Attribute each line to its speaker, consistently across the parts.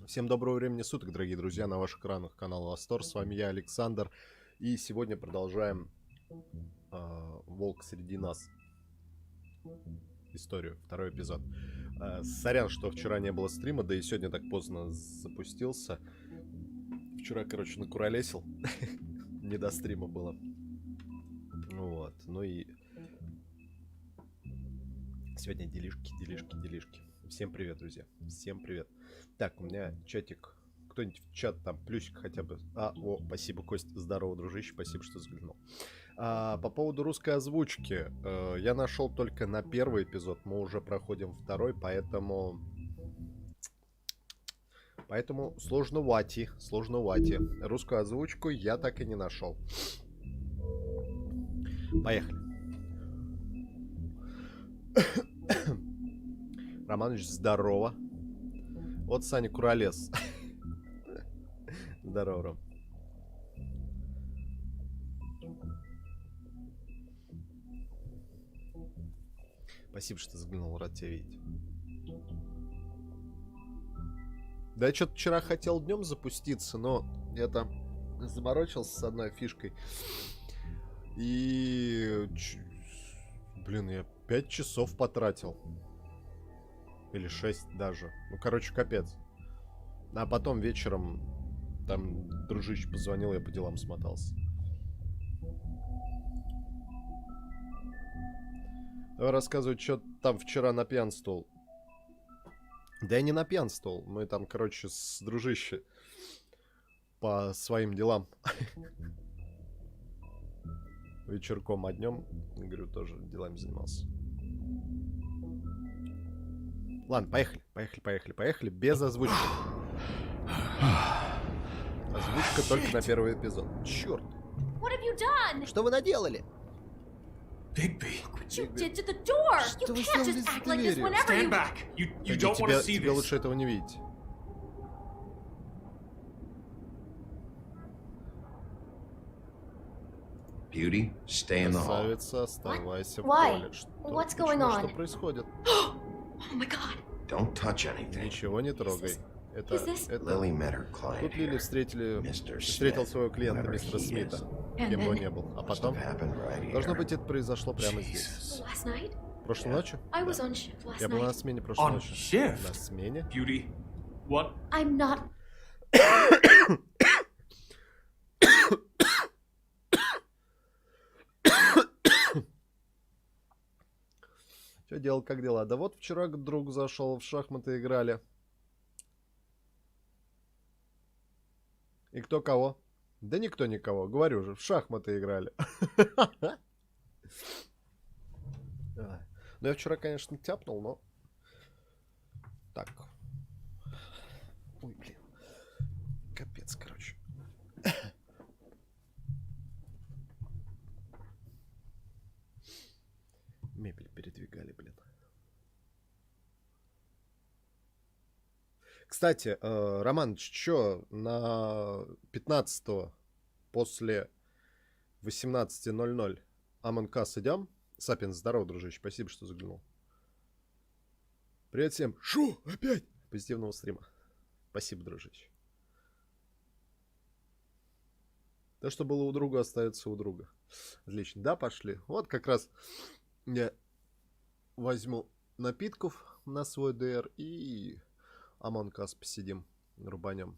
Speaker 1: Всем доброго времени суток, дорогие друзья, на ваших экранах канала Астор. С вами я, Александр. И сегодня продолжаем «Волк среди нас». Историю, второй эпизод. Сорян, что вчера не было стрима, да и сегодня так поздно запустился. Вчера, короче, накуролесил. Не до стрима было. Вот, ну и... Сегодня делишки. Всем привет, друзья. Всем привет. Так, у меня чатик. Кто-нибудь в чат там, плюсик хотя бы. О, спасибо, Кость. Здорово, дружище. Спасибо, что заглянул. По поводу русской озвучки. Я нашел только на первый эпизод. Мы уже проходим второй, поэтому сложновати. Русскую озвучку я так и не нашел. Поехали. Романович, здорово. Вот Саня Куролес. Здорово, Ром. Спасибо, что заглянул, рад тебя видеть. Да, я что-то вчера хотел днем запуститься, но я там заморочился с одной фишкой. И... Блин, я 5 часов потратил. Или 6 даже. Ну, короче, капец. А потом вечером там дружище позвонил, я по делам смотался. Давай рассказывай, что там вчера напьянствовал. Да я не напьянствовал. Мы там, короче, с дружище по своим делам. Вечерком, а днем, говорю, тоже делами занимался. Ладно, поехали. Без озвучки. Озвучка только на первый эпизод. Черт. Что вы наделали?
Speaker 2: Что вы сделали с дверью?
Speaker 1: Тебе лучше этого не видеть. Красавица, оставайся в поле. Что происходит? Ничего не трогай. Это... Тут Лили встретил своего клиента, мистера Смита, кем бы он ни был. А потом, должно быть, это произошло прямо здесь. Прошлой ночью? Да. Я был на смене прошлой ночью. На смене? Что делал, как дела? Да вот вчера друг зашел, в шахматы играли. И кто кого? Да никто никого. Говорю же, в шахматы играли. Ну я вчера, конечно, тяпнул, но... Так. Ой, блин. Капец, короче. Мебель передвигали, блин. Кстати, Роман, что на 15-го после 18:00 Among Us идем? Сапин, здорово, дружище, спасибо, что заглянул. Привет всем. Шо? Опять? Позитивного стрима. Спасибо, дружище. То, что было у друга, остается у друга. Отлично. Да, пошли. Вот как раз я возьму напитков на свой ДР и Among Us посидим, рубанем.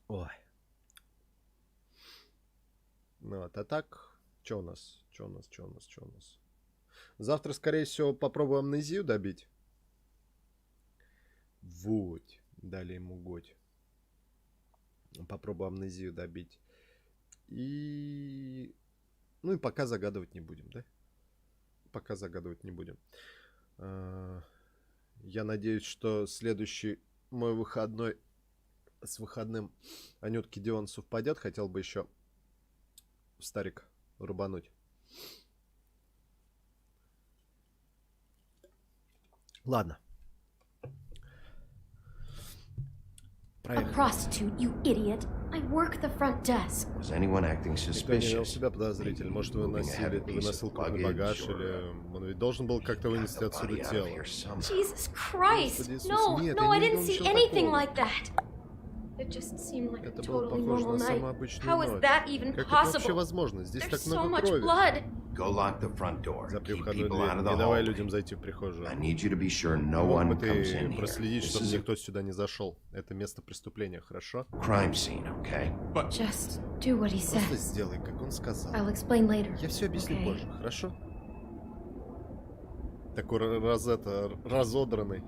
Speaker 1: Ой. Ну вот, а так, что у нас? Завтра, скорее всего, попробуем амнезию добить. Вот, дали ему годь. Попробую амнезию добить. И... Ну и пока загадывать не будем, да? Пока загадывать не будем. Я надеюсь, что следующий мой выходной с выходным Анютки Дион совпадет. Хотел бы еще Старик рубануть. Ладно.
Speaker 2: A prostitute, you idiot. I work the front desk.
Speaker 3: Was anyone acting
Speaker 1: Никто не вел
Speaker 3: suspicious?
Speaker 1: себя подозрительно. Может, выносил крупный багаж, или он ведь должен был как-то вынести отсюда тело.
Speaker 2: Jesus Christ! No,
Speaker 1: Нет,
Speaker 2: no,
Speaker 1: я
Speaker 2: I
Speaker 1: не
Speaker 2: didn't
Speaker 1: видел
Speaker 2: see
Speaker 1: ничего
Speaker 2: anything
Speaker 1: такого.
Speaker 2: like that. It just seemed like a
Speaker 1: Это было
Speaker 2: totally
Speaker 1: похоже
Speaker 2: normal
Speaker 1: на самую
Speaker 2: night.
Speaker 1: обычную
Speaker 2: How is
Speaker 1: ночь.
Speaker 2: that even
Speaker 1: Как это вообще
Speaker 2: possible?
Speaker 1: возможно? Здесь
Speaker 2: There's
Speaker 1: так
Speaker 2: so
Speaker 1: много
Speaker 2: much
Speaker 1: крови.
Speaker 2: blood.
Speaker 3: Go lock the front door.
Speaker 1: Запри
Speaker 3: Keep
Speaker 1: входную
Speaker 3: people
Speaker 1: дверь.
Speaker 3: out of the
Speaker 1: Не давай
Speaker 3: hallway.
Speaker 1: людям зайти в прихожую.
Speaker 3: I need you to be sure no
Speaker 1: Мог бы
Speaker 3: one comes
Speaker 1: ты
Speaker 3: in here.
Speaker 1: проследить,
Speaker 3: This
Speaker 1: чтобы
Speaker 3: is a
Speaker 1: никто сюда не зашел. Это место преступления, хорошо?
Speaker 3: crime scene, okay?
Speaker 2: Just do what he
Speaker 1: Просто
Speaker 2: says.
Speaker 1: сделай, как он сказал.
Speaker 2: I'll explain later.
Speaker 1: Я все объясню
Speaker 2: Okay.
Speaker 1: позже, хорошо? Такой разодранный.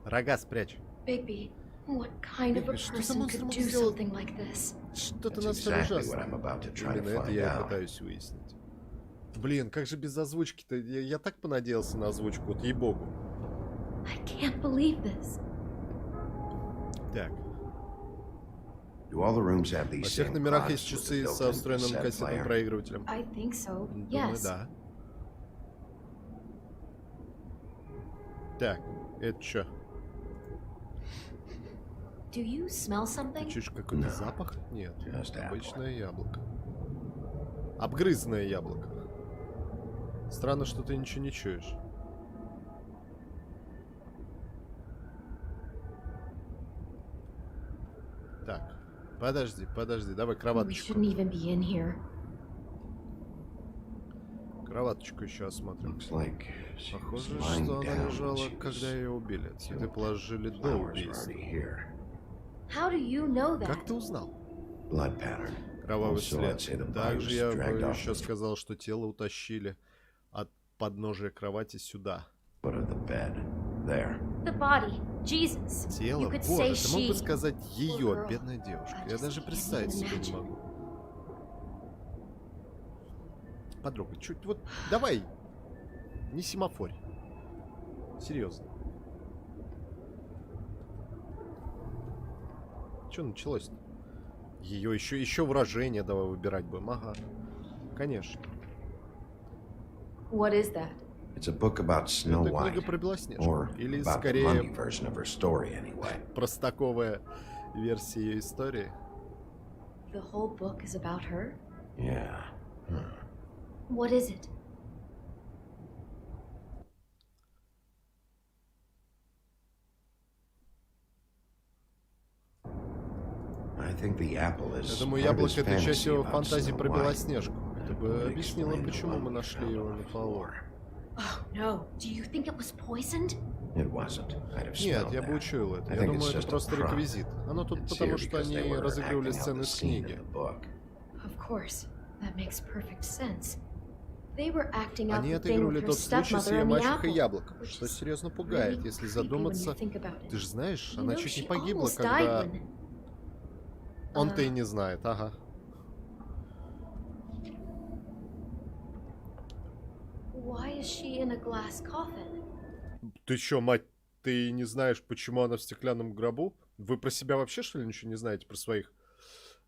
Speaker 1: Рога спрячь.
Speaker 2: Bigby, what kind of a
Speaker 1: Бигби, что за
Speaker 2: person
Speaker 1: монстр
Speaker 2: could
Speaker 1: мог
Speaker 2: do
Speaker 1: сделать?
Speaker 2: something like this?
Speaker 1: Что-то
Speaker 3: That's
Speaker 1: настолько
Speaker 3: exactly what I'm
Speaker 1: ужасное.
Speaker 3: about to try to
Speaker 1: Именно это
Speaker 3: find
Speaker 1: я и
Speaker 3: out.
Speaker 1: пытаюсь выяснить. Блин, как же без озвучки-то? Я так понадеялся на озвучку, вот ей-богу.
Speaker 2: I can't believe this.
Speaker 1: Так,
Speaker 3: Do all the rooms have
Speaker 1: во
Speaker 3: these
Speaker 1: всех
Speaker 3: same
Speaker 1: номерах
Speaker 3: clocks
Speaker 1: есть
Speaker 3: with the
Speaker 1: часы со
Speaker 3: built-in
Speaker 1: встроенным
Speaker 3: cassette
Speaker 1: кассетным
Speaker 3: player?
Speaker 1: проигрывателем.
Speaker 2: I think so.
Speaker 1: Думаю,
Speaker 2: Yes.
Speaker 1: да. Так, это что?
Speaker 2: Do you smell something?
Speaker 1: Чуть какой-то
Speaker 3: No.
Speaker 1: запах? Нет,
Speaker 3: Just apple.
Speaker 1: обычное яблоко. Обгрызанное яблоко. Странно, что ты ничего не чуешь. Так, подожди, давай
Speaker 2: We
Speaker 1: кроваточку.
Speaker 2: shouldn't even be in here.
Speaker 1: Кроваточку еще осмотрим.
Speaker 3: Looks like she was
Speaker 1: Похоже,
Speaker 3: lying
Speaker 1: что она
Speaker 3: down
Speaker 1: лежала,
Speaker 3: when she
Speaker 1: когда
Speaker 3: was...
Speaker 1: ее убили. Цветы положили до
Speaker 3: Flowers were
Speaker 1: убийства.
Speaker 3: already here.
Speaker 2: How do you know that?
Speaker 1: Как ты узнал?
Speaker 3: Blood pattern.
Speaker 1: Кровавый
Speaker 3: Also,
Speaker 1: след.
Speaker 3: I'd say the body
Speaker 1: Также
Speaker 3: was
Speaker 1: я
Speaker 3: dragged
Speaker 1: бы
Speaker 3: off
Speaker 1: еще
Speaker 3: the
Speaker 1: сказал, что тело утащили от подножия кровати сюда.
Speaker 3: foot of the bed. There.
Speaker 2: The body. Jesus.
Speaker 1: Тело?
Speaker 2: You could
Speaker 1: Боже,
Speaker 2: say
Speaker 1: ты мог бы
Speaker 2: she.
Speaker 1: сказать
Speaker 2: Poor
Speaker 1: ее,
Speaker 2: girl.
Speaker 1: бедная девушка.
Speaker 2: I
Speaker 1: Я
Speaker 2: just
Speaker 1: даже
Speaker 2: can't
Speaker 1: представить
Speaker 2: even
Speaker 1: себе не
Speaker 2: imagine.
Speaker 1: могу. Подруга, чуть вот давай. Не семафорь. Серьезно. Что началось-то? Ее еще выражение давай выбирать будем. Ага. Конечно.
Speaker 2: What is that?
Speaker 3: It's a book about Snow
Speaker 1: Это книга
Speaker 3: White.
Speaker 1: про Белоснежку.
Speaker 3: Or
Speaker 1: Или
Speaker 3: about the
Speaker 1: скорее
Speaker 3: money version of her story, anyway.
Speaker 1: простаковая версия ее истории.
Speaker 2: The whole book is about her?
Speaker 3: Yeah.
Speaker 2: What is it?
Speaker 3: I think the apple is
Speaker 1: Я думаю,
Speaker 3: part of his
Speaker 1: яблоко — это часть
Speaker 3: fantasy
Speaker 1: его
Speaker 3: about
Speaker 1: фантазии
Speaker 3: Snow
Speaker 1: про
Speaker 3: White.
Speaker 1: Белоснежку. Это бы
Speaker 3: Would
Speaker 1: объяснило,
Speaker 3: explain the
Speaker 1: почему мы
Speaker 3: one
Speaker 1: нашли
Speaker 3: found
Speaker 1: его
Speaker 3: on
Speaker 1: на
Speaker 3: the
Speaker 1: полу.
Speaker 3: floor.
Speaker 2: Oh no. Do you think it was poisoned?
Speaker 3: It wasn't. I'd have
Speaker 1: Нет,
Speaker 3: smelled
Speaker 1: я бы
Speaker 3: that.
Speaker 1: учуял это.
Speaker 3: I
Speaker 1: Я
Speaker 3: think
Speaker 1: думаю,
Speaker 3: it's
Speaker 1: это
Speaker 3: just a
Speaker 1: просто
Speaker 3: prop.
Speaker 1: реквизит. Оно тут
Speaker 3: It's
Speaker 1: потому,
Speaker 3: here
Speaker 1: что
Speaker 3: because they
Speaker 1: они
Speaker 3: were
Speaker 1: разыгрывали
Speaker 3: acting out
Speaker 1: сцены
Speaker 3: the
Speaker 1: из
Speaker 3: scene
Speaker 1: книги.
Speaker 3: in the book.
Speaker 2: Of course. That makes perfect sense. They were acting out
Speaker 1: Они
Speaker 2: the thing
Speaker 1: отыгрывали
Speaker 2: with her
Speaker 1: тот случай с
Speaker 2: stepmother
Speaker 1: ее
Speaker 2: and the
Speaker 1: мачехой
Speaker 2: apple.
Speaker 1: яблоко,
Speaker 2: which
Speaker 1: что
Speaker 2: is
Speaker 1: серьезно
Speaker 2: really
Speaker 1: пугает, если
Speaker 2: creepy when
Speaker 1: задуматься.
Speaker 2: you think about it.
Speaker 1: Ты же знаешь,
Speaker 2: You
Speaker 1: она
Speaker 2: know,
Speaker 1: чуть не
Speaker 2: she
Speaker 1: погибла,
Speaker 2: almost
Speaker 1: когда...
Speaker 2: died when...
Speaker 1: Он-то и не знает, ага.
Speaker 2: Why is she in a glass coffin?
Speaker 1: Ты чё, мать, ты не знаешь, почему она в стеклянном гробу? Вы про себя вообще, что ли, ничего не знаете про своих?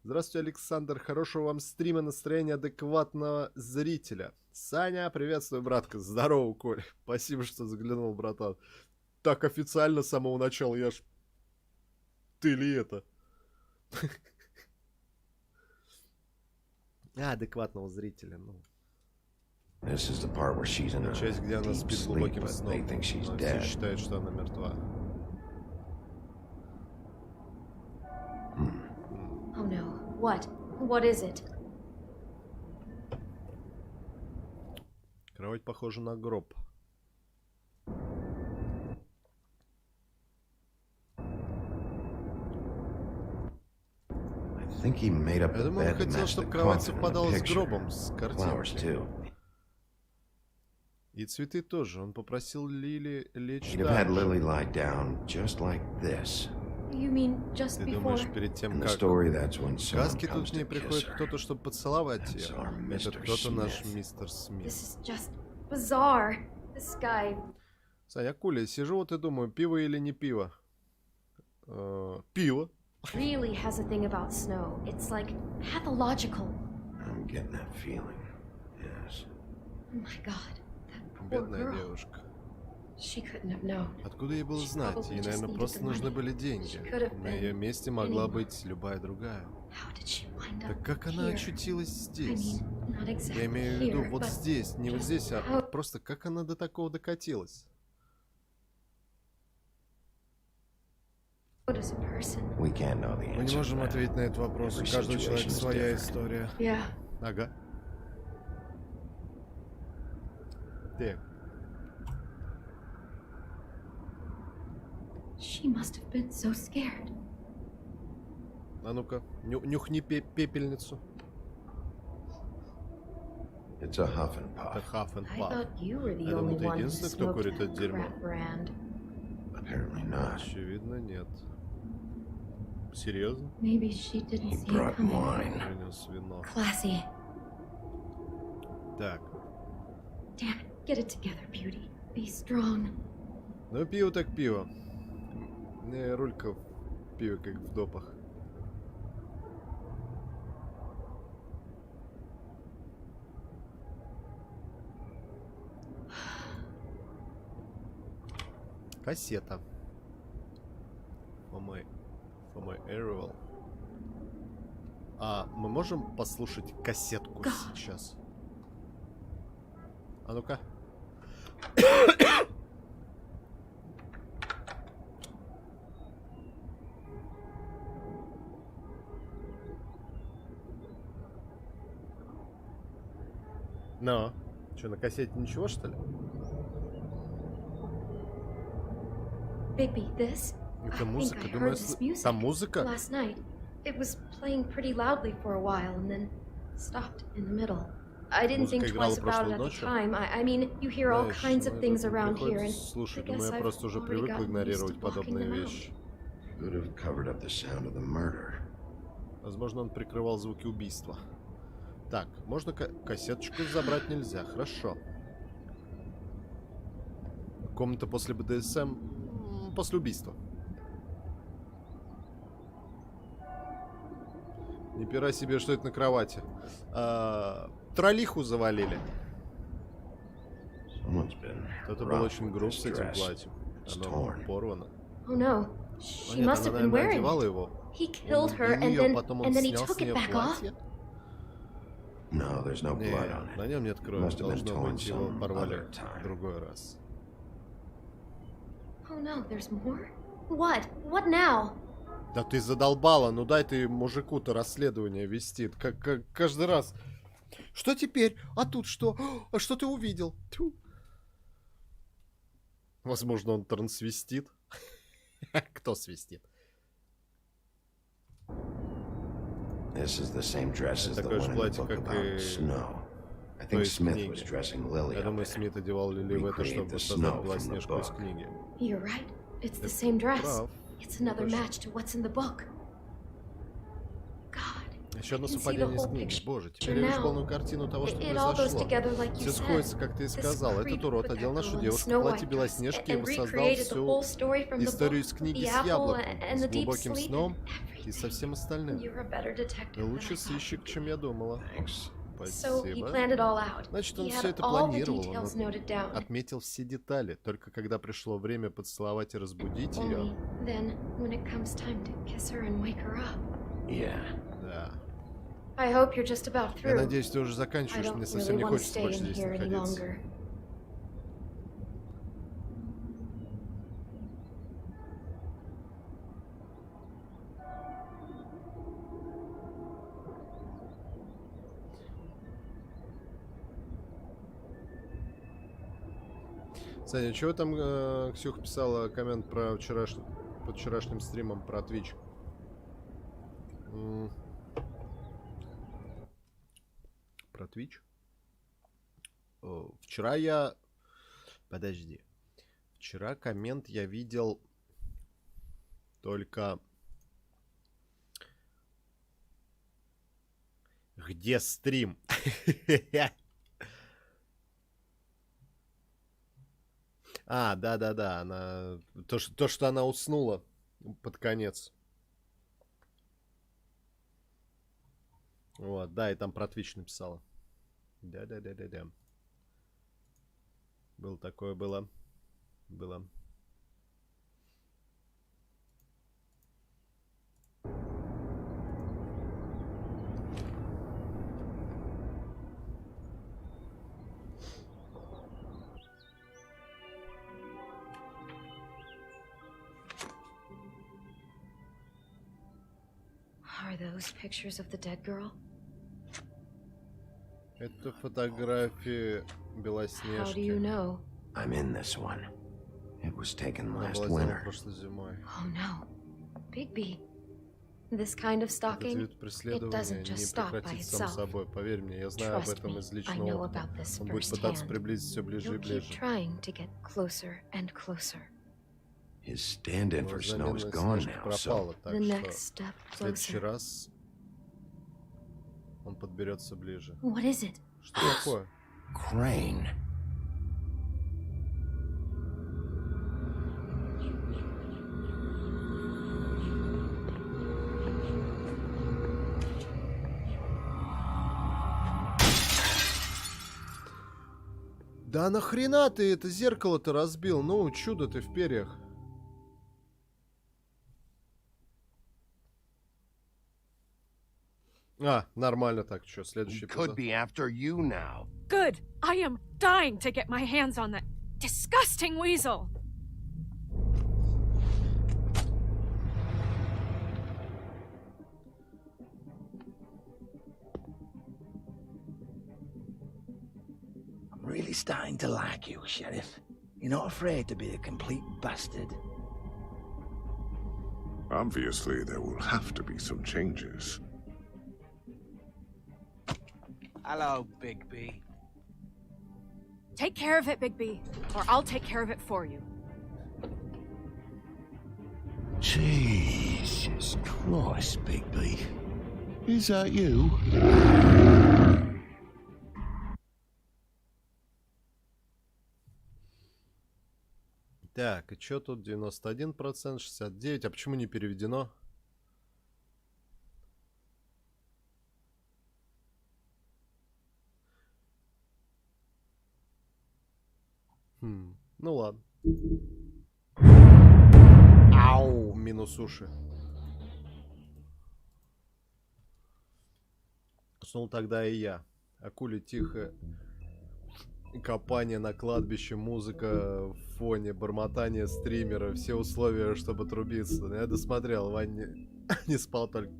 Speaker 1: Здравствуйте, Александр. Хорошего вам стрима, настроения адекватного зрителя. Саня, приветствую, братка. Здорово, Коля. Спасибо, что заглянул, братан. Так официально с самого начала, я ж... Ты ли это? Адекватного зрителя, ну.
Speaker 3: This is the part where she's in a
Speaker 1: Часть, где она
Speaker 3: deep
Speaker 1: спит
Speaker 3: sleep,
Speaker 1: глубоким
Speaker 3: but
Speaker 1: сном.
Speaker 3: they think she's
Speaker 1: Но все
Speaker 3: dead.
Speaker 1: считают, что она мертва.
Speaker 2: Oh no. What? What is it?
Speaker 1: Кровать похожа на гроб.
Speaker 3: I think he made up
Speaker 1: Я
Speaker 3: the
Speaker 1: думаю, он
Speaker 3: bed to
Speaker 1: хотел,
Speaker 3: match the
Speaker 1: чтобы кровать
Speaker 3: coffin in
Speaker 1: совпадала
Speaker 3: the
Speaker 1: с
Speaker 3: picture.
Speaker 1: гробом, с
Speaker 3: Flowers
Speaker 1: картинки.
Speaker 3: too.
Speaker 1: И цветы тоже. Он попросил Лили лечь
Speaker 3: He'd have had
Speaker 1: там же.
Speaker 3: Lily lie down just like this.
Speaker 2: You mean just
Speaker 1: Ты
Speaker 2: before?
Speaker 1: думаешь, перед
Speaker 3: In
Speaker 1: тем,
Speaker 3: the
Speaker 1: как
Speaker 3: story, that's when
Speaker 1: в
Speaker 3: someone
Speaker 1: сказке
Speaker 3: comes
Speaker 1: тут к ней
Speaker 3: to kiss
Speaker 1: приходит
Speaker 3: her.
Speaker 1: кто-то, чтобы поцеловать
Speaker 3: That's
Speaker 1: ее.
Speaker 3: our
Speaker 1: Этот
Speaker 3: Mr.
Speaker 1: кто-то наш
Speaker 3: Smith.
Speaker 1: мистер Смит.
Speaker 2: This is just bizarre. This guy.
Speaker 1: Саня, Куля, сижу вот и думаю, пиво или не пиво? Пиво.
Speaker 2: Really has a thing about snow. It's like pathological.
Speaker 3: I'm getting that feeling. Yes.
Speaker 2: Oh my god. That poor
Speaker 1: Бедная
Speaker 2: girl.
Speaker 1: девушка.
Speaker 2: She couldn't have known.
Speaker 1: Откуда ей было знать? Ей, наверное, просто нужны были деньги. На ее месте могла быть любая другая.
Speaker 2: How did she wind
Speaker 1: Так
Speaker 2: up
Speaker 1: как она
Speaker 2: here?
Speaker 1: очутилась здесь?
Speaker 2: Not exactly
Speaker 1: Я имею в виду
Speaker 2: here,
Speaker 1: вот
Speaker 2: but
Speaker 1: здесь, не вот здесь, а
Speaker 2: how-
Speaker 1: просто как она до такого докатилась?
Speaker 2: what is a person?
Speaker 3: We can't know the
Speaker 1: Мы не
Speaker 3: answer.
Speaker 1: можем
Speaker 3: to that.
Speaker 1: ответить на этот вопрос. У
Speaker 3: Every
Speaker 1: каждого человека
Speaker 3: situation is
Speaker 1: своя
Speaker 3: different.
Speaker 1: история.
Speaker 2: Yeah.
Speaker 1: Ага. Так.
Speaker 2: She must have been so scared.
Speaker 1: А ну-ка, нюхни пепельницу.
Speaker 3: It's a huff and
Speaker 1: Это
Speaker 3: puff.
Speaker 1: half and
Speaker 2: I
Speaker 1: puff.
Speaker 2: thought you were the
Speaker 1: Я думал,
Speaker 2: only
Speaker 1: ты
Speaker 2: one who
Speaker 1: единственный, кто
Speaker 2: smoked
Speaker 1: курит это
Speaker 2: that
Speaker 1: дерьмо.
Speaker 2: crap brand.
Speaker 3: Apparently not.
Speaker 1: Очевидно, нет. Серьезно?
Speaker 2: Maybe she didn't
Speaker 3: He
Speaker 2: see it
Speaker 3: brought
Speaker 2: coming.
Speaker 3: wine.
Speaker 1: Принес вино.
Speaker 2: Classy.
Speaker 1: Так.
Speaker 2: Damn it. Get it together, beauty. Be strong.
Speaker 1: Ну, пиво так пиво. Не, рулька в пиве, как в допах. Кассета. For my arrival. А мы можем послушать кассетку сейчас? А ну-ка. Но. Что, на кассете ничего, что ли?
Speaker 2: Baby, this?
Speaker 1: Это
Speaker 2: I think
Speaker 1: музыка.
Speaker 2: I
Speaker 1: Думаю,
Speaker 2: heard this music
Speaker 1: там музыка?
Speaker 2: last night. It was playing pretty loudly for a while and then stopped in the middle. I didn't think
Speaker 1: Музыка играла
Speaker 2: twice about it
Speaker 1: прошлой
Speaker 2: at the
Speaker 1: ночью.
Speaker 2: time. I mean, you hear all
Speaker 1: Знаешь,
Speaker 2: kinds of
Speaker 1: ну,
Speaker 2: things
Speaker 1: это
Speaker 2: around here, and
Speaker 1: приходится слушать.
Speaker 2: I
Speaker 1: Думаю,
Speaker 2: guess
Speaker 1: я
Speaker 2: I've
Speaker 1: просто уже
Speaker 2: already
Speaker 1: привык
Speaker 2: gotten used
Speaker 1: игнорировать
Speaker 2: to blocking
Speaker 1: подобные
Speaker 2: them out.
Speaker 1: вещи.
Speaker 3: Could have covered up the sound of the murder.
Speaker 1: Возможно, он прикрывал звуки убийства. Так, можно кассеточку забрать нельзя. Хорошо. Комната после БДСМ. После убийства. Не пирай себе, что это на кровати. Троллиху завалили.
Speaker 3: Someone's been
Speaker 1: Это был
Speaker 3: rough
Speaker 1: очень
Speaker 3: with
Speaker 1: груб
Speaker 3: this
Speaker 1: с этим
Speaker 3: dress.
Speaker 1: платьем.
Speaker 3: It's
Speaker 1: Оно
Speaker 3: torn.
Speaker 1: порвано.
Speaker 2: Oh no,
Speaker 1: О,
Speaker 2: she
Speaker 1: нет,
Speaker 2: must
Speaker 1: она,
Speaker 2: have been
Speaker 1: наверное,
Speaker 2: wearing
Speaker 1: одевала
Speaker 2: it.
Speaker 1: его.
Speaker 2: He
Speaker 1: Он
Speaker 2: killed her,
Speaker 1: убил
Speaker 2: and
Speaker 1: ее,
Speaker 2: then
Speaker 1: потом он
Speaker 2: and then he
Speaker 1: снял
Speaker 2: took
Speaker 1: с нее
Speaker 2: it back off.
Speaker 1: платье.
Speaker 3: No, there's no blood on
Speaker 1: Не,
Speaker 3: it.
Speaker 1: на нем нет крови.
Speaker 3: Must have been
Speaker 1: Должно
Speaker 3: torn
Speaker 1: быть, его
Speaker 3: some
Speaker 1: порвали
Speaker 3: other time.
Speaker 1: в другой раз.
Speaker 2: Oh no, there's more? What? What now?
Speaker 1: Да ты задолбала, ну дай ты мужику-то расследование вести. Как каждый раз. Что теперь? А тут что? А что ты увидел? Тьфу. Возможно, он трансвестит. Кто свистит?
Speaker 3: This is the same dress as the
Speaker 1: Такое же
Speaker 3: one in the
Speaker 1: платье,
Speaker 3: book
Speaker 1: как
Speaker 3: about
Speaker 1: и
Speaker 3: snow. I
Speaker 1: то
Speaker 3: think
Speaker 1: из
Speaker 3: Smith
Speaker 1: книги.
Speaker 3: was dressing Lily
Speaker 1: Я
Speaker 3: up
Speaker 1: думаю,
Speaker 3: in it.
Speaker 1: Смит одевал Лили в это,
Speaker 3: Recreate
Speaker 1: чтобы
Speaker 3: the
Speaker 1: создать
Speaker 3: snow from the
Speaker 1: Белоснежку из
Speaker 3: book.
Speaker 1: книги.
Speaker 2: You're right. It's the
Speaker 1: Ты
Speaker 2: same dress.
Speaker 1: прав.
Speaker 2: It's another
Speaker 1: Точно.
Speaker 2: match to what's in the book. God.
Speaker 1: Еще одно
Speaker 2: I can see the
Speaker 1: совпадение с
Speaker 2: whole
Speaker 1: книгой.
Speaker 2: picture
Speaker 1: Боже, теперь я вижу
Speaker 2: now.
Speaker 1: полную картину того, что
Speaker 2: It all goes
Speaker 1: произошло.
Speaker 2: together like you
Speaker 1: Все
Speaker 2: said.
Speaker 1: сходится, как ты и
Speaker 2: This
Speaker 1: сказал. Этот
Speaker 2: creep
Speaker 1: урод
Speaker 2: put
Speaker 1: одел
Speaker 2: that
Speaker 1: нашу
Speaker 2: girl in
Speaker 1: девушку
Speaker 2: Snow
Speaker 1: в платье
Speaker 2: White dress
Speaker 1: Белоснежки и
Speaker 2: and
Speaker 1: воссоздал
Speaker 2: recreated the
Speaker 1: всю
Speaker 2: whole story from the
Speaker 1: историю
Speaker 2: book,
Speaker 1: из книги
Speaker 2: the
Speaker 1: с
Speaker 2: apple
Speaker 1: яблоком,
Speaker 2: and
Speaker 1: с
Speaker 2: the deep
Speaker 1: глубоким
Speaker 2: sleep
Speaker 1: сном
Speaker 2: and
Speaker 1: и со всем
Speaker 2: everything.
Speaker 1: остальным.
Speaker 2: You're a better detective
Speaker 1: Ты
Speaker 2: than I
Speaker 1: лучший
Speaker 2: thought
Speaker 1: сыщик,
Speaker 2: you'd
Speaker 1: чем
Speaker 2: be.
Speaker 1: я думала.
Speaker 3: Thanks.
Speaker 2: So he
Speaker 1: Спасибо.
Speaker 2: planned it all out.
Speaker 1: Значит,
Speaker 2: He
Speaker 1: он все
Speaker 2: had
Speaker 1: это
Speaker 2: all the
Speaker 1: планировал.
Speaker 2: details
Speaker 1: Он
Speaker 2: noted down.
Speaker 1: отметил все детали. Только когда пришло время поцеловать и разбудить
Speaker 2: Only
Speaker 1: ее.
Speaker 2: then, when it comes time to kiss her and wake her up.
Speaker 3: Yeah.
Speaker 1: Да.
Speaker 2: I hope you're just about
Speaker 1: Я
Speaker 2: through.
Speaker 1: надеюсь, ты уже
Speaker 2: I
Speaker 1: заканчиваешь.
Speaker 2: don't
Speaker 1: Мне совсем
Speaker 2: really
Speaker 1: не
Speaker 2: want to
Speaker 1: хочется
Speaker 2: stay
Speaker 1: больше
Speaker 2: in
Speaker 1: здесь
Speaker 2: here any
Speaker 1: находиться.
Speaker 2: longer.
Speaker 1: Саня, чего там Ксюха писала коммент про под вчерашним стримом про Twitch? Про Twitch? Вчера я... Подожди. Вчера коммент я видел только... Где стрим? А, да-да-да, она... То, что она уснула под конец. Вот, да, и там про Twitch написала. Да-да-да-да-да. Было такое, было. было.
Speaker 2: Are those pictures of the dead girl?
Speaker 1: Это фотографии
Speaker 2: How do you
Speaker 1: Белоснежки.
Speaker 2: know?
Speaker 3: I'm in this one. It was taken
Speaker 1: Она
Speaker 3: last
Speaker 1: была сделана
Speaker 3: winter.
Speaker 1: прошлой зимой.
Speaker 2: Oh no. Bigby. This kind of
Speaker 1: Этот
Speaker 2: stalking,
Speaker 1: вид
Speaker 2: it
Speaker 1: преследования
Speaker 2: doesn't just
Speaker 1: не
Speaker 2: stop by
Speaker 1: прекратится сам
Speaker 2: itself.
Speaker 1: собой. Поверь мне, я знаю об
Speaker 2: Trust
Speaker 1: этом
Speaker 2: me,
Speaker 1: из
Speaker 2: I
Speaker 1: личного
Speaker 2: know
Speaker 1: опыта.
Speaker 2: about this
Speaker 1: Он будет пытаться
Speaker 2: firsthand.
Speaker 1: приблизить все ближе и
Speaker 2: You'll keep
Speaker 1: ближе.
Speaker 2: trying to get closer and closer.
Speaker 3: His stand-in
Speaker 1: Но
Speaker 3: for Snow is
Speaker 1: заменная
Speaker 3: gone
Speaker 1: Снежка
Speaker 3: now, so
Speaker 1: пропала,
Speaker 2: The
Speaker 1: так
Speaker 2: next
Speaker 1: что
Speaker 2: step
Speaker 1: в следующий
Speaker 2: closer.
Speaker 1: раз он подберется ближе.
Speaker 2: What is it?
Speaker 1: Что такое?
Speaker 3: Crane.
Speaker 1: Да нахрена ты это зеркало-то разбил? Ну, чудо ты в перьях. А, нормально так, что, следующий
Speaker 4: Could
Speaker 1: эпизод.
Speaker 4: be after you now.
Speaker 5: Good. I am dying to get my hands on that disgusting weasel.
Speaker 6: I'm really starting to like you, Sheriff. You're not afraid to be a complete bastard.
Speaker 7: Obviously, there will have to be some changes.
Speaker 6: Hello, Bigby.
Speaker 5: Take care of it, Bigby, or I'll take care of it for you.
Speaker 6: Jesus Christ, Bigby. Is that you?
Speaker 1: Так, и что тут? 91%, 69%. А почему не переведено? Ну ладно. Ау, минус уши. Уснул тогда и я. Акули тихо. Копание на кладбище, музыка в фоне, бормотание стримера, все условия, чтобы трубиться. Я досмотрел, Ваня не спал только.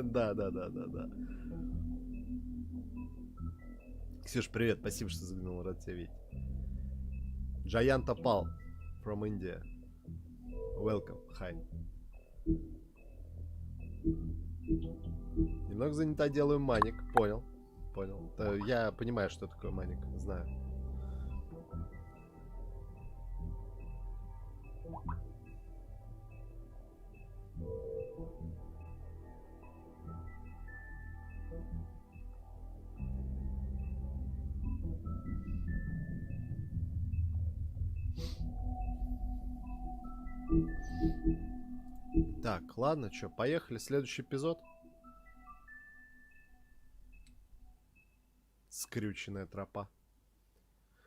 Speaker 1: Да. Ксюш, привет, спасибо, что заглянул, рад тебя видеть. Джаянта Пал, from India. Welcome, hi. Немного занята, делаю маник, понял. Я понимаю, что такое маник, знаю. Так, ладно, что, поехали, следующий эпизод. Скрюченная тропа.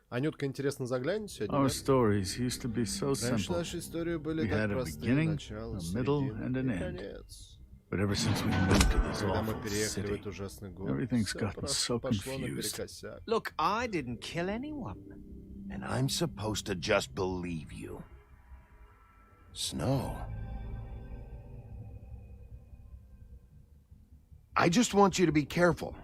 Speaker 1: Анютка, интересно, заглянет сегодня?
Speaker 8: Our
Speaker 1: Нет?
Speaker 8: stories used to be so
Speaker 1: Раньше
Speaker 8: simple,
Speaker 1: наши истории были
Speaker 8: We
Speaker 1: так
Speaker 8: had a
Speaker 1: простые.
Speaker 8: beginning,
Speaker 1: Начало,
Speaker 8: a middle,
Speaker 1: середина
Speaker 8: and an
Speaker 1: и
Speaker 8: end.
Speaker 1: конец.
Speaker 8: but ever since we moved to this
Speaker 1: Когда мы
Speaker 8: awful
Speaker 1: переехали в
Speaker 8: city,
Speaker 1: этот ужасный город,
Speaker 8: everything's
Speaker 1: всё
Speaker 8: gotten
Speaker 1: просто
Speaker 8: so
Speaker 1: пошло
Speaker 8: confused.
Speaker 1: наперекосяк.
Speaker 4: Look, I didn't kill anyone.
Speaker 3: And I'm supposed to just believe you. Snow.
Speaker 4: I just want you to be careful.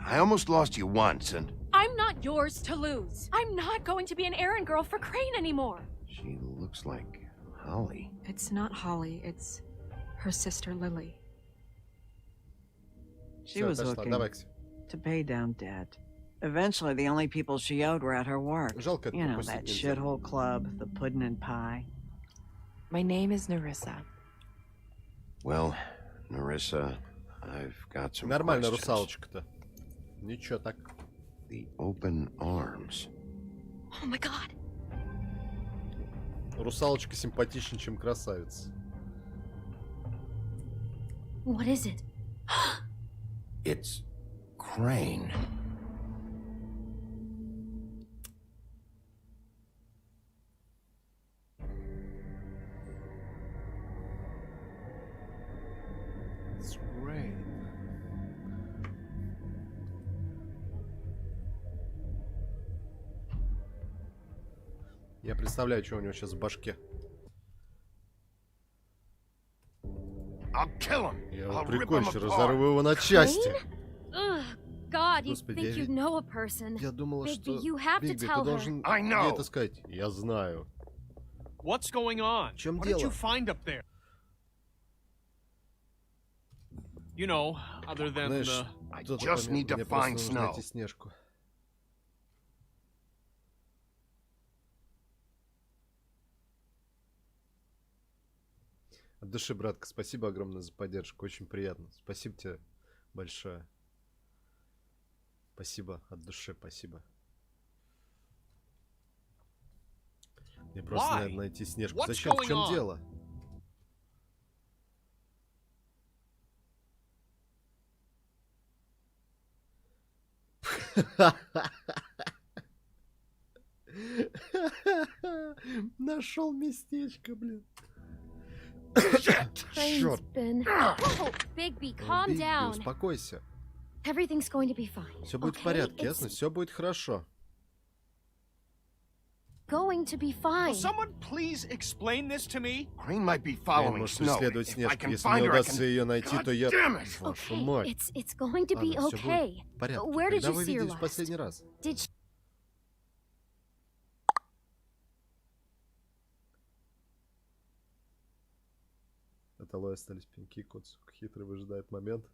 Speaker 4: I almost lost you once, and
Speaker 5: I'm not yours to lose. I'm not going to be an errand girl for Crane anymore.
Speaker 3: She looks like Holly.
Speaker 9: It's not Holly, it's her sister Lily.
Speaker 10: She
Speaker 1: Всё,
Speaker 10: was
Speaker 1: отошла.
Speaker 10: looking
Speaker 1: Давай, Ксю.
Speaker 10: to pay down debt. Eventually, the only people she owed were at her work.
Speaker 1: Жалко, это
Speaker 10: You know,
Speaker 1: пропустить
Speaker 10: that
Speaker 1: нельзя.
Speaker 10: shithole club, the pudding and pie.
Speaker 9: My name is Narissa.
Speaker 3: Well, Narissa, I've got some
Speaker 1: Нормально,
Speaker 3: questions.
Speaker 1: русалочка-то. Ничего так.
Speaker 3: The open arms.
Speaker 2: Oh my god.
Speaker 1: Русалочка симпатичнее, чем красавица.
Speaker 2: What is it?
Speaker 3: It's Crane.
Speaker 1: Я представляю, что у него сейчас в башке.
Speaker 3: I'll kill him.
Speaker 1: Я
Speaker 3: I'll
Speaker 1: его
Speaker 3: rip him
Speaker 1: прикончу,
Speaker 3: apart.
Speaker 1: разорву его на части.
Speaker 2: Ugh, God, you
Speaker 1: Господи,
Speaker 2: think you know a person.
Speaker 1: Я думала,
Speaker 2: Bigby,
Speaker 1: что...
Speaker 2: you have to
Speaker 1: Бигби,
Speaker 2: tell
Speaker 1: ты
Speaker 2: her.
Speaker 1: должен
Speaker 3: I
Speaker 1: мне
Speaker 3: know.
Speaker 1: это сказать. Я знаю.
Speaker 11: What's going on?
Speaker 1: В чем
Speaker 11: What did
Speaker 1: дело?
Speaker 11: you find up there? You know, other than
Speaker 1: Знаешь,
Speaker 11: the...
Speaker 3: I
Speaker 1: в тот
Speaker 3: just
Speaker 1: момент
Speaker 3: need to
Speaker 1: мне просто
Speaker 3: find
Speaker 1: нужно
Speaker 3: Snow.
Speaker 1: найти Снежку. От души, братка, спасибо огромное за поддержку. Очень приятно. Спасибо тебе большое. Спасибо от души, спасибо. Мне просто надо найти Снежку.
Speaker 11: What's
Speaker 1: Зачем? В
Speaker 11: going
Speaker 1: чем
Speaker 11: on?
Speaker 1: дело? Нашел местечко, блин.
Speaker 2: Brain's been... Whoa, Bigby, calm
Speaker 1: Бигби,
Speaker 2: down.
Speaker 1: успокойся.
Speaker 2: Everything's going to be fine.
Speaker 1: Все будет в
Speaker 2: okay?
Speaker 1: порядке,
Speaker 2: It's
Speaker 1: ясно? Все будет хорошо.
Speaker 2: going to be
Speaker 11: Will
Speaker 2: fine.
Speaker 11: someone please explain this to me?
Speaker 3: Crane might be
Speaker 1: Крейн
Speaker 3: following
Speaker 1: может
Speaker 3: Snow.
Speaker 1: преследовать
Speaker 3: If I
Speaker 1: Снежку.
Speaker 3: can
Speaker 1: Если
Speaker 3: find
Speaker 1: мне
Speaker 3: her, I
Speaker 1: удастся
Speaker 3: can...
Speaker 1: ее найти, то я...
Speaker 3: Damn it!
Speaker 1: Вашу
Speaker 2: Okay,
Speaker 1: мать.
Speaker 2: it's going to be
Speaker 1: Ладно, всё
Speaker 2: okay.
Speaker 1: будет в порядке.
Speaker 2: Where did
Speaker 1: Когда
Speaker 2: you
Speaker 1: вы
Speaker 2: see her
Speaker 1: виделись в
Speaker 2: last?
Speaker 1: последний раз?
Speaker 2: Did she...
Speaker 1: От Алоэ остались пеньки, кот, сука, хитрый выжидает момент.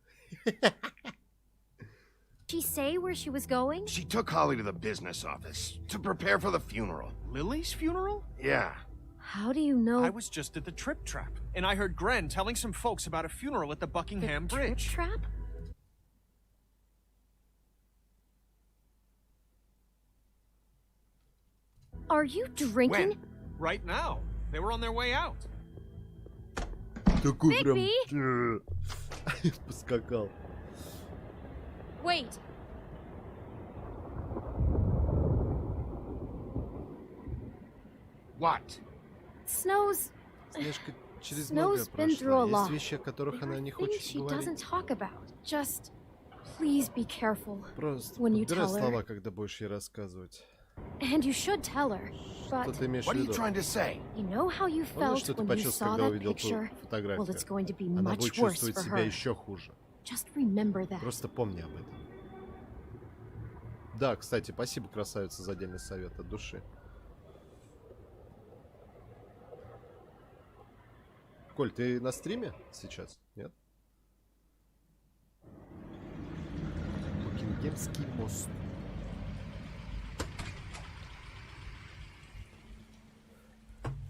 Speaker 2: She say where she was going?
Speaker 3: She took Holly to the business office to prepare for the funeral.
Speaker 11: Lily's funeral?
Speaker 3: Yeah.
Speaker 2: How do you know
Speaker 11: I was just at the Trip Trap, and I heard Gren telling some folks about a funeral at the
Speaker 2: the
Speaker 11: Buckingham
Speaker 2: trip
Speaker 11: Bridge.
Speaker 2: trap? Are you drinking?
Speaker 3: When?
Speaker 11: Right now. They were on their way out.
Speaker 1: Такой прям...
Speaker 2: Бигби!
Speaker 1: Поскакал.
Speaker 2: Wait.
Speaker 3: What?
Speaker 2: Snow's...
Speaker 1: Снежка через многое
Speaker 2: Snow's been through a
Speaker 1: прошла.
Speaker 2: lot.
Speaker 1: Есть вещи, о которых она не
Speaker 2: There are things
Speaker 1: хочет
Speaker 2: she
Speaker 1: говорить.
Speaker 2: doesn't talk about. Just please be careful.
Speaker 1: Просто
Speaker 2: when you
Speaker 1: подбирай
Speaker 2: tell her.
Speaker 1: слова, когда будешь ей рассказывать.
Speaker 2: And you should tell her.
Speaker 1: Что
Speaker 2: But
Speaker 1: ты имеешь в
Speaker 3: What are you
Speaker 1: виду?
Speaker 3: trying to say?
Speaker 2: you know how you
Speaker 1: Помнишь,
Speaker 2: felt
Speaker 1: что ты
Speaker 2: when you
Speaker 1: почувствовал,
Speaker 2: saw
Speaker 1: когда
Speaker 2: that
Speaker 1: увидел ту
Speaker 2: picture? Well, it's
Speaker 1: фотографию?
Speaker 2: going to be
Speaker 1: Она будет
Speaker 2: much worse
Speaker 1: чувствовать
Speaker 2: for
Speaker 1: себя
Speaker 2: her.
Speaker 1: еще хуже.
Speaker 2: Just remember that.
Speaker 1: Просто помни об этом. Да, кстати, спасибо, красавица, за отдельный совет от души. Коль, ты на стриме сейчас? Нет? Букингемский мост.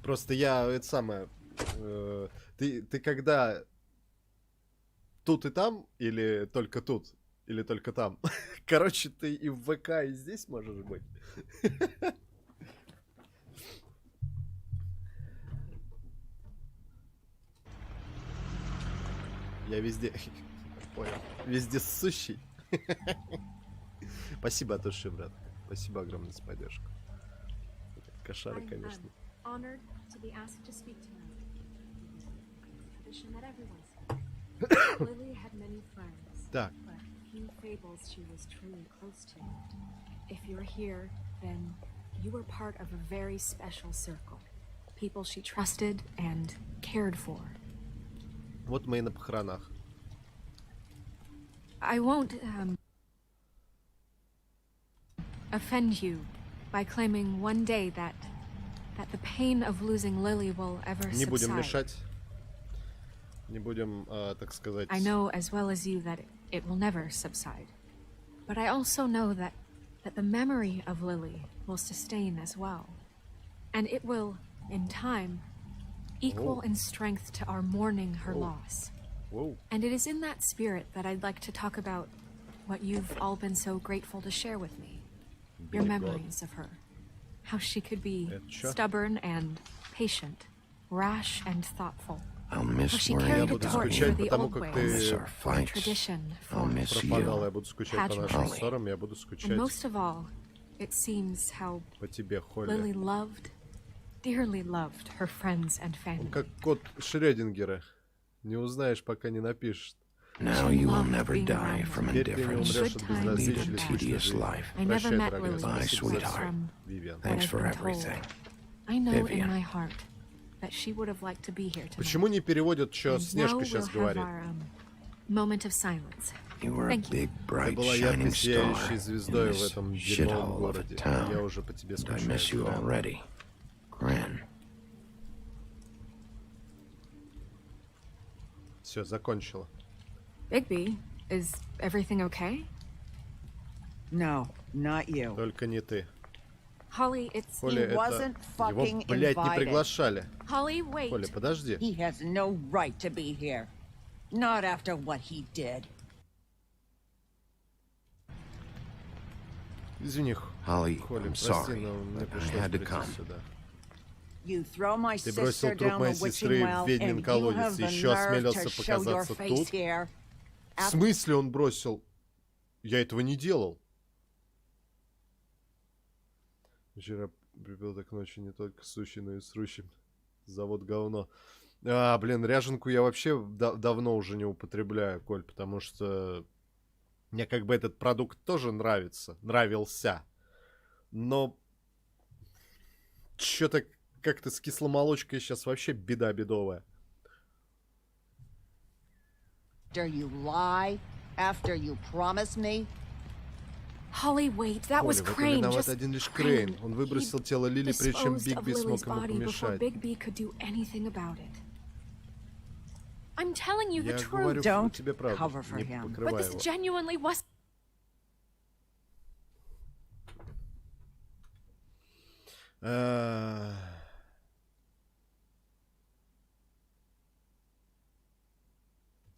Speaker 1: Просто я, это самое... ты когда тут и там, или только тут, или только там? Короче, ты и в ВК, и здесь можешь быть. Я везде... Понял. Везде сущий. Спасибо от души, брат. Спасибо огромное за поддержку. Кошара, конечно.
Speaker 9: Honored to be asked to speak tonight. Tradition that everyone said. Lily had many friends,
Speaker 1: Так.
Speaker 9: but few fables she was truly close to. If you're here, then you were part of a very special circle. People she trusted and cared for.
Speaker 1: Вот мы и на похоронах.
Speaker 9: I won't offend you by claiming one day that the pain of losing Lily will ever
Speaker 1: Не будем
Speaker 9: subside.
Speaker 1: мешать. Не будем, так сказать...
Speaker 9: I know as well as you that it will never subside. But I also know that the memory of Lily will sustain as well. And it will, in time, equal in strength to our mourning her loss.
Speaker 1: Воу.
Speaker 9: And it is in that spirit that I'd like to talk about what you've all been so grateful to share with me. Your memories of her. How she could be stubborn and patient, rash and thoughtful.
Speaker 3: I'll
Speaker 9: How
Speaker 3: miss
Speaker 9: she
Speaker 3: worrying
Speaker 9: carried a
Speaker 3: about
Speaker 9: torch
Speaker 1: скучать
Speaker 9: for
Speaker 3: you.
Speaker 9: the
Speaker 1: потому,
Speaker 9: old
Speaker 1: как
Speaker 3: I'll
Speaker 1: ты
Speaker 3: miss
Speaker 9: ways,
Speaker 3: our fights.
Speaker 9: tradition
Speaker 3: I'll
Speaker 9: for
Speaker 3: miss
Speaker 1: пропадала.
Speaker 3: you.
Speaker 1: Я буду скучать по нашим
Speaker 9: Pageantry.
Speaker 1: ссорам, я буду
Speaker 9: And
Speaker 1: скучать
Speaker 9: most of all, it seems how
Speaker 1: по тебе,
Speaker 9: Lily
Speaker 1: Холли.
Speaker 9: loved, dearly loved her friends and
Speaker 1: Он
Speaker 9: family.
Speaker 1: как кот Шрёдингера. Не узнаешь, пока не напишешь.
Speaker 3: Now you will never die from
Speaker 1: Теперь ты не
Speaker 3: indifference.
Speaker 1: умрешь от
Speaker 9: Good times
Speaker 1: безразличия
Speaker 3: and
Speaker 1: или
Speaker 3: tedious
Speaker 1: скучной жизни.
Speaker 3: life.
Speaker 9: I never
Speaker 1: Прощай,
Speaker 9: met
Speaker 1: дорогая.
Speaker 9: Lily
Speaker 3: Bye,
Speaker 1: Спасибо за
Speaker 3: sweetheart.
Speaker 1: всё,
Speaker 9: from
Speaker 1: Вивиан.
Speaker 3: Thanks
Speaker 9: I've
Speaker 3: for
Speaker 9: been told.
Speaker 3: everything.
Speaker 9: I know in my heart that she would have liked to be here tonight.
Speaker 1: Почему не переводят, что
Speaker 9: And
Speaker 1: Снежка
Speaker 9: now
Speaker 1: сейчас
Speaker 9: we'll have
Speaker 1: говорит?
Speaker 9: our, moment of silence.
Speaker 3: You were a
Speaker 9: Thank you.
Speaker 3: big,
Speaker 1: Ты
Speaker 3: bright,
Speaker 1: была
Speaker 3: shining
Speaker 1: яркой
Speaker 3: star
Speaker 1: сияющей
Speaker 3: in
Speaker 1: звездой в
Speaker 3: this
Speaker 1: этом дерьмовом
Speaker 3: shithole of a
Speaker 1: городе.
Speaker 3: town.
Speaker 1: Я уже по тебе
Speaker 3: And I
Speaker 1: скучаю.
Speaker 3: miss you
Speaker 1: Грен.
Speaker 3: already. Gran.
Speaker 1: Все, закончила.
Speaker 9: Bigby, is everything okay?
Speaker 10: No, not you.
Speaker 1: Только не ты.
Speaker 9: Holly, it's...
Speaker 1: Холли, это...
Speaker 10: wasn't
Speaker 1: Его,
Speaker 10: fucking
Speaker 1: блядь, не
Speaker 10: invited.
Speaker 1: приглашали.
Speaker 9: Holly, wait.
Speaker 1: Холли, подожди.
Speaker 10: He has no right to be here. Not after what he did.
Speaker 1: Извини,
Speaker 3: Holly,
Speaker 1: Холли,
Speaker 3: I'm
Speaker 1: прости,
Speaker 3: sorry,
Speaker 1: но мне
Speaker 3: but I
Speaker 1: пришлось
Speaker 3: had to
Speaker 1: прийти
Speaker 3: come.
Speaker 1: сюда.
Speaker 10: You throw my
Speaker 1: Ты
Speaker 10: sister
Speaker 1: бросил труп
Speaker 10: down
Speaker 1: моей
Speaker 10: the
Speaker 1: сестры
Speaker 10: witching
Speaker 1: в
Speaker 10: well,
Speaker 1: ведьмин
Speaker 10: and you
Speaker 1: колодец,
Speaker 10: have the
Speaker 1: еще
Speaker 10: nerve
Speaker 1: осмелился
Speaker 10: to show your
Speaker 1: показаться
Speaker 10: face
Speaker 1: тут?
Speaker 10: here.
Speaker 1: В смысле он бросил? Я этого не делал. Вчера припел к ночи не только сущий, но и срущим. Завод говно. Блин, ряженку я вообще давно уже не употребляю, Коль, потому что мне как бы этот продукт тоже нравился. Но что-то как-то с кисломолочкой сейчас вообще беда бедовая.
Speaker 12: After you lie, after you promise me.
Speaker 9: Holly, wait, that was
Speaker 1: Холли, в этом
Speaker 9: Crane.
Speaker 1: виноват
Speaker 9: Just
Speaker 1: один лишь
Speaker 9: Crane.
Speaker 1: Крейн. Он выбросил тело Лили, прежде чем
Speaker 9: Disposed of
Speaker 1: Бигби смог
Speaker 9: Lily's
Speaker 1: ему
Speaker 9: body before
Speaker 1: помешать.
Speaker 9: Bigby could do anything about it. I'm telling you the
Speaker 1: Я
Speaker 9: truth.
Speaker 1: говорю
Speaker 10: Don't
Speaker 1: тебе правду,
Speaker 10: cover for
Speaker 1: не
Speaker 10: him.
Speaker 9: But
Speaker 1: покрывай
Speaker 9: this
Speaker 1: его.
Speaker 9: genuinely was...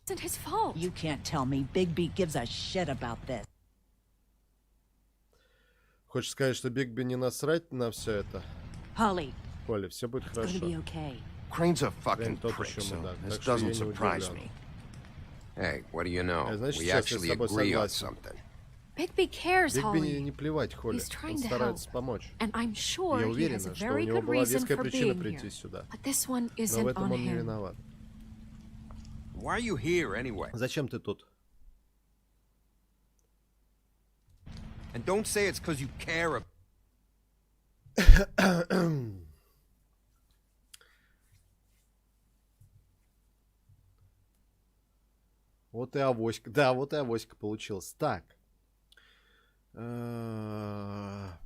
Speaker 9: Wasn't his fault.
Speaker 12: You can't tell me Bigby gives a shit about this.
Speaker 1: Хочешь сказать, что Бигби не насрать на все это?
Speaker 12: Holly,
Speaker 1: Холли, все будет
Speaker 12: it's gonna
Speaker 1: хорошо.
Speaker 12: be okay.
Speaker 3: Crane's a
Speaker 1: Крейн
Speaker 3: fucking
Speaker 1: тот
Speaker 3: prick,
Speaker 1: еще
Speaker 3: so
Speaker 1: мудак,
Speaker 3: this
Speaker 1: так что я
Speaker 3: doesn't
Speaker 1: не
Speaker 3: surprise
Speaker 1: удивлен.
Speaker 3: me. Hey, what do you know?
Speaker 1: Значит,
Speaker 3: We
Speaker 1: сейчас я с
Speaker 3: actually
Speaker 1: тобой
Speaker 3: agree on
Speaker 1: согласен.
Speaker 3: something.
Speaker 9: Bigby cares,
Speaker 1: Бигби
Speaker 9: Holly.
Speaker 1: не плевать, Холли.
Speaker 9: He's trying
Speaker 1: Он
Speaker 9: to
Speaker 1: старается
Speaker 9: help.
Speaker 1: помочь.
Speaker 9: And I'm sure
Speaker 1: Я
Speaker 9: he has a
Speaker 1: уверена, что у
Speaker 9: very
Speaker 1: него
Speaker 9: good
Speaker 1: была
Speaker 9: reason
Speaker 1: веская
Speaker 9: for
Speaker 1: причина
Speaker 9: being
Speaker 1: прийти
Speaker 9: here.
Speaker 1: сюда.
Speaker 9: But this one
Speaker 1: Но в
Speaker 9: isn't
Speaker 1: этом
Speaker 9: on
Speaker 1: он не
Speaker 9: him.
Speaker 1: виноват.
Speaker 3: Why are you here anyway?
Speaker 1: Зачем ты тут?
Speaker 3: And don't say it's because you care about...
Speaker 1: Вот и авоська. Да, вот и авоська получилась. Так.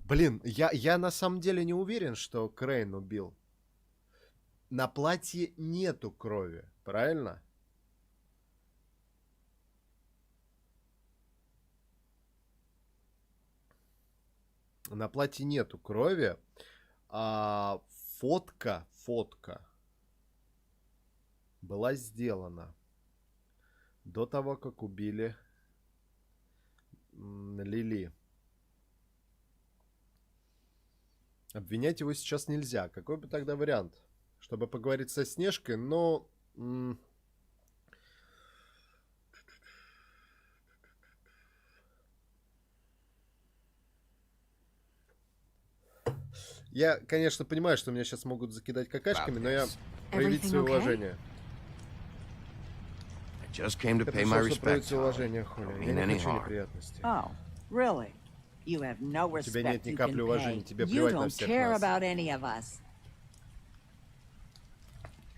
Speaker 1: Блин, я на самом деле не уверен, что Крейн убил. На платье нету крови, правильно? На платье нету крови. А фотка была сделана до того, как убили Лили. Обвинять его сейчас нельзя. Какой бы тогда вариант? Чтобы поговорить со Снежкой, но... Я, конечно, понимаю, что меня сейчас могут закидать какашками, но я проявить свое уважение.
Speaker 3: Just came to
Speaker 1: Я
Speaker 3: pay my
Speaker 1: пришел, чтобы проявить
Speaker 3: respects,
Speaker 1: свое
Speaker 3: Holly.
Speaker 1: уважение, Холли.
Speaker 3: Don't
Speaker 1: Я
Speaker 3: mean
Speaker 1: не
Speaker 3: any
Speaker 1: хочу
Speaker 3: harm.
Speaker 1: неприятностей.
Speaker 10: Oh, really? You have no
Speaker 1: У тебя нет
Speaker 10: respect
Speaker 1: ни
Speaker 10: you
Speaker 1: капли
Speaker 10: can
Speaker 1: уважения,
Speaker 10: pay.
Speaker 1: тебе
Speaker 10: You
Speaker 1: плевать на
Speaker 10: don't
Speaker 1: всех
Speaker 10: care
Speaker 1: нас.
Speaker 10: about any of us.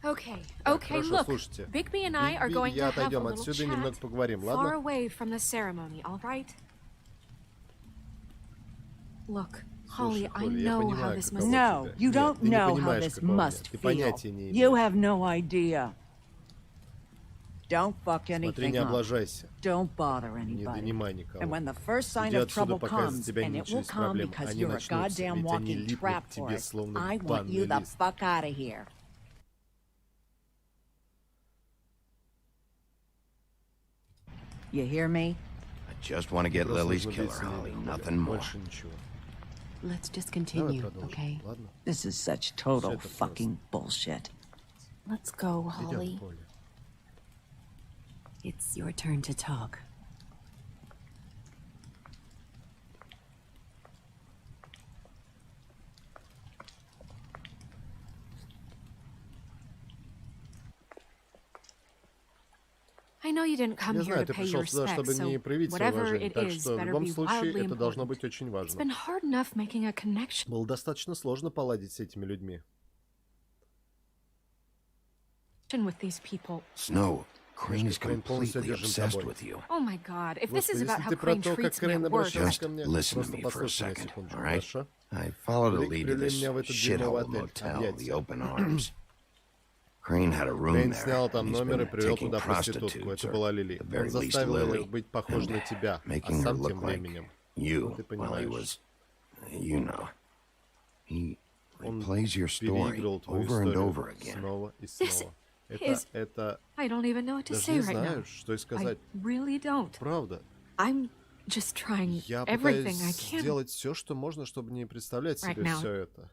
Speaker 9: Okay,
Speaker 1: Так,
Speaker 9: okay,
Speaker 1: хорошо,
Speaker 9: look.
Speaker 1: слушайте.
Speaker 9: Bigby and I are
Speaker 1: Бигби
Speaker 9: going
Speaker 1: и я
Speaker 9: to have a
Speaker 1: отойдем
Speaker 9: little
Speaker 1: отсюда и
Speaker 9: chat
Speaker 1: немного поговорим,
Speaker 9: far
Speaker 1: ладно?
Speaker 9: away from the ceremony, all right? Look, Holly, I
Speaker 1: Холли, я
Speaker 9: know how
Speaker 1: понимаю,
Speaker 9: this
Speaker 1: каково
Speaker 9: must...
Speaker 10: No,
Speaker 1: тебе.
Speaker 10: you
Speaker 1: Нет,
Speaker 10: don't
Speaker 1: ты не
Speaker 10: know how
Speaker 1: понимаешь,
Speaker 10: this
Speaker 1: каково мне.
Speaker 10: must
Speaker 1: Ты
Speaker 10: feel.
Speaker 1: понятия не
Speaker 10: You
Speaker 1: имеешь.
Speaker 10: have no idea. Don't fuck
Speaker 1: Смотри, не
Speaker 10: anything up.
Speaker 1: облажайся.
Speaker 10: Don't bother
Speaker 1: Не
Speaker 10: anybody.
Speaker 1: донимай никого.
Speaker 10: And when the first sign
Speaker 1: Иди
Speaker 10: of
Speaker 1: отсюда,
Speaker 10: trouble
Speaker 1: пока из-за
Speaker 10: comes,
Speaker 1: тебя
Speaker 10: and
Speaker 1: не
Speaker 10: it will
Speaker 1: начались
Speaker 10: come
Speaker 1: проблемы.
Speaker 10: because
Speaker 1: Они
Speaker 10: you're a
Speaker 1: начнутся,
Speaker 10: goddamn
Speaker 1: ведь они
Speaker 10: walking
Speaker 1: липнут
Speaker 10: trap
Speaker 1: к
Speaker 10: for
Speaker 1: тебе,
Speaker 10: it,
Speaker 1: словно
Speaker 10: I want
Speaker 1: банный
Speaker 10: you the
Speaker 1: лист.
Speaker 10: fuck out of here. You hear me?
Speaker 3: I just want to get
Speaker 1: Просто
Speaker 3: Lily's
Speaker 1: нужно
Speaker 3: killer,
Speaker 1: биться
Speaker 3: Holly.
Speaker 1: Лили,
Speaker 3: Nothing more.
Speaker 1: больше ничего.
Speaker 12: Let's just
Speaker 1: Давай
Speaker 12: continue,
Speaker 1: продолжим,
Speaker 12: okay?
Speaker 1: ладно?
Speaker 10: This is such total
Speaker 1: Shut the
Speaker 10: fucking bullshit.
Speaker 12: Let's go,
Speaker 1: Идем,
Speaker 12: Holly.
Speaker 1: Холли.
Speaker 12: It's your turn to talk.
Speaker 9: I know you didn't come
Speaker 1: Я
Speaker 9: here
Speaker 1: знаю,
Speaker 9: to
Speaker 1: ты
Speaker 9: pay
Speaker 1: пришел
Speaker 9: your
Speaker 1: сюда, чтобы
Speaker 9: respects,
Speaker 1: не
Speaker 9: so
Speaker 1: проявить свое
Speaker 9: whatever
Speaker 1: уважение.
Speaker 9: it
Speaker 1: Так
Speaker 9: is
Speaker 1: что в
Speaker 9: better
Speaker 1: любом
Speaker 9: be
Speaker 1: случае
Speaker 9: wildly
Speaker 1: это должно
Speaker 9: important.
Speaker 1: быть очень
Speaker 9: It's
Speaker 1: важно.
Speaker 9: been hard enough making a connection.
Speaker 1: Было достаточно сложно поладить с этими людьми.
Speaker 9: With these people.
Speaker 4: Snow, Crane is
Speaker 1: Crane полностью
Speaker 4: completely
Speaker 1: одержим
Speaker 4: obsessed
Speaker 1: тобой.
Speaker 4: with you.
Speaker 9: Oh my God! If this is
Speaker 1: Господи,
Speaker 9: about
Speaker 1: если
Speaker 9: how
Speaker 1: ты про
Speaker 9: Crane
Speaker 1: то, как
Speaker 9: treats me
Speaker 1: Крейн
Speaker 9: at work,
Speaker 1: обращается
Speaker 4: Just
Speaker 1: ко мне,
Speaker 4: listen to
Speaker 1: просто
Speaker 4: me for a
Speaker 1: послушай меня
Speaker 4: second,
Speaker 1: секундочку,
Speaker 4: all right?
Speaker 1: хорошо?
Speaker 4: I followed a
Speaker 1: Рик
Speaker 4: lady to
Speaker 1: привели
Speaker 4: this
Speaker 1: меня в этот дерьмовый
Speaker 4: shithole
Speaker 1: отель.
Speaker 4: motel, the
Speaker 1: Объятия.
Speaker 4: Open Arms. Crane had a room
Speaker 1: Крейн
Speaker 4: there,
Speaker 1: снял там
Speaker 4: and he's
Speaker 1: номер и
Speaker 4: been
Speaker 1: привел
Speaker 4: taking
Speaker 1: туда проститутку.
Speaker 4: prostitutes,
Speaker 1: Это
Speaker 4: or
Speaker 1: была Лили.
Speaker 4: at the
Speaker 1: Он
Speaker 4: very least
Speaker 1: заставил ее
Speaker 4: Lily,
Speaker 1: быть похожей на
Speaker 4: and
Speaker 1: тебя, а
Speaker 4: making her
Speaker 1: сам
Speaker 4: look
Speaker 1: тем
Speaker 4: like
Speaker 1: временем.
Speaker 4: you
Speaker 1: Ты
Speaker 4: while he
Speaker 1: понимаешь.
Speaker 4: was, you know. He
Speaker 1: Он
Speaker 4: plays your story
Speaker 1: переигрывал твою
Speaker 4: over and
Speaker 1: историю
Speaker 4: over again.
Speaker 1: снова и снова. Это...
Speaker 9: I don't even know what to
Speaker 1: Даже
Speaker 9: say
Speaker 1: не
Speaker 9: right now.
Speaker 1: знаю, что и
Speaker 9: I
Speaker 1: сказать.
Speaker 9: really don't.
Speaker 1: Правда.
Speaker 9: I'm just trying
Speaker 1: Я
Speaker 9: everything I
Speaker 1: пытаюсь
Speaker 9: can
Speaker 1: сделать все, что можно, чтобы не представлять
Speaker 9: right
Speaker 1: себе
Speaker 9: now.
Speaker 1: все это.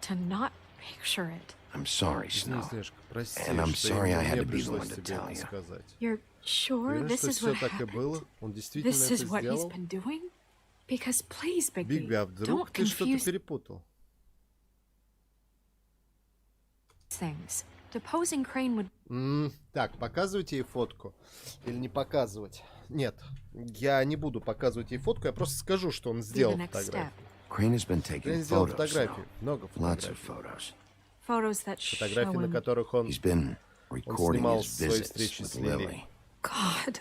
Speaker 9: to not picture it.
Speaker 4: I'm sorry, Snow.
Speaker 1: Снежка, прости,
Speaker 4: And I'm
Speaker 1: что
Speaker 4: sorry I
Speaker 1: мне
Speaker 4: had to be the
Speaker 1: пришлось
Speaker 4: one to
Speaker 1: тебе
Speaker 4: tell
Speaker 1: это
Speaker 4: you.
Speaker 1: сказать.
Speaker 9: You're sure
Speaker 1: Уверен,
Speaker 9: this
Speaker 1: что
Speaker 9: is
Speaker 1: все
Speaker 9: what
Speaker 1: так и
Speaker 9: happened?
Speaker 1: было? Он действительно
Speaker 9: This
Speaker 1: это
Speaker 9: is what he's
Speaker 1: сделал?
Speaker 9: been doing? Because please,
Speaker 1: Бигби,
Speaker 9: Bigby,
Speaker 1: а вдруг
Speaker 9: don't
Speaker 1: ты что-то
Speaker 9: confuse
Speaker 1: перепутал?
Speaker 9: things. Deposing Crane would...
Speaker 1: Так, показывайте ей фотку. Или не показывать? Нет, я не буду показывать ей фотку, я просто скажу, что он сделал фотографию.
Speaker 4: Crane has been taking
Speaker 1: Крейн сделал
Speaker 4: photos,
Speaker 1: фотографии,
Speaker 4: Snow.
Speaker 1: много
Speaker 4: Lots of
Speaker 1: фотографий.
Speaker 4: photos.
Speaker 9: Photos that show
Speaker 1: Фотографии, на
Speaker 9: him...
Speaker 1: которых он
Speaker 4: He's been recording
Speaker 1: снимал
Speaker 4: his
Speaker 1: свои
Speaker 4: visits
Speaker 1: встречи
Speaker 4: with
Speaker 1: с Лили.
Speaker 4: Lily.
Speaker 9: God.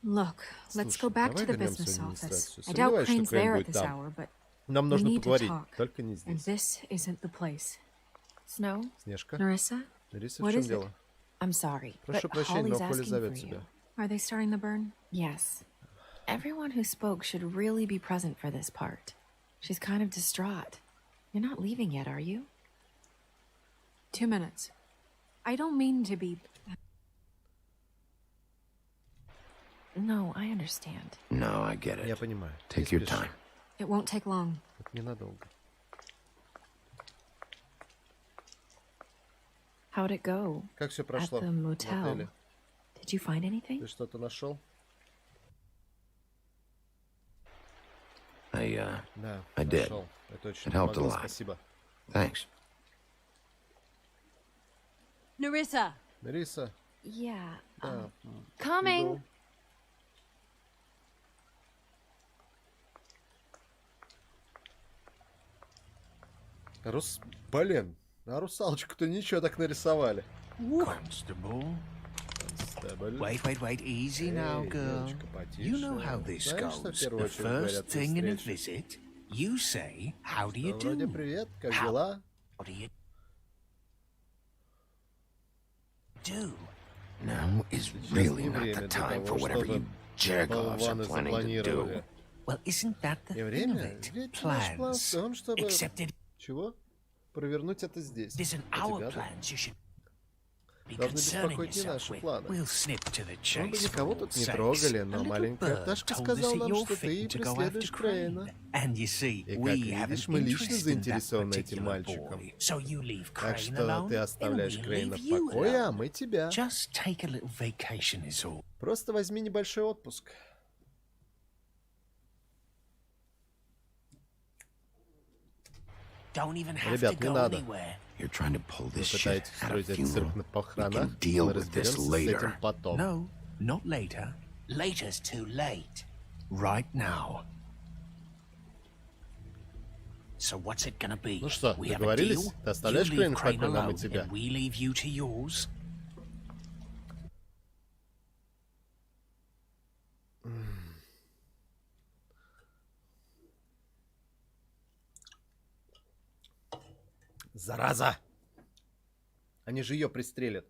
Speaker 9: Look, let's go back to
Speaker 1: давай
Speaker 9: the
Speaker 1: вернемся
Speaker 9: business
Speaker 1: в
Speaker 9: office.
Speaker 1: администрацию.
Speaker 9: I doubt
Speaker 1: Сомневаюсь, что
Speaker 9: Crane's
Speaker 1: Крейн
Speaker 9: there at
Speaker 1: будет
Speaker 9: this
Speaker 1: там.
Speaker 9: hour, but
Speaker 1: Нам
Speaker 9: we
Speaker 1: нужно
Speaker 9: need to
Speaker 1: поговорить,
Speaker 9: talk.
Speaker 1: только не
Speaker 9: And
Speaker 1: здесь.
Speaker 9: this isn't the place.
Speaker 12: Snow?
Speaker 1: Снежка,
Speaker 9: Narissa?
Speaker 1: Нариса,
Speaker 9: What
Speaker 1: в чем
Speaker 9: is it?
Speaker 1: дело?
Speaker 12: I'm sorry,
Speaker 1: Прошу
Speaker 12: but
Speaker 1: прощения,
Speaker 12: Holly's
Speaker 1: но Холли
Speaker 12: asking
Speaker 1: зовет
Speaker 12: for
Speaker 1: тебя.
Speaker 12: you.
Speaker 9: Are they starting the burn?
Speaker 12: Yes. Everyone who spoke should really be present for this part. She's kind of distraught. You're not leaving yet, are you?
Speaker 9: 2 minutes. I don't mean to be...
Speaker 12: No, I understand.
Speaker 4: No, I get
Speaker 1: Я
Speaker 4: it.
Speaker 1: понимаю.
Speaker 4: Take
Speaker 1: Не
Speaker 4: your
Speaker 1: спеши.
Speaker 4: time.
Speaker 9: It won't take long.
Speaker 1: Это ненадолго.
Speaker 12: How'd it go?
Speaker 1: Как все
Speaker 12: At
Speaker 1: прошло
Speaker 12: the
Speaker 1: в
Speaker 12: motel.
Speaker 1: отеле?
Speaker 12: Did you find anything?
Speaker 1: Ты что-то нашел? Да,
Speaker 4: I did.
Speaker 1: нашел. Это очень
Speaker 4: It helped a
Speaker 1: помогло,
Speaker 4: lot.
Speaker 1: спасибо.
Speaker 4: Thanks.
Speaker 12: Narissa!
Speaker 1: Нариса,
Speaker 12: Yeah.
Speaker 1: да,
Speaker 12: Coming!
Speaker 1: иду. Блин, а русалочку-то ничего так нарисовали.
Speaker 11: Constable.
Speaker 1: Констебль.
Speaker 11: Wait, easy now,
Speaker 1: Эй,
Speaker 11: girl.
Speaker 1: девочка, потише.
Speaker 11: You know how this
Speaker 1: Знаешь, что в
Speaker 11: goes.
Speaker 1: первую
Speaker 11: The
Speaker 1: очередь говорят
Speaker 11: first
Speaker 1: при
Speaker 11: thing in a
Speaker 1: встрече?
Speaker 11: visit, you say, how do you
Speaker 1: Да, вроде
Speaker 11: do?
Speaker 1: привет, как дела?
Speaker 11: What do you do?
Speaker 4: Now is
Speaker 1: Сейчас
Speaker 4: really
Speaker 1: не
Speaker 4: not
Speaker 1: время
Speaker 4: the
Speaker 1: для
Speaker 4: time for
Speaker 1: того,
Speaker 4: whatever
Speaker 1: чтобы
Speaker 4: you jerk-offs are
Speaker 1: болваны
Speaker 4: planning to do.
Speaker 1: запланировали.
Speaker 11: Well, isn't that the
Speaker 1: Не
Speaker 11: thing of
Speaker 1: время?
Speaker 11: it?
Speaker 1: Ведь наш план в
Speaker 11: Plans.
Speaker 1: том, чтобы...
Speaker 11: Except it
Speaker 1: Чего? Провернуть это здесь.
Speaker 11: isn't
Speaker 1: У
Speaker 11: our
Speaker 1: тебя-то.
Speaker 11: plans. You should be
Speaker 1: Должны
Speaker 11: concerning
Speaker 1: беспокоить не
Speaker 11: yourself
Speaker 1: наши
Speaker 11: with.
Speaker 1: планы.
Speaker 11: We'll snip to the
Speaker 1: Мы бы
Speaker 11: chase for
Speaker 1: никого
Speaker 11: all
Speaker 1: тут не
Speaker 11: sakes.
Speaker 1: трогали,
Speaker 11: A
Speaker 1: но
Speaker 11: little
Speaker 1: маленькая
Speaker 11: bird
Speaker 1: пташка
Speaker 11: told us
Speaker 1: сказала
Speaker 11: that
Speaker 1: нам,
Speaker 11: you're
Speaker 1: что ты
Speaker 11: fitting to go
Speaker 1: преследуешь
Speaker 11: after
Speaker 1: Крейна.
Speaker 11: Crane. And you see,
Speaker 1: И, как
Speaker 11: we have an
Speaker 1: видишь, мы лично
Speaker 11: interest in that
Speaker 1: заинтересованы этим
Speaker 11: particular
Speaker 1: мальчиком.
Speaker 11: boy. So you leave
Speaker 1: Так
Speaker 11: Crane
Speaker 1: что
Speaker 11: alone,
Speaker 1: ты
Speaker 11: and
Speaker 1: оставляешь
Speaker 11: we
Speaker 1: Крейна
Speaker 11: leave
Speaker 1: в
Speaker 11: you
Speaker 1: покое, а
Speaker 11: alone.
Speaker 1: мы тебя.
Speaker 11: Just take a little vacation is all.
Speaker 1: Просто возьми небольшой отпуск.
Speaker 11: Don't even have
Speaker 1: Ребят,
Speaker 11: to
Speaker 1: не
Speaker 11: go
Speaker 1: надо.
Speaker 11: anywhere.
Speaker 4: You're trying to pull
Speaker 1: Вы
Speaker 4: this shit
Speaker 1: пытаетесь
Speaker 4: out of
Speaker 1: строить этот
Speaker 4: funeral.
Speaker 1: цирк на
Speaker 4: We
Speaker 1: похоронах.
Speaker 4: can deal
Speaker 1: Мы
Speaker 4: with this
Speaker 1: разберемся с этим
Speaker 4: later.
Speaker 1: потом.
Speaker 11: No, not later. Later's too late. Right now. So what's it gonna be?
Speaker 1: Ну что,
Speaker 11: We have a
Speaker 1: договорились?
Speaker 11: deal?
Speaker 1: Ты оставляешь
Speaker 11: You leave
Speaker 1: Крейна в
Speaker 11: Crane
Speaker 1: покое, а мы
Speaker 11: alone,
Speaker 1: тебя.
Speaker 11: and we leave you to yours.
Speaker 1: Зараза! Они же ее пристрелят.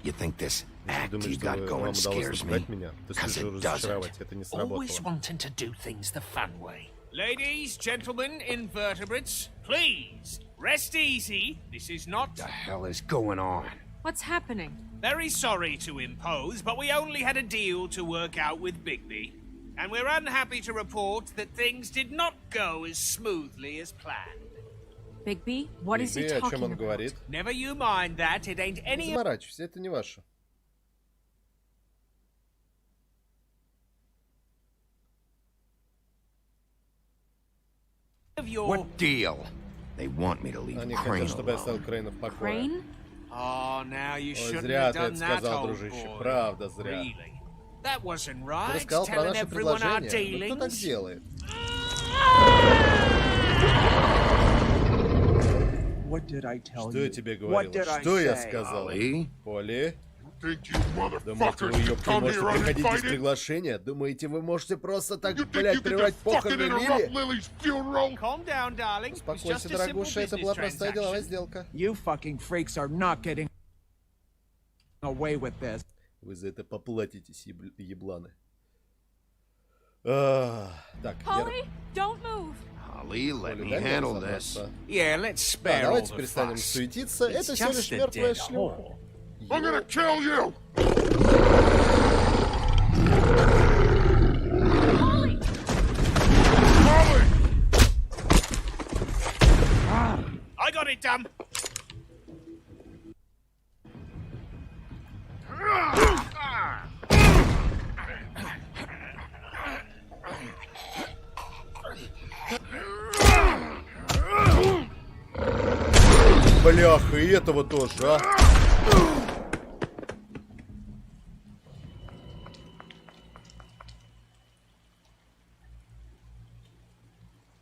Speaker 4: You think this act
Speaker 1: Думаешь,
Speaker 4: you
Speaker 1: что
Speaker 4: got
Speaker 1: вам
Speaker 4: going
Speaker 1: удалось
Speaker 4: scares me?
Speaker 1: напугать меня? Ты
Speaker 4: Because
Speaker 1: слышишь,
Speaker 4: it doesn't.
Speaker 1: разочаровать. Это не
Speaker 11: Always
Speaker 1: сработало.
Speaker 11: wanting to do things the fun way. Ladies, gentlemen, invertebrates, please, rest easy. This is not...
Speaker 4: The hell is going on?
Speaker 9: What's happening?
Speaker 11: Very sorry to impose, but we only had a deal to work out with Bigby. And we're unhappy to report that things did not go as smoothly as planned.
Speaker 9: Bigby, what is he
Speaker 1: Бигби, о чем
Speaker 9: talking
Speaker 1: он
Speaker 9: about?
Speaker 1: говорит?
Speaker 11: Never you mind that. It ain't
Speaker 1: Не
Speaker 11: any
Speaker 1: заморачивайся, это не ваше.
Speaker 11: of your...
Speaker 3: What deal? They want me to leave
Speaker 1: Они
Speaker 3: Crane
Speaker 1: хотят, чтобы я оставил
Speaker 3: alone.
Speaker 1: Крейна в покое.
Speaker 9: Crane?
Speaker 11: Oh, now you
Speaker 1: Ой,
Speaker 11: shouldn't
Speaker 1: зря
Speaker 11: have
Speaker 1: ты
Speaker 11: done
Speaker 1: это
Speaker 11: that,
Speaker 1: сказал,
Speaker 11: old
Speaker 1: дружище.
Speaker 11: boy.
Speaker 1: Правда, зря.
Speaker 11: Really? That wasn't
Speaker 1: Ты
Speaker 11: right.
Speaker 1: рассказал про
Speaker 11: Telling
Speaker 1: наше
Speaker 11: everyone our
Speaker 1: предложение. Ну кто так
Speaker 11: dealings.
Speaker 1: делает?
Speaker 6: What did I tell
Speaker 1: Что я
Speaker 6: you?
Speaker 1: тебе
Speaker 6: What
Speaker 1: говорил?
Speaker 6: did I
Speaker 1: Что я
Speaker 6: say?
Speaker 1: сказал?
Speaker 3: Ollie?
Speaker 1: Поли?
Speaker 7: Think you
Speaker 1: Думаете, вы,
Speaker 7: motherfuckers can
Speaker 1: ёпта,
Speaker 7: come
Speaker 1: можете
Speaker 7: here
Speaker 1: приходить без
Speaker 7: uninvited?
Speaker 1: приглашения? Думаете, вы можете просто так,
Speaker 7: You think
Speaker 1: блядь,
Speaker 7: you can
Speaker 1: прервать
Speaker 7: just
Speaker 1: похороны
Speaker 7: fucking interrupt
Speaker 1: Лили?
Speaker 7: Lily's funeral?
Speaker 11: Calm down, darling. It's just
Speaker 1: Успокойся,
Speaker 11: a simple
Speaker 1: дорогуша, это была
Speaker 11: business
Speaker 1: простая деловая
Speaker 11: transaction.
Speaker 1: сделка.
Speaker 6: You fucking freaks are not getting away with this.
Speaker 1: Вы за это поплатитесь, ебланы. Так,
Speaker 5: Polly, don't move.
Speaker 3: Ollie, let
Speaker 1: Поли,
Speaker 3: me
Speaker 1: дай мне
Speaker 3: handle
Speaker 1: разобраться.
Speaker 3: this.
Speaker 11: Yeah, let's
Speaker 1: Да,
Speaker 11: spare all
Speaker 1: давайте
Speaker 11: the
Speaker 1: перестанем
Speaker 11: fuss.
Speaker 1: суетиться.
Speaker 11: It's
Speaker 1: Это всего лишь
Speaker 11: just a
Speaker 1: мертвая
Speaker 11: dead
Speaker 1: шлюха.
Speaker 11: whore.
Speaker 7: I'm gonna kill you!
Speaker 5: Polly!
Speaker 7: Molly!
Speaker 11: I got it done.
Speaker 1: Бляха, и этого тоже, а?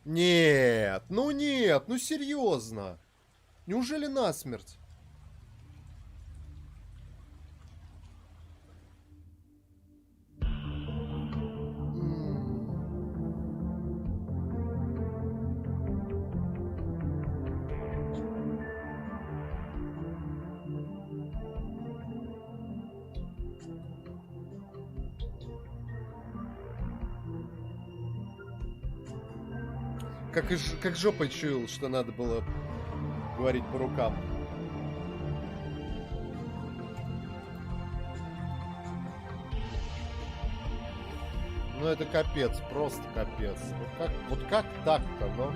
Speaker 1: Нет, ну серьезно. Неужели насмерть? Как жопой чуял, что надо было говорить по рукам. Ну это капец, просто капец. Вот как так-то, ну?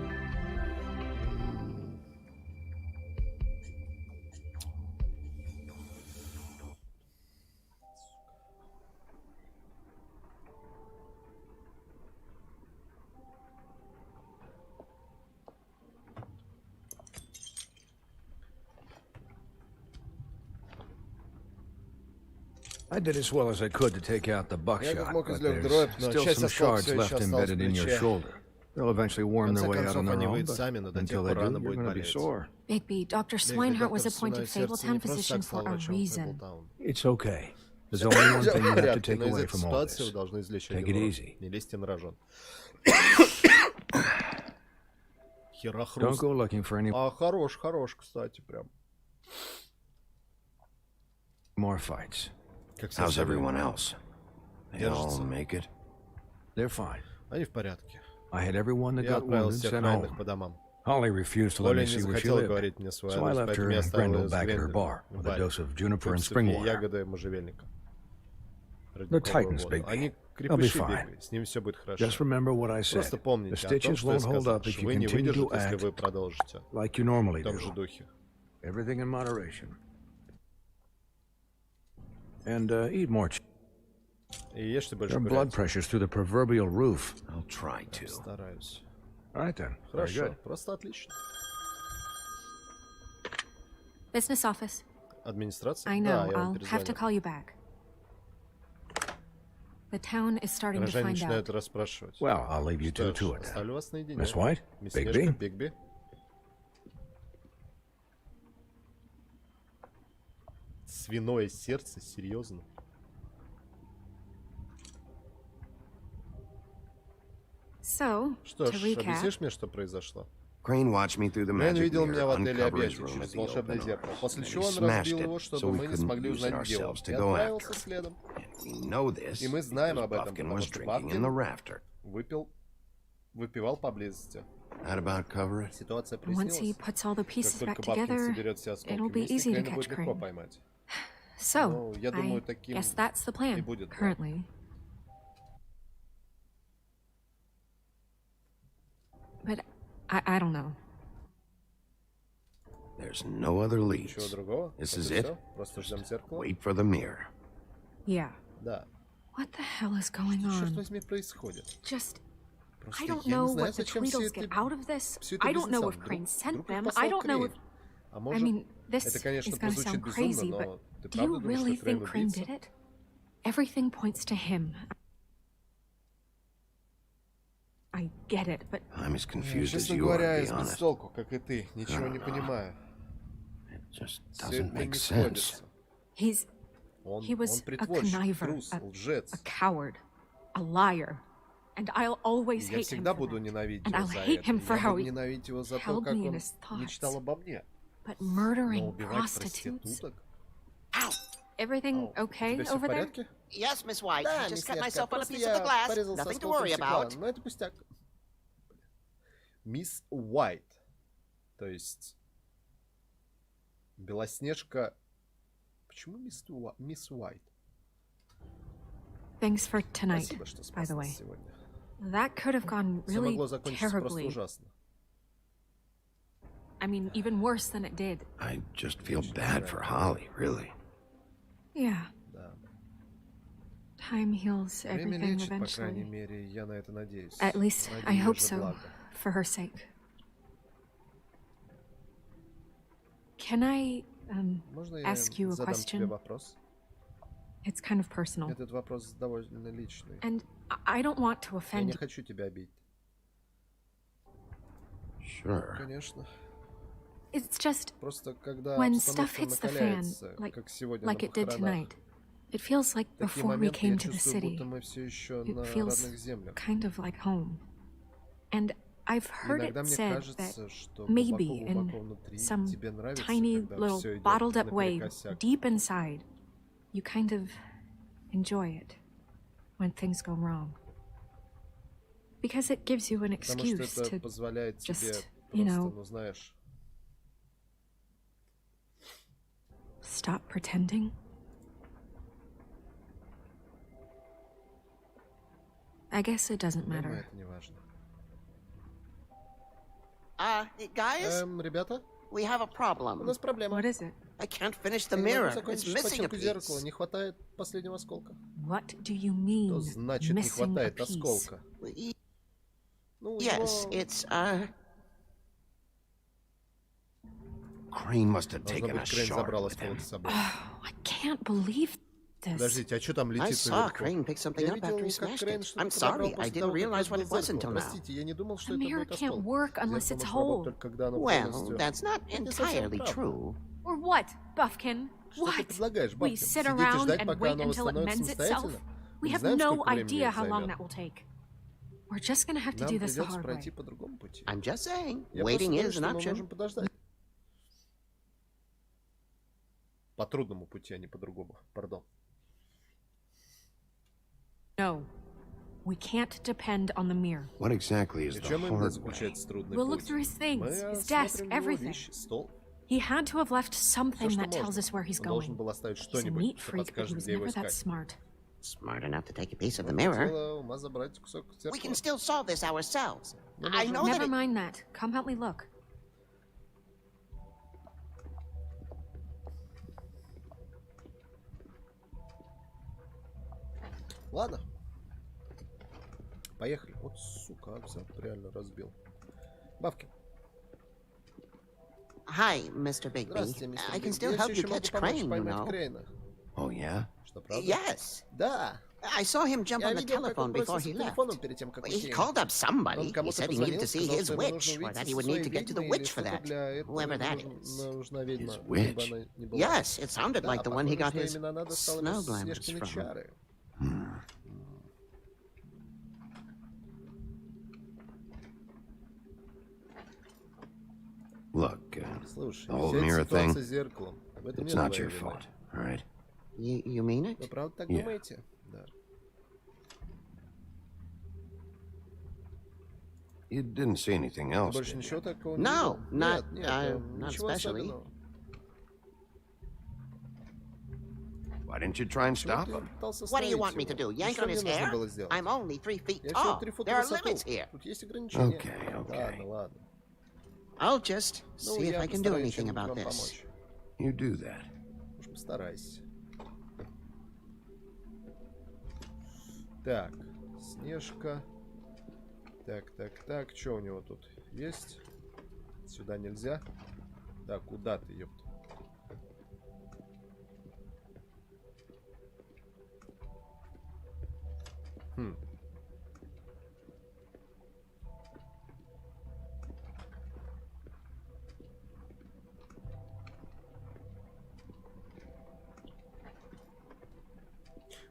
Speaker 8: I did as well as I could to take out the
Speaker 1: Я
Speaker 8: buckshot,
Speaker 1: как мог
Speaker 8: but
Speaker 1: извлек
Speaker 8: there's
Speaker 1: дробь, но
Speaker 8: still
Speaker 1: часть
Speaker 8: some
Speaker 1: осколков
Speaker 8: shards
Speaker 1: все
Speaker 8: left
Speaker 1: еще осталась в
Speaker 8: embedded in your
Speaker 1: плече.
Speaker 8: shoulder. They'll eventually
Speaker 1: В
Speaker 8: worm their
Speaker 1: конце
Speaker 8: way out
Speaker 1: концов,
Speaker 8: on their
Speaker 1: они
Speaker 8: own,
Speaker 1: выйдут
Speaker 8: but
Speaker 1: сами, но до тех
Speaker 8: until they
Speaker 1: пор
Speaker 8: do,
Speaker 1: рана
Speaker 8: you're
Speaker 1: будет
Speaker 8: going to be
Speaker 1: болеть.
Speaker 8: sore.
Speaker 9: Bigby, Dr. Swinehart was appointed Fabletown physician for a reason.
Speaker 8: It's okay. There's only one
Speaker 1: Всё
Speaker 8: thing
Speaker 1: в
Speaker 8: you have to
Speaker 1: порядке,
Speaker 8: take
Speaker 1: но из
Speaker 8: away
Speaker 1: этой
Speaker 8: from all
Speaker 1: ситуации вы
Speaker 8: this.
Speaker 1: должны извлечь
Speaker 8: Take
Speaker 1: один
Speaker 8: it
Speaker 1: урок.
Speaker 8: easy.
Speaker 1: Не лезьте на рожон.
Speaker 8: Don't
Speaker 1: Херохруст.
Speaker 8: go looking for any
Speaker 1: А, хорош, кстати, прям.
Speaker 8: more fights.
Speaker 1: Как
Speaker 3: How's
Speaker 1: совсем.
Speaker 3: everyone else? They all
Speaker 1: Держится.
Speaker 3: make it?
Speaker 8: They're fine.
Speaker 1: Они в порядке.
Speaker 8: I had everyone that
Speaker 1: Я
Speaker 8: got
Speaker 1: отправил
Speaker 8: wounded
Speaker 1: всех
Speaker 8: sent
Speaker 1: раненых
Speaker 8: home.
Speaker 1: по домам.
Speaker 8: Holly refused to let
Speaker 1: Оля
Speaker 8: me
Speaker 1: не
Speaker 8: see where she
Speaker 1: захотела
Speaker 8: lived,
Speaker 1: говорить мне свой
Speaker 8: so I
Speaker 1: адрес,
Speaker 8: left
Speaker 1: поэтому
Speaker 8: her
Speaker 1: я
Speaker 8: and
Speaker 1: оставил
Speaker 8: Brendel
Speaker 1: ее с
Speaker 8: back at her
Speaker 1: Гренделем
Speaker 8: bar
Speaker 1: в
Speaker 8: with a
Speaker 1: баре.
Speaker 8: dose of juniper and
Speaker 1: Выписав
Speaker 8: spring
Speaker 1: ей
Speaker 8: water.
Speaker 1: ягоды можжевельника.
Speaker 8: The
Speaker 1: Родниковую
Speaker 8: Titans,
Speaker 1: воду.
Speaker 8: Bigby.
Speaker 1: Они
Speaker 8: They'll be
Speaker 1: крепыши
Speaker 8: fine.
Speaker 1: бегают, с ними все будет хорошо.
Speaker 8: Just remember what I said.
Speaker 1: Просто помните
Speaker 8: The
Speaker 1: о том,
Speaker 8: stitches
Speaker 1: что я
Speaker 8: won't hold
Speaker 1: сказал.
Speaker 8: up if you
Speaker 1: Швы не
Speaker 8: continue to
Speaker 1: выдержат, если
Speaker 8: act
Speaker 1: вы продолжите
Speaker 8: like you normally
Speaker 1: в том
Speaker 8: do.
Speaker 1: же духе.
Speaker 8: Everything in moderation. And eat more.
Speaker 1: И ешьте больше
Speaker 8: Your blood
Speaker 1: курятины.
Speaker 8: pressure's through the proverbial roof.
Speaker 3: I'll try to.
Speaker 1: Стараюсь.
Speaker 8: All right then. Very
Speaker 1: Хорошо,
Speaker 8: good.
Speaker 1: просто отлично.
Speaker 9: Business office.
Speaker 1: Администрация?
Speaker 9: I
Speaker 1: Да,
Speaker 9: know,
Speaker 1: я вам
Speaker 9: I'll have to
Speaker 1: перезвоню.
Speaker 9: call you back. The town is starting to
Speaker 1: Горожане
Speaker 9: find
Speaker 1: начинают
Speaker 9: out.
Speaker 1: расспрашивать.
Speaker 8: Well, I'll leave you two
Speaker 1: Что
Speaker 8: to
Speaker 1: ж,
Speaker 8: it.
Speaker 1: оставлю вас наедине.
Speaker 8: Miss White?
Speaker 1: Мяснежка,
Speaker 8: Bigby?
Speaker 1: Бигби. Свиное сердце? Серьезно?
Speaker 9: So,
Speaker 1: Что
Speaker 9: to
Speaker 1: ж,
Speaker 9: recap,
Speaker 1: объяснишь мне, что произошло?
Speaker 3: Crane watched me through the
Speaker 1: Крейн
Speaker 3: magic
Speaker 1: видел меня в
Speaker 3: mirror,
Speaker 1: отеле
Speaker 3: uncover his
Speaker 1: объятий
Speaker 3: room at
Speaker 1: через
Speaker 3: the
Speaker 1: волшебное
Speaker 3: open
Speaker 1: зеркало,
Speaker 3: door.
Speaker 1: после
Speaker 3: And
Speaker 1: чего
Speaker 3: he
Speaker 1: он
Speaker 3: smashed
Speaker 1: разбил
Speaker 3: it,
Speaker 1: его,
Speaker 3: so
Speaker 1: чтобы
Speaker 3: we
Speaker 1: мы не
Speaker 3: couldn't
Speaker 1: смогли
Speaker 3: use it
Speaker 1: узнать, где он.
Speaker 3: ourselves to
Speaker 1: И
Speaker 3: go
Speaker 1: отправился
Speaker 3: after.
Speaker 1: следом.
Speaker 3: We know this
Speaker 1: И мы знаем
Speaker 3: because
Speaker 1: об этом,
Speaker 3: Buffkin
Speaker 1: потому
Speaker 3: was
Speaker 1: что
Speaker 3: drinking in the
Speaker 1: Баффин
Speaker 3: rafter.
Speaker 1: выпивал поблизости.
Speaker 3: That about cover it?
Speaker 1: Ситуация
Speaker 9: once he
Speaker 1: прояснилась.
Speaker 9: puts all the
Speaker 1: Как
Speaker 9: pieces back
Speaker 1: только Баффин
Speaker 9: together,
Speaker 1: соберет все осколки
Speaker 9: it'll be
Speaker 1: вместе,
Speaker 9: easy to
Speaker 1: Крейна
Speaker 9: catch
Speaker 1: будет легко
Speaker 9: Crane.
Speaker 1: поймать.
Speaker 9: So,
Speaker 1: Ну, я думаю,
Speaker 9: I
Speaker 1: таким
Speaker 9: guess that's the
Speaker 1: и
Speaker 9: plan,
Speaker 1: будет. Да.
Speaker 9: currently. But I don't know.
Speaker 4: There's no other leads.
Speaker 1: Ничего другого?
Speaker 4: This
Speaker 1: Вот
Speaker 4: is
Speaker 1: и
Speaker 4: it.
Speaker 1: всё? Просто ждем зеркало?
Speaker 4: Wait for the mirror.
Speaker 9: Yeah.
Speaker 1: Да.
Speaker 9: What the hell is going
Speaker 1: Что, черт
Speaker 9: on?
Speaker 1: возьми, происходит?
Speaker 9: Just...
Speaker 1: Просто
Speaker 9: I don't
Speaker 1: я не
Speaker 9: know
Speaker 1: знаю,
Speaker 9: what the
Speaker 1: зачем все
Speaker 9: Tweedles
Speaker 1: это...
Speaker 9: get out of this.
Speaker 1: Всё это
Speaker 9: I don't know
Speaker 1: бизнесом.
Speaker 9: if Crane sent
Speaker 1: Вдруг их
Speaker 9: them. I
Speaker 1: послал
Speaker 9: don't know
Speaker 1: Крейн.
Speaker 9: if...
Speaker 1: А
Speaker 9: I
Speaker 1: может,
Speaker 9: mean, this
Speaker 1: это, конечно,
Speaker 9: is gonna
Speaker 1: прозвучит
Speaker 9: sound
Speaker 1: безумно,
Speaker 9: crazy,
Speaker 1: но
Speaker 9: but
Speaker 1: ты
Speaker 9: do
Speaker 1: правда
Speaker 9: you
Speaker 1: думаешь,
Speaker 9: really
Speaker 1: что Крейн
Speaker 9: think Crane
Speaker 1: убийца?
Speaker 9: did it? Everything points to him. I get it, but
Speaker 4: I'm as confused as
Speaker 1: Честно
Speaker 4: you are,
Speaker 1: говоря,
Speaker 4: to
Speaker 1: из
Speaker 4: be honest.
Speaker 1: бестолку, как и ты. Ничего не понимаю.
Speaker 4: It just
Speaker 1: Всё
Speaker 4: doesn't
Speaker 1: это не
Speaker 4: make sense.
Speaker 1: сходится.
Speaker 9: he was
Speaker 1: Он
Speaker 9: a
Speaker 1: притворщик,
Speaker 9: conniver,
Speaker 1: трус, лжец.
Speaker 9: a coward, a liar, and I'll always
Speaker 1: Я
Speaker 9: hate him
Speaker 1: всегда
Speaker 9: for
Speaker 1: буду
Speaker 9: that.
Speaker 1: ненавидеть
Speaker 9: And
Speaker 1: его
Speaker 9: I'll
Speaker 1: за
Speaker 9: hate
Speaker 1: это.
Speaker 9: him for
Speaker 1: Я
Speaker 9: how
Speaker 1: буду
Speaker 9: he
Speaker 1: ненавидеть его за то,
Speaker 9: held
Speaker 1: как
Speaker 9: me in
Speaker 1: он
Speaker 9: his thoughts.
Speaker 1: мечтал обо мне.
Speaker 9: But
Speaker 1: Но
Speaker 9: murdering
Speaker 1: убивать
Speaker 9: prostitutes?
Speaker 1: проституток?
Speaker 9: Everything
Speaker 1: У
Speaker 9: okay
Speaker 1: тебя всё в
Speaker 9: over there?
Speaker 1: порядке?
Speaker 6: Yes, Miss White.
Speaker 1: Да,
Speaker 6: I just
Speaker 1: мисс
Speaker 6: cut
Speaker 1: Ветка,
Speaker 6: myself on a
Speaker 1: просто
Speaker 6: piece of the
Speaker 1: я
Speaker 6: glass.
Speaker 1: порезался
Speaker 6: Nothing to
Speaker 1: осколком
Speaker 6: worry
Speaker 1: стекла,
Speaker 6: about.
Speaker 1: но это пустяк. Мисс Уайт. То есть... Белоснежка... Почему мисс Уайт?
Speaker 9: Thanks for tonight,
Speaker 1: Спасибо, что
Speaker 9: by
Speaker 1: спас
Speaker 9: the
Speaker 1: нас
Speaker 9: way.
Speaker 1: сегодня.
Speaker 9: That could have gone
Speaker 1: Всё
Speaker 9: really
Speaker 1: могло закончиться просто
Speaker 9: terribly.
Speaker 1: ужасно.
Speaker 9: I mean, even worse than it did.
Speaker 4: I just feel bad for Holly, really.
Speaker 9: Yeah.
Speaker 1: Да.
Speaker 9: Time heals
Speaker 1: Время
Speaker 9: everything
Speaker 1: лечит, по крайней
Speaker 9: eventually.
Speaker 1: мере, я на это надеюсь.
Speaker 9: At least
Speaker 1: Ради
Speaker 9: I
Speaker 1: её
Speaker 9: hope
Speaker 1: же
Speaker 9: so,
Speaker 1: блага.
Speaker 9: for her sake. Can I
Speaker 1: Можно я
Speaker 9: ask you a
Speaker 1: задам тебе
Speaker 9: question?
Speaker 1: вопрос?
Speaker 9: It's kind of personal.
Speaker 1: Этот вопрос довольно личный.
Speaker 9: And I don't want to
Speaker 1: Я не
Speaker 9: offend you.
Speaker 1: хочу тебя обидеть.
Speaker 4: Sure.
Speaker 1: Конечно.
Speaker 9: It's just
Speaker 1: Просто когда
Speaker 9: when stuff
Speaker 1: обстановка
Speaker 9: hits the fan,
Speaker 1: накаляется, как сегодня
Speaker 9: like
Speaker 1: на
Speaker 9: it did
Speaker 1: похоронах,
Speaker 9: tonight, it feels like
Speaker 1: в такие
Speaker 9: before we
Speaker 1: моменты я
Speaker 9: came to the
Speaker 1: чувствую,
Speaker 9: city,
Speaker 1: будто мы все еще
Speaker 9: it
Speaker 1: на
Speaker 9: feels
Speaker 1: родных землях.
Speaker 9: kind of like home. And I've heard
Speaker 1: Иногда
Speaker 9: it
Speaker 1: мне
Speaker 9: said
Speaker 1: кажется,
Speaker 9: that
Speaker 1: что
Speaker 9: maybe
Speaker 1: глубоко
Speaker 9: in
Speaker 1: внутри
Speaker 9: some
Speaker 1: тебе нравится,
Speaker 9: tiny
Speaker 1: когда
Speaker 9: little
Speaker 1: все идет
Speaker 9: bottled up way,
Speaker 1: наперекосяк.
Speaker 9: deep inside, you kind of enjoy it when things go wrong. Because it gives you an
Speaker 1: Потому что
Speaker 9: excuse
Speaker 1: это
Speaker 9: to
Speaker 1: позволяет тебе
Speaker 9: just, you
Speaker 1: просто,
Speaker 9: know,
Speaker 1: ну знаешь,
Speaker 9: stop pretending. I guess it doesn't
Speaker 1: думаю,
Speaker 9: matter.
Speaker 1: это не важно.
Speaker 6: Guys,
Speaker 1: Ребята,
Speaker 6: we have a
Speaker 1: у
Speaker 6: problem.
Speaker 1: нас проблема.
Speaker 9: What is it?
Speaker 6: I can't finish the
Speaker 1: Я не могу
Speaker 6: mirror. It's
Speaker 1: закончить
Speaker 6: missing a
Speaker 1: починку зеркала,
Speaker 6: piece.
Speaker 1: не хватает последнего осколка.
Speaker 9: What do you mean,
Speaker 1: Что значит не
Speaker 9: missing a
Speaker 1: хватает
Speaker 9: piece?
Speaker 1: осколка? Ну, у
Speaker 6: Yes,
Speaker 1: него
Speaker 6: it's,
Speaker 4: Crane must have
Speaker 1: должно
Speaker 4: taken a
Speaker 1: быть, Крейн
Speaker 4: shot
Speaker 1: забрал
Speaker 4: with
Speaker 1: осколок
Speaker 4: him.
Speaker 1: с собой.
Speaker 9: Oh, I can't believe this.
Speaker 1: Подождите, а что там
Speaker 6: I
Speaker 1: летит
Speaker 6: saw
Speaker 1: наверху?
Speaker 6: Crane pick something
Speaker 1: Я
Speaker 6: up after he
Speaker 1: видел, как
Speaker 6: smashed
Speaker 1: Крейн
Speaker 6: it.
Speaker 1: что-то
Speaker 6: I'm
Speaker 1: подобрал
Speaker 6: sorry, I
Speaker 1: после
Speaker 6: didn't
Speaker 1: того, как
Speaker 6: realize what it
Speaker 1: разбил
Speaker 6: was
Speaker 1: зеркало.
Speaker 6: until now.
Speaker 1: Простите, я не думал, что
Speaker 9: The
Speaker 1: это
Speaker 9: mirror
Speaker 1: будет
Speaker 9: can't
Speaker 1: осколок.
Speaker 9: work unless
Speaker 1: Зеркало
Speaker 9: it's
Speaker 1: может
Speaker 9: whole.
Speaker 1: работать только когда оно
Speaker 6: Well,
Speaker 1: полностью...
Speaker 6: that's not
Speaker 1: не совсем
Speaker 6: entirely
Speaker 1: правда.
Speaker 6: true.
Speaker 9: Or what, Buffkin?
Speaker 1: Что ты
Speaker 9: What?
Speaker 1: предлагаешь,
Speaker 9: We
Speaker 1: Бабкин?
Speaker 9: sit
Speaker 1: Сидеть и
Speaker 9: around
Speaker 1: ждать,
Speaker 9: and
Speaker 1: пока
Speaker 9: wait
Speaker 1: оно
Speaker 9: until it
Speaker 1: восстановится
Speaker 9: mends itself?
Speaker 1: самостоятельно?
Speaker 9: We
Speaker 1: Мы не
Speaker 9: have
Speaker 1: знаем,
Speaker 9: no
Speaker 1: сколько времени
Speaker 9: idea
Speaker 1: это
Speaker 9: how long
Speaker 1: займет.
Speaker 9: that will take. We're just gonna have to
Speaker 1: Нам
Speaker 9: do this the
Speaker 1: придется
Speaker 9: hard
Speaker 1: пройти
Speaker 9: way.
Speaker 1: по другому пути.
Speaker 6: I'm just saying,
Speaker 1: Я просто
Speaker 6: waiting
Speaker 1: говорю,
Speaker 6: is
Speaker 1: что
Speaker 6: an
Speaker 1: мы можем
Speaker 6: option.
Speaker 1: подождать. По трудному пути, а не по другому. Пардон.
Speaker 9: No, we can't depend on the mirror.
Speaker 4: What exactly is
Speaker 1: И в
Speaker 4: the
Speaker 1: чем именно
Speaker 4: hard way?
Speaker 1: заключается трудный
Speaker 9: We'll look
Speaker 1: путь?
Speaker 9: through his things,
Speaker 1: Мы
Speaker 9: his desk,
Speaker 1: осмотрим его
Speaker 9: everything.
Speaker 1: вещи, стол.
Speaker 9: He had to have left
Speaker 1: Все,
Speaker 9: something
Speaker 1: что
Speaker 9: that tells us where
Speaker 1: можно.
Speaker 9: he's
Speaker 1: Он должен
Speaker 9: going.
Speaker 1: был оставить
Speaker 9: He's a
Speaker 1: что-нибудь,
Speaker 9: neat
Speaker 1: что
Speaker 9: freak, but he
Speaker 1: подскажет,
Speaker 9: was
Speaker 1: где его
Speaker 9: never that
Speaker 1: искать.
Speaker 9: smart.
Speaker 6: Smart enough to take a piece of the
Speaker 1: Но
Speaker 6: mirror.
Speaker 1: хватило ума забрать кусок
Speaker 6: We can
Speaker 1: зеркала.
Speaker 6: still solve this ourselves.
Speaker 1: Мы
Speaker 6: I
Speaker 1: можем-
Speaker 6: know that
Speaker 9: Never
Speaker 6: it...
Speaker 9: mind that. Come help me look.
Speaker 1: Ладно. Поехали. Вот сука, взял, реально разбил. Бабки.
Speaker 6: Hi, Mr. Bigby.
Speaker 1: Здравствуйте, мистер
Speaker 6: I can
Speaker 1: Биг.
Speaker 6: still
Speaker 1: Я
Speaker 6: help
Speaker 1: все
Speaker 6: you
Speaker 1: еще могу
Speaker 6: catch
Speaker 1: помочь
Speaker 6: Crane, you
Speaker 1: поймать
Speaker 6: know.
Speaker 1: Крейна.
Speaker 4: Oh, yeah?
Speaker 1: Что, правда?
Speaker 6: Yes.
Speaker 1: Да.
Speaker 6: I saw him jump
Speaker 1: Я
Speaker 6: on the
Speaker 1: видел, как
Speaker 6: telephone
Speaker 1: он
Speaker 6: before
Speaker 1: бросился
Speaker 6: he
Speaker 1: к
Speaker 6: left.
Speaker 1: телефону перед тем, как
Speaker 6: He
Speaker 1: уйти.
Speaker 6: called up somebody.
Speaker 1: Он
Speaker 6: He
Speaker 1: кому-то
Speaker 6: said he needed
Speaker 1: позвонил,
Speaker 6: to see
Speaker 1: сказал,
Speaker 6: his
Speaker 1: что ему
Speaker 6: witch,
Speaker 1: нужно
Speaker 6: or that
Speaker 1: увидеть
Speaker 6: he would
Speaker 1: своей
Speaker 6: need to get to the
Speaker 1: ведьмой, или
Speaker 6: witch for
Speaker 1: что-то
Speaker 6: that,
Speaker 1: для этого
Speaker 6: whoever that
Speaker 1: ему
Speaker 6: is.
Speaker 1: нужна ведьма,
Speaker 4: His
Speaker 1: кем бы
Speaker 4: witch?
Speaker 1: она ни была.
Speaker 6: Yes, it sounded
Speaker 1: Да,
Speaker 6: like the one he got
Speaker 1: похоже,
Speaker 6: his
Speaker 1: что именно она достала ему
Speaker 6: snow blinders
Speaker 1: снежные
Speaker 6: from.
Speaker 1: чары.
Speaker 4: Look,
Speaker 1: Слушай,
Speaker 4: the whole
Speaker 1: вся эта
Speaker 4: mirror thing,
Speaker 1: ситуация с зеркалом. В этом
Speaker 4: it's
Speaker 1: нет
Speaker 4: not
Speaker 1: твоей
Speaker 4: your
Speaker 1: вины.
Speaker 4: fault, all right?
Speaker 6: You mean
Speaker 1: Вы
Speaker 6: it?
Speaker 1: правда так
Speaker 4: Yeah.
Speaker 1: думаете? Да.
Speaker 4: You didn't see anything
Speaker 1: Ты
Speaker 4: else,
Speaker 1: больше
Speaker 4: did
Speaker 1: ничего
Speaker 4: you?
Speaker 1: такого не
Speaker 6: No,
Speaker 1: видел?
Speaker 6: not-
Speaker 1: Нет,
Speaker 6: not
Speaker 1: ничего
Speaker 6: especially.
Speaker 1: особенного.
Speaker 4: Why didn't you try and
Speaker 1: Почему
Speaker 4: stop
Speaker 1: ты
Speaker 4: him?
Speaker 1: пытался
Speaker 6: What do you
Speaker 1: остановить
Speaker 6: want me to
Speaker 1: его?
Speaker 6: do?
Speaker 1: И
Speaker 6: Yank
Speaker 1: что
Speaker 6: on
Speaker 1: мне
Speaker 6: his
Speaker 1: нужно
Speaker 6: hair?
Speaker 1: было сделать?
Speaker 6: I'm only 3 feet
Speaker 1: Я всего
Speaker 6: tall.
Speaker 1: 3 фута
Speaker 6: There are
Speaker 1: в высоту.
Speaker 6: limits here.
Speaker 1: Тут есть ограничения.
Speaker 4: Okay,
Speaker 1: Ладно,
Speaker 4: okay.
Speaker 1: ладно.
Speaker 13: I'll just
Speaker 1: Ну,
Speaker 13: see if
Speaker 1: я
Speaker 13: I can do
Speaker 1: постараюсь
Speaker 13: anything
Speaker 1: чем-нибудь
Speaker 13: about
Speaker 1: вам
Speaker 13: this.
Speaker 1: помочь.
Speaker 4: You do that.
Speaker 1: Уж постарайся. Так, Снежка. Так. Что у него тут есть? Сюда нельзя. Да, куда ты, ёпта?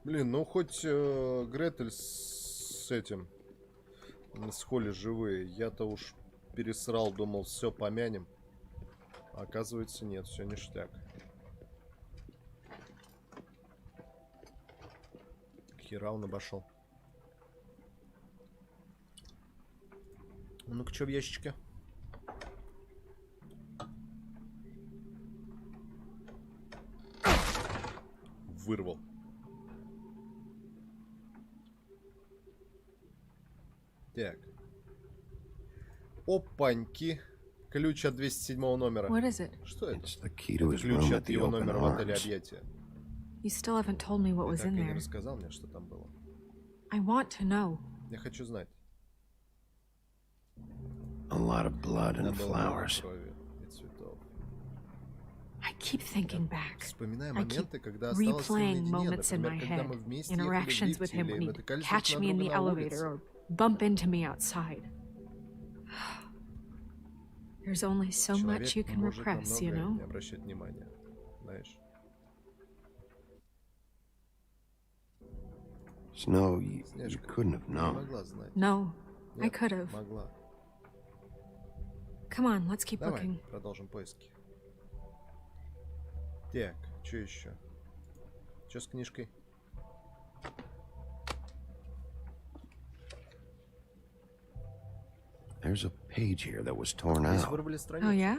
Speaker 1: Блин, ну хоть Гретель с этим, с Холли живые. Я-то уж пересрал, думал, все помянем. А оказывается, нет, все ништяк. Хера он обошел. Ну-ка, что в ящичке? Вырвал. Так. Опаньки. Ключ от 207 номера.
Speaker 9: What is it?
Speaker 1: Что это?
Speaker 4: It's the key to
Speaker 1: Это
Speaker 4: his
Speaker 1: ключ
Speaker 4: room at
Speaker 1: от
Speaker 4: the
Speaker 1: его
Speaker 4: open
Speaker 1: номера в отеле
Speaker 4: arms.
Speaker 1: Объятия.
Speaker 9: You still haven't told me what
Speaker 1: Ты
Speaker 9: was
Speaker 1: так и
Speaker 9: in
Speaker 1: не
Speaker 9: there.
Speaker 1: рассказал мне, что там было.
Speaker 9: I want to know.
Speaker 1: Я хочу знать.
Speaker 4: A lot of blood
Speaker 1: Там
Speaker 4: and
Speaker 1: было много
Speaker 4: flowers.
Speaker 1: крови и цветов.
Speaker 9: I keep thinking back.
Speaker 1: Вспоминая
Speaker 9: I keep
Speaker 1: моменты, когда осталась с ним
Speaker 9: replaying
Speaker 1: наедине,
Speaker 9: moments in my
Speaker 1: например, когда
Speaker 9: head,
Speaker 1: мы вместе ехали в
Speaker 9: interactions with
Speaker 1: лифте
Speaker 9: him when
Speaker 1: или
Speaker 9: he'd
Speaker 1: натыкались
Speaker 9: catch
Speaker 1: друг
Speaker 9: me in
Speaker 1: на
Speaker 9: the
Speaker 1: друга на
Speaker 9: elevator
Speaker 1: улице.
Speaker 9: or bump into me outside. There's only so much
Speaker 1: Человек
Speaker 9: you can
Speaker 1: может на
Speaker 9: repress, you
Speaker 1: многое
Speaker 9: know?
Speaker 1: не обращать внимания, знаешь.
Speaker 4: Snow, you
Speaker 1: Снежка,
Speaker 4: couldn't have
Speaker 1: не
Speaker 4: known.
Speaker 1: могла знать.
Speaker 9: No, I
Speaker 1: Нет,
Speaker 9: could have.
Speaker 1: могла.
Speaker 9: Come on, let's keep
Speaker 1: Давай,
Speaker 9: looking.
Speaker 1: продолжим поиски. Так, что еще? Что с книжкой?
Speaker 4: There's a page here that was torn
Speaker 1: Здесь
Speaker 4: out.
Speaker 1: вырвали страницу.
Speaker 9: Oh, yeah?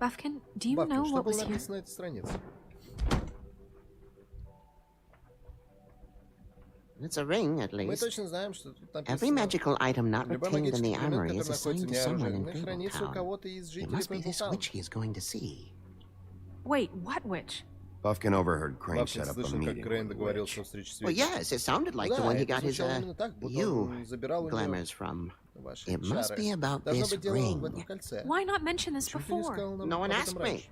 Speaker 9: Buffkin, do you
Speaker 1: Бабка,
Speaker 9: know
Speaker 1: что
Speaker 9: what
Speaker 1: было
Speaker 9: was here?
Speaker 1: написано на этой странице?
Speaker 13: It's a ring, at
Speaker 1: Мы
Speaker 13: least.
Speaker 1: точно знаем, что тут
Speaker 13: Every
Speaker 1: написано.
Speaker 13: magical item not
Speaker 1: Любой
Speaker 13: retained in the
Speaker 1: магический предмет,
Speaker 13: armory
Speaker 1: который
Speaker 13: is
Speaker 1: находится
Speaker 13: assigned to
Speaker 1: не
Speaker 13: someone in
Speaker 1: оружейным, хранится у
Speaker 13: Fabletown.
Speaker 1: кого-то из
Speaker 13: It
Speaker 1: жителей
Speaker 13: must be this
Speaker 1: Fabletown.
Speaker 13: witch he is going to see.
Speaker 9: Wait, what witch?
Speaker 4: Buffkin overheard Crane
Speaker 1: Бабкин
Speaker 4: set up a
Speaker 1: слышал, как
Speaker 4: meeting
Speaker 1: Крейн
Speaker 4: with the
Speaker 1: договорился о
Speaker 4: witch.
Speaker 1: встрече с
Speaker 13: Well,
Speaker 1: ведьмой.
Speaker 13: yes, it sounded like the
Speaker 1: Да,
Speaker 13: one he
Speaker 1: это
Speaker 13: got his
Speaker 1: звучало именно так, будто
Speaker 13: you
Speaker 1: он забирал у него
Speaker 13: glamours from.
Speaker 1: ваши
Speaker 13: It must
Speaker 1: чары.
Speaker 13: be about
Speaker 1: Должно
Speaker 13: this
Speaker 1: быть дело в этом
Speaker 13: ring.
Speaker 1: кольце.
Speaker 9: Why not mention this
Speaker 1: Почему ты не
Speaker 9: before?
Speaker 1: сказал нам
Speaker 13: No one
Speaker 1: об этом
Speaker 13: asked me.
Speaker 1: раньше?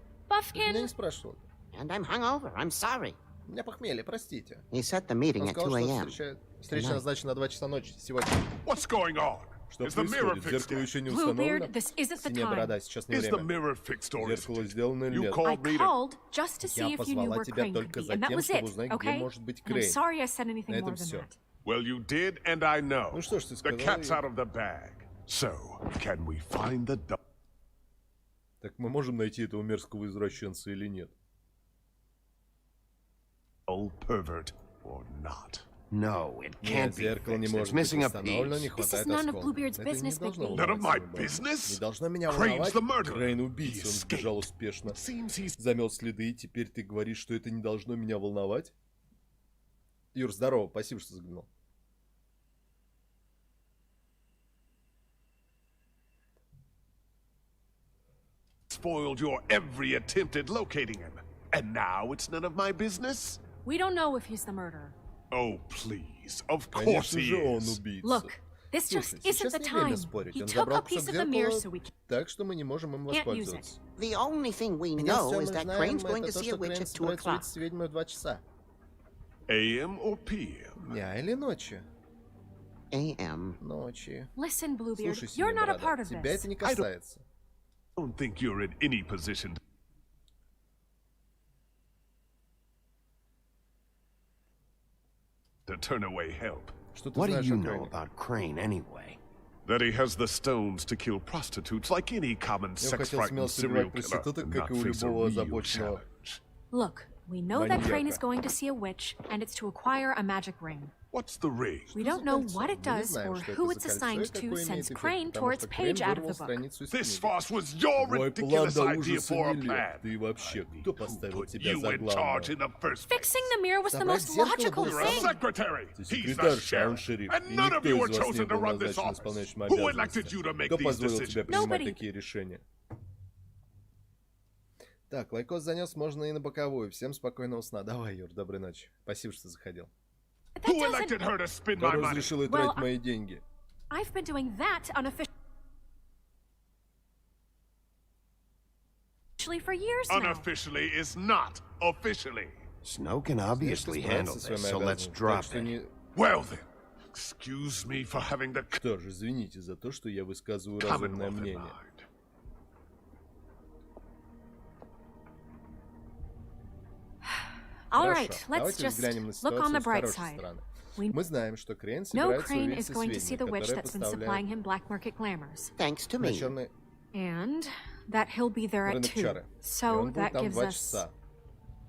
Speaker 1: Ты меня не
Speaker 9: Buffkin!
Speaker 1: спрашивал.
Speaker 13: And I'm hungover. I'm sorry.
Speaker 1: У меня похмелье, простите.
Speaker 13: He set the meeting
Speaker 1: Он
Speaker 13: at
Speaker 1: сказал,
Speaker 13: 2
Speaker 1: что
Speaker 13: a.m.
Speaker 1: встреча
Speaker 13: Tonight.
Speaker 1: назначена на 2 часа ночи сегодня.
Speaker 7: What's going on?
Speaker 1: Что
Speaker 7: Is the mirror
Speaker 1: происходит?
Speaker 7: fixed
Speaker 1: Зеркало
Speaker 7: yet?
Speaker 1: еще не установлено?
Speaker 9: Bluebeard, this isn't the
Speaker 1: Синяя
Speaker 9: time.
Speaker 1: борода, сейчас не
Speaker 7: Is the
Speaker 1: время.
Speaker 7: mirror fixed or
Speaker 1: Зеркало
Speaker 7: isn't it?
Speaker 1: сделано или
Speaker 7: You
Speaker 1: нет?
Speaker 9: I
Speaker 7: called me to...
Speaker 9: called just to see
Speaker 1: Я
Speaker 9: if you knew
Speaker 1: позвала
Speaker 9: where
Speaker 1: тебя
Speaker 9: Crane could
Speaker 1: только
Speaker 9: be,
Speaker 1: за
Speaker 9: and that
Speaker 1: тем,
Speaker 9: was
Speaker 1: чтобы
Speaker 9: it,
Speaker 1: узнать, где
Speaker 9: okay?
Speaker 1: может быть
Speaker 9: And I'm
Speaker 1: Крейн.
Speaker 9: sorry I said anything
Speaker 1: На
Speaker 9: more
Speaker 1: этом
Speaker 9: than
Speaker 1: все.
Speaker 9: that.
Speaker 7: Well, you did, and I know.
Speaker 1: Ну что ж ты
Speaker 7: The
Speaker 1: сказал?
Speaker 7: cat's out of the bag. So, can we find the dog?
Speaker 1: Так мы можем найти этого мерзкого извращенца или нет?
Speaker 7: Pervert or not?
Speaker 4: No, it
Speaker 1: Нет,
Speaker 4: can't be
Speaker 1: зеркало не
Speaker 4: fixed. It's
Speaker 1: может быть
Speaker 4: missing a
Speaker 1: установлено, не
Speaker 4: piece.
Speaker 9: This is
Speaker 1: хватает
Speaker 9: none of
Speaker 1: осколка.
Speaker 9: Bluebeard's
Speaker 1: Это не
Speaker 9: business,
Speaker 1: должно
Speaker 9: McBean.
Speaker 7: None of my
Speaker 1: волновать
Speaker 7: business?
Speaker 1: Не должно меня
Speaker 7: Crane's
Speaker 1: волновать.
Speaker 7: the murderer.
Speaker 1: Крейн
Speaker 7: He
Speaker 1: убийца, он
Speaker 7: escaped.
Speaker 1: сбежал успешно.
Speaker 7: Seems he's...
Speaker 1: Замел следы, и теперь ты говоришь, что это не должно меня волновать? Юр, здорово, спасибо, что заглянул.
Speaker 7: spoiled your every attempt at locating him. And now it's none of my business?
Speaker 9: We don't know if he's the murderer.
Speaker 7: Oh, please. Of course
Speaker 1: Конечно
Speaker 7: he
Speaker 1: же он
Speaker 7: is.
Speaker 1: убийца.
Speaker 9: Look, this just
Speaker 1: Слушай,
Speaker 9: isn't
Speaker 1: сейчас
Speaker 9: the
Speaker 1: не время
Speaker 9: time.
Speaker 1: спорить.
Speaker 9: He
Speaker 1: Он
Speaker 9: took
Speaker 1: забрал
Speaker 9: a piece
Speaker 1: кусок
Speaker 9: of the mirror,
Speaker 1: зеркала,
Speaker 9: so we
Speaker 1: так что мы не можем им
Speaker 9: can't use it.
Speaker 1: воспользоваться.
Speaker 13: The only thing we
Speaker 1: Единственное,
Speaker 13: know
Speaker 1: мы
Speaker 13: is that
Speaker 1: знаем,
Speaker 13: Crane's going
Speaker 1: это
Speaker 13: to
Speaker 1: то,
Speaker 13: see a
Speaker 1: что
Speaker 13: witch
Speaker 1: Крейн
Speaker 13: at 2
Speaker 1: собирается
Speaker 13: o'clock.
Speaker 1: увидеть с ведьмой в 2 часа.
Speaker 7: AM or PM?
Speaker 1: Дня или ночи?
Speaker 13: A.M.
Speaker 1: Ночи.
Speaker 9: Listen, Bluebeard,
Speaker 1: Слушай,
Speaker 9: you're
Speaker 1: Синяя
Speaker 9: not a
Speaker 1: Борода,
Speaker 9: part of
Speaker 1: тебя
Speaker 9: this.
Speaker 1: это не касается.
Speaker 7: I don't think you're in any position to turn away help.
Speaker 1: Что ты
Speaker 4: What do
Speaker 1: знаешь
Speaker 4: you
Speaker 1: о
Speaker 4: know
Speaker 1: Крейне?
Speaker 4: about Crane anyway?
Speaker 7: That he has the stones to kill prostitutes like any common
Speaker 1: Я хотел
Speaker 7: sex-frightened
Speaker 1: смелости
Speaker 7: serial
Speaker 1: убивать
Speaker 7: killer
Speaker 1: проституток,
Speaker 7: and
Speaker 1: как
Speaker 7: not
Speaker 1: и у
Speaker 7: face a
Speaker 1: любого
Speaker 7: real
Speaker 1: озабоченного.
Speaker 7: challenge.
Speaker 9: Look, we know that Crane is
Speaker 1: Маньяка.
Speaker 9: going to see a witch, and it's to acquire a magic ring.
Speaker 7: What's the ring?
Speaker 9: We don't know what it does or who it's assigned to since Crane tore its page out of the book.
Speaker 7: This farce was your ridiculous idea for a plan.
Speaker 1: Ты вообще, кто поставил
Speaker 7: Put
Speaker 1: тебя
Speaker 7: you
Speaker 1: за
Speaker 7: in charge in
Speaker 1: главного?
Speaker 7: the first place.
Speaker 9: Fixing the mirror was the most logical
Speaker 7: You're a
Speaker 9: thing.
Speaker 7: secretary.
Speaker 1: Ты
Speaker 7: He's the
Speaker 1: секретарша, а он
Speaker 7: sheriff.
Speaker 1: шериф.
Speaker 7: And
Speaker 1: И
Speaker 7: none of
Speaker 1: никто
Speaker 7: you were
Speaker 1: из вас не
Speaker 7: chosen to
Speaker 1: был
Speaker 7: run this
Speaker 1: назначен
Speaker 7: office.
Speaker 1: исполняющим
Speaker 7: Who elected
Speaker 1: обязанности.
Speaker 7: you to make
Speaker 1: Кто
Speaker 7: these
Speaker 1: позволил тебе
Speaker 7: decisions?
Speaker 1: принимать
Speaker 9: Nobody.
Speaker 1: такие решения? Так, лайкос занес, можно и на боковую. Всем спокойного сна. Давай, Юр, доброй ночи. Спасибо, что заходил.
Speaker 7: Who elected her to spend my
Speaker 1: Кто
Speaker 7: money?
Speaker 1: разрешил ей тратить мои деньги?
Speaker 9: I've been doing that unofficially for years now.
Speaker 7: Unofficially is not officially.
Speaker 4: Snow can obviously handle this, so let's drop it.
Speaker 7: Well then, excuse me for having the
Speaker 1: Что ж, извините за то, что я высказываю
Speaker 7: Commonwealth
Speaker 1: разумное
Speaker 7: in
Speaker 1: мнение.
Speaker 7: mind.
Speaker 9: All right,
Speaker 1: Хорошо,
Speaker 9: let's
Speaker 1: давайте
Speaker 9: just
Speaker 1: взглянем на
Speaker 9: look on
Speaker 1: ситуацию
Speaker 9: the
Speaker 1: с
Speaker 9: bright
Speaker 1: хорошей
Speaker 9: side.
Speaker 1: стороны.
Speaker 9: We
Speaker 1: Мы знаем, что Крейн
Speaker 9: know
Speaker 1: собирается
Speaker 9: Crane
Speaker 1: увидеть
Speaker 9: is going to see
Speaker 1: сведения,
Speaker 9: the witch
Speaker 1: которые
Speaker 9: that's been supplying
Speaker 1: поставляют
Speaker 9: him black market glamours.
Speaker 13: Thanks to me.
Speaker 1: начальные
Speaker 9: And that he'll be there at
Speaker 1: рынок
Speaker 9: 2.
Speaker 1: чары. И
Speaker 9: So
Speaker 1: он будет
Speaker 9: that
Speaker 1: там
Speaker 9: gives
Speaker 1: 2
Speaker 9: us
Speaker 1: часа.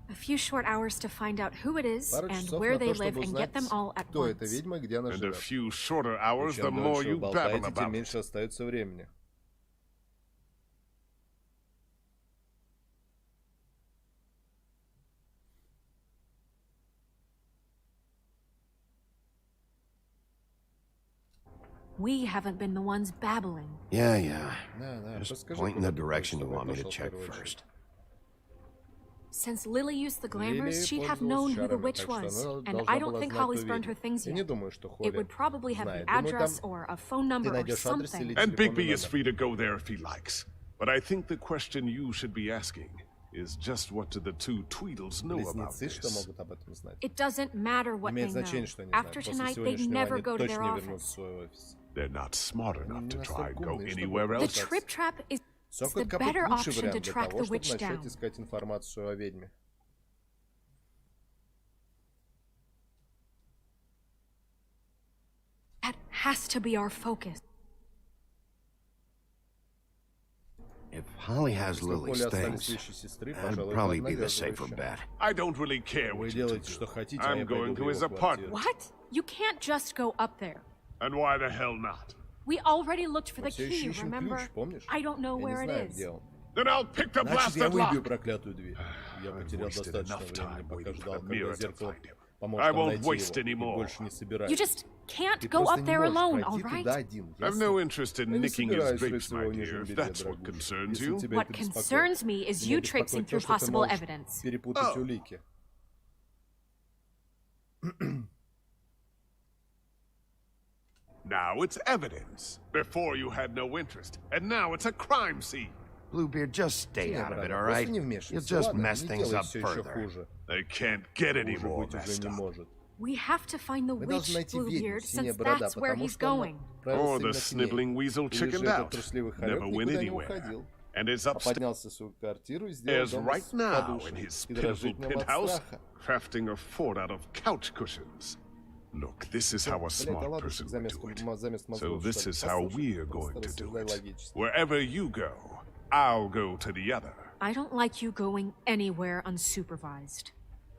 Speaker 9: a few short hours to find out who it is
Speaker 1: Пару
Speaker 9: and
Speaker 1: часов
Speaker 9: where
Speaker 1: на
Speaker 9: they
Speaker 1: то,
Speaker 9: live
Speaker 1: чтобы
Speaker 9: and
Speaker 1: узнать,
Speaker 9: get them all at
Speaker 1: кто эта
Speaker 9: once.
Speaker 1: ведьма и где она
Speaker 7: And a
Speaker 1: живет.
Speaker 7: few shorter
Speaker 1: И
Speaker 7: hours, the
Speaker 1: чем
Speaker 7: more
Speaker 1: дольше вы
Speaker 7: you babble
Speaker 1: болтаете, тем
Speaker 7: about it.
Speaker 1: меньше остается времени.
Speaker 9: We haven't been the ones babbling.
Speaker 4: Yeah.
Speaker 1: Да, да,
Speaker 4: Just
Speaker 1: расскажи,
Speaker 4: point in the
Speaker 1: куда ты
Speaker 4: direction you
Speaker 1: хочешь,
Speaker 4: want me to
Speaker 1: чтобы я
Speaker 4: check
Speaker 1: пошел в первую
Speaker 4: first.
Speaker 1: очередь.
Speaker 9: Since Lily used the
Speaker 1: Лилия
Speaker 9: glamours, she'd have
Speaker 1: пользовалась
Speaker 9: known who the
Speaker 1: чарами,
Speaker 9: witch
Speaker 1: так что
Speaker 9: was.
Speaker 1: она
Speaker 9: And
Speaker 1: должна
Speaker 9: I don't
Speaker 1: была
Speaker 9: think
Speaker 1: знать
Speaker 9: Holly's
Speaker 1: ту
Speaker 9: burned her
Speaker 1: ведьму.
Speaker 9: things
Speaker 1: Я не
Speaker 9: yet.
Speaker 1: думаю, что
Speaker 9: It
Speaker 1: Холли
Speaker 9: would probably have the
Speaker 1: знает. Думаю,
Speaker 9: address
Speaker 1: там
Speaker 9: or a phone number
Speaker 1: ты
Speaker 9: or
Speaker 1: найдешь адрес или
Speaker 9: something.
Speaker 7: And
Speaker 1: телефонный
Speaker 7: Bigby is
Speaker 1: номер.
Speaker 7: free to go there if he likes. But I think the question you should be asking is just what do the two Tweedles know about
Speaker 1: Близнецы, что
Speaker 7: this?
Speaker 1: могут об этом знать?
Speaker 9: It doesn't matter what they
Speaker 1: Имеет значение, что
Speaker 9: know.
Speaker 1: они знают.
Speaker 9: After
Speaker 1: После
Speaker 9: tonight, they'd
Speaker 1: сегодняшнего
Speaker 9: never
Speaker 1: они
Speaker 9: go to their
Speaker 1: точно не вернут в
Speaker 9: office.
Speaker 1: свой офис.
Speaker 7: They're not smart enough to
Speaker 1: не
Speaker 7: try
Speaker 1: настолько
Speaker 7: go
Speaker 1: умные, чтобы
Speaker 7: anywhere
Speaker 9: The
Speaker 7: else.
Speaker 9: trip trap is
Speaker 1: Сок
Speaker 9: the
Speaker 1: от капут
Speaker 9: better
Speaker 1: лучший
Speaker 9: option to
Speaker 1: вариант для
Speaker 9: track
Speaker 1: того,
Speaker 9: the
Speaker 1: чтобы
Speaker 9: witch
Speaker 1: начать
Speaker 9: down.
Speaker 1: искать информацию о ведьме.
Speaker 9: That has to be our focus.
Speaker 4: If Holly has
Speaker 1: Если у
Speaker 4: Lily's
Speaker 1: Холли остались
Speaker 4: things,
Speaker 1: вещи сестры,
Speaker 4: that'd
Speaker 1: пожалуй,
Speaker 4: probably
Speaker 1: это
Speaker 4: be the safer
Speaker 1: обнадеживающе.
Speaker 4: bet.
Speaker 7: I don't really care
Speaker 1: Вы
Speaker 7: what you
Speaker 1: делаете, что
Speaker 7: do.
Speaker 1: хотите, а
Speaker 7: I'm
Speaker 1: я
Speaker 7: going
Speaker 1: пойду
Speaker 7: to
Speaker 1: в
Speaker 7: his
Speaker 1: его
Speaker 7: apartment.
Speaker 1: квартиру.
Speaker 9: What? You can't just go up there.
Speaker 7: And why the hell not?
Speaker 9: We already looked for
Speaker 1: Мы
Speaker 9: the
Speaker 1: все
Speaker 9: key,
Speaker 1: еще ищем
Speaker 9: remember?
Speaker 1: ключ, помнишь?
Speaker 9: I don't know
Speaker 1: Я не
Speaker 9: where it
Speaker 1: знаю,
Speaker 9: is.
Speaker 1: где он.
Speaker 7: Then I'll pick the
Speaker 1: Значит, я
Speaker 7: blasted
Speaker 1: выбью
Speaker 7: lock.
Speaker 1: проклятую дверь. Я потерял
Speaker 7: wasted
Speaker 1: достаточно
Speaker 7: enough
Speaker 1: времени,
Speaker 7: time
Speaker 1: пока
Speaker 7: waiting
Speaker 1: ждал,
Speaker 7: for the
Speaker 1: когда
Speaker 7: mirror to
Speaker 1: зеркало
Speaker 7: find him.
Speaker 1: поможет
Speaker 7: I
Speaker 1: нам
Speaker 7: won't
Speaker 1: найти
Speaker 7: waste
Speaker 1: его,
Speaker 7: any
Speaker 1: и
Speaker 7: more.
Speaker 1: больше не собираюсь.
Speaker 9: You just can't
Speaker 1: Ты
Speaker 9: go
Speaker 1: просто
Speaker 9: up
Speaker 1: не
Speaker 9: there
Speaker 1: можешь
Speaker 9: alone, all
Speaker 1: пройти
Speaker 9: right?
Speaker 1: туда один,
Speaker 7: I've
Speaker 1: ясно?
Speaker 7: no interest in
Speaker 1: Я не
Speaker 7: nicking his
Speaker 1: собираюсь
Speaker 7: grapes,
Speaker 1: рыться
Speaker 7: my
Speaker 1: в его
Speaker 7: dear,
Speaker 1: нижнем
Speaker 7: if
Speaker 1: белье,
Speaker 7: that's what
Speaker 1: дорогуша.
Speaker 7: concerns
Speaker 1: Если
Speaker 7: you.
Speaker 1: тебя
Speaker 9: What
Speaker 1: это беспокоит.
Speaker 9: concerns me is
Speaker 1: Меня
Speaker 9: you tricksing
Speaker 1: беспокоит то,
Speaker 9: through
Speaker 1: что ты
Speaker 9: possible
Speaker 1: можешь
Speaker 9: evidence.
Speaker 1: перепутать
Speaker 7: Oh.
Speaker 1: улики.
Speaker 7: Now it's evidence. Before you had no interest, and now it's a crime scene.
Speaker 4: Bluebeard, just stay
Speaker 1: Не,
Speaker 4: out of it,
Speaker 1: брат,
Speaker 4: all
Speaker 1: просто
Speaker 4: right?
Speaker 1: не
Speaker 4: You'll
Speaker 1: вмешивайся,
Speaker 4: just
Speaker 1: ладно?
Speaker 4: mess
Speaker 1: Не
Speaker 4: things
Speaker 1: делай
Speaker 4: up
Speaker 1: все еще
Speaker 4: further.
Speaker 1: хуже.
Speaker 7: They can't get any
Speaker 1: Хуже
Speaker 7: more
Speaker 1: быть уже
Speaker 7: messed
Speaker 1: не
Speaker 7: up.
Speaker 1: может.
Speaker 9: We have to find the
Speaker 1: Мы
Speaker 9: witch,
Speaker 1: должны найти ведьму,
Speaker 9: Bluebeard,
Speaker 1: синяя
Speaker 9: since
Speaker 1: борода,
Speaker 9: that's where
Speaker 1: потому
Speaker 9: he's
Speaker 1: что он
Speaker 9: going.
Speaker 1: отправился
Speaker 7: Or the
Speaker 1: именно к ней.
Speaker 7: sniveling weasel
Speaker 1: Или же
Speaker 7: chickened
Speaker 1: этот
Speaker 7: out.
Speaker 1: трусливый
Speaker 7: Never
Speaker 1: хорек
Speaker 7: went
Speaker 1: никуда не
Speaker 7: anywhere.
Speaker 1: уходил.
Speaker 7: And is
Speaker 1: А
Speaker 7: upstairs
Speaker 1: поднялся в свою квартиру и сделал
Speaker 7: is
Speaker 1: дом
Speaker 7: right
Speaker 1: из
Speaker 7: now in
Speaker 1: подушек
Speaker 7: his
Speaker 1: и
Speaker 7: pitiful
Speaker 1: дрожит в нем от
Speaker 7: penthouse,
Speaker 1: страха.
Speaker 7: crafting a fort out of couch cushions. Look, this is how a
Speaker 1: Блядь, да
Speaker 7: smart
Speaker 1: ладно,
Speaker 7: person
Speaker 1: что
Speaker 7: would
Speaker 1: заместо
Speaker 7: do it.
Speaker 1: заместо
Speaker 7: So
Speaker 1: мозгов,
Speaker 7: this
Speaker 1: что ли.
Speaker 7: is how
Speaker 1: Послушай,
Speaker 7: we're going to
Speaker 1: просто
Speaker 7: do
Speaker 1: рассуждай
Speaker 7: it.
Speaker 1: логически.
Speaker 7: Wherever you go, I'll go to the other.
Speaker 9: I don't like you going anywhere unsupervised.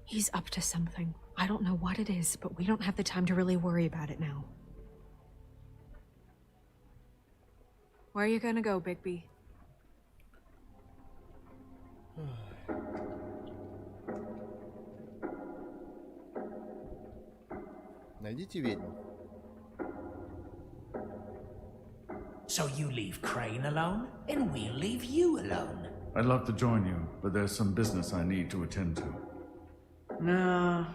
Speaker 9: He's up to something. I don't know what it is, but we don't have the time to really worry about it now. Where are you gonna go, Bigby?
Speaker 1: Найдите ведьму.
Speaker 6: So you leave Crane alone, and we'll leave you alone.
Speaker 14: I'd love to join you, but there's some business I need to attend to.
Speaker 10: No,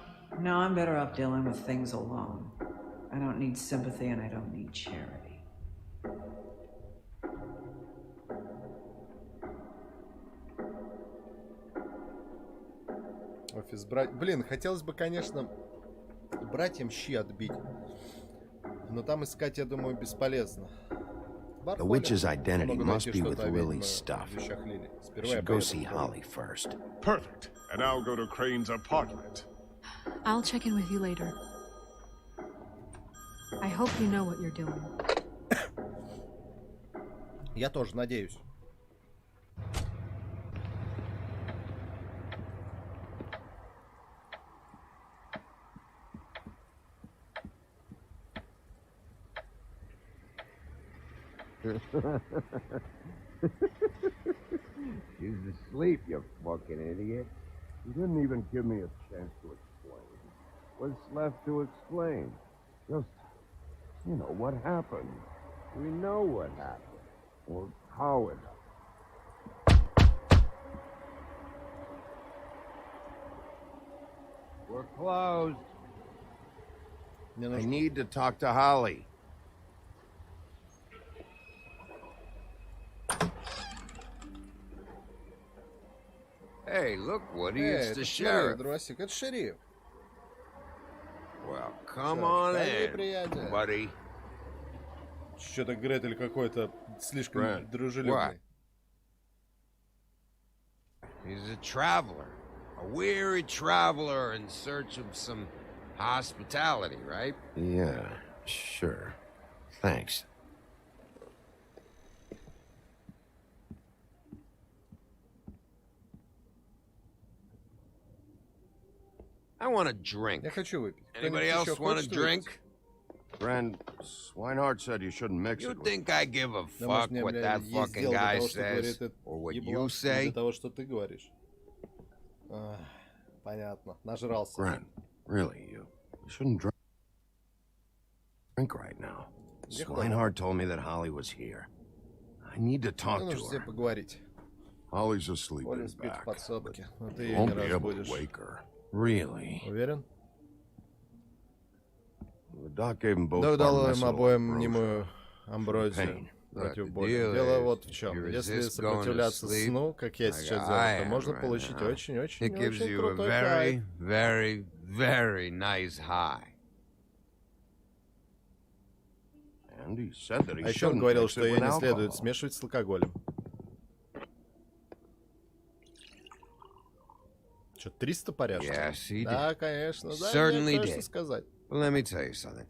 Speaker 10: I'm better off dealing with things alone. I don't need sympathy and I don't need charity.
Speaker 1: Офис брать. Блин, хотелось бы, конечно, братьям щи отбить. Но там искать, я думаю, бесполезно.
Speaker 4: The witch's identity must be with Lily's stuff. I should go see Holly first.
Speaker 7: Perfect. And I'll go to Crane's apartment.
Speaker 9: I'll check in with you later. I hope you know what you're doing.
Speaker 1: Я тоже надеюсь.
Speaker 4: She's asleep, you fucking idiot.
Speaker 3: You didn't even give me a chance to explain. What's left to explain? Just, you know, what happened. We know what happened. Or how it happened.
Speaker 4: We're closed. I need to talk to Holly. Hey, look, Woody, it's the sheriff.
Speaker 1: Дросик, это шериф.
Speaker 4: Well, come on in, buddy.
Speaker 1: Что-то Гретель какой-то слишком дружелюбный.
Speaker 4: He's a traveler. A weary traveler in search of some hospitality, right?
Speaker 3: Yeah, sure. Thanks.
Speaker 4: I want a drink.
Speaker 1: Я хочу выпить.
Speaker 4: Anybody else want a drink?
Speaker 3: Friend, Swinehart said you shouldn't mix
Speaker 4: You
Speaker 3: it with...
Speaker 4: think I give a fuck what that fucking guy says? Or what you say?
Speaker 1: Для того, что ты говоришь. Понятно. Нажрался.
Speaker 3: Friend, really, you shouldn't drink right now. Swinehart told me that Holly was here. I need to talk to
Speaker 1: Нужно
Speaker 3: her.
Speaker 1: поговорить.
Speaker 3: Holly's asleep
Speaker 1: Олин
Speaker 3: in
Speaker 1: спит в
Speaker 3: back.
Speaker 1: подсобке. Но ты ее
Speaker 3: Won't
Speaker 1: не
Speaker 3: be able to
Speaker 1: разбудишь.
Speaker 3: wake her. Really?
Speaker 1: Уверен?
Speaker 3: The doc gave them both
Speaker 1: Да, дал им
Speaker 3: Parmesan
Speaker 1: обоим
Speaker 3: ambrosia.
Speaker 1: немую амброзию
Speaker 3: Pain.
Speaker 1: против
Speaker 4: the
Speaker 1: боли.
Speaker 4: deal
Speaker 1: Дело
Speaker 4: is,
Speaker 1: вот в
Speaker 4: if
Speaker 1: чем.
Speaker 4: you
Speaker 1: Если
Speaker 4: resist going to
Speaker 1: сопротивляться
Speaker 4: sleep,
Speaker 1: сну, как я
Speaker 4: like
Speaker 1: сейчас
Speaker 4: I
Speaker 1: делаю, то
Speaker 4: am
Speaker 1: можно
Speaker 4: right
Speaker 1: получить
Speaker 4: now,
Speaker 1: очень-очень
Speaker 4: it gives you a
Speaker 1: крутой
Speaker 4: very,
Speaker 1: кайф.
Speaker 4: very, very nice high.
Speaker 3: And he said that he
Speaker 1: А еще он
Speaker 3: shouldn't
Speaker 1: говорил,
Speaker 3: mix
Speaker 1: что
Speaker 3: it
Speaker 1: ее
Speaker 3: with
Speaker 1: не следует
Speaker 3: alcohol.
Speaker 1: смешивать с алкоголем. Что, 300 порядка?
Speaker 4: Yes, he
Speaker 1: Да,
Speaker 4: did.
Speaker 1: конечно. Да,
Speaker 4: Certainly
Speaker 1: нет, что
Speaker 4: did.
Speaker 1: сказать.
Speaker 4: Let me tell you something.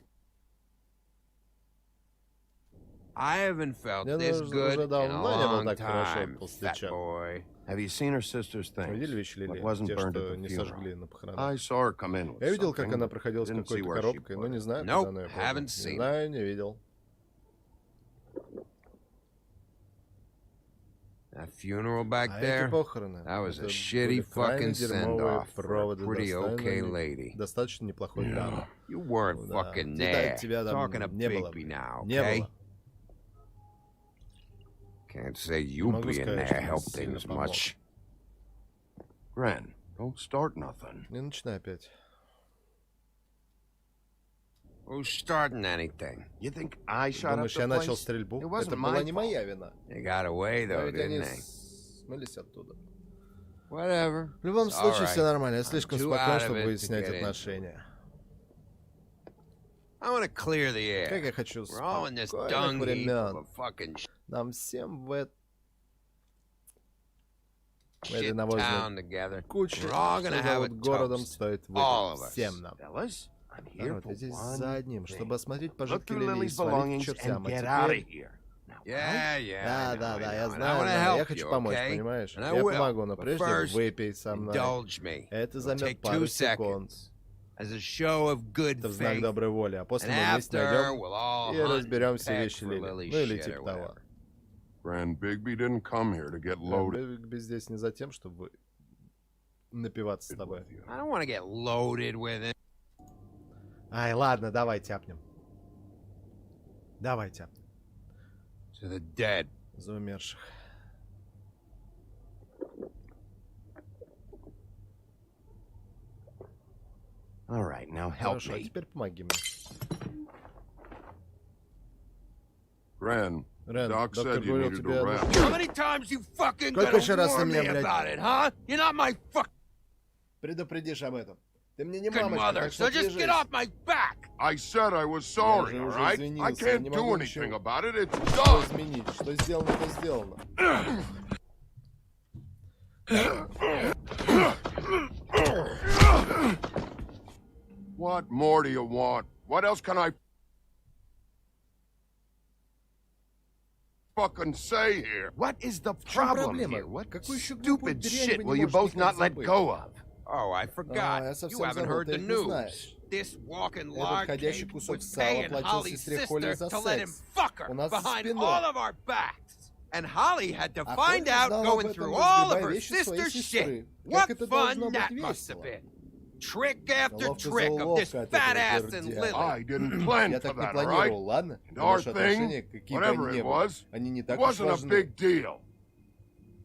Speaker 4: I haven't felt
Speaker 1: Мне
Speaker 4: this
Speaker 1: уже
Speaker 4: good in a
Speaker 1: давно не было
Speaker 4: long
Speaker 1: так хорошо,
Speaker 4: time, fat
Speaker 1: толстячок.
Speaker 4: boy.
Speaker 3: Have you seen her sister's things?
Speaker 1: Видели вещи
Speaker 3: What
Speaker 1: Лили?
Speaker 3: wasn't
Speaker 1: Те,
Speaker 3: burned at
Speaker 1: что
Speaker 3: the
Speaker 1: не
Speaker 3: funeral?
Speaker 1: сожгли на похоронах.
Speaker 3: I saw her come in with
Speaker 1: Я видел, как
Speaker 3: something,
Speaker 1: она
Speaker 3: but
Speaker 1: проходила с
Speaker 3: didn't see
Speaker 1: какой-то
Speaker 3: where she
Speaker 1: коробкой,
Speaker 3: put
Speaker 1: но не
Speaker 3: it.
Speaker 1: знаю,
Speaker 4: Nope,
Speaker 1: куда она ее
Speaker 4: haven't
Speaker 1: положила. Не
Speaker 4: seen
Speaker 1: знаю, не видел.
Speaker 4: That funeral back
Speaker 1: А эти
Speaker 4: there,
Speaker 1: похороны,
Speaker 4: that was a
Speaker 1: это
Speaker 4: shitty
Speaker 1: были крайне
Speaker 4: fucking
Speaker 1: дерьмовые
Speaker 4: send-off for a
Speaker 1: проводы,
Speaker 4: pretty okay
Speaker 1: достойной-
Speaker 4: lady.
Speaker 1: достаточно неплохой дамы.
Speaker 4: You weren't
Speaker 1: Да.
Speaker 4: fucking
Speaker 1: Тебя-
Speaker 4: there.
Speaker 1: тебя там
Speaker 4: Talking to
Speaker 1: не было.
Speaker 4: Bigby now,
Speaker 1: Не
Speaker 4: okay?
Speaker 1: было.
Speaker 4: Can't say
Speaker 1: Не
Speaker 4: you
Speaker 1: могу
Speaker 4: being
Speaker 1: сказать,
Speaker 4: there
Speaker 1: что мне
Speaker 4: helped
Speaker 1: сильно
Speaker 4: things
Speaker 1: помог.
Speaker 4: much.
Speaker 3: Gren, don't start nothing.
Speaker 1: Не начинай опять.
Speaker 4: Who's starting anything?
Speaker 3: You think I shot up
Speaker 1: Думаешь,
Speaker 3: the
Speaker 1: я начал
Speaker 3: place?
Speaker 1: стрельбу?
Speaker 3: It wasn't
Speaker 1: Это была
Speaker 3: my
Speaker 1: не
Speaker 3: fault.
Speaker 1: моя вина.
Speaker 4: They got away
Speaker 1: А
Speaker 4: though,
Speaker 1: ведь они
Speaker 4: didn't they?
Speaker 1: смылись оттуда.
Speaker 4: Whatever.
Speaker 1: В любом
Speaker 4: It's
Speaker 1: случае,
Speaker 4: all
Speaker 1: все
Speaker 4: right.
Speaker 1: нормально. Я слишком
Speaker 4: I'm too
Speaker 1: спокоен,
Speaker 4: out of
Speaker 1: чтобы
Speaker 4: it to
Speaker 1: выяснять
Speaker 4: get into it.
Speaker 1: отношения.
Speaker 4: I want to clear the
Speaker 1: Как
Speaker 4: air.
Speaker 1: я хочу
Speaker 4: We're all in this
Speaker 1: спокойных
Speaker 4: dung heap
Speaker 1: времен.
Speaker 4: of fucking
Speaker 1: Нам всем в этой
Speaker 4: shit
Speaker 1: навозной
Speaker 4: town together.
Speaker 1: куче,
Speaker 4: We're all
Speaker 1: что
Speaker 4: gonna have a
Speaker 1: зовут городом,
Speaker 4: toast.
Speaker 1: стоит
Speaker 4: All of
Speaker 1: выпить.
Speaker 4: us.
Speaker 1: Всем нам.
Speaker 3: Fellas, I'm here
Speaker 1: Народ,
Speaker 3: for
Speaker 1: я здесь
Speaker 3: one
Speaker 1: за одним,
Speaker 3: thing.
Speaker 1: чтобы осмотреть
Speaker 3: Look
Speaker 1: пожитки
Speaker 3: through
Speaker 1: Лили и
Speaker 3: Lily's
Speaker 1: свалить к
Speaker 3: belongings
Speaker 1: чертям.
Speaker 3: and
Speaker 1: А
Speaker 3: get out of
Speaker 1: теперь...
Speaker 3: here.
Speaker 4: Yeah, yeah.
Speaker 1: Да,
Speaker 4: I know,
Speaker 1: да,
Speaker 4: I
Speaker 1: да,
Speaker 4: know.
Speaker 1: я
Speaker 4: And I
Speaker 1: знаю,
Speaker 4: wanna
Speaker 1: знаю. Я
Speaker 4: help
Speaker 1: хочу
Speaker 4: you,
Speaker 1: помочь,
Speaker 4: okay?
Speaker 1: понимаешь?
Speaker 4: And I
Speaker 1: Я
Speaker 4: will.
Speaker 1: помогу, но
Speaker 4: But
Speaker 1: прежде
Speaker 4: first,
Speaker 1: выпей со мной.
Speaker 4: indulge me.
Speaker 1: Это
Speaker 4: It'll
Speaker 1: займет
Speaker 4: take
Speaker 1: пару
Speaker 4: 2
Speaker 1: секунд.
Speaker 4: seconds. As a show of good
Speaker 1: Это в знак
Speaker 4: faith.
Speaker 1: доброй воли. А после
Speaker 4: And
Speaker 1: мы вместе
Speaker 4: after,
Speaker 1: найдем
Speaker 4: we'll all
Speaker 1: и
Speaker 4: hunt
Speaker 1: разберем
Speaker 4: and
Speaker 1: все
Speaker 4: peck
Speaker 1: вещи
Speaker 4: for
Speaker 1: Лили.
Speaker 4: Lily's
Speaker 1: Ну или
Speaker 4: shit
Speaker 1: типа
Speaker 4: or
Speaker 1: того.
Speaker 4: whatever.
Speaker 3: Grand Bigby didn't come here to get loaded.
Speaker 1: Бигби здесь не за тем, чтобы напиваться с тобой.
Speaker 4: I don't want to get loaded with it.
Speaker 1: Ай, ладно, давай тяпнем. Давай тяпнем.
Speaker 4: To the dead.
Speaker 1: За умерших.
Speaker 3: All right, now help
Speaker 1: Хорошо, а
Speaker 3: me.
Speaker 1: теперь помоги мне.
Speaker 3: Gren,
Speaker 1: Рен,
Speaker 3: Doc
Speaker 1: доктор
Speaker 3: said you
Speaker 1: говорил
Speaker 3: needed
Speaker 1: тебе...
Speaker 3: to rest.
Speaker 4: How many times you fucking
Speaker 1: Сколько
Speaker 4: gonna
Speaker 1: еще раз ты
Speaker 4: warn
Speaker 1: меня,
Speaker 4: me
Speaker 1: блядь,
Speaker 4: about it, huh? You're not my fuck
Speaker 1: предупредишь об этом? Ты мне не
Speaker 4: good
Speaker 1: мамочка,
Speaker 4: mother,
Speaker 1: так что
Speaker 4: so just get off my back.
Speaker 3: I said I was sorry,
Speaker 1: Я же
Speaker 3: all
Speaker 1: уже
Speaker 3: right? I
Speaker 1: извинился, я
Speaker 3: can't
Speaker 1: не
Speaker 3: do
Speaker 1: могу
Speaker 3: anything
Speaker 1: ничего
Speaker 3: about it. It's
Speaker 1: Что
Speaker 3: done.
Speaker 1: изменить? Что сделано, то сделано.
Speaker 3: What more do you want? What else can I fucking say here?
Speaker 4: What is the
Speaker 1: В чем
Speaker 4: problem
Speaker 1: проблема?
Speaker 4: here? What
Speaker 1: Какую еще глупую
Speaker 3: Stupid
Speaker 1: дрянь
Speaker 3: shit
Speaker 1: вы
Speaker 3: will
Speaker 1: не
Speaker 3: you
Speaker 1: можете
Speaker 3: both
Speaker 1: никак
Speaker 3: not let
Speaker 1: забыть?
Speaker 3: go of?
Speaker 4: Oh, I forgot.
Speaker 1: я
Speaker 4: You
Speaker 1: совсем
Speaker 4: haven't
Speaker 1: забыл,
Speaker 4: heard
Speaker 1: ты
Speaker 4: the
Speaker 1: их не
Speaker 4: news.
Speaker 1: знаешь.
Speaker 4: this walking
Speaker 1: Этот
Speaker 4: lard
Speaker 1: ходячий
Speaker 4: cake
Speaker 1: кусок
Speaker 4: was
Speaker 1: сала
Speaker 4: paying
Speaker 1: платил
Speaker 4: Holly's
Speaker 1: сестре Холли
Speaker 4: sister
Speaker 1: за
Speaker 4: to let him
Speaker 1: секс.
Speaker 4: fuck her
Speaker 1: У нас за
Speaker 4: behind
Speaker 1: спиной.
Speaker 4: all of our backs. And Holly had to
Speaker 1: А
Speaker 4: find
Speaker 1: Холли
Speaker 4: out
Speaker 1: знала об
Speaker 4: going
Speaker 1: этом,
Speaker 4: through all of
Speaker 1: разгребая
Speaker 4: her
Speaker 1: вещи своей
Speaker 4: sister's
Speaker 1: сестры.
Speaker 4: shit.
Speaker 1: Как
Speaker 4: What
Speaker 1: это должно
Speaker 4: fun
Speaker 1: быть
Speaker 4: that must have
Speaker 1: весело.
Speaker 4: been. Trick after
Speaker 1: Неловко
Speaker 4: trick of this
Speaker 1: заловка от
Speaker 4: fat
Speaker 1: этого
Speaker 4: ass and
Speaker 1: жердяя.
Speaker 4: Lily.
Speaker 3: I didn't plan
Speaker 1: Я
Speaker 3: for
Speaker 1: так не
Speaker 3: that, all right?
Speaker 1: планировал, ладно?
Speaker 3: And
Speaker 1: Но
Speaker 3: our
Speaker 1: наши отношения,
Speaker 3: thing,
Speaker 1: какие бы они
Speaker 3: whatever
Speaker 1: ни
Speaker 3: it
Speaker 1: были,
Speaker 3: was,
Speaker 1: они не
Speaker 3: it
Speaker 1: так уж
Speaker 3: wasn't a
Speaker 1: важны.
Speaker 3: big deal.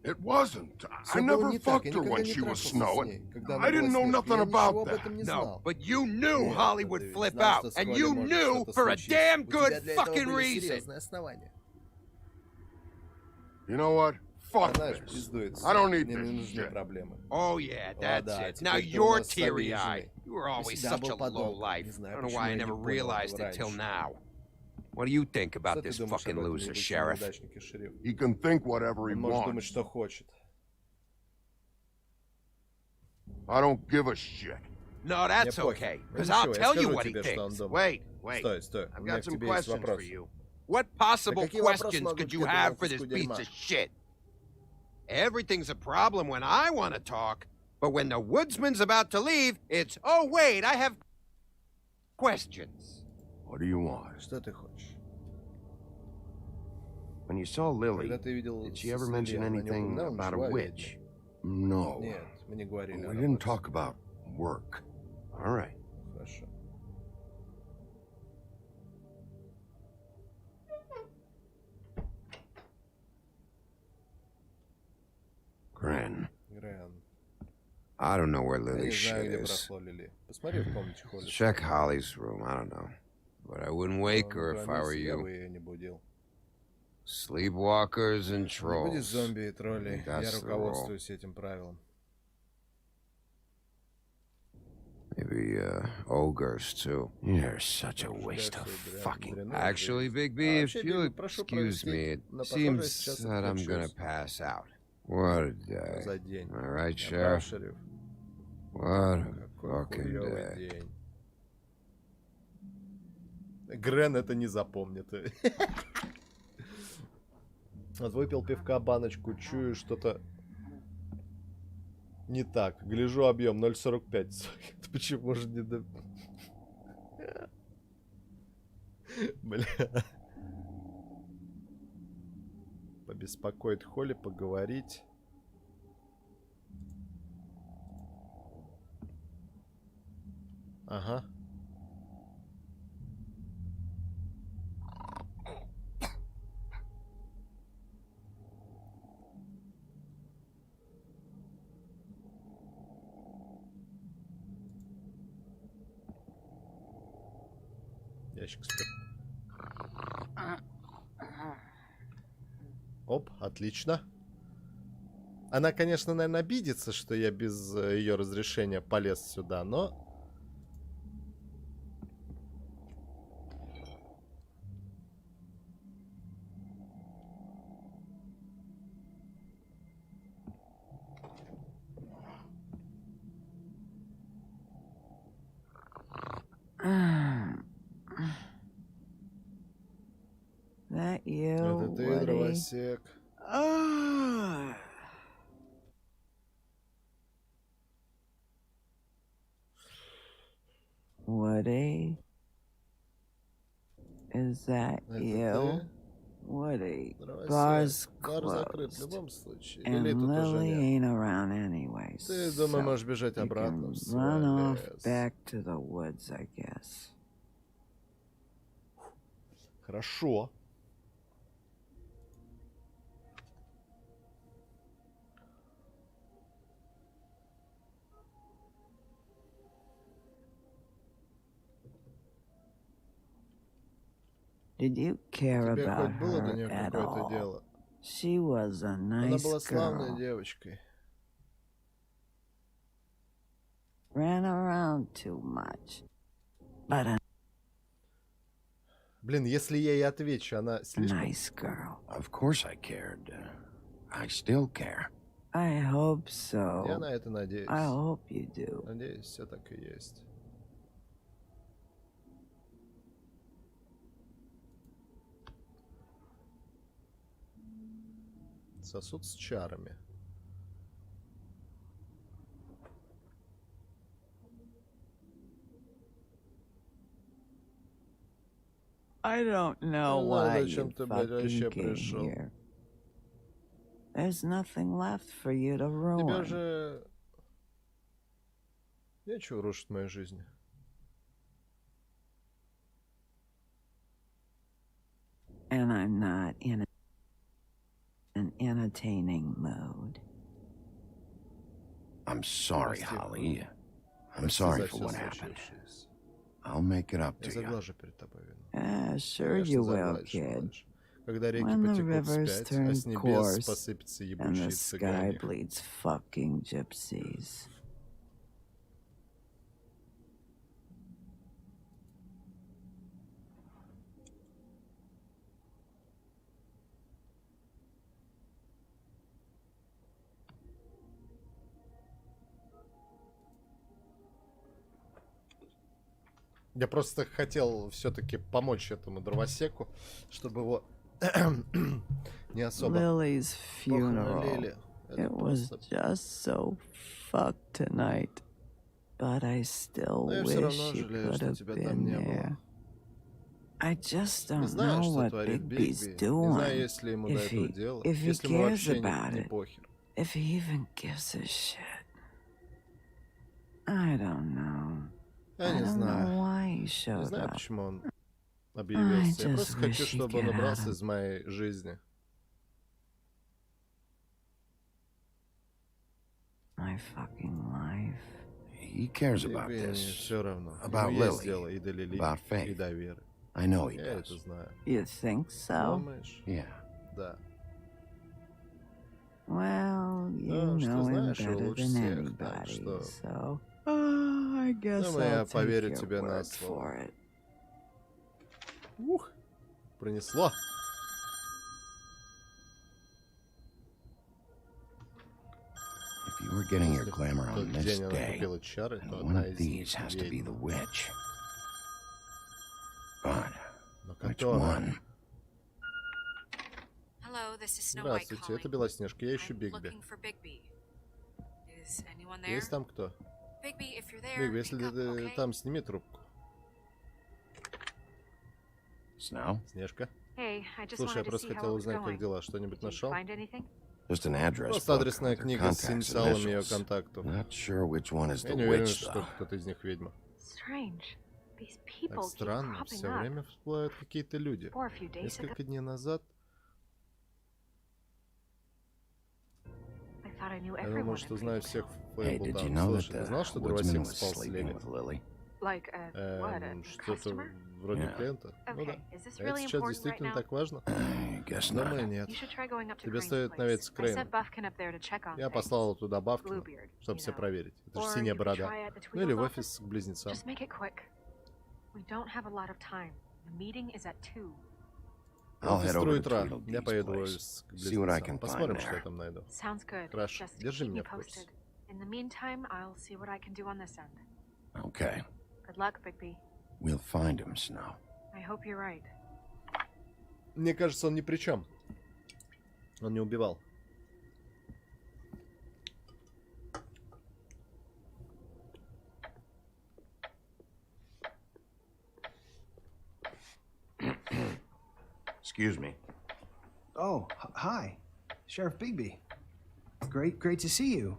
Speaker 3: It wasn't. I
Speaker 1: Всё было
Speaker 3: never
Speaker 1: не так,
Speaker 3: fucked
Speaker 1: я
Speaker 3: her
Speaker 1: никогда
Speaker 3: when
Speaker 1: не
Speaker 3: she was
Speaker 1: трахался с
Speaker 3: snowing.
Speaker 1: ней, когда она
Speaker 3: I
Speaker 1: была
Speaker 3: didn't know
Speaker 1: снежной.
Speaker 3: nothing
Speaker 1: Я ничего
Speaker 3: about
Speaker 1: об этом
Speaker 3: that.
Speaker 1: не
Speaker 4: No,
Speaker 1: знал.
Speaker 4: but you knew
Speaker 1: Нет,
Speaker 4: Holly
Speaker 1: но
Speaker 4: would
Speaker 1: ты
Speaker 4: flip
Speaker 1: знал,
Speaker 4: out,
Speaker 1: что с
Speaker 4: and
Speaker 1: Холли
Speaker 4: you
Speaker 1: может
Speaker 4: knew
Speaker 1: что-то
Speaker 4: for a
Speaker 1: случиться.
Speaker 4: damn
Speaker 1: У тебя
Speaker 4: good
Speaker 1: для этого
Speaker 4: fucking
Speaker 1: были
Speaker 4: reason.
Speaker 1: серьезные основания.
Speaker 3: You know what? Fuck
Speaker 1: Знаешь,
Speaker 3: this.
Speaker 1: пиздуется.
Speaker 3: I don't need
Speaker 1: Мне не
Speaker 3: this
Speaker 1: нужны
Speaker 3: shit.
Speaker 1: проблемы.
Speaker 4: Oh yeah,
Speaker 1: О,
Speaker 4: that's
Speaker 1: да,
Speaker 4: it. Now
Speaker 1: теперь ты у
Speaker 4: you're
Speaker 1: нас с обеей
Speaker 4: teary-eyed.
Speaker 1: женой.
Speaker 4: You were always
Speaker 1: всегда
Speaker 4: such
Speaker 1: был
Speaker 4: a low
Speaker 1: подобным.
Speaker 4: life.
Speaker 1: Не
Speaker 4: I
Speaker 1: знаю,
Speaker 4: don't know
Speaker 1: почему
Speaker 4: why I
Speaker 1: я не
Speaker 4: never
Speaker 1: понял
Speaker 4: realized
Speaker 1: этого
Speaker 4: it till
Speaker 1: раньше.
Speaker 4: now. What do you think
Speaker 1: Что
Speaker 4: about
Speaker 1: ты
Speaker 4: this
Speaker 1: думаешь
Speaker 4: fucking
Speaker 1: об этом
Speaker 4: loser,
Speaker 1: необычном
Speaker 4: Sheriff?
Speaker 1: неудачнике, шериф?
Speaker 3: He can think whatever he
Speaker 1: Он может думать,
Speaker 3: wants.
Speaker 1: что хочет.
Speaker 3: I don't give a shit.
Speaker 4: No,
Speaker 1: Мне
Speaker 4: that's
Speaker 1: пофиг.
Speaker 4: okay,
Speaker 1: Ну
Speaker 4: because I'll
Speaker 1: ничего, я
Speaker 4: tell you
Speaker 1: скажу
Speaker 4: what he
Speaker 1: тебе, что он
Speaker 4: thinks.
Speaker 1: думает.
Speaker 4: Wait.
Speaker 1: Стой, стой. У
Speaker 4: I've
Speaker 1: меня
Speaker 4: got
Speaker 1: к
Speaker 4: some
Speaker 1: тебе есть
Speaker 4: questions for
Speaker 1: вопрос.
Speaker 4: you. What possible
Speaker 1: какие вопросы
Speaker 4: questions
Speaker 1: могут
Speaker 4: could
Speaker 1: к
Speaker 4: you
Speaker 1: этому
Speaker 4: have for this
Speaker 1: куску
Speaker 4: piece
Speaker 1: дерьма?
Speaker 4: of shit? Everything's a problem when I want to talk, but when the woodsman's about to leave, it's, oh, wait, I have questions.
Speaker 3: What do you want?
Speaker 1: Что ты хочешь?
Speaker 4: When you saw Lily,
Speaker 1: Когда ты видел
Speaker 4: did she ever
Speaker 1: Сесилию,
Speaker 4: mention
Speaker 1: она не
Speaker 4: anything
Speaker 1: упоминала
Speaker 4: about a
Speaker 1: ничего о
Speaker 4: witch?
Speaker 1: ведьме?
Speaker 3: No.
Speaker 1: Нет, мы не говорили о
Speaker 3: We didn't
Speaker 1: работе.
Speaker 3: talk about work.
Speaker 4: All right.
Speaker 1: Хорошо.
Speaker 3: Gren.
Speaker 1: Грэн.
Speaker 4: I don't know where
Speaker 1: Я не
Speaker 4: Lily's
Speaker 1: знаю,
Speaker 4: shit
Speaker 1: где
Speaker 4: is.
Speaker 1: прошло Лили. Посмотри в комнате Холли.
Speaker 4: Check Holly's room, I don't know. But I wouldn't wake her if I were
Speaker 1: Я
Speaker 4: you.
Speaker 1: бы ее не будил.
Speaker 4: Sleepwalkers and
Speaker 1: Не будет
Speaker 4: trolls.
Speaker 1: зомби и троллей. Я
Speaker 4: That's the
Speaker 1: руководствуюсь этим правилом.
Speaker 4: Maybe ogres too.
Speaker 3: You're such a waste
Speaker 1: Считаю,
Speaker 3: of
Speaker 1: что дрянь-
Speaker 3: fucking...
Speaker 1: дрянные
Speaker 4: Actually,
Speaker 1: жизни.
Speaker 4: Big
Speaker 1: А
Speaker 4: B, if
Speaker 1: вообще,
Speaker 4: you'll
Speaker 1: Биг, прошу
Speaker 4: excuse me,
Speaker 1: простить,
Speaker 4: it
Speaker 1: но похоже, я
Speaker 4: seems
Speaker 1: сейчас
Speaker 4: that I'm gonna
Speaker 1: отключусь.
Speaker 4: pass out. What a day.
Speaker 1: За день.
Speaker 4: All right,
Speaker 1: Я прав,
Speaker 4: Sheriff?
Speaker 1: шериф.
Speaker 4: What a
Speaker 1: Какой
Speaker 4: fucking
Speaker 1: хуёвый
Speaker 4: day.
Speaker 1: день. Грен это не запомнит. Вот выпил пивка баночку, чую что-то не так. Гляжу объем 0,45. Это почему же не до... Бля. Побеспокоит Холли, поговорить. Ага. Ящик спит. Оп, отлично. Она, конечно, наверное, обидится, что я без ее разрешения полез сюда, но...
Speaker 10: That you,
Speaker 1: Это ты,
Speaker 10: Woody?
Speaker 1: дровосек.
Speaker 10: Woody? Is that
Speaker 1: Это
Speaker 10: you?
Speaker 1: ты?
Speaker 10: Woody,
Speaker 1: Дровосек.
Speaker 10: bar's
Speaker 1: Бар закрыт в
Speaker 10: closed.
Speaker 1: любом случае. Лили
Speaker 10: And
Speaker 1: тут уже
Speaker 10: Lily
Speaker 1: нет.
Speaker 10: ain't around anyway,
Speaker 1: Ты, думаю,
Speaker 10: so
Speaker 1: можешь бежать
Speaker 10: you
Speaker 1: обратно
Speaker 10: can
Speaker 1: в свой
Speaker 10: run off
Speaker 1: лес.
Speaker 10: back to the woods, I guess.
Speaker 1: Хорошо.
Speaker 10: Did you care
Speaker 1: Тебе
Speaker 10: about
Speaker 1: хоть было до
Speaker 10: her
Speaker 1: нее
Speaker 10: at
Speaker 1: какое-то
Speaker 10: all?
Speaker 1: дело?
Speaker 10: She was a
Speaker 1: Она
Speaker 10: nice
Speaker 1: была славной
Speaker 10: girl.
Speaker 1: девочкой.
Speaker 10: Ran around too much. But a
Speaker 1: Блин, если я ей отвечу, она слишком...
Speaker 10: nice girl.
Speaker 3: Of course I cared. I still care.
Speaker 10: I hope so.
Speaker 1: Я на это надеюсь.
Speaker 10: I hope you do.
Speaker 1: Надеюсь, все так и есть. Сосуд с чарами.
Speaker 10: I don't know
Speaker 1: Ну,
Speaker 10: why
Speaker 1: зачем
Speaker 10: you
Speaker 1: ты, блядь, вообще
Speaker 10: fucking came
Speaker 1: пришел?
Speaker 10: here. There's nothing left for you to
Speaker 1: Тебя
Speaker 10: ruin.
Speaker 1: же нечего рушить в моей жизни.
Speaker 10: And I'm not in an entertaining mood.
Speaker 3: I'm sorry,
Speaker 1: Прости.
Speaker 3: Holly. I'm
Speaker 1: Прости
Speaker 3: sorry
Speaker 1: за
Speaker 3: for
Speaker 1: все
Speaker 3: what happened.
Speaker 1: случившееся.
Speaker 3: I'll make it up
Speaker 1: Я
Speaker 3: to you.
Speaker 1: заглажу перед тобой вину.
Speaker 10: Sure
Speaker 1: Конечно,
Speaker 10: you will,
Speaker 1: загладишь,
Speaker 10: kid.
Speaker 1: малыш. Когда реки
Speaker 10: When the
Speaker 1: потекут
Speaker 10: rivers
Speaker 1: вспять, а
Speaker 10: turn
Speaker 1: с небес
Speaker 10: coarse
Speaker 1: посыпятся
Speaker 10: and
Speaker 1: ебучие
Speaker 10: the sky
Speaker 1: цыгане.
Speaker 10: bleeds fucking gypsies.
Speaker 1: Я просто хотел все-таки помочь этому дровосеку, чтобы его не особо
Speaker 10: Lily's funeral.
Speaker 1: похоронили. Это
Speaker 10: It was
Speaker 1: просто...
Speaker 10: just so fucked tonight. But I still
Speaker 1: Но я все
Speaker 10: wish
Speaker 1: равно
Speaker 10: you
Speaker 1: жалею,
Speaker 10: could
Speaker 1: что
Speaker 10: have
Speaker 1: тебя там
Speaker 10: been
Speaker 1: не
Speaker 10: there.
Speaker 1: было.
Speaker 10: I just
Speaker 1: Не
Speaker 10: don't
Speaker 1: знаю,
Speaker 10: know
Speaker 1: что
Speaker 10: what
Speaker 1: творит
Speaker 10: Bigby's
Speaker 1: Бигби. Не знаю,
Speaker 10: doing.
Speaker 1: есть ли ему до
Speaker 10: If
Speaker 1: этого
Speaker 10: he,
Speaker 1: дело.
Speaker 10: if he
Speaker 1: Если ему
Speaker 10: cares
Speaker 1: вообще
Speaker 10: about
Speaker 1: не
Speaker 10: it.
Speaker 1: похер.
Speaker 10: If he even gives a shit. I don't know.
Speaker 1: Я
Speaker 10: I
Speaker 1: не
Speaker 10: don't know
Speaker 1: знаю.
Speaker 10: why he
Speaker 1: Не
Speaker 10: showed
Speaker 1: знаю,
Speaker 10: up.
Speaker 1: почему он объявился. Я
Speaker 10: just
Speaker 1: просто хочу,
Speaker 10: wish he'd
Speaker 1: чтобы он
Speaker 10: get out
Speaker 1: убрался
Speaker 10: of-
Speaker 1: из моей жизни.
Speaker 10: My fucking life.
Speaker 3: He cares about
Speaker 1: Бигби
Speaker 3: this.
Speaker 1: все равно.
Speaker 3: About
Speaker 1: Ему есть
Speaker 3: Lily.
Speaker 1: дело и до Лили,
Speaker 3: About
Speaker 1: и
Speaker 3: Faith.
Speaker 1: до Веры.
Speaker 3: I know he
Speaker 1: Я это
Speaker 3: does.
Speaker 1: знаю.
Speaker 10: You think so?
Speaker 1: Думаешь?
Speaker 3: Yeah.
Speaker 1: Да.
Speaker 10: Well, you
Speaker 1: Ну, что
Speaker 10: know him
Speaker 1: знаешь его
Speaker 10: better
Speaker 1: лучше
Speaker 10: than
Speaker 1: всех, так
Speaker 10: anybody,
Speaker 1: что...
Speaker 10: so I guess
Speaker 1: Думаю, я
Speaker 10: I'll take
Speaker 1: поверю
Speaker 10: your
Speaker 1: тебе на
Speaker 10: word
Speaker 1: слово.
Speaker 10: for it.
Speaker 1: Ух, пронесло.
Speaker 3: If you were getting your
Speaker 1: Если
Speaker 3: glamour
Speaker 1: в тот
Speaker 3: on this
Speaker 1: день она
Speaker 3: day,
Speaker 1: купила чары,
Speaker 3: then
Speaker 1: то
Speaker 3: one
Speaker 1: одна
Speaker 3: of
Speaker 1: из них
Speaker 3: these has to be the
Speaker 1: ведьма.
Speaker 3: witch. But
Speaker 1: Но
Speaker 3: which
Speaker 1: которая...
Speaker 3: one?
Speaker 9: Hello, this is Snow White
Speaker 1: Здравствуйте, это
Speaker 9: calling.
Speaker 1: Белоснежка, я ищу
Speaker 9: I'm
Speaker 1: Бигби.
Speaker 9: looking for Bigby. Is anyone there?
Speaker 1: Есть там кто?
Speaker 9: Bigby, if you're there,
Speaker 1: Бигби, если
Speaker 9: pick up,
Speaker 1: ты
Speaker 9: okay?
Speaker 1: там, сними трубку.
Speaker 3: Snow?
Speaker 1: Снежка?
Speaker 9: Hey, I just
Speaker 1: Слушай, я
Speaker 9: wanted to
Speaker 1: просто
Speaker 9: see how
Speaker 1: хотел
Speaker 9: it was
Speaker 1: узнать, как
Speaker 9: going.
Speaker 1: дела. Что-нибудь
Speaker 9: Did you
Speaker 1: нашел?
Speaker 9: find anything?
Speaker 3: Just an address
Speaker 1: Просто
Speaker 3: book
Speaker 1: адресная
Speaker 3: with their
Speaker 1: книга с
Speaker 3: contacts and
Speaker 1: инициалами ее
Speaker 3: initials.
Speaker 1: контактов.
Speaker 3: Not sure which one is
Speaker 1: Я
Speaker 3: the
Speaker 1: не уверен,
Speaker 3: witch,
Speaker 1: что
Speaker 3: though.
Speaker 1: кто-то из них ведьма.
Speaker 9: Strange. These
Speaker 1: Так
Speaker 9: people keep
Speaker 1: странно,
Speaker 9: cropping
Speaker 1: все
Speaker 9: up.
Speaker 1: время всплывают какие-то люди.
Speaker 9: Or a few days ago,
Speaker 1: Несколько дней назад
Speaker 9: I thought I knew
Speaker 1: я
Speaker 9: everyone
Speaker 1: думал,
Speaker 9: in
Speaker 1: что знаю
Speaker 9: Fayetteville.
Speaker 1: всех в
Speaker 3: Hey, did you
Speaker 1: Фейблтауне.
Speaker 3: know that
Speaker 1: Слушай, ты
Speaker 3: the
Speaker 1: знал, что
Speaker 3: woodsman
Speaker 1: дровосек
Speaker 3: was
Speaker 1: спал с
Speaker 3: sleeping
Speaker 1: Лили?
Speaker 3: with Lily?
Speaker 9: Like what? A
Speaker 1: Что-то
Speaker 9: customer?
Speaker 1: вроде
Speaker 3: Yeah.
Speaker 1: клиента. Ну да.
Speaker 9: Okay, is this
Speaker 1: А
Speaker 9: really
Speaker 1: это сейчас
Speaker 9: important right
Speaker 1: действительно
Speaker 9: now?
Speaker 1: так важно?
Speaker 3: I guess
Speaker 1: Думаю,
Speaker 3: not.
Speaker 1: нет.
Speaker 9: You should try going up to
Speaker 1: Тебе
Speaker 9: Crane's
Speaker 1: стоит
Speaker 9: place.
Speaker 1: наведаться к
Speaker 9: I
Speaker 1: Крейну.
Speaker 9: sent Buffkin up there to check on
Speaker 1: Я
Speaker 9: things.
Speaker 1: послал туда Бавкина,
Speaker 9: Bluebeard,
Speaker 1: чтобы
Speaker 9: you
Speaker 1: все
Speaker 9: know.
Speaker 1: проверить. Это же
Speaker 9: Or
Speaker 1: синяя
Speaker 9: you could
Speaker 1: борода.
Speaker 9: try at the
Speaker 1: Ну или в
Speaker 9: Tweedle's
Speaker 1: офис к близнецам.
Speaker 9: Just make it quick. We don't have a lot of time. The meeting is at 2.
Speaker 3: I'll
Speaker 1: Офис
Speaker 3: head over to
Speaker 1: 3 утра.
Speaker 3: Tweedledee's
Speaker 1: Я поеду в
Speaker 3: place.
Speaker 1: офис к
Speaker 3: See what I
Speaker 1: близнецам.
Speaker 3: can find
Speaker 1: Посмотрим, что я
Speaker 3: there.
Speaker 1: там найду.
Speaker 9: Sounds good.
Speaker 1: Хорошо.
Speaker 9: Just
Speaker 1: Держи
Speaker 9: keep
Speaker 1: меня
Speaker 9: me
Speaker 1: в курсе.
Speaker 9: posted. In the meantime, I'll see what I can do on this end.
Speaker 3: Okay.
Speaker 9: Good luck, Bigby.
Speaker 3: We'll find him, Snow.
Speaker 9: I hope you're right.
Speaker 1: Мне кажется, он ни при чем. Он не убивал.
Speaker 3: Excuse me.
Speaker 15: Oh, hi. Sheriff Bigby. Great to see you.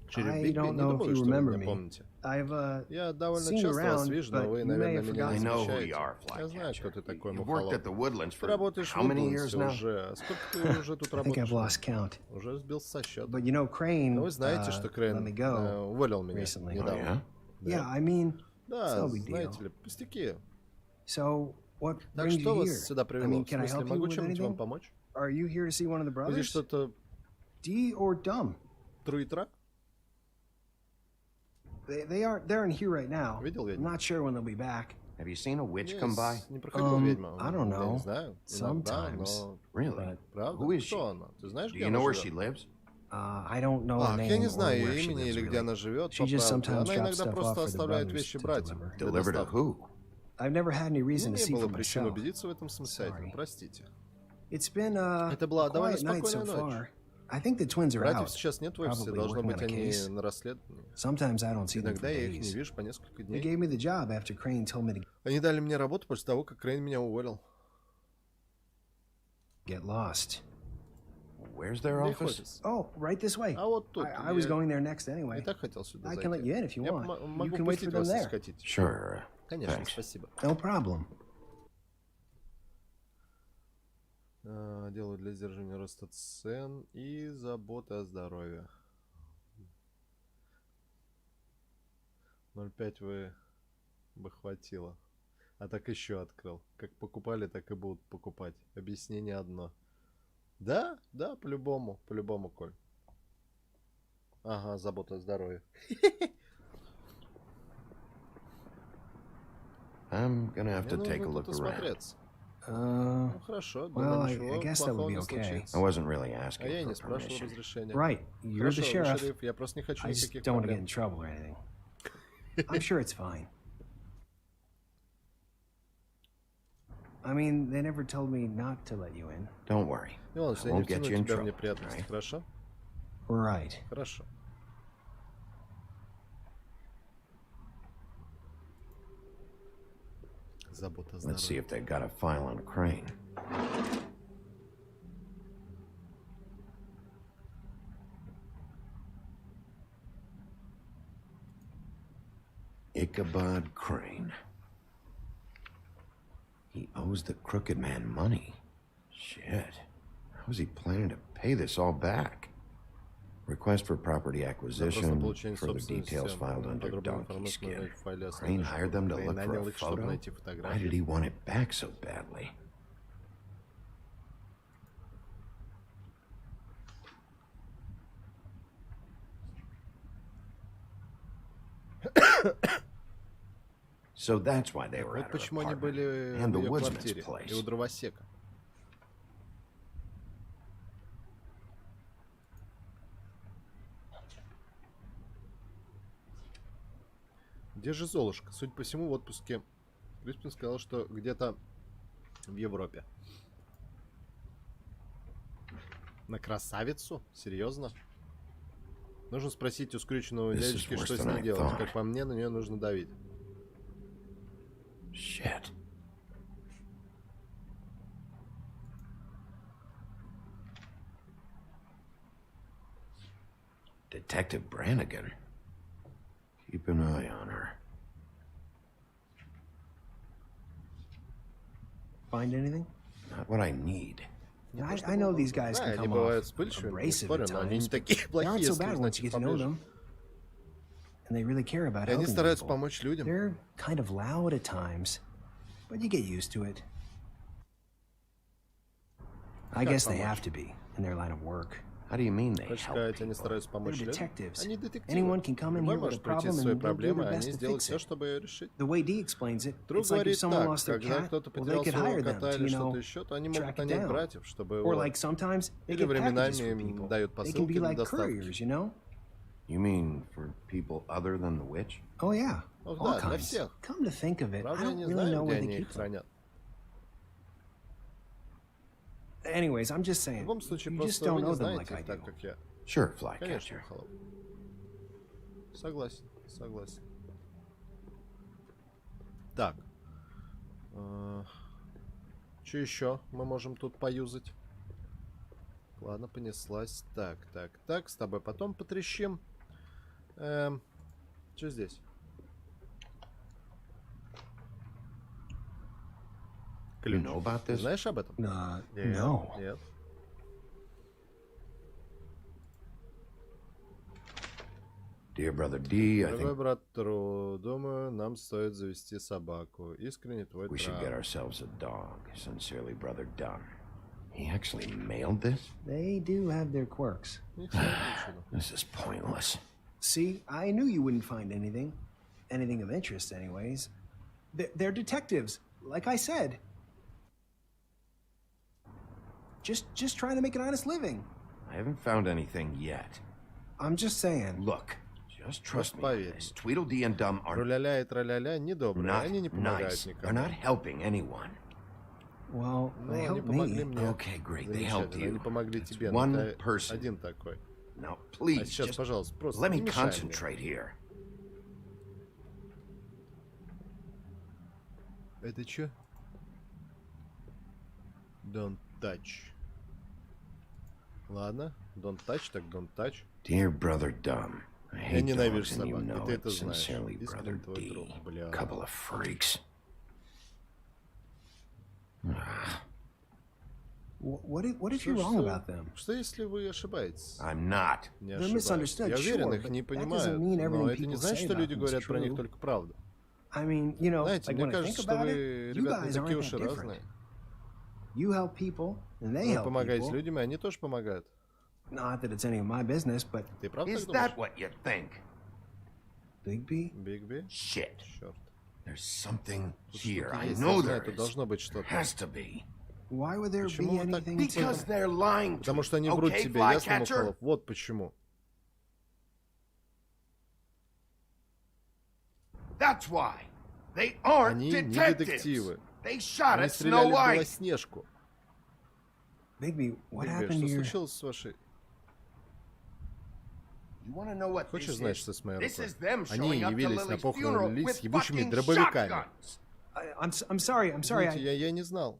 Speaker 1: Шериф
Speaker 15: I
Speaker 1: Бигби,
Speaker 15: don't
Speaker 1: не
Speaker 15: know if
Speaker 1: думаю,
Speaker 15: you
Speaker 1: что вы
Speaker 15: remember
Speaker 1: меня
Speaker 15: me.
Speaker 1: помните.
Speaker 15: I've
Speaker 1: Я довольно
Speaker 15: seen you
Speaker 1: часто вас
Speaker 15: around,
Speaker 1: вижу, но
Speaker 15: but
Speaker 1: вы,
Speaker 15: you may
Speaker 1: наверное,
Speaker 15: have
Speaker 1: меня не
Speaker 3: I know who
Speaker 1: замечаете.
Speaker 3: you are,
Speaker 1: Я знаю, кто ты
Speaker 3: Flycatcher.
Speaker 1: такой,
Speaker 3: You've worked at the
Speaker 1: Мухоловка.
Speaker 3: Woodlands
Speaker 1: Ты
Speaker 3: for
Speaker 1: работаешь в
Speaker 3: how many years
Speaker 1: Удландсе
Speaker 3: now?
Speaker 1: уже. Сколько ты уже тут
Speaker 15: I think I've
Speaker 1: работаешь?
Speaker 15: lost count.
Speaker 1: Уже сбился со счета.
Speaker 15: But you know, Crane
Speaker 1: Но вы знаете, что
Speaker 15: let
Speaker 1: Крейн
Speaker 15: me go
Speaker 1: уволил меня
Speaker 15: recently.
Speaker 1: недавно.
Speaker 15: Yeah, I mean, it's
Speaker 1: Да,
Speaker 15: no big deal.
Speaker 1: знаете ли, пустяки.
Speaker 15: So, what
Speaker 1: Так
Speaker 15: brings
Speaker 1: что
Speaker 15: you
Speaker 1: вас
Speaker 15: here?
Speaker 1: сюда
Speaker 15: I
Speaker 1: привело?
Speaker 15: mean,
Speaker 1: В
Speaker 15: can I
Speaker 1: смысле,
Speaker 15: help you
Speaker 1: могу
Speaker 15: with
Speaker 1: чем-нибудь вам
Speaker 15: anything?
Speaker 1: помочь?
Speaker 15: Are you here to see one of the
Speaker 1: Вы здесь
Speaker 15: brothers?
Speaker 1: что-то
Speaker 15: D or Dumb?
Speaker 1: Труитра?
Speaker 15: They're in here right now.
Speaker 1: Видел
Speaker 15: I'm
Speaker 1: ведьму?
Speaker 15: not sure when they'll be back.
Speaker 3: Have you seen a witch come by?
Speaker 1: Не проходила ведьма?
Speaker 15: I don't
Speaker 1: Я
Speaker 15: know.
Speaker 1: не знаю. Иногда,
Speaker 15: Sometimes.
Speaker 1: но...
Speaker 3: Really?
Speaker 1: Правда?
Speaker 3: Who is she?
Speaker 1: Кто она? Ты знаешь,
Speaker 3: Do
Speaker 1: где
Speaker 3: you
Speaker 1: она
Speaker 3: know where
Speaker 1: живет?
Speaker 3: she lives?
Speaker 15: I don't know her
Speaker 1: Ах,
Speaker 15: name
Speaker 1: я не
Speaker 15: or
Speaker 1: знаю
Speaker 15: where
Speaker 1: ее
Speaker 15: she
Speaker 1: имени
Speaker 15: lives,
Speaker 1: или где
Speaker 15: really.
Speaker 1: она живет,
Speaker 15: She just
Speaker 1: по правде.
Speaker 15: sometimes
Speaker 1: Она
Speaker 15: drops
Speaker 1: иногда
Speaker 15: stuff
Speaker 1: просто
Speaker 15: off for the
Speaker 1: оставляет
Speaker 15: brothers
Speaker 1: вещи
Speaker 15: to
Speaker 1: братьям.
Speaker 15: deliver.
Speaker 1: для
Speaker 3: Deliver to
Speaker 1: доставки.
Speaker 3: who?
Speaker 15: I've never had any
Speaker 1: У
Speaker 15: reason
Speaker 1: меня
Speaker 15: to
Speaker 1: не
Speaker 15: see
Speaker 1: было
Speaker 15: for
Speaker 1: причин
Speaker 15: myself.
Speaker 1: убедиться в этом самостоятельно,
Speaker 15: Sorry.
Speaker 1: простите.
Speaker 15: It's been
Speaker 1: Это была
Speaker 15: a
Speaker 1: довольно
Speaker 15: quiet night so
Speaker 1: спокойная ночь.
Speaker 15: far. I think the twins are
Speaker 1: Братьев
Speaker 15: out.
Speaker 1: сейчас нет в офисе,
Speaker 15: Probably
Speaker 1: должно
Speaker 15: working
Speaker 1: быть,
Speaker 15: on a
Speaker 1: они
Speaker 15: case.
Speaker 1: на расследовании.
Speaker 15: Sometimes I don't see them for
Speaker 1: Иногда я их не
Speaker 15: days.
Speaker 1: вижу по несколько
Speaker 15: They
Speaker 1: дней.
Speaker 15: gave me the job after Crane told me to.
Speaker 1: Они дали мне работу после того, как Крейн меня уволил.
Speaker 15: get lost.
Speaker 6: Where's their
Speaker 1: Где
Speaker 6: office?
Speaker 1: офис?
Speaker 15: Oh, right this way.
Speaker 1: А вот тут.
Speaker 15: I was going there next anyway.
Speaker 1: И так хотел сюда
Speaker 15: I
Speaker 1: зайти.
Speaker 15: can let you in if you
Speaker 1: Я
Speaker 15: want. You
Speaker 1: могу
Speaker 15: can wait for
Speaker 1: пустить
Speaker 15: them
Speaker 1: вас, если
Speaker 15: there.
Speaker 1: хотите.
Speaker 6: Sure.
Speaker 1: Конечно,
Speaker 6: Thanks.
Speaker 1: спасибо.
Speaker 15: No problem.
Speaker 1: Делаю для сдерживания роста цен и заботы о здоровье. 0,5 бы хватило. А так еще открыл. Как покупали, так и будут покупать. Объяснение одно. Да, да, по-любому, Коль. Ага, забота о здоровье.
Speaker 6: I'm gonna have to
Speaker 1: Мне
Speaker 6: take a
Speaker 1: нужно
Speaker 6: look
Speaker 1: тут
Speaker 6: around.
Speaker 1: осмотреться. Ну хорошо, думаю,
Speaker 15: Well, I
Speaker 1: ничего
Speaker 15: guess that would
Speaker 1: плохого
Speaker 15: be
Speaker 1: не
Speaker 15: okay.
Speaker 1: случится.
Speaker 6: I wasn't really
Speaker 1: А
Speaker 6: asking
Speaker 1: я и не
Speaker 6: for
Speaker 1: спрашивал
Speaker 6: permission.
Speaker 1: разрешения.
Speaker 15: Right, you're
Speaker 1: Хорошо,
Speaker 15: the sheriff.
Speaker 1: шериф, я просто не хочу
Speaker 15: I just
Speaker 1: никаких
Speaker 15: don't want to get
Speaker 1: проблем.
Speaker 15: in trouble or anything. I'm sure it's fine. I mean, they never told me not to let you in.
Speaker 6: Don't worry.
Speaker 1: Не волнуйся,
Speaker 6: I
Speaker 1: я не
Speaker 6: won't get
Speaker 1: втяну
Speaker 6: you in
Speaker 1: тебя в
Speaker 6: trouble,
Speaker 1: неприятности,
Speaker 6: right?
Speaker 1: хорошо?
Speaker 15: Right.
Speaker 1: Хорошо. Забота о
Speaker 6: Let's see
Speaker 1: здоровье.
Speaker 6: if they got a file on Crane. Ichabod Crane. He owes the crooked man money. Shit. How's he planning to pay this all back? Request for property acquisition. Further details filed under donkey skin. Crane hired them to look for a photo? Why did he want it back so badly? So that's why they were
Speaker 1: Вот
Speaker 6: at her
Speaker 1: почему они
Speaker 6: apartment.
Speaker 1: были
Speaker 6: And
Speaker 1: в
Speaker 6: the
Speaker 1: ее
Speaker 6: woodsman's
Speaker 1: квартире и у
Speaker 6: place.
Speaker 1: дровосека. Где же Золушка? Судя по всему, в отпуске. Криспин сказал, что где-то в Европе. На красавицу? Серьезно? Нужно спросить у скрюченного
Speaker 6: This is
Speaker 1: дядечки,
Speaker 6: worse
Speaker 1: что с
Speaker 6: than I
Speaker 1: ней делать.
Speaker 6: thought.
Speaker 1: Как по мне, на нее нужно давить.
Speaker 6: Shit. Detective Brannigan. Keep an eye on her.
Speaker 15: Find anything?
Speaker 6: Not what I need.
Speaker 15: I know these guys
Speaker 1: Да,
Speaker 15: can
Speaker 1: они
Speaker 15: come
Speaker 1: бывают
Speaker 15: off
Speaker 1: вспыльчивыми, не
Speaker 15: abrasive
Speaker 1: спорю,
Speaker 15: at
Speaker 1: но они не
Speaker 15: times, but
Speaker 1: такие
Speaker 15: they aren't
Speaker 1: плохие,
Speaker 15: so
Speaker 1: если
Speaker 15: bad once
Speaker 1: узнать
Speaker 15: you
Speaker 1: их
Speaker 15: get to know
Speaker 1: поближе.
Speaker 15: them. And they really care about
Speaker 1: И они
Speaker 15: helping
Speaker 1: стараются
Speaker 15: people.
Speaker 1: помочь людям.
Speaker 15: They're kind of loud at times, but you get used to it. I guess they have to be in their line of work.
Speaker 6: How do you mean they
Speaker 1: Хочешь
Speaker 6: help
Speaker 1: сказать, они
Speaker 6: people?
Speaker 1: стараются помочь
Speaker 15: They're
Speaker 1: людям?
Speaker 15: detectives.
Speaker 1: Они детективы.
Speaker 15: Anyone can come in
Speaker 1: Любой
Speaker 15: here with a
Speaker 1: может прийти
Speaker 15: problem
Speaker 1: с своей
Speaker 15: and they'll do
Speaker 1: проблемой,
Speaker 15: their
Speaker 1: а
Speaker 15: best
Speaker 1: они
Speaker 15: to
Speaker 1: сделают
Speaker 15: fix
Speaker 1: все,
Speaker 15: it.
Speaker 1: чтобы ее решить.
Speaker 15: The way Dee explains it,
Speaker 1: Друг
Speaker 15: it's like if
Speaker 1: говорит
Speaker 15: someone
Speaker 1: так,
Speaker 15: lost their
Speaker 1: когда
Speaker 15: cat,
Speaker 1: кто-то
Speaker 15: well, they
Speaker 1: потерял
Speaker 15: could
Speaker 1: своего
Speaker 15: hire them
Speaker 1: кота
Speaker 15: to,
Speaker 1: или
Speaker 15: you
Speaker 1: что-то
Speaker 15: know,
Speaker 1: еще, то они
Speaker 15: track
Speaker 1: могут
Speaker 15: it
Speaker 1: нанять
Speaker 15: down.
Speaker 1: братьев, чтобы
Speaker 15: Or
Speaker 1: его...
Speaker 15: like sometimes they
Speaker 1: Или
Speaker 15: get packages
Speaker 1: временами
Speaker 15: for
Speaker 1: им
Speaker 15: people.
Speaker 1: дают
Speaker 15: They can
Speaker 1: посылки
Speaker 15: be
Speaker 1: для
Speaker 15: like
Speaker 1: доставки.
Speaker 15: couriers, you know?
Speaker 6: You mean for people other than the witch?
Speaker 15: Oh yeah,
Speaker 1: Ох,
Speaker 15: all
Speaker 1: да, для
Speaker 15: kinds.
Speaker 1: всех.
Speaker 15: Come to think of it, I
Speaker 1: Правда, я
Speaker 15: don't
Speaker 1: не
Speaker 15: really
Speaker 1: знаю,
Speaker 15: know
Speaker 1: где
Speaker 15: where they
Speaker 1: они
Speaker 15: keep
Speaker 1: их
Speaker 15: them.
Speaker 1: хранят.
Speaker 15: Anyways, I'm just
Speaker 1: В
Speaker 15: saying,
Speaker 1: любом случае,
Speaker 15: you just
Speaker 1: просто вы
Speaker 15: don't
Speaker 1: не
Speaker 15: know them like
Speaker 1: знаете
Speaker 15: I
Speaker 1: их так,
Speaker 15: do.
Speaker 1: как я.
Speaker 6: Sure,
Speaker 1: Конечно,
Speaker 6: Flycatcher.
Speaker 1: холоп. Согласен, согласен. Так. Что еще мы можем тут поюзать? Ладно, понеслась. Так, так, так. С тобой потом потрещим. Что здесь?
Speaker 6: You know about
Speaker 1: Ты
Speaker 6: this?
Speaker 1: знаешь об этом?
Speaker 15: No.
Speaker 1: Нет.
Speaker 6: Dear brother D, I
Speaker 1: Дорогой
Speaker 6: think
Speaker 1: брат Тру, думаю, нам стоит завести собаку. Искренне твой
Speaker 6: we should get
Speaker 1: Трав.
Speaker 6: ourselves a dog. Sincerely, brother Dunn. He actually mailed this?
Speaker 15: They do have their quirks.
Speaker 1: Их всё включено.
Speaker 6: This is pointless.
Speaker 15: See, I knew you wouldn't find anything. Anything of interest, anyways. They're detectives, like I said. Just trying to make an honest living.
Speaker 6: I haven't found anything yet.
Speaker 15: I'm just saying.
Speaker 6: Look, just trust me.
Speaker 1: поверь.
Speaker 6: This Tweedledee and Dum are
Speaker 1: Руляля и траляля недобрые.
Speaker 6: not
Speaker 1: Они не помогают
Speaker 6: nice. They're
Speaker 1: никому.
Speaker 6: not helping anyone.
Speaker 15: Well,
Speaker 1: Ну,
Speaker 15: they
Speaker 1: они
Speaker 15: helped
Speaker 1: помогли
Speaker 15: me.
Speaker 1: мне.
Speaker 6: Okay, great. They helped
Speaker 1: Замечательно. Они
Speaker 6: you.
Speaker 1: помогли
Speaker 6: That's
Speaker 1: тебе. Но
Speaker 6: one
Speaker 1: ты
Speaker 6: person.
Speaker 1: один такой.
Speaker 6: Now,
Speaker 1: А
Speaker 6: please,
Speaker 1: сейчас,
Speaker 6: just
Speaker 1: пожалуйста, просто
Speaker 6: let
Speaker 1: не
Speaker 6: me
Speaker 1: мешай мне.
Speaker 6: concentrate here.
Speaker 1: Это что? Don't touch. Ладно, don't touch, так don't touch.
Speaker 6: Dear brother Dumb, I
Speaker 1: Я
Speaker 6: hate
Speaker 1: ненавижу
Speaker 6: dogs and you
Speaker 1: собак, и
Speaker 6: know
Speaker 1: ты
Speaker 6: it.
Speaker 1: это знаешь.
Speaker 6: Sincerely, brother
Speaker 1: Искренне твой
Speaker 6: D.
Speaker 1: друг, бля.
Speaker 6: Couple of freaks.
Speaker 15: What if you're wrong about them?
Speaker 1: Что если вы ошибаетесь?
Speaker 6: I'm not.
Speaker 1: Не
Speaker 15: They're misunderstood,
Speaker 1: Я уверен,
Speaker 15: sure,
Speaker 1: их
Speaker 15: but
Speaker 1: не
Speaker 15: that
Speaker 1: понимают,
Speaker 15: doesn't mean
Speaker 1: но
Speaker 15: everything
Speaker 1: это не
Speaker 15: people
Speaker 1: значит,
Speaker 15: say
Speaker 1: что
Speaker 15: about
Speaker 1: люди
Speaker 15: them is
Speaker 1: говорят про них
Speaker 15: true.
Speaker 1: только правду.
Speaker 15: I mean, you know,
Speaker 1: Знаете,
Speaker 15: like
Speaker 1: мне
Speaker 15: when I think
Speaker 1: кажется, что
Speaker 15: about
Speaker 1: вы,
Speaker 15: it, you
Speaker 1: ребята, не
Speaker 15: guys
Speaker 1: такие
Speaker 15: aren't
Speaker 1: уж и
Speaker 15: that
Speaker 1: разные.
Speaker 15: different. You help people, and they
Speaker 1: Вы
Speaker 15: help
Speaker 1: помогаете
Speaker 15: people.
Speaker 1: людям, и они тоже помогают.
Speaker 15: Not that it's any of my business, but
Speaker 1: Ты правда
Speaker 6: Is
Speaker 1: так думаешь?
Speaker 6: that what you think?
Speaker 15: Bigby?
Speaker 1: Бигби?
Speaker 6: Shit.
Speaker 1: Черт.
Speaker 6: There's something
Speaker 1: Тут
Speaker 6: here.
Speaker 1: что-то
Speaker 6: I
Speaker 1: есть,
Speaker 6: know
Speaker 1: я знаю,
Speaker 6: there
Speaker 1: тут
Speaker 6: is.
Speaker 1: должно быть что-то.
Speaker 6: Has to be.
Speaker 15: Why would there
Speaker 1: Почему
Speaker 15: be
Speaker 1: вы так-
Speaker 15: anything
Speaker 6: Because they're lying to
Speaker 1: Потому что
Speaker 6: me.
Speaker 1: они врут
Speaker 6: Okay,
Speaker 1: тебе, ясно,
Speaker 6: flycatcher?
Speaker 1: Мухолов? Вот почему.
Speaker 6: That's why. They aren't
Speaker 1: Они не
Speaker 6: detectives.
Speaker 1: детективы.
Speaker 6: They shot
Speaker 1: Они
Speaker 6: at Snow
Speaker 1: стреляли в
Speaker 6: White.
Speaker 1: Белоснежку.
Speaker 15: Bigby, what
Speaker 1: Бигби,
Speaker 15: happened
Speaker 1: что
Speaker 15: to your...
Speaker 1: случилось с вашей...
Speaker 6: You want to know what
Speaker 1: Хочешь
Speaker 6: this
Speaker 1: знать,
Speaker 6: is?
Speaker 1: что с моей
Speaker 6: This
Speaker 1: рукой?
Speaker 6: is them
Speaker 1: Они
Speaker 6: showing up to
Speaker 1: явились на
Speaker 6: Lily's
Speaker 1: похороны
Speaker 6: funeral
Speaker 1: Лили с
Speaker 6: with
Speaker 1: ебучими
Speaker 6: fucking
Speaker 1: дробовиками.
Speaker 6: shotguns.
Speaker 15: I'm sorry,
Speaker 1: Извините, я не знал.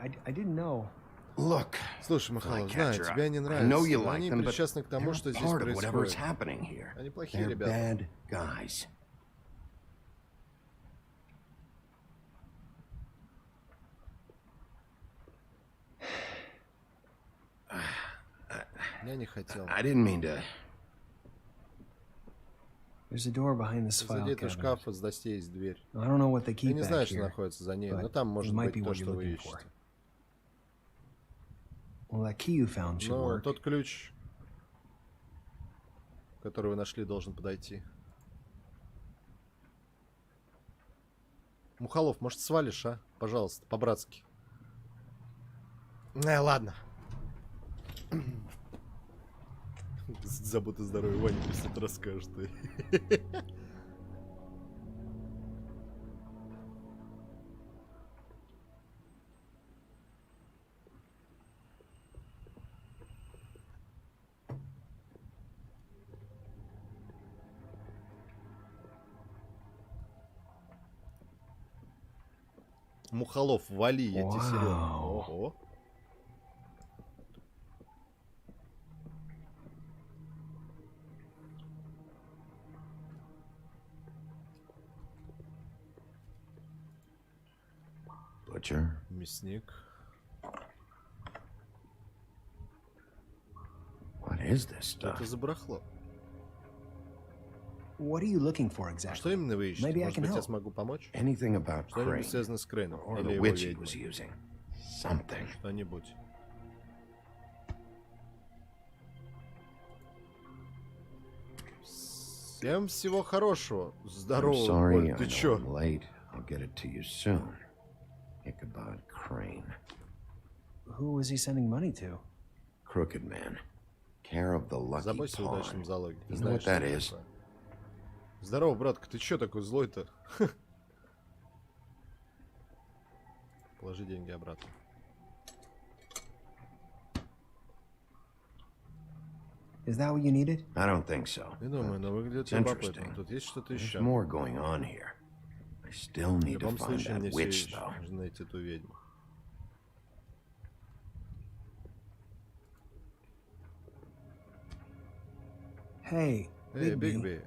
Speaker 15: I didn't know.
Speaker 6: Look,
Speaker 1: Слушай, Михаил, знаю,
Speaker 6: Flycatcher,
Speaker 1: тебе не
Speaker 6: I know
Speaker 1: нравится,
Speaker 6: you
Speaker 1: но
Speaker 6: like
Speaker 1: они
Speaker 6: them, but
Speaker 1: причастны к тому,
Speaker 6: they're
Speaker 1: что здесь
Speaker 6: part of whatever's
Speaker 1: происходит.
Speaker 6: happening here.
Speaker 1: Они плохие
Speaker 6: They're
Speaker 1: ребята.
Speaker 6: bad guys.
Speaker 1: Я не хотел.
Speaker 6: I didn't mean to.
Speaker 15: There's a door behind this file
Speaker 1: Позади этого
Speaker 15: cabinet.
Speaker 1: шкафа с достей есть дверь.
Speaker 15: I don't know what they
Speaker 1: Я
Speaker 15: keep
Speaker 1: не
Speaker 15: back
Speaker 1: знаю, что
Speaker 15: here,
Speaker 1: находится за ней, но
Speaker 15: but
Speaker 1: там
Speaker 15: it
Speaker 1: может
Speaker 15: might
Speaker 1: быть
Speaker 15: be
Speaker 1: то,
Speaker 15: what you're
Speaker 1: что вы
Speaker 15: looking for.
Speaker 1: ищете.
Speaker 15: Well, that key you found should
Speaker 1: Но
Speaker 15: work.
Speaker 1: тот ключ, который вы нашли, должен подойти. Мухолов, может, свалишь, а? Пожалуйста, по-братски. Ладно. Забота здоровья, Ваня мне что-то расскажет. Мухолов, вали, я тебе серьезно. Ого.
Speaker 6: Butcher.
Speaker 1: Мясник.
Speaker 6: What is this
Speaker 1: Что
Speaker 6: stuff?
Speaker 1: это за барахло?
Speaker 15: What are you looking for
Speaker 1: А
Speaker 15: exactly?
Speaker 1: что именно вы ищете?
Speaker 15: Maybe I
Speaker 1: Может
Speaker 15: can
Speaker 1: быть, я
Speaker 15: help.
Speaker 1: смогу помочь?
Speaker 6: Anything about
Speaker 1: Что-нибудь
Speaker 6: Crane
Speaker 1: связано с Крейном
Speaker 6: or
Speaker 1: или
Speaker 6: the
Speaker 1: его
Speaker 6: witch he
Speaker 1: ведьмой?
Speaker 6: was using. Something.
Speaker 1: Что-нибудь. Всем всего хорошего.
Speaker 6: I'm
Speaker 1: Здорово.
Speaker 6: sorry,
Speaker 1: Коль,
Speaker 6: I
Speaker 1: ты
Speaker 6: know
Speaker 1: чё?
Speaker 6: I'm late. I'll get it to you soon. Ichabod Crane.
Speaker 15: Who was he sending money to?
Speaker 6: Crooked man. Care of the lucky
Speaker 1: Забойся в
Speaker 6: pawn.
Speaker 1: удачном залоге. Ты
Speaker 6: You know
Speaker 1: знаешь,
Speaker 6: what that
Speaker 1: что это
Speaker 6: is?
Speaker 1: такое. Здорово, братка. Ты чё такой злой-то? Положи деньги обратно.
Speaker 15: Is that what you needed?
Speaker 6: I don't think so.
Speaker 1: Не думаю, но выглядит
Speaker 6: It's
Speaker 1: любопытно.
Speaker 6: interesting.
Speaker 1: Тут есть что-то
Speaker 6: There's
Speaker 1: еще.
Speaker 6: more going on here. I still
Speaker 1: В
Speaker 6: need to
Speaker 1: любом
Speaker 6: find
Speaker 1: случае,
Speaker 6: that
Speaker 1: мне все
Speaker 6: witch,
Speaker 1: еще
Speaker 6: though.
Speaker 1: нужно найти эту ведьму.
Speaker 15: Hey,
Speaker 1: Эй,
Speaker 15: Bigby,
Speaker 1: Бигби,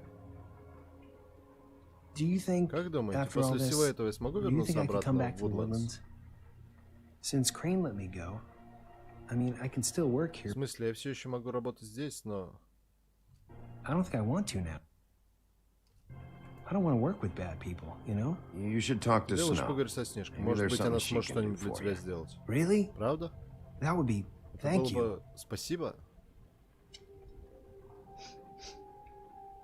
Speaker 15: do you think
Speaker 1: как думаете,
Speaker 15: after all
Speaker 1: после всего
Speaker 15: this,
Speaker 1: этого я смогу
Speaker 15: do you think
Speaker 1: вернуться
Speaker 15: I could come
Speaker 1: обратно
Speaker 15: back
Speaker 1: в
Speaker 15: to the
Speaker 1: Woodlands?
Speaker 15: Woodlands? Since Crane let me go, I mean, I can still work
Speaker 1: В
Speaker 15: here.
Speaker 1: смысле, я все еще могу работать здесь, но...
Speaker 15: I don't think I want to now. I don't want to work with bad people, you know?
Speaker 6: You should talk to
Speaker 1: Ты лучше
Speaker 6: Snow.
Speaker 1: поговори со Снежкой.
Speaker 6: Maybe
Speaker 1: Может
Speaker 6: there's
Speaker 1: быть, она
Speaker 6: something she
Speaker 1: сможет
Speaker 6: can do
Speaker 1: что-нибудь для
Speaker 6: for
Speaker 1: тебя
Speaker 6: you.
Speaker 1: сделать.
Speaker 15: Really?
Speaker 1: Правда?
Speaker 15: That would be...
Speaker 1: Это
Speaker 15: Thank
Speaker 1: было
Speaker 15: you.
Speaker 1: бы... Спасибо.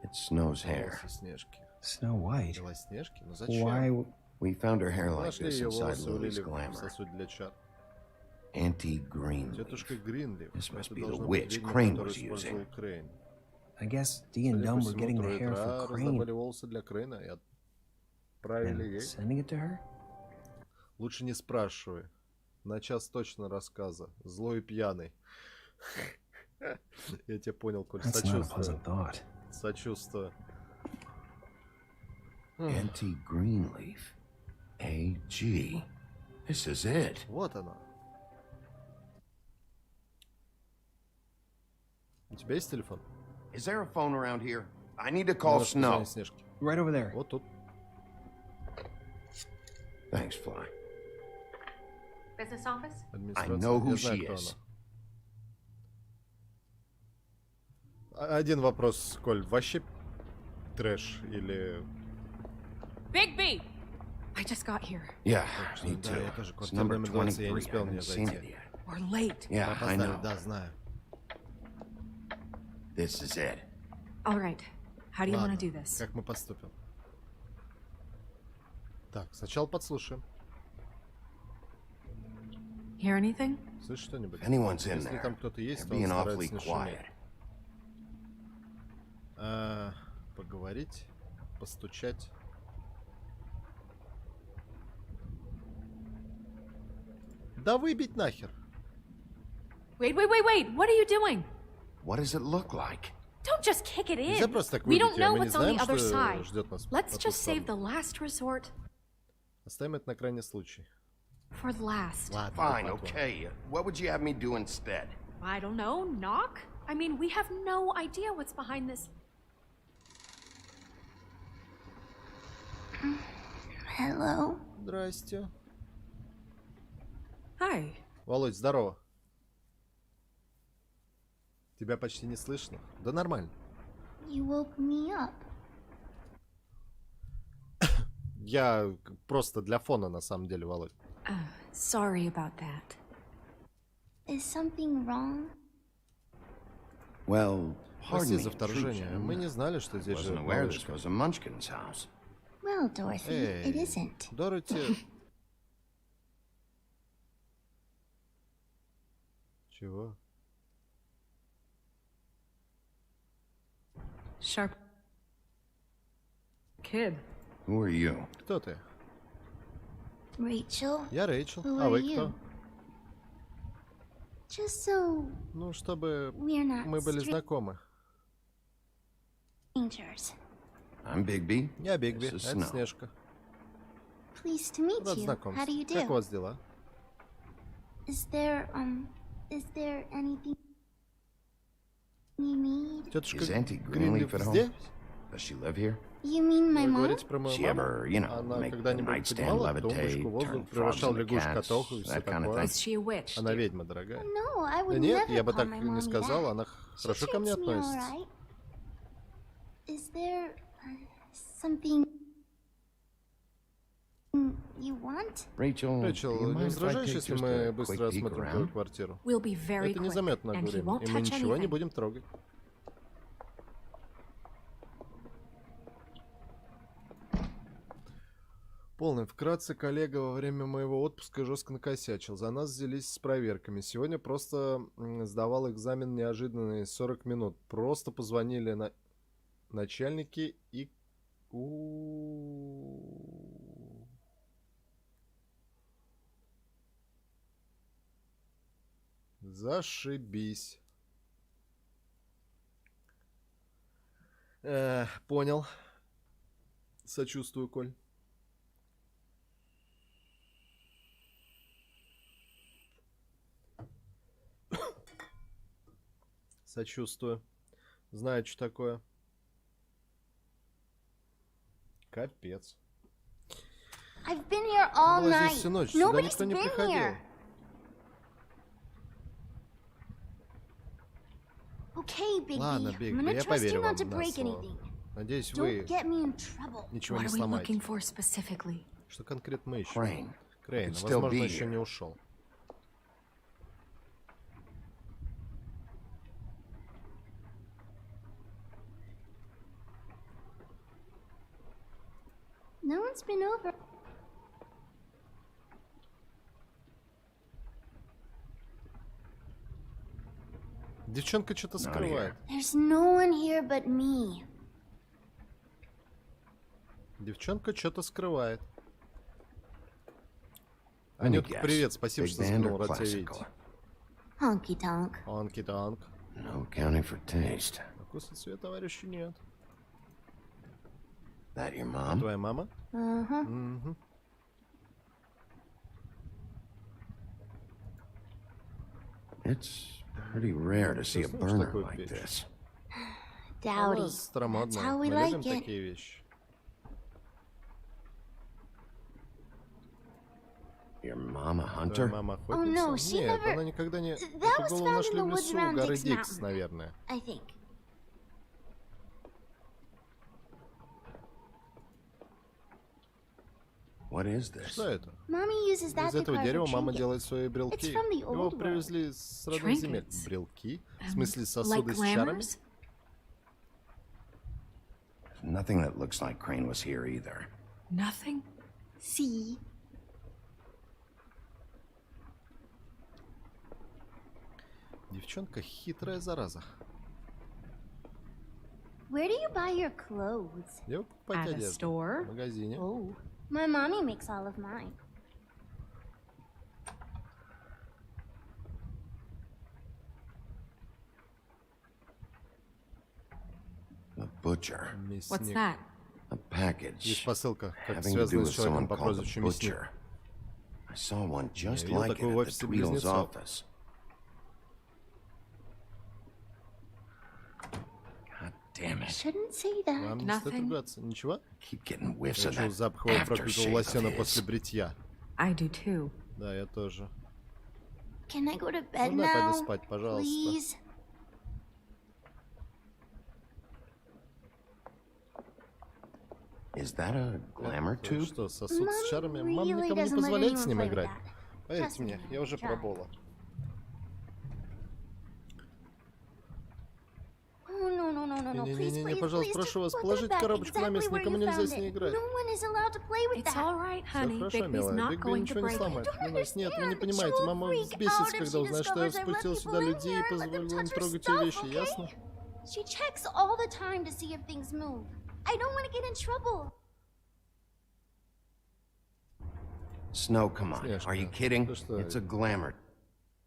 Speaker 6: It's Snow's hair.
Speaker 1: Волосы Снежки.
Speaker 15: Snow White.
Speaker 1: Белоснежки? Ну зачем?
Speaker 15: Why...
Speaker 6: We found her hair like
Speaker 1: Нашли
Speaker 6: this
Speaker 1: ее
Speaker 6: inside
Speaker 1: волосы,
Speaker 6: Lily's
Speaker 1: улили в
Speaker 6: glamour.
Speaker 1: сосуд для чар.
Speaker 6: Auntie Greenleaf.
Speaker 1: Тетушка Гринлиф.
Speaker 6: This must
Speaker 1: Это
Speaker 6: be the
Speaker 1: должна быть
Speaker 6: witch
Speaker 1: ведьма,
Speaker 6: Crane
Speaker 1: которую
Speaker 6: was
Speaker 1: использовал
Speaker 6: using.
Speaker 1: Крейн.
Speaker 15: I guess Dee and
Speaker 1: Судя по
Speaker 15: Dumb were
Speaker 1: всему,
Speaker 15: getting the
Speaker 1: трое
Speaker 15: hair
Speaker 1: утра
Speaker 15: for
Speaker 1: раздавали
Speaker 15: Crane
Speaker 1: волосы для Крейна и отправили
Speaker 15: and
Speaker 1: ей.
Speaker 15: sending it to her?
Speaker 1: Лучше не спрашивай. На час точно рассказа. Злой и пьяный. Я тебя понял, Коль.
Speaker 15: That's not a
Speaker 1: Сочувствую.
Speaker 15: pleasant thought.
Speaker 1: Сочувствую.
Speaker 6: Auntie Greenleaf. A.G. This is it.
Speaker 1: Вот она. тебя есть телефон?
Speaker 6: Is there a phone around here? I need to call Snow.
Speaker 15: Right over there.
Speaker 1: Вот тут.
Speaker 6: Thanks, Fly.
Speaker 9: Business office?
Speaker 6: I know who she is.
Speaker 1: Один вопрос, Коль. Вообще tрэш или...
Speaker 9: Bigby! I just got here.
Speaker 6: Yeah, me too. It's number 23. I haven't seen it yet.
Speaker 9: We're late.
Speaker 6: Yeah, I know.
Speaker 1: Да, знаю.
Speaker 6: This is it.
Speaker 9: All right. How do you want to do this?
Speaker 1: Как мы поступим? Так, сначала подслушаем.
Speaker 9: Hear anything?
Speaker 1: Слышишь что-нибудь?
Speaker 6: Anyone's in
Speaker 1: Если
Speaker 6: there.
Speaker 1: там кто-то есть,
Speaker 6: They're
Speaker 1: то он
Speaker 6: being
Speaker 1: старается
Speaker 6: awfully
Speaker 1: не шуметь.
Speaker 6: quiet.
Speaker 1: Поговорить, постучать. Да выбить нахер.
Speaker 9: Wait! What are you doing?
Speaker 6: What does it look like?
Speaker 9: Don't just kick it
Speaker 1: Нельзя
Speaker 9: in.
Speaker 1: просто так
Speaker 9: We
Speaker 1: выбить
Speaker 9: don't
Speaker 1: её,
Speaker 9: know
Speaker 1: мы не
Speaker 9: what's on the
Speaker 1: знаем,
Speaker 9: other
Speaker 1: что
Speaker 9: side.
Speaker 1: ждет нас.
Speaker 9: Let's just save the last resort
Speaker 1: Оставим это на крайний случай.
Speaker 9: for last.
Speaker 1: Ладно,
Speaker 6: Fine,
Speaker 1: потом.
Speaker 6: okay. What would you have me do instead?
Speaker 9: I don't know. Knock? I mean, we have no idea what's behind this.
Speaker 2: Hello?
Speaker 1: Здрасте.
Speaker 9: Hi.
Speaker 1: Володь, здорово. Тебя почти не слышно. Да нормально.
Speaker 2: You woke me up.
Speaker 1: Я просто для фона, на самом деле, Володь.
Speaker 9: Sorry about that.
Speaker 2: Is something wrong?
Speaker 6: Well,
Speaker 1: Прости
Speaker 6: pardon
Speaker 1: за
Speaker 6: me,
Speaker 1: вторжение.
Speaker 6: intrusion.
Speaker 1: Мы не знали, что здесь
Speaker 6: Wasn't
Speaker 1: живет
Speaker 6: aware this
Speaker 1: малышка.
Speaker 6: was a Munchkin's house.
Speaker 2: Well, Dorothy, it
Speaker 1: Эй,
Speaker 2: isn't.
Speaker 1: Дороти. Чего?
Speaker 9: Sharp kid.
Speaker 6: Who are you?
Speaker 1: Кто ты?
Speaker 2: Rachel?
Speaker 1: Я Рэйчел.
Speaker 2: Who
Speaker 1: А
Speaker 2: are
Speaker 1: вы
Speaker 2: you?
Speaker 1: кто?
Speaker 2: Just so
Speaker 1: Ну, чтобы
Speaker 2: we're not
Speaker 1: мы были знакомы.
Speaker 2: strangers.
Speaker 6: I'm Bigby.
Speaker 1: Я Бигби,
Speaker 6: This is
Speaker 1: это
Speaker 6: Snow.
Speaker 1: Снежка.
Speaker 2: Pleased to meet
Speaker 1: Рад
Speaker 2: you.
Speaker 1: знакомству.
Speaker 2: How do you
Speaker 1: Как у
Speaker 2: do?
Speaker 1: вас дела?
Speaker 2: Is there anything you need?
Speaker 1: Тетушка
Speaker 6: Is Auntie
Speaker 1: Гринлиф
Speaker 6: Greenleaf at home?
Speaker 1: здесь?
Speaker 6: Does she live here?
Speaker 2: You mean my
Speaker 1: Вы
Speaker 2: mom?
Speaker 1: говорите про мою
Speaker 6: She
Speaker 1: маму?
Speaker 6: ever, you know,
Speaker 1: Она
Speaker 6: make the
Speaker 1: когда-нибудь
Speaker 6: nightstand
Speaker 1: поднимала тумбочку,
Speaker 6: levitate,
Speaker 1: воздух,
Speaker 6: turn frogs
Speaker 1: превращал
Speaker 6: into
Speaker 1: лягушек,
Speaker 6: cats,
Speaker 1: котов и все
Speaker 6: that kind of
Speaker 1: такое?
Speaker 6: thing?
Speaker 9: Is she a witch?
Speaker 1: Она ведьма, дорогая.
Speaker 2: No, I
Speaker 1: Да
Speaker 2: would
Speaker 1: нет,
Speaker 2: never
Speaker 1: я бы
Speaker 2: call
Speaker 1: так
Speaker 2: my
Speaker 1: не
Speaker 2: mommy
Speaker 1: сказал,
Speaker 2: that.
Speaker 1: она
Speaker 2: She
Speaker 1: хорошо ко мне
Speaker 2: treats me all
Speaker 1: относится.
Speaker 2: right. Is there something you want?
Speaker 6: Rachel, do you
Speaker 1: Рэйчел, не
Speaker 6: mind if I
Speaker 1: возражаешь,
Speaker 6: take
Speaker 1: если
Speaker 6: just
Speaker 1: мы
Speaker 6: a
Speaker 1: быстро
Speaker 6: quick peek
Speaker 1: осмотрим твою
Speaker 6: around?
Speaker 1: квартиру?
Speaker 9: We'll be very
Speaker 1: Это не
Speaker 9: quick,
Speaker 1: займет много
Speaker 9: and he
Speaker 1: времени,
Speaker 9: won't
Speaker 1: и мы
Speaker 9: touch
Speaker 1: ничего не
Speaker 9: anything.
Speaker 1: будем трогать. Полный. Вкратце, коллега во время моего отпуска жестко накосячил. За нас взялись с проверками. Сегодня просто сдавал экзамен неожиданные 40 минут. Просто позвонили на начальники и... Зашибись. Понял. Сочувствую, Коль. Сочувствую. Знаю, что такое. Капец.
Speaker 2: I've been here all
Speaker 1: Была
Speaker 2: night.
Speaker 1: здесь всю ночь. Сюда
Speaker 2: Nobody's
Speaker 1: никто не
Speaker 2: been
Speaker 1: приходил.
Speaker 2: here. Okay, Bigby.
Speaker 1: Ладно,
Speaker 2: I'm
Speaker 1: Бигби,
Speaker 2: gonna
Speaker 1: я
Speaker 2: trust you
Speaker 1: поверю вам
Speaker 2: not to
Speaker 1: на
Speaker 2: break
Speaker 1: слово.
Speaker 2: anything.
Speaker 1: Надеюсь, вы
Speaker 2: Don't get me in trouble.
Speaker 1: ничего
Speaker 9: What
Speaker 1: не
Speaker 9: are we
Speaker 1: сломаете.
Speaker 9: looking for specifically?
Speaker 1: Что конкретно мы ищем?
Speaker 6: Crane.
Speaker 1: Крейн,
Speaker 6: Could still
Speaker 1: возможно,
Speaker 6: be
Speaker 1: еще
Speaker 6: here.
Speaker 1: не ушел.
Speaker 2: No one's been over.
Speaker 1: Девчонка что-то скрывает.
Speaker 2: There's no one here but me.
Speaker 1: Девчонка что-то скрывает.
Speaker 6: Let me
Speaker 1: Анютка,
Speaker 6: guess.
Speaker 1: привет, спасибо,
Speaker 6: Big
Speaker 1: что
Speaker 6: band
Speaker 1: заглянул,
Speaker 6: or
Speaker 1: рад тебя видеть.
Speaker 6: classical?
Speaker 2: Honky tonk.
Speaker 1: Анки-танк.
Speaker 6: No accounting for taste.
Speaker 1: Вкуса цвет, товарища, нет.
Speaker 6: That your mom?
Speaker 1: Твоя мама?
Speaker 2: Uh-huh.
Speaker 1: Угу.
Speaker 6: It's Pretty rare to see a burner like this.
Speaker 1: Dowdy. That's how we like it. Такие вещи.
Speaker 6: Your mama hunter?
Speaker 1: Oh no, she never. Она никогда не. That was found in the woods around горы Дикс, наверное.
Speaker 2: I think.
Speaker 6: What is this?
Speaker 1: Что это?
Speaker 2: Mommy uses that
Speaker 1: Из этого дерева мама делает свои брелки. Его привезли с родных земель. Брелки? В смысле сосуды с чарами?
Speaker 6: Nothing that looks like Crane was here either.
Speaker 9: Nothing?
Speaker 2: See.
Speaker 1: Девчонка хитрая зараза.
Speaker 2: Where do you buy your clothes?
Speaker 1: Где вы покупаете одежду? В магазине.
Speaker 2: Oh, my mommy makes all of mine.
Speaker 6: A butcher.
Speaker 9: What's that?
Speaker 6: A package.
Speaker 1: Есть посылка, как
Speaker 6: Having to do
Speaker 1: связана
Speaker 6: with
Speaker 1: с человеком
Speaker 6: someone
Speaker 1: по
Speaker 6: called
Speaker 1: прозвищу
Speaker 6: the
Speaker 1: Мясник.
Speaker 6: butcher. I saw one just
Speaker 1: видел
Speaker 6: like it
Speaker 1: такую в
Speaker 6: at the
Speaker 1: офисе
Speaker 6: Tweedle's
Speaker 1: близнецов.
Speaker 6: office. God damn it.
Speaker 2: Shouldn't say that.
Speaker 1: Вам не стоит ругаться. Ничего?
Speaker 6: Keep getting whiffs
Speaker 1: Я
Speaker 6: of
Speaker 1: чувствую
Speaker 6: that
Speaker 1: запах его проклятого
Speaker 6: aftershave
Speaker 1: лосьона
Speaker 6: of
Speaker 1: после
Speaker 6: his.
Speaker 1: бритья.
Speaker 9: I do too.
Speaker 1: Да, я тоже.
Speaker 2: Can I go to bed
Speaker 1: Ну, пойду
Speaker 2: now?
Speaker 1: спать, пожалуйста.
Speaker 2: Please.
Speaker 6: Is that a glamour
Speaker 1: Это
Speaker 6: tube?
Speaker 1: что, сосуд с чарами? Мама
Speaker 2: really
Speaker 1: никому не
Speaker 2: doesn't let
Speaker 1: позволяет с
Speaker 2: anyone
Speaker 1: ним
Speaker 2: play with
Speaker 1: играть.
Speaker 2: that.
Speaker 1: Поверьте
Speaker 2: Trust
Speaker 1: мне,
Speaker 2: me,
Speaker 1: я уже
Speaker 2: I've tried.
Speaker 1: пробовала.
Speaker 2: Oh, no, no, no, no, no. Please,
Speaker 1: Не-не-не,
Speaker 2: please,
Speaker 1: пожалуйста,
Speaker 2: please,
Speaker 1: прошу
Speaker 2: just
Speaker 1: вас,
Speaker 2: put it
Speaker 1: положите
Speaker 2: back
Speaker 1: коробочку на место,
Speaker 2: exactly where
Speaker 1: никому
Speaker 2: you
Speaker 1: нельзя
Speaker 2: found
Speaker 1: с ней
Speaker 2: it.
Speaker 1: играть.
Speaker 2: No one is allowed to play with
Speaker 9: It's
Speaker 2: that.
Speaker 9: all right,
Speaker 1: Все
Speaker 9: honey.
Speaker 1: хорошо,
Speaker 9: Bigby's
Speaker 1: милая.
Speaker 9: not
Speaker 1: Бигби
Speaker 9: going to
Speaker 1: ничего не
Speaker 9: break
Speaker 1: сломает.
Speaker 9: it.
Speaker 1: Не надо. Нет, вы не
Speaker 2: She
Speaker 1: понимаете,
Speaker 2: will
Speaker 1: мама
Speaker 2: freak
Speaker 1: взбесится,
Speaker 2: out if
Speaker 1: когда
Speaker 2: she
Speaker 1: узнает, что я
Speaker 2: discovers I let
Speaker 1: впустил
Speaker 2: people
Speaker 1: сюда
Speaker 2: in
Speaker 1: людей и
Speaker 2: here and let them
Speaker 1: позволил им
Speaker 2: touch her
Speaker 1: трогать ее
Speaker 2: stuff,
Speaker 1: вещи,
Speaker 2: okay?
Speaker 1: ясно?
Speaker 2: She checks all the time to see if things move. I don't want to get in trouble.
Speaker 6: Snow, come on.
Speaker 1: Снежка,
Speaker 6: Are you kidding?
Speaker 1: ты что?
Speaker 6: It's a glamour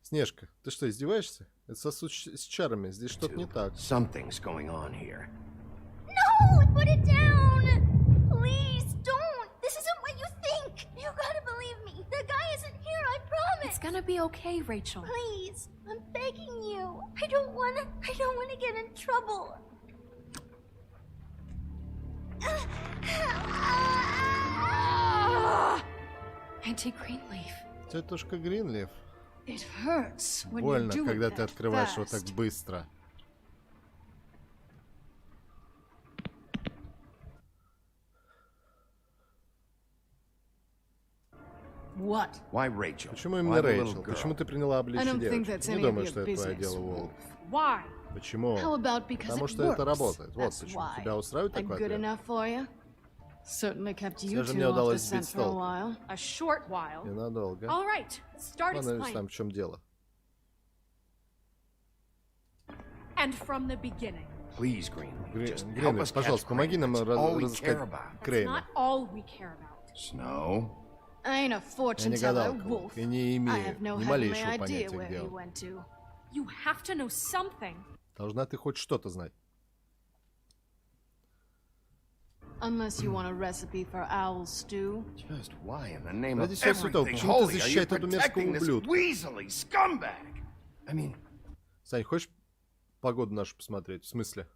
Speaker 1: Снежка, ты что, издеваешься? Это сосуд с чарами, здесь что-то не так.
Speaker 6: Something's going on here.
Speaker 2: No! Put it down! Please, don't! This isn't what you think! You gotta believe me. The guy isn't here, I promise!
Speaker 9: It's gonna be okay, Rachel.
Speaker 2: Please, I'm begging you. I don't wanna get in trouble.
Speaker 9: Auntie Greenleaf.
Speaker 1: Тетушка Гринлиф.
Speaker 5: It hurts when you
Speaker 1: Больно,
Speaker 5: do
Speaker 1: когда
Speaker 5: it
Speaker 1: ты
Speaker 5: that
Speaker 1: открываешь его так
Speaker 5: fast.
Speaker 1: быстро.
Speaker 5: What?
Speaker 6: Why Rachel?
Speaker 1: Почему именно
Speaker 6: Why the little
Speaker 1: Рэйчел?
Speaker 6: girl?
Speaker 1: Почему ты приняла
Speaker 5: I
Speaker 1: обличие
Speaker 5: don't think
Speaker 1: девочки?
Speaker 5: that's
Speaker 1: Не
Speaker 5: any of
Speaker 1: думаю,
Speaker 5: your
Speaker 1: что это твое
Speaker 5: business,
Speaker 1: дело, Уолл.
Speaker 5: Why?
Speaker 1: Почему?
Speaker 5: How about because
Speaker 1: Потому
Speaker 5: it
Speaker 1: что это
Speaker 5: works?
Speaker 1: работает. Вот
Speaker 5: That's
Speaker 1: почему.
Speaker 5: why.
Speaker 1: Тебя устраивает
Speaker 5: Like
Speaker 1: такой
Speaker 5: good
Speaker 1: ответ?
Speaker 5: enough for you? Certainly kept you
Speaker 1: Все же
Speaker 5: two
Speaker 1: мне
Speaker 5: off the
Speaker 1: удалось сбить
Speaker 5: scent
Speaker 1: с
Speaker 5: for a
Speaker 1: толку.
Speaker 5: while.
Speaker 9: A short while.
Speaker 1: Ненадолго.
Speaker 9: All right, start
Speaker 1: Ладно,
Speaker 9: explaining.
Speaker 1: там в чем дело.
Speaker 9: And from the beginning.
Speaker 6: Please, Greenleaf, just help
Speaker 1: Гринлиф,
Speaker 6: us catch
Speaker 1: пожалуйста, помоги
Speaker 6: Crane.
Speaker 1: нам
Speaker 6: That's all we
Speaker 1: разыскать
Speaker 6: care about.
Speaker 9: That's
Speaker 1: Крейна.
Speaker 9: not all we care about.
Speaker 6: Snow?
Speaker 5: I ain't a
Speaker 1: Я
Speaker 5: fortune
Speaker 1: не
Speaker 5: teller,
Speaker 1: гадалка,
Speaker 5: Wolf.
Speaker 1: и не
Speaker 5: I
Speaker 1: имею
Speaker 5: have no
Speaker 1: ни
Speaker 5: heavenly
Speaker 1: малейшего
Speaker 5: idea
Speaker 1: понятия,
Speaker 5: where
Speaker 1: где
Speaker 5: he
Speaker 1: он.
Speaker 5: went to.
Speaker 9: You have to know something.
Speaker 1: Должна ты хоть что-то знать.
Speaker 5: Unless you want a recipe for owl stew.
Speaker 6: Just why in the name
Speaker 1: Ради
Speaker 6: of
Speaker 1: всего святого,
Speaker 6: everything
Speaker 1: почему ты
Speaker 6: holy are you
Speaker 1: защищаешь эту мерзкую
Speaker 6: protecting this
Speaker 1: ублюдку?
Speaker 6: weaselly scumbag? I mean,
Speaker 1: Сань, хочешь погоду нашу посмотреть? В смысле?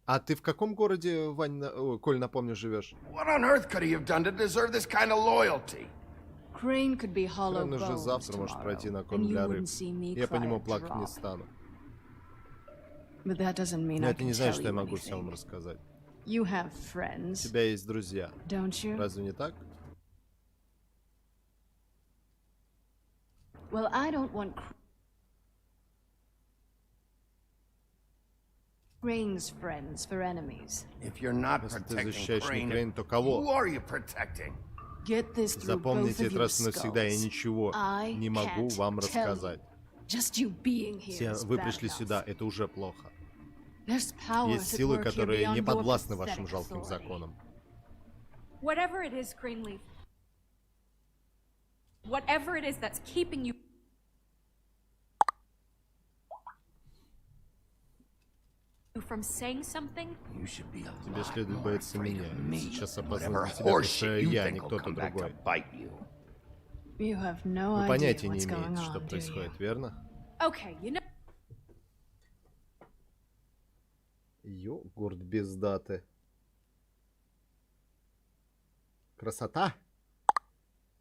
Speaker 1: А ты в каком городе, Вань, Коль, напомню, живешь?
Speaker 6: what on earth could he have done to deserve this kind of loyalty?
Speaker 5: Crane could be hollow
Speaker 1: Он уже
Speaker 5: bones
Speaker 1: завтра может пройти на
Speaker 5: tomorrow,
Speaker 1: корм
Speaker 5: and you
Speaker 1: для рыб.
Speaker 5: wouldn't see me
Speaker 1: Я по
Speaker 5: cry
Speaker 1: нему
Speaker 5: a
Speaker 1: плакать не
Speaker 5: drop.
Speaker 1: стану.
Speaker 5: But that doesn't mean
Speaker 1: Но
Speaker 5: I
Speaker 1: это
Speaker 5: can
Speaker 1: не
Speaker 5: tell
Speaker 1: значит, что я
Speaker 5: you
Speaker 1: могу все вам
Speaker 5: anything.
Speaker 1: рассказать.
Speaker 5: You have
Speaker 1: У
Speaker 5: friends,
Speaker 1: тебя есть друзья.
Speaker 5: don't you?
Speaker 1: Разве не так?
Speaker 5: Well, I don't want Crane's friends for enemies.
Speaker 6: If you're not
Speaker 1: Если ты
Speaker 6: protecting
Speaker 1: защищаешь не
Speaker 6: Crane,
Speaker 1: Крейн, то
Speaker 6: who
Speaker 1: кого?
Speaker 6: are you protecting?
Speaker 5: Get this through both
Speaker 1: Запомните
Speaker 5: of
Speaker 1: это
Speaker 5: your
Speaker 1: раз и навсегда, я
Speaker 5: skulls.
Speaker 1: ничего
Speaker 5: I
Speaker 1: не могу
Speaker 5: can't
Speaker 1: вам
Speaker 5: tell
Speaker 1: рассказать.
Speaker 5: you. Just you being here
Speaker 1: Все
Speaker 5: is
Speaker 1: вы
Speaker 5: bad
Speaker 1: пришли
Speaker 5: enough.
Speaker 1: сюда, это уже плохо.
Speaker 5: There's powers
Speaker 1: Есть
Speaker 5: at
Speaker 1: силы,
Speaker 5: work here
Speaker 1: которые
Speaker 5: beyond
Speaker 1: не
Speaker 5: your
Speaker 1: подвластны вашим
Speaker 5: pathetic
Speaker 1: жалким
Speaker 5: authority.
Speaker 1: законам.
Speaker 9: Whatever it is, Greenleaf. Whatever it is that's keeping you
Speaker 5: from saying something?
Speaker 1: Тебе следует бояться меня. Сейчас опасно для тебя, потому что я, а не кто-то другой.
Speaker 9: You have no
Speaker 1: Вы
Speaker 9: idea
Speaker 1: понятия не
Speaker 9: what's going
Speaker 1: имеете,
Speaker 9: on,
Speaker 1: что
Speaker 9: do you?
Speaker 1: происходит, верно?
Speaker 5: Okay, you know.
Speaker 1: Йогурт без даты. Красота.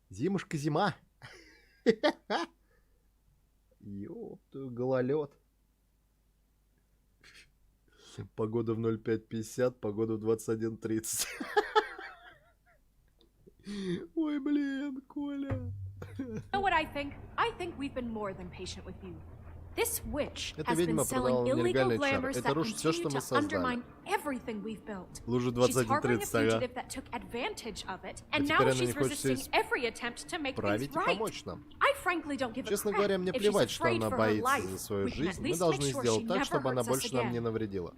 Speaker 1: Зимушка, зима. Ёпту, гололед. Погода в 05:50, погода в 21:30. Ой, блин, Коля.
Speaker 5: You know what I think? I think we've been more than patient with you. This witch
Speaker 1: Это
Speaker 5: has been
Speaker 1: ведьма
Speaker 5: selling
Speaker 1: продала
Speaker 5: illegal
Speaker 1: нелегальный чар.
Speaker 5: glamours
Speaker 1: Это
Speaker 5: that
Speaker 1: рушит все, что
Speaker 5: continue
Speaker 1: мы
Speaker 5: to
Speaker 1: создали.
Speaker 5: undermine everything we've built.
Speaker 1: Лужа
Speaker 5: She's harboring a
Speaker 1: 21:30, ага.
Speaker 5: fugitive that took advantage of it,
Speaker 1: А
Speaker 5: and
Speaker 1: теперь
Speaker 5: now
Speaker 1: она
Speaker 5: she's
Speaker 1: не хочет
Speaker 5: resisting every attempt to make things
Speaker 1: править и
Speaker 5: right.
Speaker 1: помочь нам.
Speaker 5: I frankly don't give a
Speaker 1: Честно
Speaker 5: crap
Speaker 1: говоря, мне
Speaker 5: if she's
Speaker 1: плевать, что
Speaker 5: afraid
Speaker 1: она
Speaker 5: for her
Speaker 1: боится
Speaker 5: life.
Speaker 1: за свою
Speaker 5: We can at
Speaker 1: жизнь. Мы
Speaker 5: least
Speaker 1: должны
Speaker 5: make sure
Speaker 1: сделать
Speaker 5: she
Speaker 1: так,
Speaker 5: never
Speaker 1: чтобы она
Speaker 5: hurts us
Speaker 1: больше нам не
Speaker 5: again.
Speaker 1: навредила.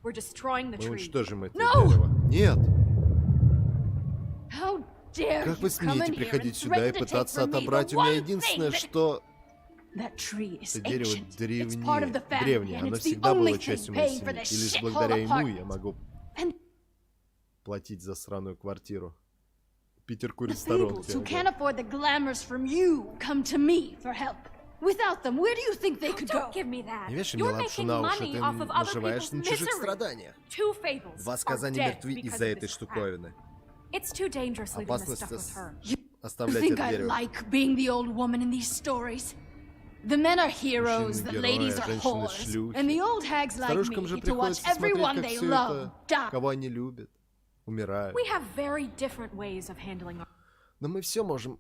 Speaker 5: We're destroying the
Speaker 1: Мы
Speaker 5: tree.
Speaker 1: уничтожим это
Speaker 5: No!
Speaker 1: дерево. Нет!
Speaker 2: How dare
Speaker 1: Как вы
Speaker 2: you come
Speaker 1: смеете
Speaker 2: in here
Speaker 1: приходить
Speaker 2: and
Speaker 1: сюда и
Speaker 2: threaten to
Speaker 1: пытаться
Speaker 2: take from me
Speaker 1: отобрать
Speaker 2: the
Speaker 1: у меня
Speaker 2: one
Speaker 1: единственное,
Speaker 2: thing that-
Speaker 1: что...
Speaker 2: That tree is
Speaker 1: Это дерево
Speaker 2: ancient. It's part of the family,
Speaker 1: древнее.
Speaker 2: and
Speaker 1: Оно
Speaker 2: it's the
Speaker 1: всегда
Speaker 2: only
Speaker 1: было
Speaker 2: thing
Speaker 1: частью моей
Speaker 2: paying for
Speaker 1: семьи.
Speaker 2: this
Speaker 1: И лишь
Speaker 2: shithole
Speaker 1: благодаря ему я
Speaker 2: apartment.
Speaker 1: могу
Speaker 2: And
Speaker 1: платить за сраную квартиру. Питерку
Speaker 2: the
Speaker 1: ресторан.
Speaker 2: fables who can't afford the glamours from you come to me for help. Without them, where do you think they could go?
Speaker 5: Don't give me that.
Speaker 1: Не вешай мне
Speaker 5: You're
Speaker 1: лапшу
Speaker 5: making
Speaker 1: на уши,
Speaker 5: money
Speaker 1: ты
Speaker 5: off of other
Speaker 1: наживаешь
Speaker 5: people's
Speaker 1: на чужих
Speaker 5: misery.
Speaker 1: страданиях.
Speaker 5: Two fables
Speaker 1: Два
Speaker 5: are
Speaker 1: сказания
Speaker 5: dead
Speaker 1: мертвы
Speaker 5: because
Speaker 1: из-за
Speaker 5: of
Speaker 1: этой
Speaker 5: this crap.
Speaker 1: штуковины.
Speaker 5: It's too dangerous leaving this
Speaker 1: Опасность
Speaker 5: stuff with her.
Speaker 2: You
Speaker 1: оставлять
Speaker 2: think
Speaker 1: это
Speaker 2: I
Speaker 1: дерево.
Speaker 2: like being the old woman in these stories? The men are heroes, the
Speaker 1: Мужчины
Speaker 2: ladies
Speaker 1: герои,
Speaker 2: are
Speaker 1: женщины
Speaker 2: whores,
Speaker 1: шлюхи.
Speaker 2: and the old hags like me
Speaker 1: Старушкам же
Speaker 2: get to watch
Speaker 1: приходится смотреть,
Speaker 2: everyone
Speaker 1: как
Speaker 2: they
Speaker 1: все
Speaker 2: love
Speaker 1: это,
Speaker 2: die.
Speaker 1: кого они любят, умирают.
Speaker 5: We have very different ways of handling our...
Speaker 1: Но мы все можем...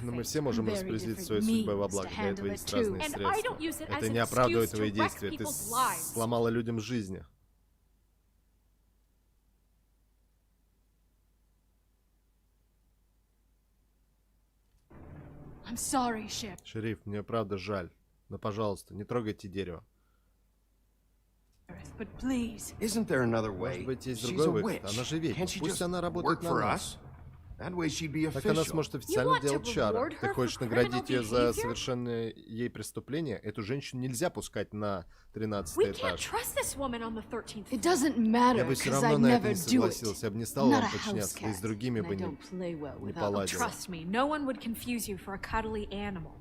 Speaker 1: Но мы все можем
Speaker 2: Very
Speaker 1: распределить
Speaker 2: different
Speaker 1: свою судьбу во
Speaker 2: means
Speaker 1: благо.
Speaker 2: to
Speaker 1: Для этого
Speaker 2: handle
Speaker 1: есть
Speaker 2: it too.
Speaker 1: разные
Speaker 5: And I don't
Speaker 1: средства.
Speaker 5: use it as
Speaker 1: Это
Speaker 5: an
Speaker 1: не оправдывает
Speaker 5: excuse
Speaker 1: твои
Speaker 5: to wreck
Speaker 1: действия. Ты
Speaker 5: people's lives.
Speaker 1: сломала людям жизни.
Speaker 2: I'm sorry, Sheriff,
Speaker 1: Шериф, мне правда жаль. Но, пожалуйста, не трогайте дерево.
Speaker 2: but please.
Speaker 6: Isn't there another
Speaker 1: Может
Speaker 6: way?
Speaker 1: быть, есть
Speaker 6: She's
Speaker 1: другой
Speaker 6: a
Speaker 1: выход.
Speaker 6: witch.
Speaker 1: Она же ведьма.
Speaker 6: Can't she
Speaker 1: Пусть
Speaker 6: just
Speaker 1: она
Speaker 6: work
Speaker 1: работает на
Speaker 6: for
Speaker 1: нас.
Speaker 6: us? That way she'd be
Speaker 1: Так она
Speaker 6: official.
Speaker 1: сможет официально
Speaker 5: want to
Speaker 1: делать чары.
Speaker 5: reward
Speaker 1: Ты
Speaker 5: her
Speaker 1: хочешь
Speaker 5: for
Speaker 1: наградить
Speaker 5: criminal
Speaker 1: ее за
Speaker 5: behavior?
Speaker 1: совершенное ей преступление? Эту женщину нельзя пускать на 13
Speaker 5: We can't
Speaker 1: этаж.
Speaker 5: trust this woman on the 13th
Speaker 2: It
Speaker 5: floor.
Speaker 2: doesn't matter,
Speaker 1: Я бы все
Speaker 2: because
Speaker 1: равно
Speaker 2: I'd
Speaker 1: на это
Speaker 2: never
Speaker 1: не
Speaker 2: do it.
Speaker 1: согласился. Я бы не стал
Speaker 2: I'm
Speaker 1: вам
Speaker 2: not a
Speaker 1: подчиняться. Да и с
Speaker 2: house
Speaker 1: другими
Speaker 2: cat,
Speaker 1: бы
Speaker 2: and I
Speaker 1: не,
Speaker 2: don't play well
Speaker 1: не
Speaker 2: without
Speaker 1: поладил.
Speaker 5: Trust me, no one would confuse you for a cuddly animal.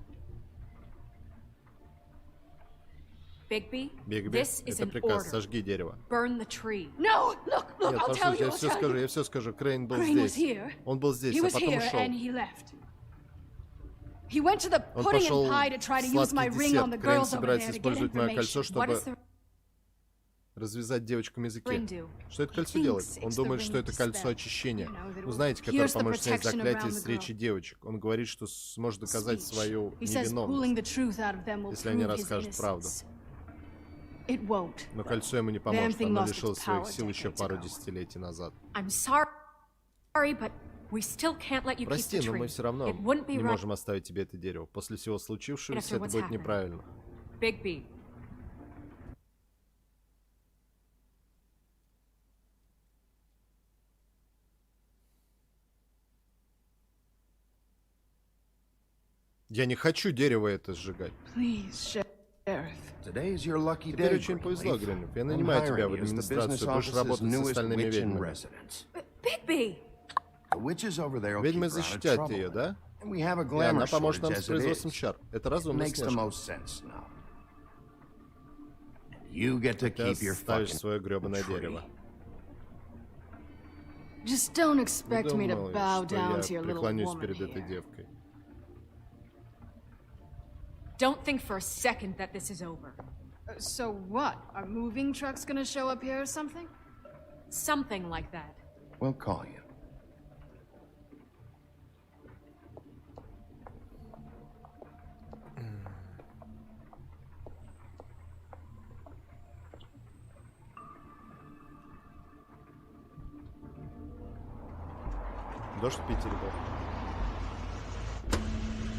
Speaker 5: Bigby,
Speaker 1: Бигби,
Speaker 5: this is
Speaker 1: это
Speaker 5: an
Speaker 1: приказ.
Speaker 5: order.
Speaker 1: Сожги дерево.
Speaker 5: Burn the tree.
Speaker 2: No, look,
Speaker 1: Нет,
Speaker 2: I'll tell
Speaker 1: послушай,
Speaker 2: you,
Speaker 1: я все скажу, я все скажу. Крейн был
Speaker 2: Crane was
Speaker 1: здесь.
Speaker 2: here.
Speaker 1: Он был здесь,
Speaker 2: He
Speaker 1: а
Speaker 2: was
Speaker 1: потом
Speaker 2: here
Speaker 1: ушел.
Speaker 2: and he left. He went to the
Speaker 1: Он
Speaker 2: pudding
Speaker 1: пошел
Speaker 2: and pie to try to use my
Speaker 1: сладкий
Speaker 2: ring on the
Speaker 1: десерт. Крейн
Speaker 2: girls over
Speaker 1: собирается
Speaker 2: there to get
Speaker 1: использовать мое кольцо,
Speaker 2: information.
Speaker 5: What
Speaker 1: чтобы
Speaker 5: does the
Speaker 1: развязать девочкам языки.
Speaker 5: ring do?
Speaker 1: Что это кольцо
Speaker 2: He
Speaker 1: делает?
Speaker 2: thinks
Speaker 1: Он
Speaker 2: it's
Speaker 1: думает,
Speaker 2: the
Speaker 1: что
Speaker 2: ring
Speaker 1: это
Speaker 2: of
Speaker 1: кольцо
Speaker 2: dispel.
Speaker 1: очищения.
Speaker 2: You know, that
Speaker 1: Ну,
Speaker 2: will
Speaker 1: знаете, которое
Speaker 2: pierce the
Speaker 1: поможет снять
Speaker 2: protection
Speaker 1: заклятие
Speaker 2: around
Speaker 1: с
Speaker 2: the
Speaker 1: встречи
Speaker 2: girl.
Speaker 1: девочек. Он говорит, что сможет доказать
Speaker 2: Speech.
Speaker 1: свою
Speaker 2: He says pulling
Speaker 1: невиновность,
Speaker 2: the truth out of them will
Speaker 1: если они
Speaker 2: prove his
Speaker 1: расскажут правду.
Speaker 2: innocence. It won't.
Speaker 1: Но кольцо ему не поможет.
Speaker 2: thing
Speaker 1: Оно
Speaker 2: lost its
Speaker 1: лишилось своих
Speaker 2: power
Speaker 1: сил еще
Speaker 2: decades
Speaker 1: пару
Speaker 2: ago.
Speaker 1: десятилетий назад.
Speaker 5: I'm sorry, but we still can't let you keep
Speaker 1: Прости,
Speaker 5: the
Speaker 1: но
Speaker 5: tree.
Speaker 1: мы все равно
Speaker 5: It wouldn't be
Speaker 1: не
Speaker 5: right.
Speaker 1: можем оставить тебе это дерево. После всего случившегося
Speaker 5: After
Speaker 1: это
Speaker 5: what's
Speaker 1: будет
Speaker 5: happened.
Speaker 1: неправильно.
Speaker 5: Bigby.
Speaker 1: Я не хочу дерево это сжигать.
Speaker 2: Please, Sheriff.
Speaker 6: Today is your lucky
Speaker 1: Теперь
Speaker 6: day,
Speaker 1: очень повезло,
Speaker 6: Greenleaf.
Speaker 1: Гринлиф. Я
Speaker 6: I'm
Speaker 1: нанимаю тебя в
Speaker 6: hiring you as the
Speaker 1: администрацию.
Speaker 6: business
Speaker 1: Будешь
Speaker 6: office's
Speaker 1: работать с
Speaker 6: newest
Speaker 1: остальными
Speaker 6: witch in
Speaker 1: ведьмами.
Speaker 6: residence.
Speaker 5: Bigby!
Speaker 6: The witches over there will
Speaker 1: Ведьмы
Speaker 6: keep her out of
Speaker 1: защитят
Speaker 6: trouble.
Speaker 1: ее, да?
Speaker 6: And we have a
Speaker 1: И
Speaker 6: glamour
Speaker 1: она поможет нам
Speaker 6: shortage
Speaker 1: с
Speaker 6: as it
Speaker 1: производством
Speaker 6: is.
Speaker 1: чар. Это
Speaker 6: It
Speaker 1: разумно,
Speaker 6: makes the
Speaker 1: Снежка.
Speaker 6: most sense now. You get to
Speaker 1: Ты
Speaker 6: keep your
Speaker 1: оставишь
Speaker 6: fucking
Speaker 1: свое гребаное
Speaker 6: tree.
Speaker 1: дерево.
Speaker 2: Just don't
Speaker 1: Не
Speaker 2: expect me to
Speaker 1: думал
Speaker 2: bow
Speaker 1: я, что
Speaker 2: down
Speaker 1: я
Speaker 2: to your little
Speaker 1: преклонюсь
Speaker 2: woman
Speaker 1: перед этой
Speaker 2: here.
Speaker 1: девкой.
Speaker 5: Don't think for a second that this is over.
Speaker 2: So what? Are moving trucks gonna show up here or something?
Speaker 5: Something like that.
Speaker 6: We'll call you.
Speaker 1: Дождь в Питере был.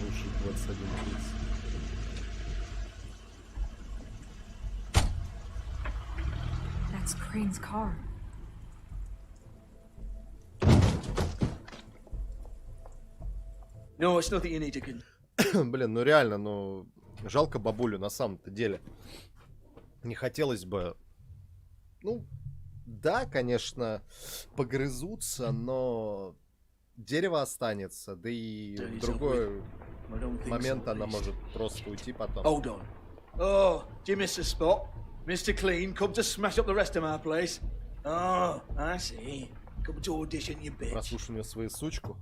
Speaker 1: Лучше 21:30.
Speaker 9: That's Crane's car.
Speaker 16: No, it's nothing you need to
Speaker 1: Блин, ну реально, ну жалко бабулю на самом-то деле. Не хотелось бы... Ну, да, конечно, погрызутся, но дерево останется, да и в другой момент она может просто уйти потом.
Speaker 16: Hold on. Oh, do you miss the spot? Mr. Clean, come to smash up the rest of my place. Oh, I see. Come to audition, you bitch.
Speaker 1: Прослушай свою сучку.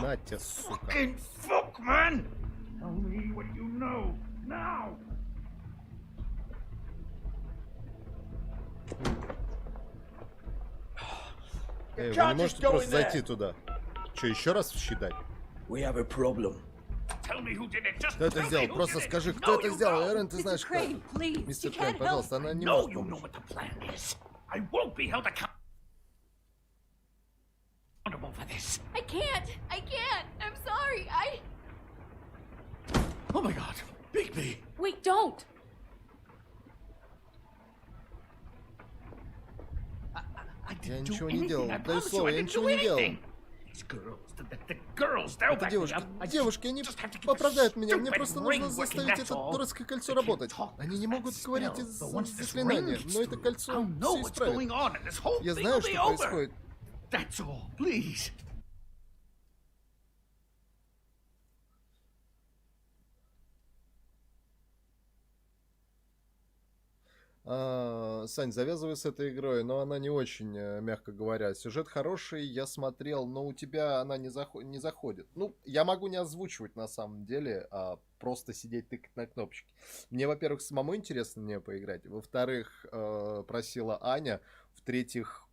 Speaker 1: На тебе, сука.
Speaker 16: Fucking fuck, man! Tell me what you know, now!
Speaker 1: Эй, вы не можете просто зайти туда. Че, еще раз считать?
Speaker 16: We have a problem.
Speaker 1: Кто это сделал? Просто скажи, кто это сделал. Эрен, ты знаешь, кто. Мистер Крейн, пожалуйста, она не может помочь.
Speaker 2: I can't. I'm sorry.
Speaker 16: Oh my god, Bigby!
Speaker 5: Wait, don't!
Speaker 1: Я ничего не делал. Даю слово, я ничего не делал. Это девушки, они оправдают меня. Мне просто нужно заставить это дурацкое кольцо работать. Они не могут говорить из-за заклинания, но это кольцо все исправит. Я знаю, что происходит. Сань, завязывай с этой игрой, но она не очень, мягко говоря. Сюжет хороший, я смотрел, но у тебя она не заходит. Ну, я могу не озвучивать на самом деле, а просто сидеть тыкать на кнопочки. Мне, во-первых, самому интересно в нее поиграть. Во-вторых, просила Аня. В-третьих,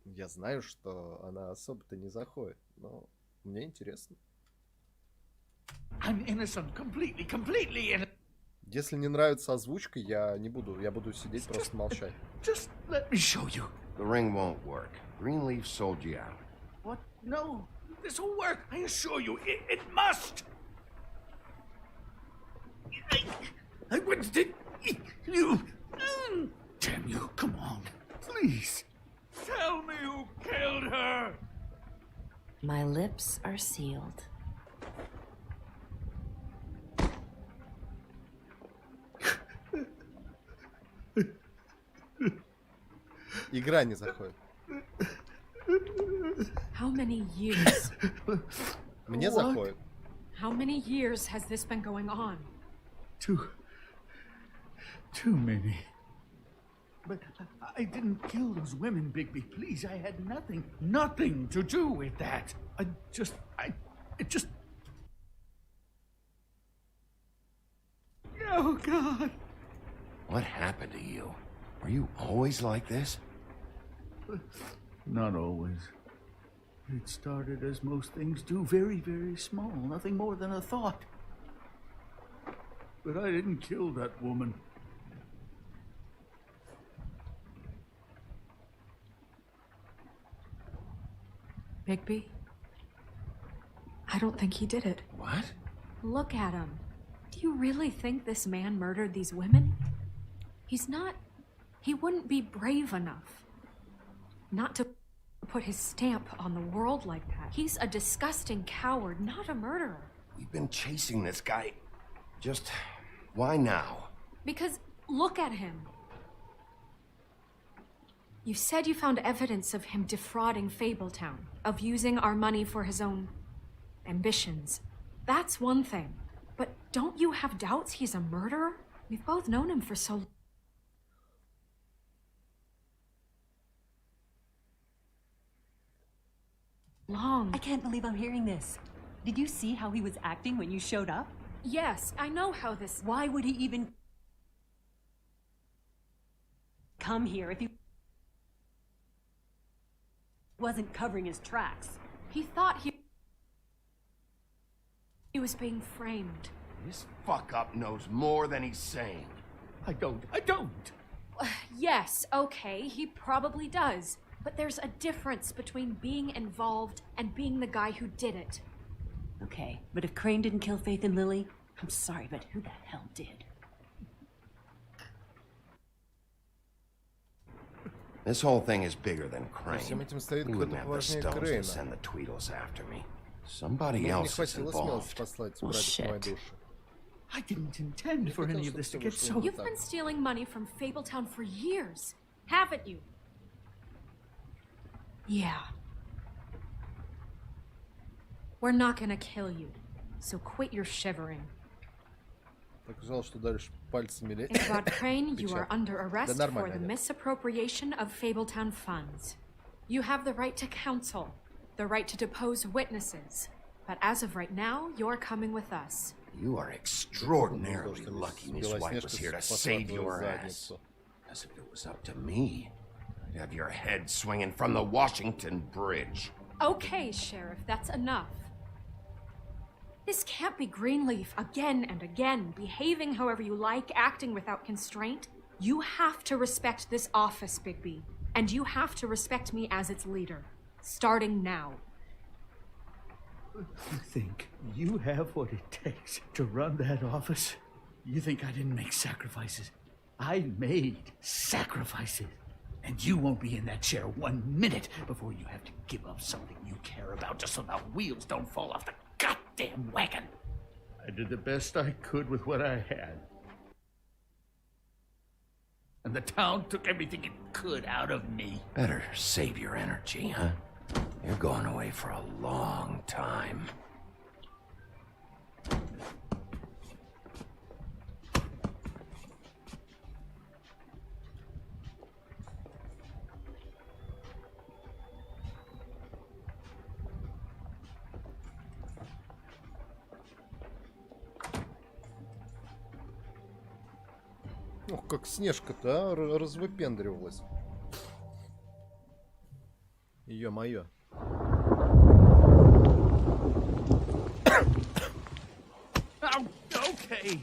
Speaker 1: я знаю, что она особо-то не заходит, но мне интересно.
Speaker 11: I'm innocent, completely innocent.
Speaker 1: Если не нравится озвучка, я не буду. Я буду сидеть, просто молчать.
Speaker 11: Just let me show you.
Speaker 6: The ring won't work. Greenleaf sold you out.
Speaker 11: What? No. This will work. I assure you. It must. I wanted it. You. Damn you. Come on. Please. Tell me who killed her.
Speaker 12: My lips are sealed.
Speaker 1: Игра не заходит.
Speaker 5: How many years?
Speaker 1: Мне заходит.
Speaker 5: How many years has this been going on?
Speaker 11: Too many. But I didn't kill those women, Bigby. Please, I had nothing to do with that. It just... Oh, God.
Speaker 6: What happened to you? Are you always like this?
Speaker 11: Not always. It started as most things do, very, very small, nothing more than a thought. But I didn't kill that woman.
Speaker 9: Bigby? I don't think he did it.
Speaker 6: What?
Speaker 9: Look at him. Do you really think this man murdered these women? He's not... He wouldn't be brave enough not to put his stamp on the world like that. He's a disgusting coward, not a murderer.
Speaker 6: We've been chasing this guy. Just... why now?
Speaker 9: Because look at him. You said you found evidence of him defrauding Fabletown, of using our money for his own ambitions. That's one thing. But don't you have doubts he's a murderer? We've both known him for so long.
Speaker 17: I can't believe I'm hearing this. Did you see how he was acting when you showed up?
Speaker 9: Yes, I know how this...
Speaker 17: Why would he even come here if he wasn't covering his tracks?
Speaker 9: He thought he was being framed.
Speaker 6: This fuck-up knows more than he's saying.
Speaker 11: I don't.
Speaker 9: Yes, okay, he probably does. But there's a difference between being involved and being the guy who did it.
Speaker 17: Okay, but if Crane didn't kill Faith and Lily, I'm sorry, but who the hell did?
Speaker 6: This whole thing is bigger than Crane.
Speaker 1: Всем этим стоит
Speaker 6: We
Speaker 1: кто-то
Speaker 6: wouldn't have the
Speaker 1: поважнее
Speaker 6: stones to
Speaker 1: Крейна.
Speaker 6: send the Tweedles after me. Somebody
Speaker 1: Не
Speaker 6: else is
Speaker 1: хватило смелости
Speaker 6: involved.
Speaker 1: послать
Speaker 17: Well,
Speaker 1: братик моей
Speaker 17: shit.
Speaker 1: души.
Speaker 11: I didn't intend for any of this to get so...
Speaker 5: You've been stealing money from Fabletown for years, haven't you? Yeah. We're not gonna kill you, so quit your shivering.
Speaker 1: Так жаль, что дальше пальцами лезть.
Speaker 5: Ichabod Crane, you are under arrest
Speaker 1: Да
Speaker 5: for
Speaker 1: нормально,
Speaker 5: the
Speaker 1: да.
Speaker 5: misappropriation of Fabletown funds. You have the right to counsel, the right to depose witnesses, but as of right now, you're coming with us.
Speaker 6: You are extraordinarily lucky Miss White was here to save your ass. As if it was up to me, I'd have your head swinging from the Washington Bridge.
Speaker 5: Okay, Sheriff, that's enough. This can't be Greenleaf again and again, behaving however you like, acting without constraint. You have to respect this office, Bigby, and you have to respect me as its leader, starting now.
Speaker 11: You think you have what it takes to run that office? You think I didn't make sacrifices? I made sacrifices. And you won't be in that chair 1 minute before you have to give up something you care about just so the wheels don't fall off the goddamn wagon. I did the best I could with what I had. And the town took everything it could out of me.
Speaker 6: Better save your energy, huh? You're going away for a long time.
Speaker 1: Ох, как Снежка-то, а, развыпендривалась. Ё-моё.
Speaker 11: Oh, okay.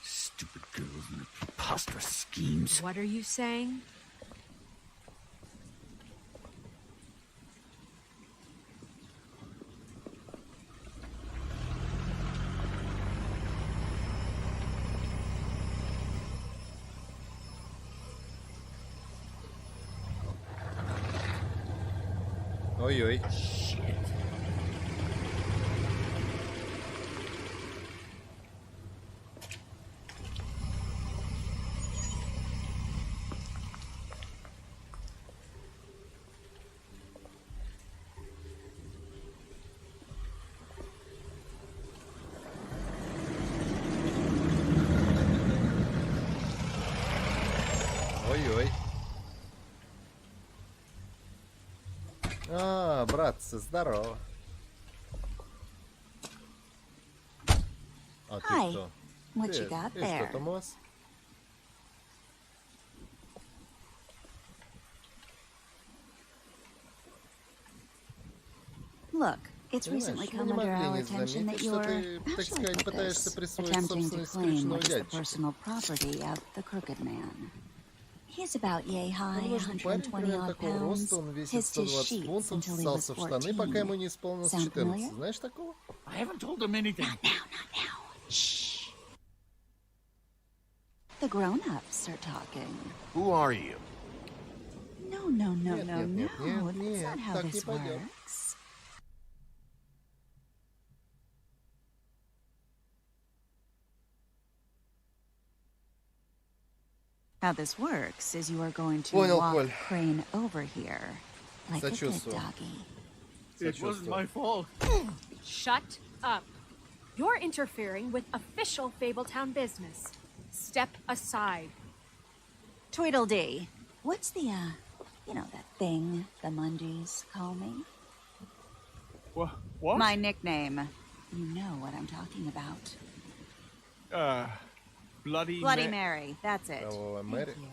Speaker 11: Stupid girls and their preposterous schemes.
Speaker 5: What are you saying?
Speaker 1: Ой-ой. Ой-ой. А, братцы, здорово. А ты
Speaker 2: Hi.
Speaker 1: кто?
Speaker 2: What
Speaker 1: Ты,
Speaker 2: you got
Speaker 1: ты
Speaker 2: there?
Speaker 1: что там у вас?
Speaker 2: Look, it's
Speaker 1: Понимаешь,
Speaker 2: recently
Speaker 1: мы
Speaker 2: come
Speaker 1: не
Speaker 2: under
Speaker 1: могли
Speaker 2: our
Speaker 1: не
Speaker 2: attention that
Speaker 1: заметить, что
Speaker 2: you're,
Speaker 1: ты, так
Speaker 2: how shall I
Speaker 1: сказать,
Speaker 2: put
Speaker 1: пытаешься
Speaker 2: this,
Speaker 1: присвоить
Speaker 2: attempting to
Speaker 1: собственность
Speaker 2: claim
Speaker 1: крышного
Speaker 2: what is the
Speaker 1: дядечка.
Speaker 2: personal property of the crooked man. He's about yay high,
Speaker 1: Нужен парень
Speaker 2: 120
Speaker 1: примерно
Speaker 2: odd
Speaker 1: такого
Speaker 2: pounds,
Speaker 1: роста, он весит
Speaker 2: hissed his
Speaker 1: 120
Speaker 2: sheets
Speaker 1: фунтов,
Speaker 2: until he was
Speaker 1: ссался в штаны, пока ему не исполнилось
Speaker 2: 14. Sound
Speaker 1: 14.
Speaker 2: familiar?
Speaker 1: Знаешь такого?
Speaker 11: I haven't told them anything.
Speaker 2: Not now. Shh. The grown-ups are talking.
Speaker 6: Who are you?
Speaker 2: No,
Speaker 1: Нет,
Speaker 2: that's
Speaker 1: нет,
Speaker 2: not how
Speaker 1: так не
Speaker 2: this
Speaker 1: пойдет.
Speaker 2: works. How this works is you are going to
Speaker 1: Понял,
Speaker 2: walk
Speaker 1: Коль.
Speaker 2: Crane over here like a good
Speaker 1: Сочувствую.
Speaker 2: doggy.
Speaker 11: It wasn't my fault.
Speaker 5: Shut up. You're interfering with official Fabletown business. Step aside.
Speaker 2: Tweedledee. What's the, that thing the Mundies call me?
Speaker 11: What?
Speaker 2: My nickname. You know what I'm talking about.
Speaker 11: Bloody
Speaker 2: Mary. That's it.
Speaker 1: Oh,
Speaker 2: Thank
Speaker 1: Mary.
Speaker 2: you.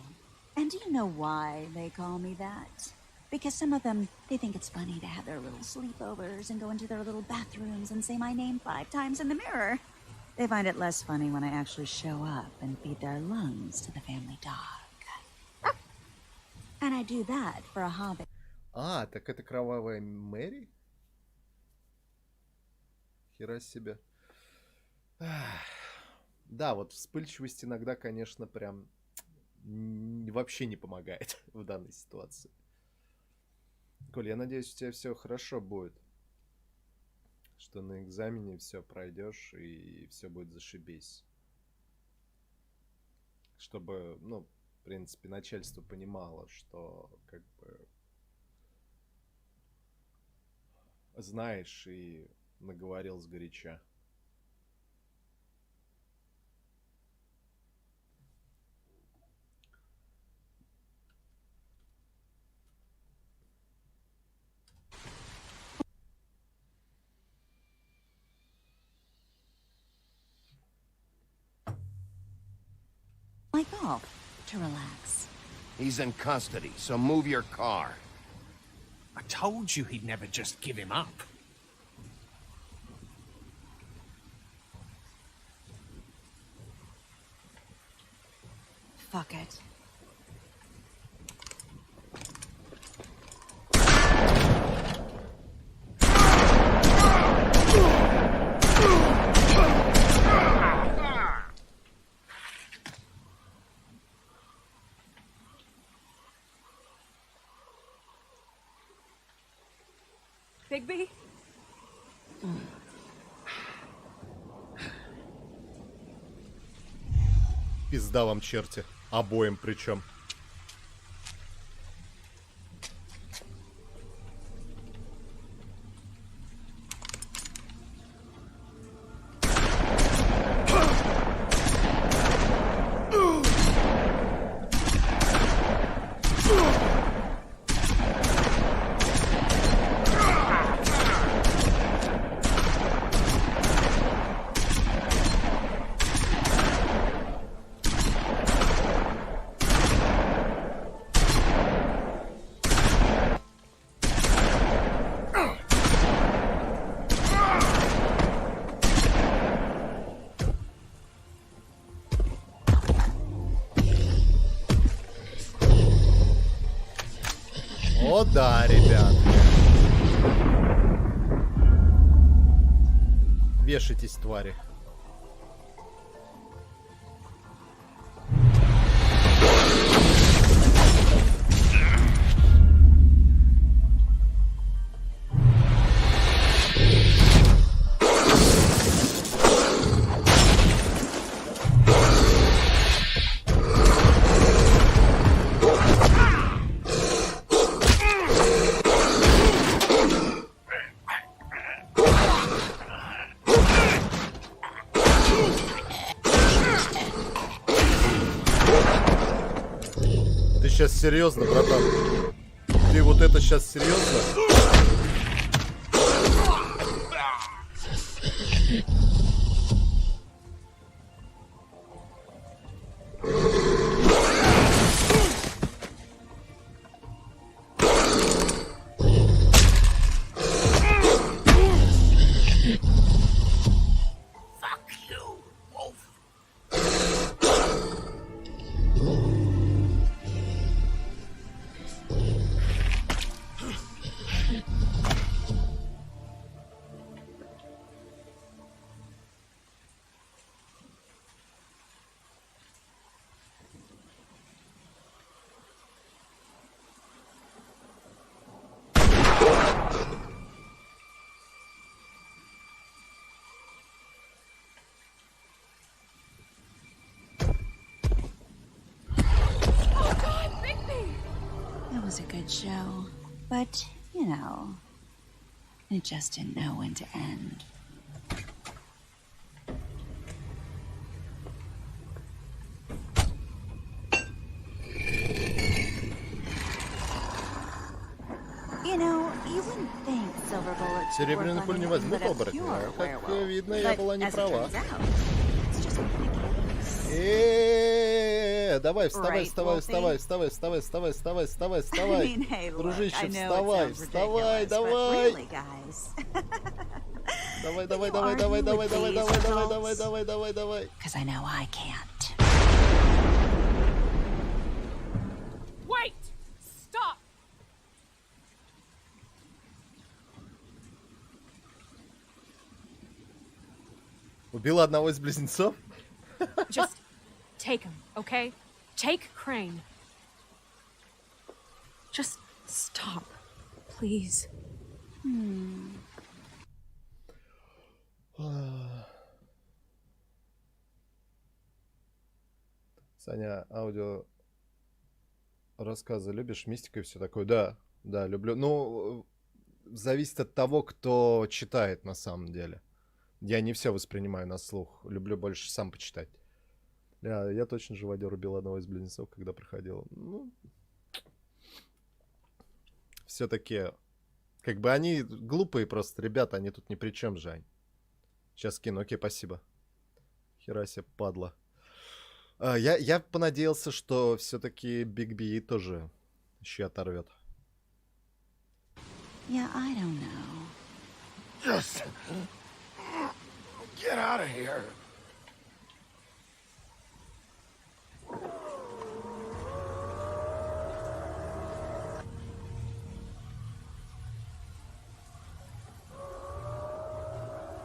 Speaker 2: And do you know why they call me that? Because some of them, they think it's funny to have their little sleepovers and go into their little bathrooms and say my name 5 times in the mirror. They find it less funny when I actually show up and feed their lungs to the family dog. And I do that for a hobby.
Speaker 1: А, так это кровавая Мэри? Хера себе. Да, вот вспыльчивость иногда, конечно, прям вообще не помогает в данной ситуации. Коль, я надеюсь, у тебя все хорошо будет. Что на экзамене все пройдешь и все будет зашибись. Чтобы, ну, в принципе, начальство понимало, что как бы знаешь и наговорил сгоряча.
Speaker 2: Like golf, to relax.
Speaker 3: He's in custody, so move your car.
Speaker 11: I told you he'd never just give him up.
Speaker 12: Fuck it.
Speaker 9: Bigby?
Speaker 1: Пизда вам, черти. Обоим причем. О да, ребят. Вешайтесь, твари. Сейчас серьезно, братан? Ты вот это сейчас серьезно?
Speaker 2: It was a good show, but, you know, it just didn't know when to end. You know, you wouldn't think silver bullets
Speaker 1: Серебряную пулю не возьмут оборотни, но, как видно, я была не права. Давай, вставай, вставай, вставай, вставай, вставай, вставай, вставай, вставай, вставай. Дружище, вставай, вставай, давай. Давай, давай, давай, давай, давай, давай, давай, давай, давай, давай, давай, давай.
Speaker 2: Because I know I can't.
Speaker 9: Wait! Stop!
Speaker 1: Убила одного из близнецов?
Speaker 9: Just take him, okay? Take Crane. Just stop, Please.
Speaker 1: Саня, аудио рассказы любишь, мистика и все такое? Да, да, люблю. Ну, зависит от того, кто читает на самом деле. Я не все воспринимаю на слух. Люблю больше сам почитать. Я точно живодер убил одного из близнецов, когда проходил. Ну, все-таки, как бы они глупые просто, ребята, они тут ни при чем, Жень. Сейчас кину, окей, спасибо. Хера себе, падла. Я понадеялся, что все-таки Биг Би тоже еще оторвет.
Speaker 2: Yeah, I don't know.
Speaker 3: Just get out of here.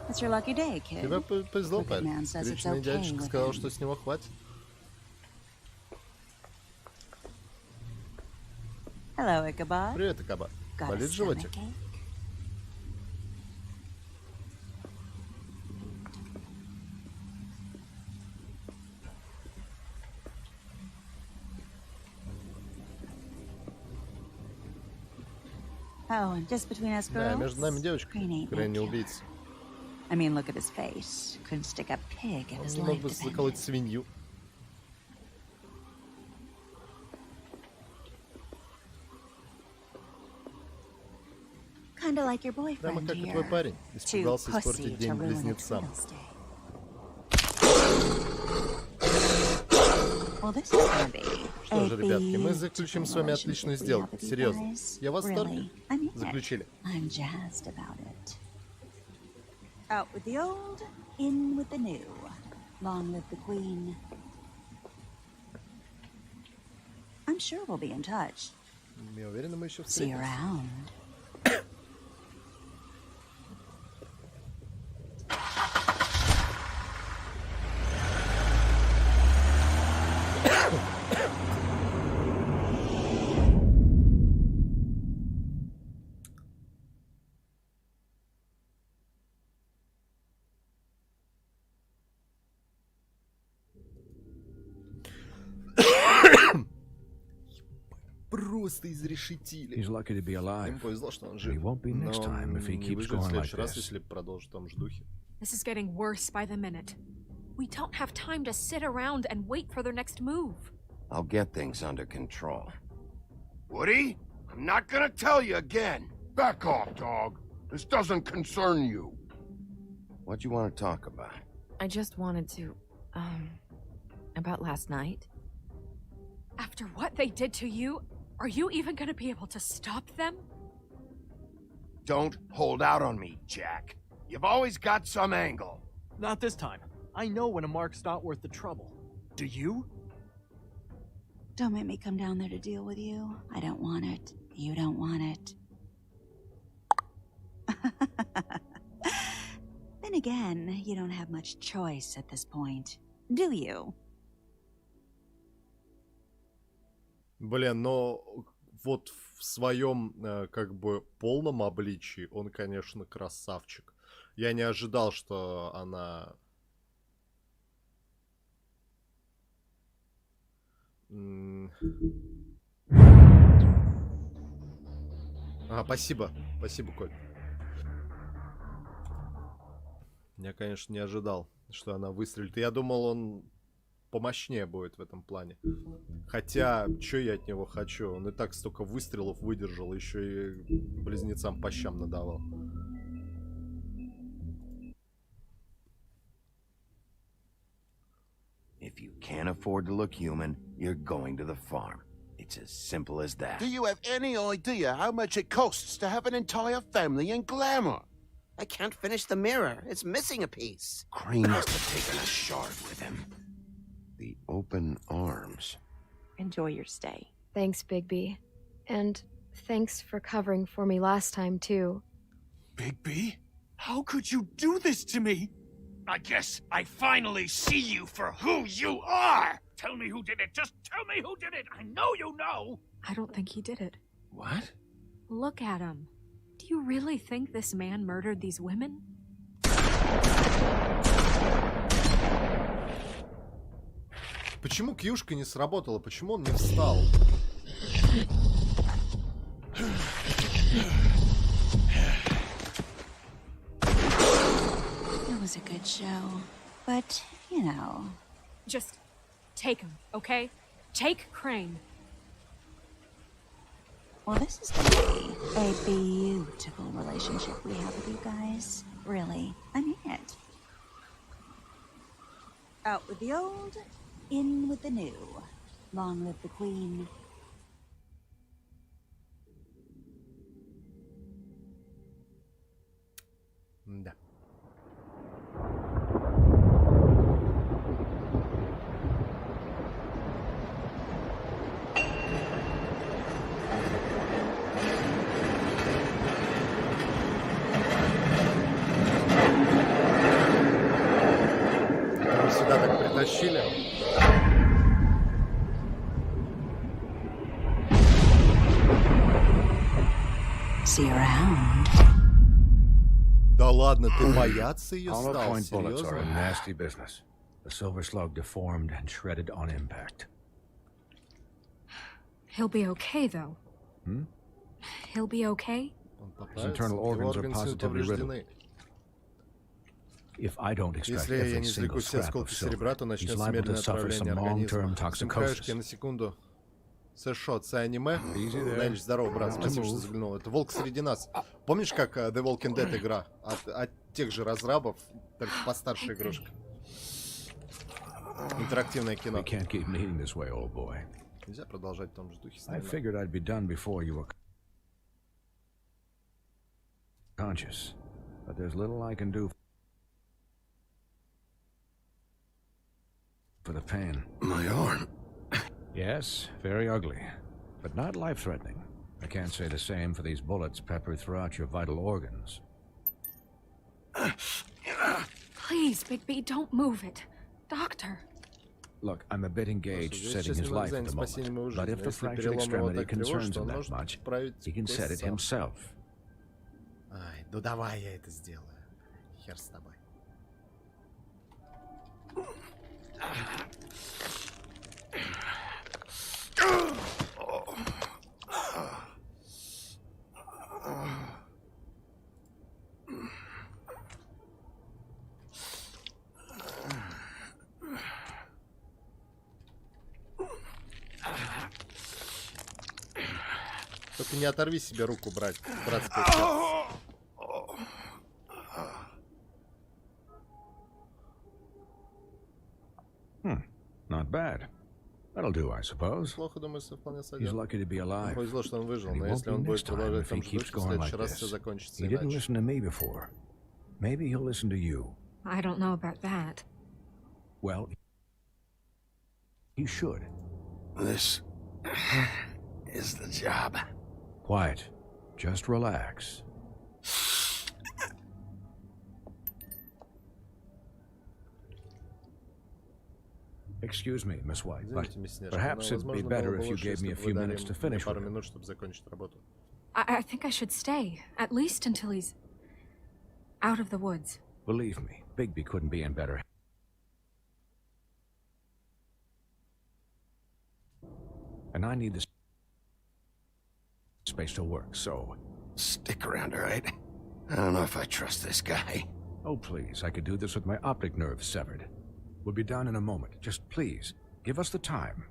Speaker 2: It's your lucky day, kid.
Speaker 1: Тебе повезло,
Speaker 2: Crooked man
Speaker 1: парень.
Speaker 2: says it's
Speaker 1: Крючный
Speaker 2: okay
Speaker 1: дядечка
Speaker 2: with
Speaker 1: сказал,
Speaker 2: him.
Speaker 1: что с него хватит.
Speaker 2: Hello, Ichabod.
Speaker 1: Привет, Икабад.
Speaker 2: Got a
Speaker 1: Болит животик?
Speaker 2: stomachache? Oh, and just between us
Speaker 1: Да,
Speaker 2: girls,
Speaker 1: между нами девочка,
Speaker 2: Crane ain't
Speaker 1: Крейн не
Speaker 2: no
Speaker 1: убийца.
Speaker 2: I mean, look at his face. Couldn't stick a pig if
Speaker 1: Он
Speaker 2: his
Speaker 1: не мог
Speaker 2: life
Speaker 1: бы
Speaker 2: depended.
Speaker 1: заколоть свинью.
Speaker 2: Kinda like your
Speaker 1: Прямо
Speaker 2: boyfriend
Speaker 1: как и
Speaker 2: here.
Speaker 1: твой парень.
Speaker 2: Too
Speaker 1: Испугался
Speaker 2: pussy
Speaker 1: испортить
Speaker 2: to
Speaker 1: день
Speaker 2: ruin a
Speaker 1: близнецам.
Speaker 2: Twiddles day. Well, this is gonna be
Speaker 1: Что же,
Speaker 2: a
Speaker 1: ребятки, мы
Speaker 2: beautiful
Speaker 1: заключим с вами отличную
Speaker 2: relationship we
Speaker 1: сделку.
Speaker 2: have with you
Speaker 1: Серьезно.
Speaker 2: guys.
Speaker 1: Я в восторге.
Speaker 2: Really, I mean it.
Speaker 1: Заключили.
Speaker 2: I'm jazzed about it. Out with the old, in with the new. Long live the queen. I'm sure we'll be in touch.
Speaker 1: Я уверен, мы еще
Speaker 2: See you
Speaker 1: встретимся.
Speaker 2: around.
Speaker 1: Просто изрешетили.
Speaker 8: He's lucky to be
Speaker 1: Ему
Speaker 8: alive.
Speaker 1: повезло, что он
Speaker 8: He
Speaker 1: жив.
Speaker 8: won't be next
Speaker 1: Но
Speaker 8: time if he
Speaker 1: он не
Speaker 8: keeps
Speaker 1: выживет в
Speaker 8: going like
Speaker 1: следующий раз,
Speaker 8: this.
Speaker 1: если продолжит в том же духе.
Speaker 9: This is getting worse by the minute. We don't have time to sit around and wait for their next move.
Speaker 6: I'll get things under control.
Speaker 3: Woody, I'm not gonna tell you again. Back off, dog. This doesn't concern you.
Speaker 6: What do you want to talk about?
Speaker 12: I just wanted to, about last night.
Speaker 9: After what they did to you, are you even gonna be able to stop them?
Speaker 3: Don't hold out on me, Jack. You've always got some angle.
Speaker 18: Not this time. I know when a mark's not worth the trouble. Do you?
Speaker 2: Don't make me come down there to deal with you. I don't want it. You don't want it. Then again, you don't have much choice at this point, do you?
Speaker 1: Блин, но вот в своем, как бы, полном обличии он, конечно, красавчик. Я не ожидал, что она... спасибо. Спасибо, Коль. Я, конечно, не ожидал, что она выстрелит. Я думал, он помощнее будет в этом плане. Хотя, что я от него хочу? Он и так столько выстрелов выдержал, еще и близнецам по щам надавал.
Speaker 6: If you can't afford to look human, you're going to the farm. It's as simple as that.
Speaker 3: Do you have any idea how much it costs to have an entire family in glamour?
Speaker 13: I can't finish the mirror. It's missing a piece.
Speaker 6: Crane must have taken a shard with him. The open arms.
Speaker 12: Enjoy your stay. Thanks, Bigby. And thanks for covering for me last time, too.
Speaker 16: Bigby? How could you do this to me?
Speaker 19: I guess I finally see you for who you are! Tell me who did it! Just tell me who did it! I know you know!
Speaker 9: I don't think he did it.
Speaker 6: What?
Speaker 9: Look at him. Do you really think this man murdered these women?
Speaker 1: Почему кьюшка не сработала? Почему он не встал?
Speaker 2: It was a good show, but, you know.
Speaker 9: Just take him, okay? Take Crane.
Speaker 2: Well, this is going to be a beautiful relationship we have with you guys. Really, I mean it. Out with the old, in with the new. Long live the queen.
Speaker 1: Да. Сюда так притащили.
Speaker 2: See you around.
Speaker 1: Да ладно, ты бояться ее
Speaker 8: Hollow
Speaker 1: стал?
Speaker 8: point bullets are a
Speaker 1: Серьезно?
Speaker 8: nasty business. The silver slug deformed and shredded on impact.
Speaker 9: He'll be okay, though.
Speaker 8: Hmm?
Speaker 9: He'll be okay?
Speaker 8: His internal organs are positively riddled. If I don't extract
Speaker 1: Если я
Speaker 8: every
Speaker 1: не
Speaker 8: single
Speaker 1: извлеку все
Speaker 8: scrap of
Speaker 1: осколки серебра, то
Speaker 8: silver, he's
Speaker 1: начнется
Speaker 8: liable to
Speaker 1: медленное
Speaker 8: suffer some
Speaker 1: отравление
Speaker 8: long-term
Speaker 1: организма. Смехаешки
Speaker 8: toxicosis.
Speaker 1: на секунду. Сэшо, це аниме.
Speaker 8: Easy there.
Speaker 1: Знаешь, здорово, брат, спасибо, что заглянул. Это «Волк среди нас». Помнишь, как The Walking Dead игра? От тех же разрабов, только постарше игрушка. Интерактивное кино.
Speaker 8: We can't keep meeting this way, old boy.
Speaker 1: Нельзя продолжать в том же духе.
Speaker 8: I figured I'd be done before you were conscious, but there's little I can do for the pain.
Speaker 6: My arm.
Speaker 8: Yes, very ugly, but not life-threatening. I can't say the same for these bullets peppered throughout your vital organs.
Speaker 9: Please, Bigby, don't move it. Doctor.
Speaker 8: Look, I'm a bit engaged setting his life at the moment, but if the fractured extremity concerns him that much, he can set it himself.
Speaker 1: Ай, ну давай я это сделаю. Хер с тобой. Только не оторви себе руку, братское сердце.
Speaker 8: Not bad. That'll do, I suppose.
Speaker 1: Плохо, думаю, что вполне
Speaker 8: He's
Speaker 1: сойдет.
Speaker 8: lucky to be alive.
Speaker 1: Повезло, что он выжил,
Speaker 8: And he
Speaker 1: но
Speaker 8: won't
Speaker 1: если
Speaker 8: be
Speaker 1: он будет
Speaker 8: next time
Speaker 1: продолжать
Speaker 8: if
Speaker 1: в том
Speaker 8: he
Speaker 1: же
Speaker 8: keeps
Speaker 1: духе, в
Speaker 8: going
Speaker 1: следующий
Speaker 8: like
Speaker 1: раз все
Speaker 8: this.
Speaker 1: закончится
Speaker 8: He didn't
Speaker 1: иначе.
Speaker 8: listen to me before. Maybe he'll listen to you.
Speaker 9: I don't know about that.
Speaker 8: Well, he should.
Speaker 6: This is the job.
Speaker 8: Quiet. Just relax. Excuse me, Miss White, but
Speaker 1: Извините, мисс Снежка,
Speaker 8: perhaps
Speaker 1: но,
Speaker 8: it'd be
Speaker 1: возможно,
Speaker 8: better
Speaker 1: было бы
Speaker 8: if you
Speaker 1: лучше,
Speaker 8: gave me a
Speaker 1: если бы
Speaker 8: few
Speaker 1: вы дали
Speaker 8: minutes to
Speaker 1: мне
Speaker 8: finish
Speaker 1: пару
Speaker 8: with him.
Speaker 1: минут, чтобы закончить работу.
Speaker 9: I think I should stay, at least until he's out of the woods.
Speaker 8: Believe me, Bigby couldn't be in better. And I need this space to work, so...
Speaker 6: Stick around, all right? I don't know if I trust this guy.
Speaker 8: Oh, please, I could do this with my optic nerve severed. We'll be done in a moment. Just please, give us the time.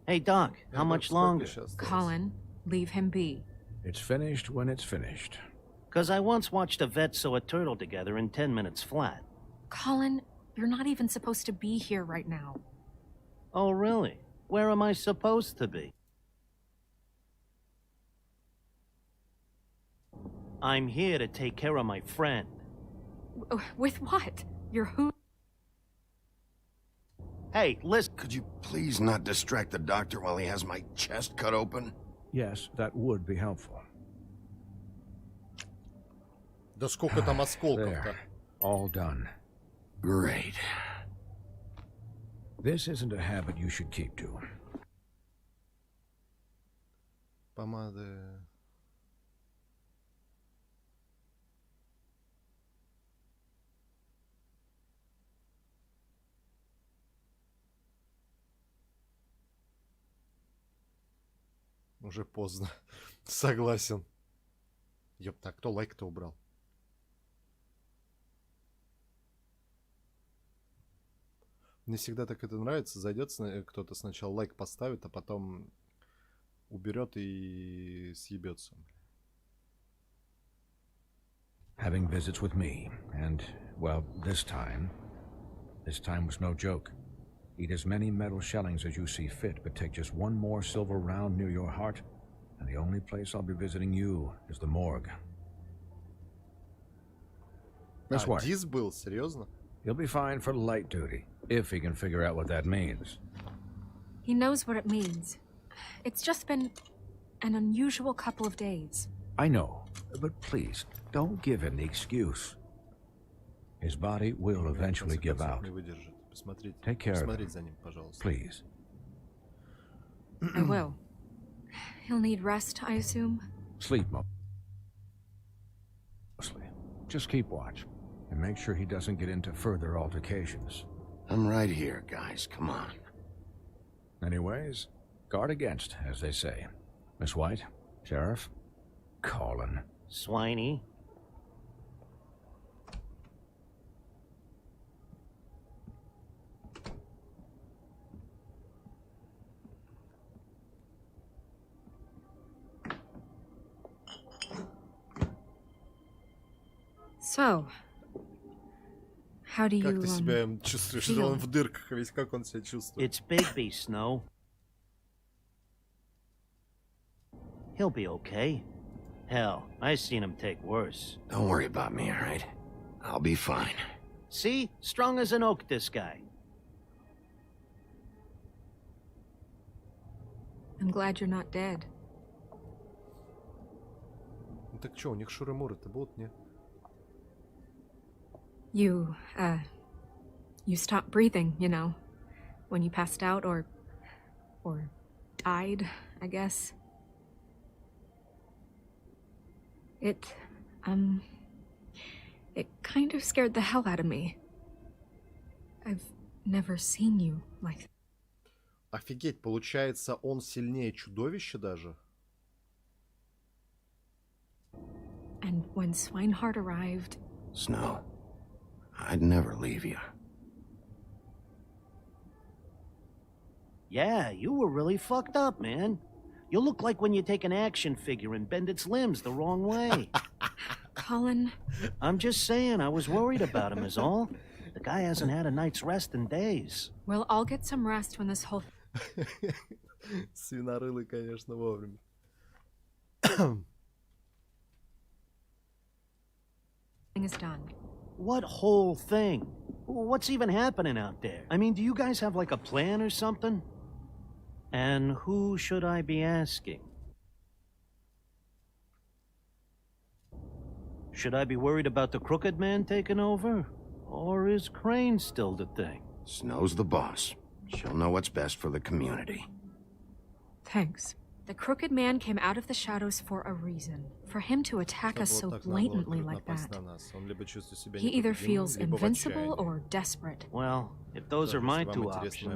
Speaker 13: Hey, Doc, how much longer?
Speaker 9: Colin, leave him be.
Speaker 8: It's finished when it's finished.
Speaker 13: Because I once watched a vet sew a turtle together in 10 minutes flat.
Speaker 9: Colin, you're not even supposed to be here right now.
Speaker 13: Oh, really? Where am I supposed to be? I'm here to take care of my friend.
Speaker 9: With what? Your who?
Speaker 13: Hey, listen.
Speaker 6: Could you please not distract the doctor while he has my chest cut open?
Speaker 8: Yes, that would be helpful.
Speaker 1: Да сколько там осколков-то?
Speaker 8: There. All done.
Speaker 6: Great.
Speaker 8: This isn't a habit you should keep to.
Speaker 1: Помады. Уже поздно. Согласен. Ёпта, а кто лайк-то убрал? Мне всегда так это нравится. Зайдет кто-то сначала лайк поставит, а потом уберет и съебется.
Speaker 8: Having visits with me, and, well, this time was no joke. Eat as many metal shellings as you see fit, but take just one more silver round near your heart, and the only place I'll be visiting you is the morgue. Miss White.
Speaker 1: Дис был, серьезно?
Speaker 8: He'll be fine for light duty, if he can figure out what that means.
Speaker 5: He knows what it means. It's just been an unusual couple of days.
Speaker 8: I know, but please, don't give him the excuse. His body will eventually give out. Take care of him, please.
Speaker 5: I will. He'll need rest, I assume?
Speaker 8: Sleep mostly. Just keep watch, and make sure he doesn't get into further altercations.
Speaker 6: I'm right here, guys. Come on.
Speaker 8: Anyways, guard against, as they say. Miss White, Sheriff, Colin.
Speaker 20: Swiney.
Speaker 5: So, how do you,
Speaker 1: Как ты себя чувствуешь? Что он в дырках, весь как он себя чувствует?
Speaker 20: It's Bigby, Snow. He'll be okay. Hell, I've seen him take worse.
Speaker 6: Don't worry about me, all right? I'll be fine.
Speaker 20: See? Strong as an oak, this guy.
Speaker 5: I'm glad you're not dead.
Speaker 1: Ну так что, у них шуры-муры-то будут, не?
Speaker 5: You stopped breathing, you know, when you passed out or died, I guess. It kind of scared the hell out of me. I've never seen you like that.
Speaker 1: Офигеть, получается, он сильнее чудовища даже?
Speaker 5: And when Swinehart arrived...
Speaker 6: Snow, I'd never leave you.
Speaker 20: Yeah, you were really fucked up, man. You look like when you take an action figure and bend its limbs the wrong way.
Speaker 5: Colin...
Speaker 20: I'm just saying, I was worried about him is all. The guy hasn't had a night's rest in days.
Speaker 5: Well, I'll get some rest when this whole...
Speaker 1: Свинорылый, конечно, вовремя.
Speaker 5: thing is done.
Speaker 20: What whole thing? What's even happening out there? I mean, do you guys have like a plan or something? And who should I be asking? Should I be worried about the crooked man taking over? Or is Crane still the thing?
Speaker 6: Snow's the boss. She'll know what's best for the community.
Speaker 5: Thanks. The crooked man came out of the shadows for a reason. For him to attack us so blatantly like that. He either feels invincible or desperate.
Speaker 20: Well, if those are my two options,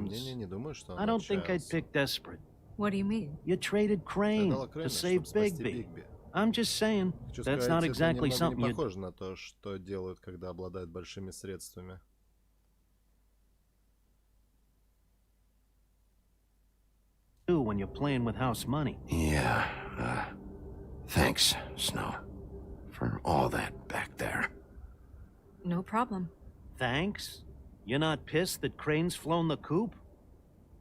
Speaker 20: I don't think I'd pick desperate.
Speaker 5: What do you mean?
Speaker 20: You traded Crane to save Bigby. I'm just saying, that's not exactly something you...
Speaker 1: Похоже на то, что делают, когда обладают большими средствами.
Speaker 20: When you're playing with house money.
Speaker 6: Yeah, thanks, Snow, for all that back there.
Speaker 5: No problem.
Speaker 20: Thanks? You're not pissed that Crane's flown the coop?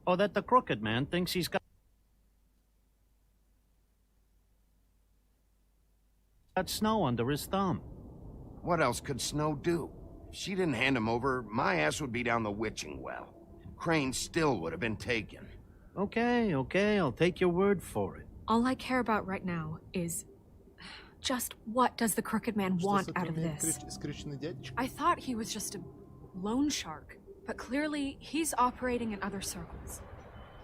Speaker 20: Or that the crooked man thinks he's got Snow under his thumb?
Speaker 6: What else could Snow do? If she didn't hand him over, my ass would be down the witching well. Crane still would have been taken.
Speaker 20: Okay, I'll take your word for it.
Speaker 5: All I care about right now is just what does the crooked man want out of this? I thought he was just a loan shark.
Speaker 9: But clearly, he's operating in other circles.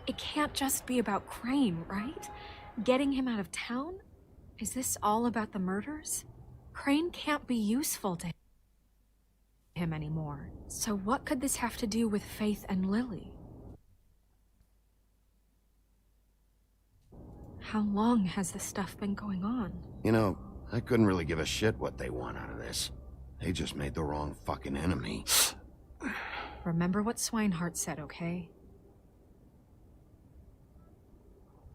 Speaker 9: It can't just be about Crane, right? Getting him out of town? Is this all about the murders? Crane can't be useful to him anymore. So what could this have to do with Faith and Lily? How long has this stuff been going on?
Speaker 6: You know, I couldn't really give a shit what they want out of this. They just made the wrong fucking enemy.
Speaker 9: Remember what Swinehart said, okay?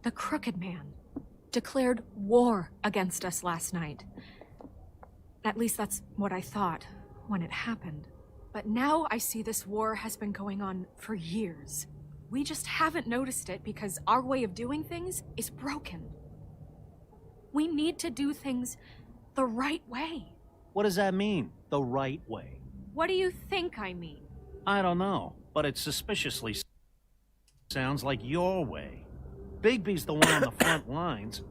Speaker 9: The Crooked Man declared war against us last night. At least that's what I thought when it happened. But now I see this war has been going on for years. We just haven't noticed it because our way of doing things is broken. We need to do things the right way.
Speaker 20: What does that mean, the right way?
Speaker 9: What do you think I mean?
Speaker 20: I don't know, but it suspiciously sounds like your way. Bigby's the one on the front lines.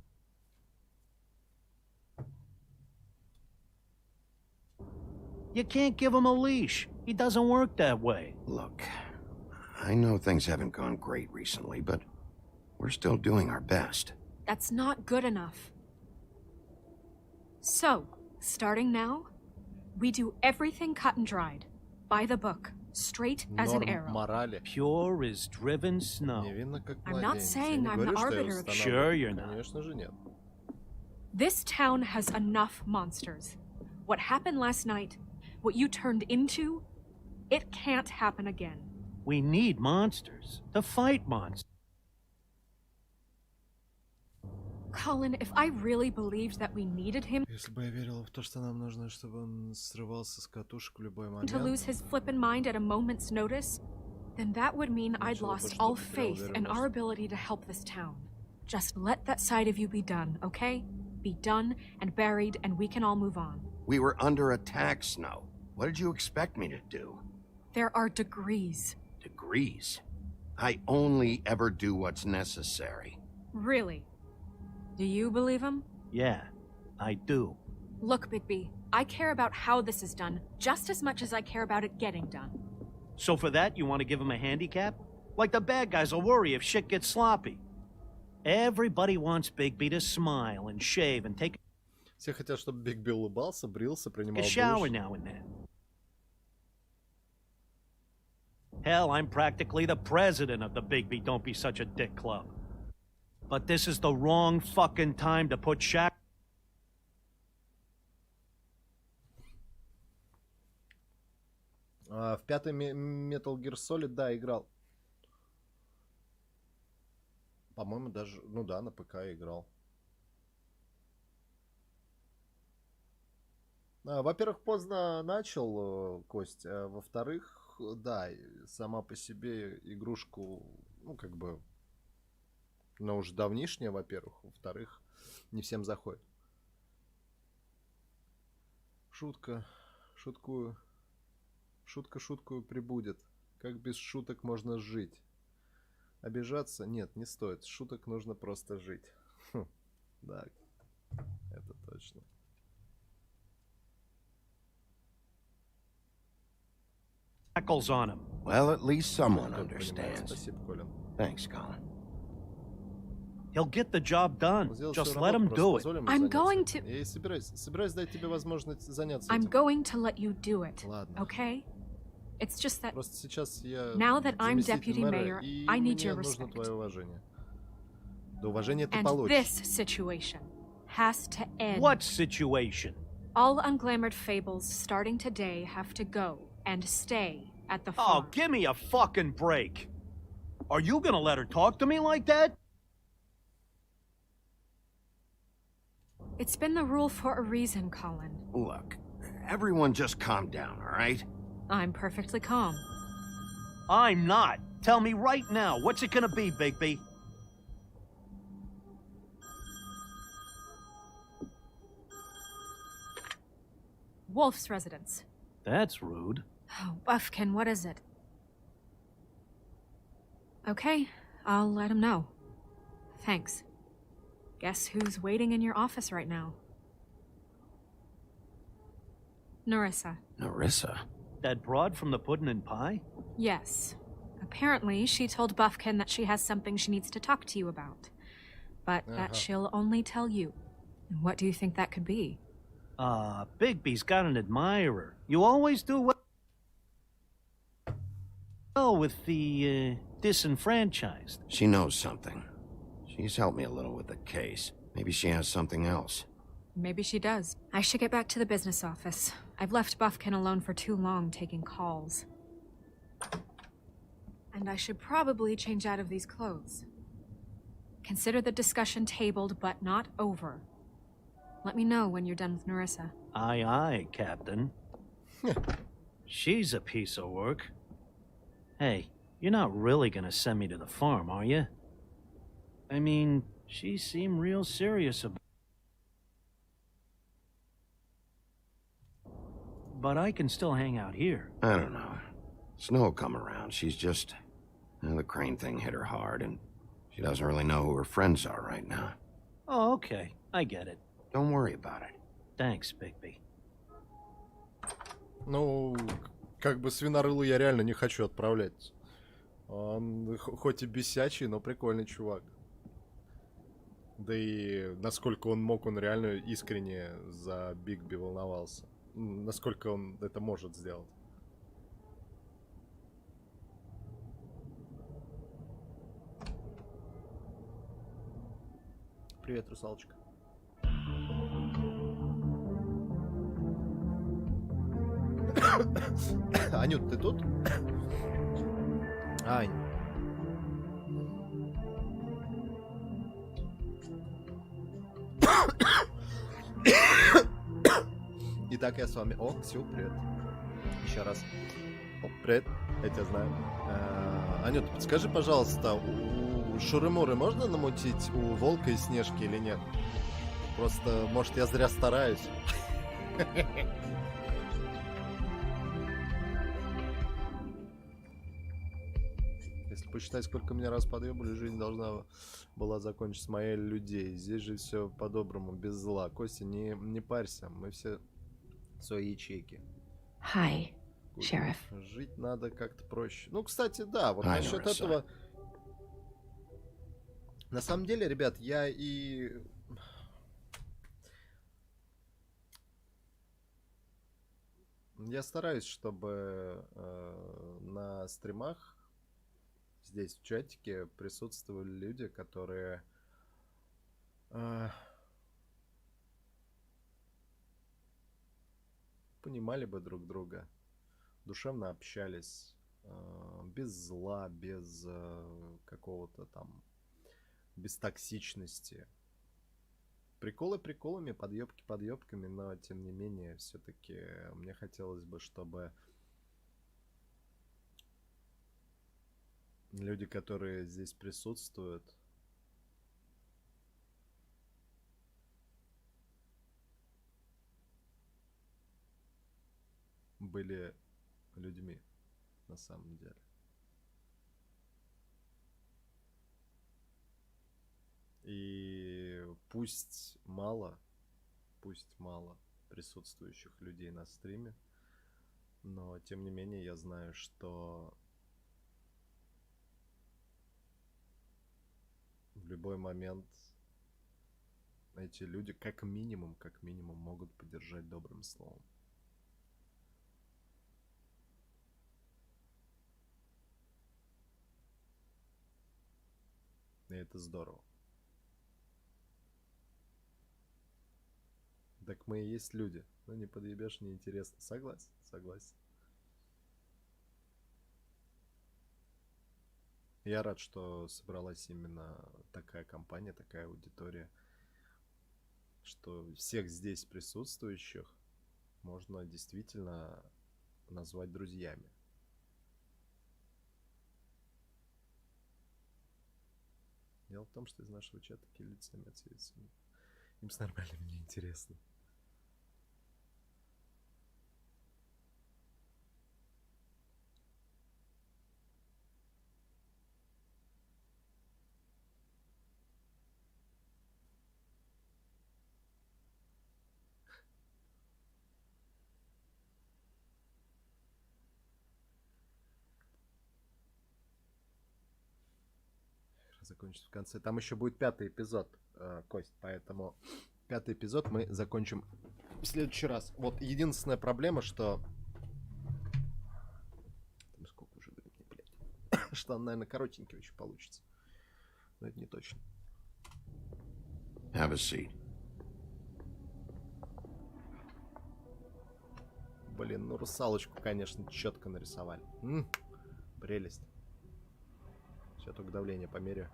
Speaker 20: You can't give him a leash. He doesn't work that way.
Speaker 6: Look, I know things haven't gone great recently, but we're still doing our best.
Speaker 9: That's not good enough. So, starting now, we do everything cut and dried, by the book, straight as an arrow.
Speaker 1: Морали.
Speaker 20: Pure as driven snow.
Speaker 1: Невинно как
Speaker 9: I'm not
Speaker 1: младенец.
Speaker 9: saying
Speaker 1: Я
Speaker 9: I'm
Speaker 1: не
Speaker 9: the
Speaker 1: говорю, что я
Speaker 9: arbiter of
Speaker 1: устанавливаю.
Speaker 20: Sure you're not.
Speaker 1: Конечно же нет.
Speaker 9: This town has enough monsters. What happened last night, what you turned into, it can't happen again.
Speaker 20: We need monsters to fight monsters.
Speaker 9: Colin, if I really believed that we needed him
Speaker 1: Если бы я верил в то, что нам нужно, чтобы он срывался с катушек в любой момент,
Speaker 9: to lose his flippin' mind at a moment's notice, then that would mean I'd lost all faith in our ability to help this town. Just let that side of you be done, okay? Be done and buried, and we can all move on.
Speaker 6: We were under attack, Snow. What did you expect me to do?
Speaker 9: There are degrees.
Speaker 6: Degrees? I only ever do what's necessary.
Speaker 9: Really? Do you believe him?
Speaker 20: Yeah, I do.
Speaker 9: Look, Bigby, I care about how this is done just as much as I care about it getting done.
Speaker 20: So for that, you want to give him a handicap? Like the bad guys will worry if shit gets sloppy. Everybody wants Bigby to smile and shave and take
Speaker 1: Все хотят, чтобы Бигби улыбался, брился, принимал
Speaker 20: a shower
Speaker 1: душ.
Speaker 20: now and then. Hell, I'm practically the president of the Bigby Don't Be Such a Dick Club. But this is the wrong fucking time to put Shaq.
Speaker 1: В пятый Metal Gear Solid, да, играл. По-моему, даже, ну да, на ПК играл. Во-первых, поздно начал, Кость. А во-вторых, да, сама по себе игрушку, ну, как бы, но уже давнишняя, во-первых. Во-вторых, не всем заходит. Шутка. Шуткую. Шутка шуткую прибудет. Как без шуток можно жить? Обижаться? Нет, не стоит. Шуток нужно просто жить. Да, это точно.
Speaker 20: Shackles on him.
Speaker 6: Well, at least someone understands.
Speaker 1: Спасибо, Колин.
Speaker 6: Thanks, Colin.
Speaker 20: He'll get the job done. Just let him do it.
Speaker 9: I'm going to...
Speaker 1: Я и собираюсь дать тебе возможность заняться
Speaker 9: I'm
Speaker 1: этим.
Speaker 9: going to let you do it,
Speaker 1: Ладно.
Speaker 9: okay? It's just that
Speaker 1: Просто сейчас я
Speaker 9: now that I'm
Speaker 1: заместитель
Speaker 9: deputy
Speaker 1: мэра,
Speaker 9: mayor,
Speaker 1: и
Speaker 9: I need
Speaker 1: мне
Speaker 9: your
Speaker 1: нужно
Speaker 9: respect.
Speaker 1: твое уважение. Да уважение ты
Speaker 9: And
Speaker 1: получишь.
Speaker 9: this situation has to end.
Speaker 20: What situation?
Speaker 9: All unglamored fables starting today have to go and stay at the farm.
Speaker 20: Oh, give me a fucking break. Are you gonna let her talk to me like that?
Speaker 9: It's been the rule for a reason, Colin.
Speaker 6: Look, everyone just calm down, all right?
Speaker 9: I'm perfectly calm.
Speaker 20: I'm not. Tell me right now, what's it gonna be, Bigby?
Speaker 9: Wolf's residence.
Speaker 20: That's rude.
Speaker 9: Oh, Buffkin, what is it? Okay, I'll let him know. Thanks. Guess who's waiting in your office right now? Narissa.
Speaker 6: Narissa?
Speaker 20: That broad from the pudding and pie?
Speaker 5: Yes. Apparently, she told Buffkin that she has something she needs to talk to you about. But that she'll only tell you. And what do you think that could be?
Speaker 20: Bigby's got an admirer. You always do well with the, disenfranchised.
Speaker 6: She knows something. She's helped me a little with the case. Maybe she has something else.
Speaker 5: Maybe she does. I should get back to the business office. I've left Buffkin alone for too long taking calls. And I should probably change out of these clothes. Consider the discussion tabled, but not over. Let me know when you're done with Narissa.
Speaker 20: Aye, aye, Captain. She's a piece of work. Hey, you're not really gonna send me to the farm, are you? I mean, she seemed real serious about... But I can still hang out here.
Speaker 6: I don't know. Snow will come around. She's just... the Crane thing hit her hard, and she doesn't really know who her friends are right now.
Speaker 20: Oh, okay. I get it.
Speaker 6: Don't worry about it.
Speaker 20: Thanks, Bigby.
Speaker 1: Ну, как бы свинорылу я реально не хочу отправлять. Он хоть и бесячий, но прикольный чувак. Да и насколько он мог, он реально искренне за Бигби волновался. Насколько он это может сделать. Привет, русалочка. Анют, ты тут? Ань. Итак, я с вами. О, Ксю, привет. Еще раз. О, привет, я тебя знаю. Анют, подскажи, пожалуйста, у Шуры-Муры можно намутить у Волка и Снежки или нет? Просто, может, я зря стараюсь. Если посчитать, сколько меня раз подъебали, жизнь должна была закончиться с моей людей. Здесь же все по-доброму, без зла. Костя, не парься, мы все свои ячейки.
Speaker 12: Hi, Sheriff.
Speaker 1: Жить надо как-то проще. Ну, кстати, да, вот насчет этого... На самом деле, ребят, я стараюсь, чтобы на стримах здесь в чатике присутствовали люди, которые понимали бы друг друга, душевно общались, без зла, без какого-то там, без токсичности. Приколы приколами, подъебки подъебками, но тем не менее, все-таки мне хотелось бы, чтобы люди, которые здесь присутствуют, были людьми на самом деле. И пусть мало присутствующих людей на стриме, но тем не менее я знаю, что в любой момент эти люди как минимум могут поддержать добрым словом. И это здорово. Так мы и есть люди. Ну не подъебешь, неинтересно. Согласен, согласен. Я рад, что собралась именно такая компания, такая аудитория. Что всех здесь присутствующих можно действительно назвать друзьями. Дело в том, что из нашего чата такие лицемерцы отсвечиваются. Им с нормальным неинтересно. закончится в конце. Там еще будет 5-й эпизод, Кость, поэтому 5-й эпизод мы закончим в следующий раз. Вот единственная проблема, что... Там сколько уже времени, блядь? Что он, наверное, коротенький очень получится. Но это не точно.
Speaker 6: Have a seat.
Speaker 1: Блин, ну русалочку, конечно, четко нарисовали. Прелесть. Сейчас только давление померяю.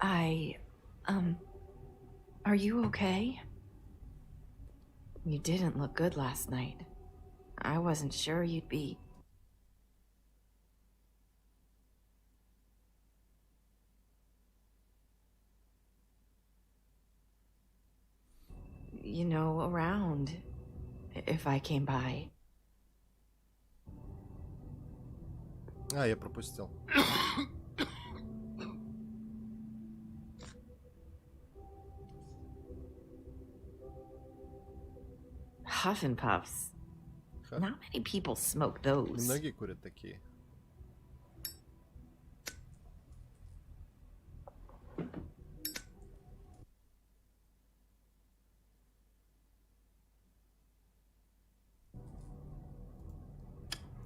Speaker 12: Are you okay? You didn't look good last night. I wasn't sure you'd be... you know, around, if I came by.
Speaker 1: А, я пропустил.
Speaker 12: Huff and puffs. Not many people smoke those.
Speaker 1: Многие курят такие.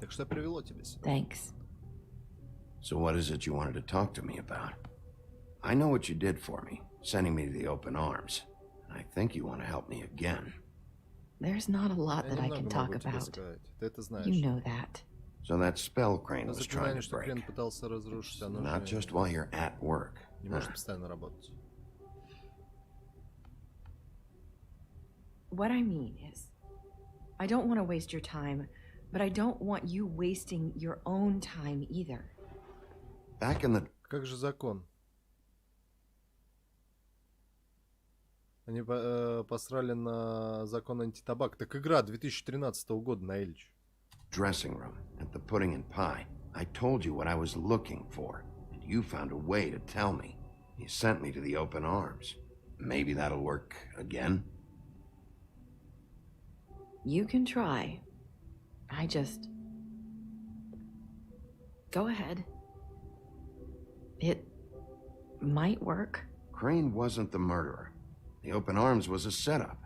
Speaker 1: Так что привело тебя сюда?
Speaker 12: Thanks.
Speaker 6: So what is it you wanted to talk to me about? I know what you did for me, sending me to the open arms. I think you want to help me again.
Speaker 12: There's not a lot that I can talk about. You know that.
Speaker 6: So that spell Crane was trying to break.
Speaker 1: Пытался разрушить, оно
Speaker 6: Not
Speaker 1: же
Speaker 6: just while you're at work.
Speaker 1: не может постоянно работать.
Speaker 12: What I mean is, I don't want to waste your time, but I don't want you wasting your own time either.
Speaker 6: Back in the...
Speaker 1: Как же закон? Они посрали на закон антитабак. Так игра 2013 года, Наильич.
Speaker 6: Dressing room at the Pudding and Pie. I told you what I was looking for, and you found a way to tell me. You sent me to the open arms. Maybe that'll work again?
Speaker 12: You can try. I just... Go ahead. It might work.
Speaker 6: Crane wasn't the murderer. The open arms was a setup.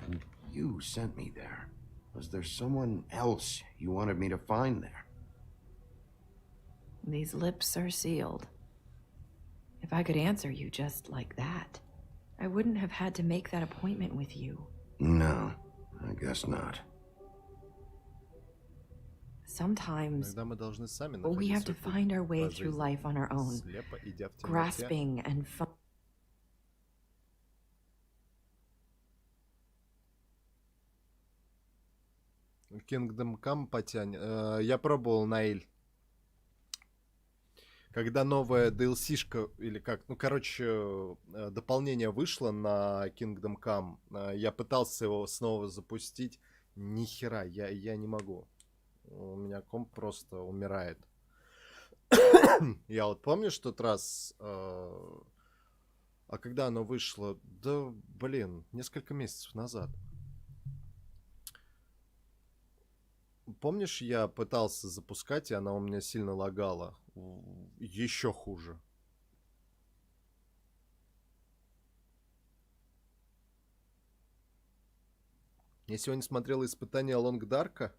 Speaker 6: And you sent me there. Was there someone else you wanted me to find there?
Speaker 12: These lips are sealed. If I could answer you just like that, I wouldn't have had to make that appointment with you.
Speaker 6: No, I guess not.
Speaker 12: Sometimes we have to find our way through life on our own, grasping and
Speaker 1: Kingdom Come потянь. Я пробовал Наиль. Когда новая DLC-шка, или как, ну, короче, дополнение вышло на Kingdom Come, я пытался его снова запустить. Ни хера, я не могу. У меня комп просто умирает. Я вот помню, что тот раз... А когда оно вышло? Да, блин, несколько месяцев назад. Помнишь, я пытался запускать, и она у меня сильно лагала? Еще хуже. Я сегодня смотрел испытание Лонгдарка.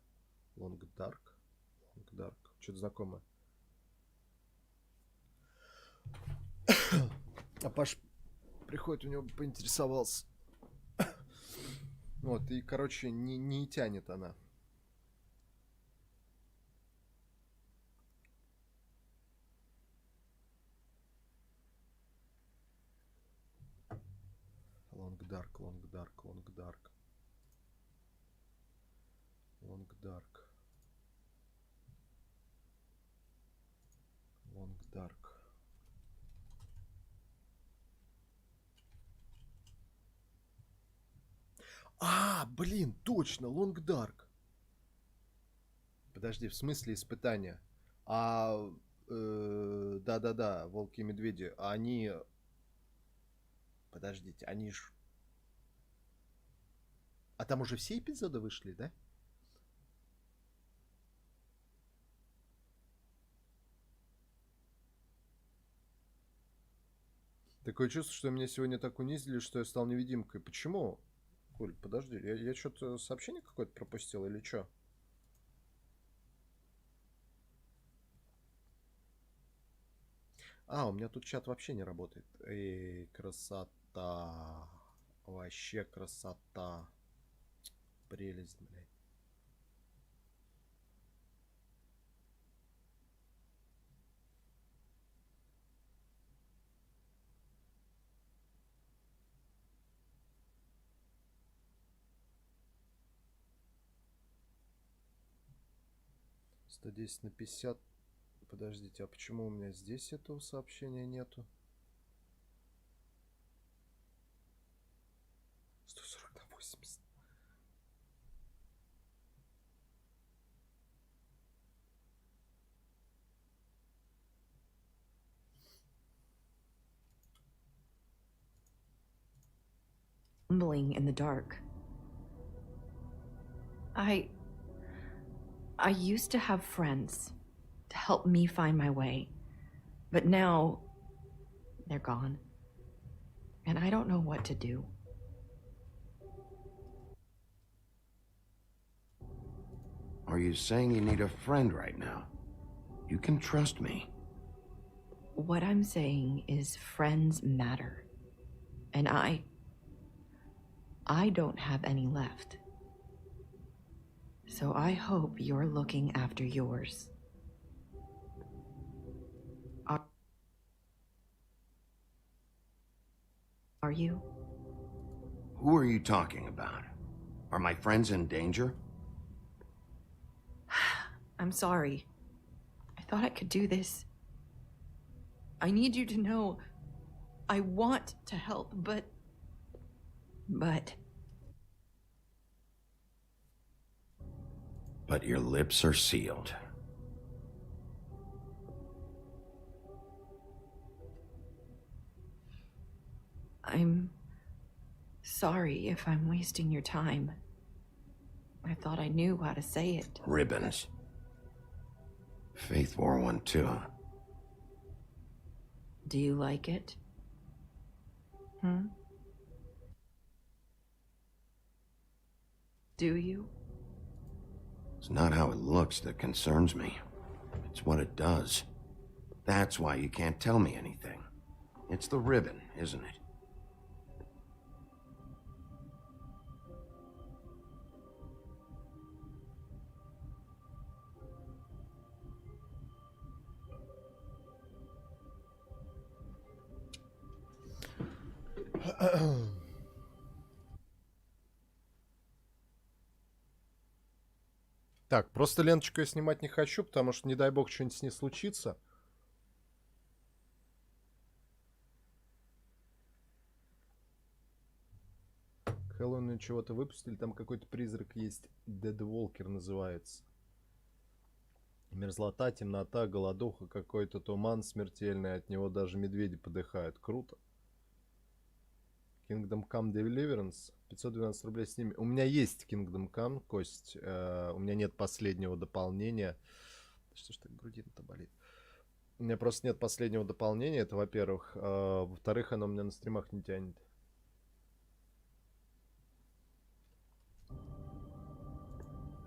Speaker 1: Лонгдарк? Лонгдарк. Что-то знакомое. А Паш приходит, у него поинтересовался. Вот, и, короче, не тянет она. Лонгдарк, Лонгдарк, Лонгдарк. Лонгдарк. Лонгдарк. А, блин, точно, Лонгдарк. Подожди, в смысле испытания? Да-да-да, волки и медведи. Они... Подождите, они ж... А там уже все эпизоды вышли, да? Такое чувство, что меня сегодня так унизили, что я стал невидимкой. Почему? Коль, подожди, я что-то сообщение какое-то пропустил или что? А, у меня тут чат вообще не работает. Эй, красота. Вообще красота. Прелесть, блядь. $110/50. Подождите, а почему у меня здесь этого сообщения нету? 140/80.
Speaker 12: Stumbling in the dark. I used to have friends to help me find my way, but now they're gone, and I don't know what to do.
Speaker 6: Are you saying you need a friend right now? You can trust me.
Speaker 12: What I'm saying is friends matter, and I don't have any left. So I hope you're looking after yours. Are you?
Speaker 6: Who are you talking about? Are my friends in danger?
Speaker 12: I'm sorry. I thought I could do this. I need you to know I want to help, but...
Speaker 6: But your lips are sealed.
Speaker 12: I'm sorry if I'm wasting your time. I thought I knew how to say it.
Speaker 6: Ribbons. Faith wore one too.
Speaker 12: Do you like it? Hmm? Do you?
Speaker 6: It's not how it looks that concerns me. It's what it does. That's why you can't tell me anything. It's the ribbon, isn't it?
Speaker 1: Так, просто ленточку я снимать не хочу, потому что, не дай бог, что-нибудь с ней случится. К Хэллоуину чего-то выпустили, там какой-то призрак есть. Dead Walker называется. Мерзлота, темнота, голодуха, какой-то туман смертельный, от него даже медведи подыхают. Круто. Kingdom Come Deliverance. 512 рублей с ними. У меня есть Kingdom Come, Кость. У меня нет последнего дополнения. Что ж так грудина-то болит? У меня просто нет последнего дополнения, это во-первых. Во-вторых, оно у меня на стримах не тянет.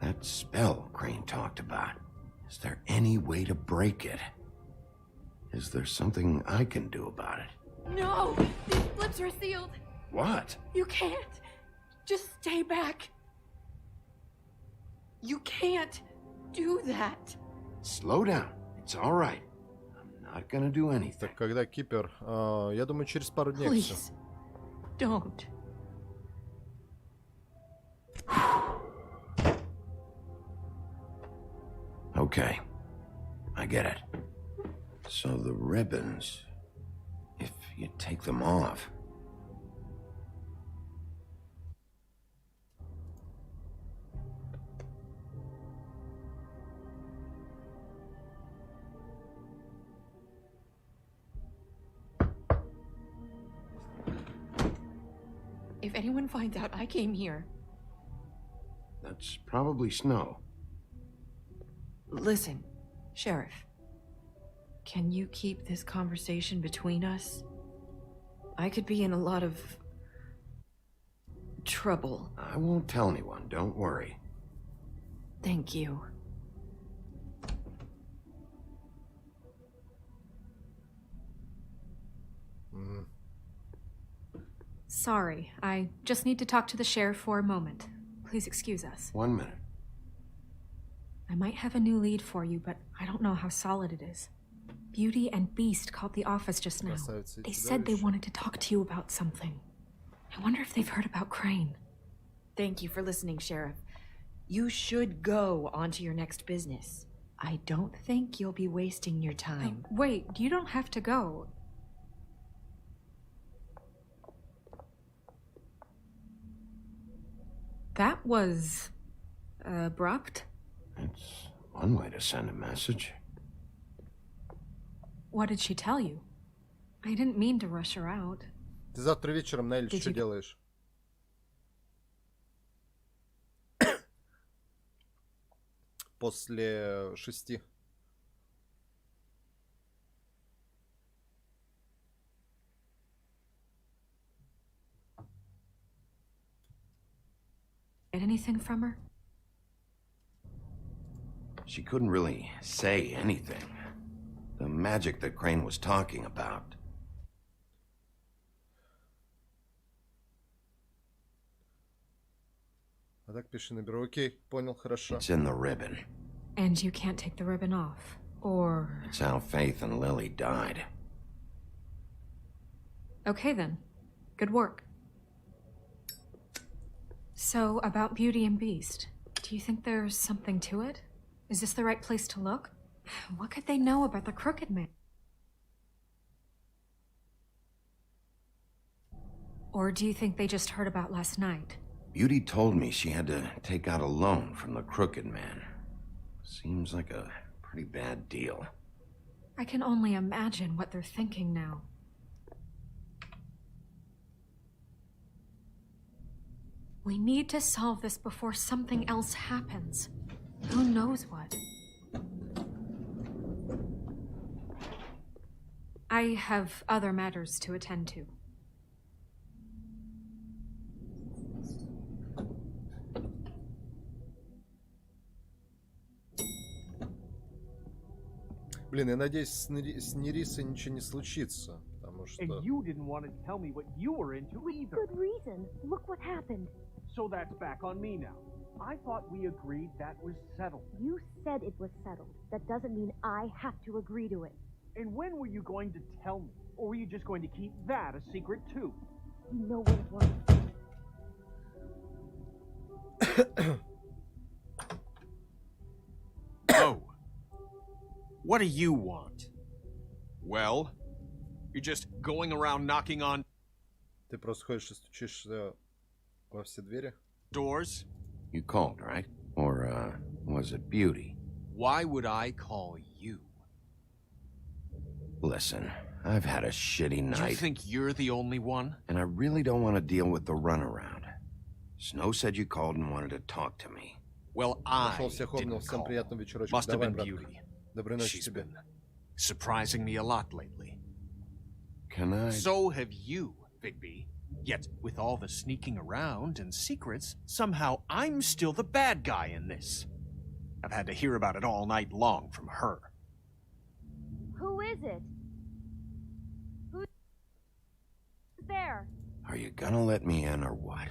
Speaker 6: That spell Crane talked about. Is there any way to break it? Is there something I can do about it?
Speaker 9: No! These lips are sealed!
Speaker 6: What?
Speaker 9: You can't! Just stay back! You can't do that!
Speaker 6: Slow down. It's all right. I'm not gonna do anything.
Speaker 1: Так, когда Кипер? Я думаю, через пару дней.
Speaker 9: Please, don't.
Speaker 6: Okay. I get it. So the ribbons, if you take them off...
Speaker 12: If anyone finds out I came here...
Speaker 6: That's probably snow.
Speaker 12: Listen, Sheriff. Can you keep this conversation between us? I could be in a lot of trouble.
Speaker 6: I won't tell anyone, don't worry.
Speaker 12: Thank you.
Speaker 5: Sorry, I just need to talk to the sheriff for a moment. Please excuse us.
Speaker 6: 1 minute.
Speaker 5: I might have a new lead for you, but I don't know how solid it is. Beauty and Beast called the office just now. They said they wanted to talk to you about something. I wonder if they've heard about Crane.
Speaker 12: Thank you for listening, Sheriff. You should go on to your next business. I don't think you'll be wasting your time.
Speaker 5: Wait, you don't have to go. That was abrupt.
Speaker 6: It's one way to send a message.
Speaker 5: What did she tell you? I didn't mean to rush her out.
Speaker 1: Ты завтра вечером, Нелли, что делаешь? После 6.
Speaker 5: Get anything from her?
Speaker 6: She couldn't really say anything. The magic that Crane was talking about.
Speaker 1: А так пиши на бюро. Окей, понял, хорошо.
Speaker 6: It's in the ribbon.
Speaker 5: And you can't take the ribbon off, or...
Speaker 6: It's how Faith and Lily died.
Speaker 5: Okay then. Good work. So, about Beauty and Beast, do you think there's something to it? Is this the right place to look? What could they know about the Crooked Man? Or do you think they just heard about last night?
Speaker 6: Beauty told me she had to take out a loan from the Crooked Man. Seems like a pretty bad deal.
Speaker 5: I can only imagine what they're thinking now. We need to solve this before something else happens. Who knows what? I have other matters to attend to.
Speaker 1: Блин, я надеюсь, с Нерисой ничего не случится, потому что...
Speaker 18: And you didn't want to tell me what you were into either.
Speaker 21: Good reason. Look what happened.
Speaker 18: So that's back on me now. I thought we agreed that was settled.
Speaker 21: You said it was settled. That doesn't mean I have to agree to it.
Speaker 18: And when were you going to tell me? Or were you just going to keep that a secret too?
Speaker 21: You know what it was.
Speaker 19: Oh. What do you want? Well, you're just going around knocking on...
Speaker 1: Ты просто ходишь и стучишься во все двери?
Speaker 19: Doors?
Speaker 6: You called, right? Or, was it Beauty?
Speaker 19: Why would I call you?
Speaker 6: Listen, I've had a shitty night.
Speaker 19: You think you're the only one?
Speaker 6: And I really don't want to deal with the runaround. Snow said you called and wanted to talk to me.
Speaker 19: Well, I
Speaker 1: didn't
Speaker 19: call. Must have been Beauty. She's been surprising me a lot lately.
Speaker 6: Can I?
Speaker 19: So have you, Bigby. Yet, with all the sneaking around and secrets, somehow I'm still the bad guy in this. I've had to hear about it all night long from her.
Speaker 21: Who is it? Who's there?
Speaker 6: Are you gonna let me in or what?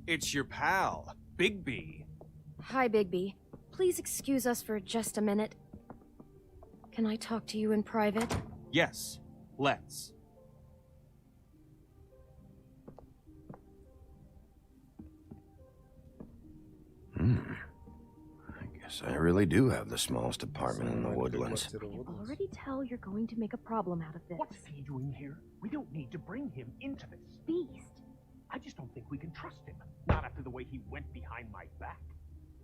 Speaker 19: It's your pal, Bigby.
Speaker 21: Hi, Bigby. Please excuse us for just a minute. Can I talk to you in private?
Speaker 19: Yes, let's.
Speaker 6: I guess I really do have the smallest apartment in the woodlands.
Speaker 21: I can already tell you're going to make a problem out of this.
Speaker 18: What's he doing here? We don't need to bring him into this.
Speaker 21: Beast.
Speaker 18: I just don't think we can trust him. Not after the way he went behind my back.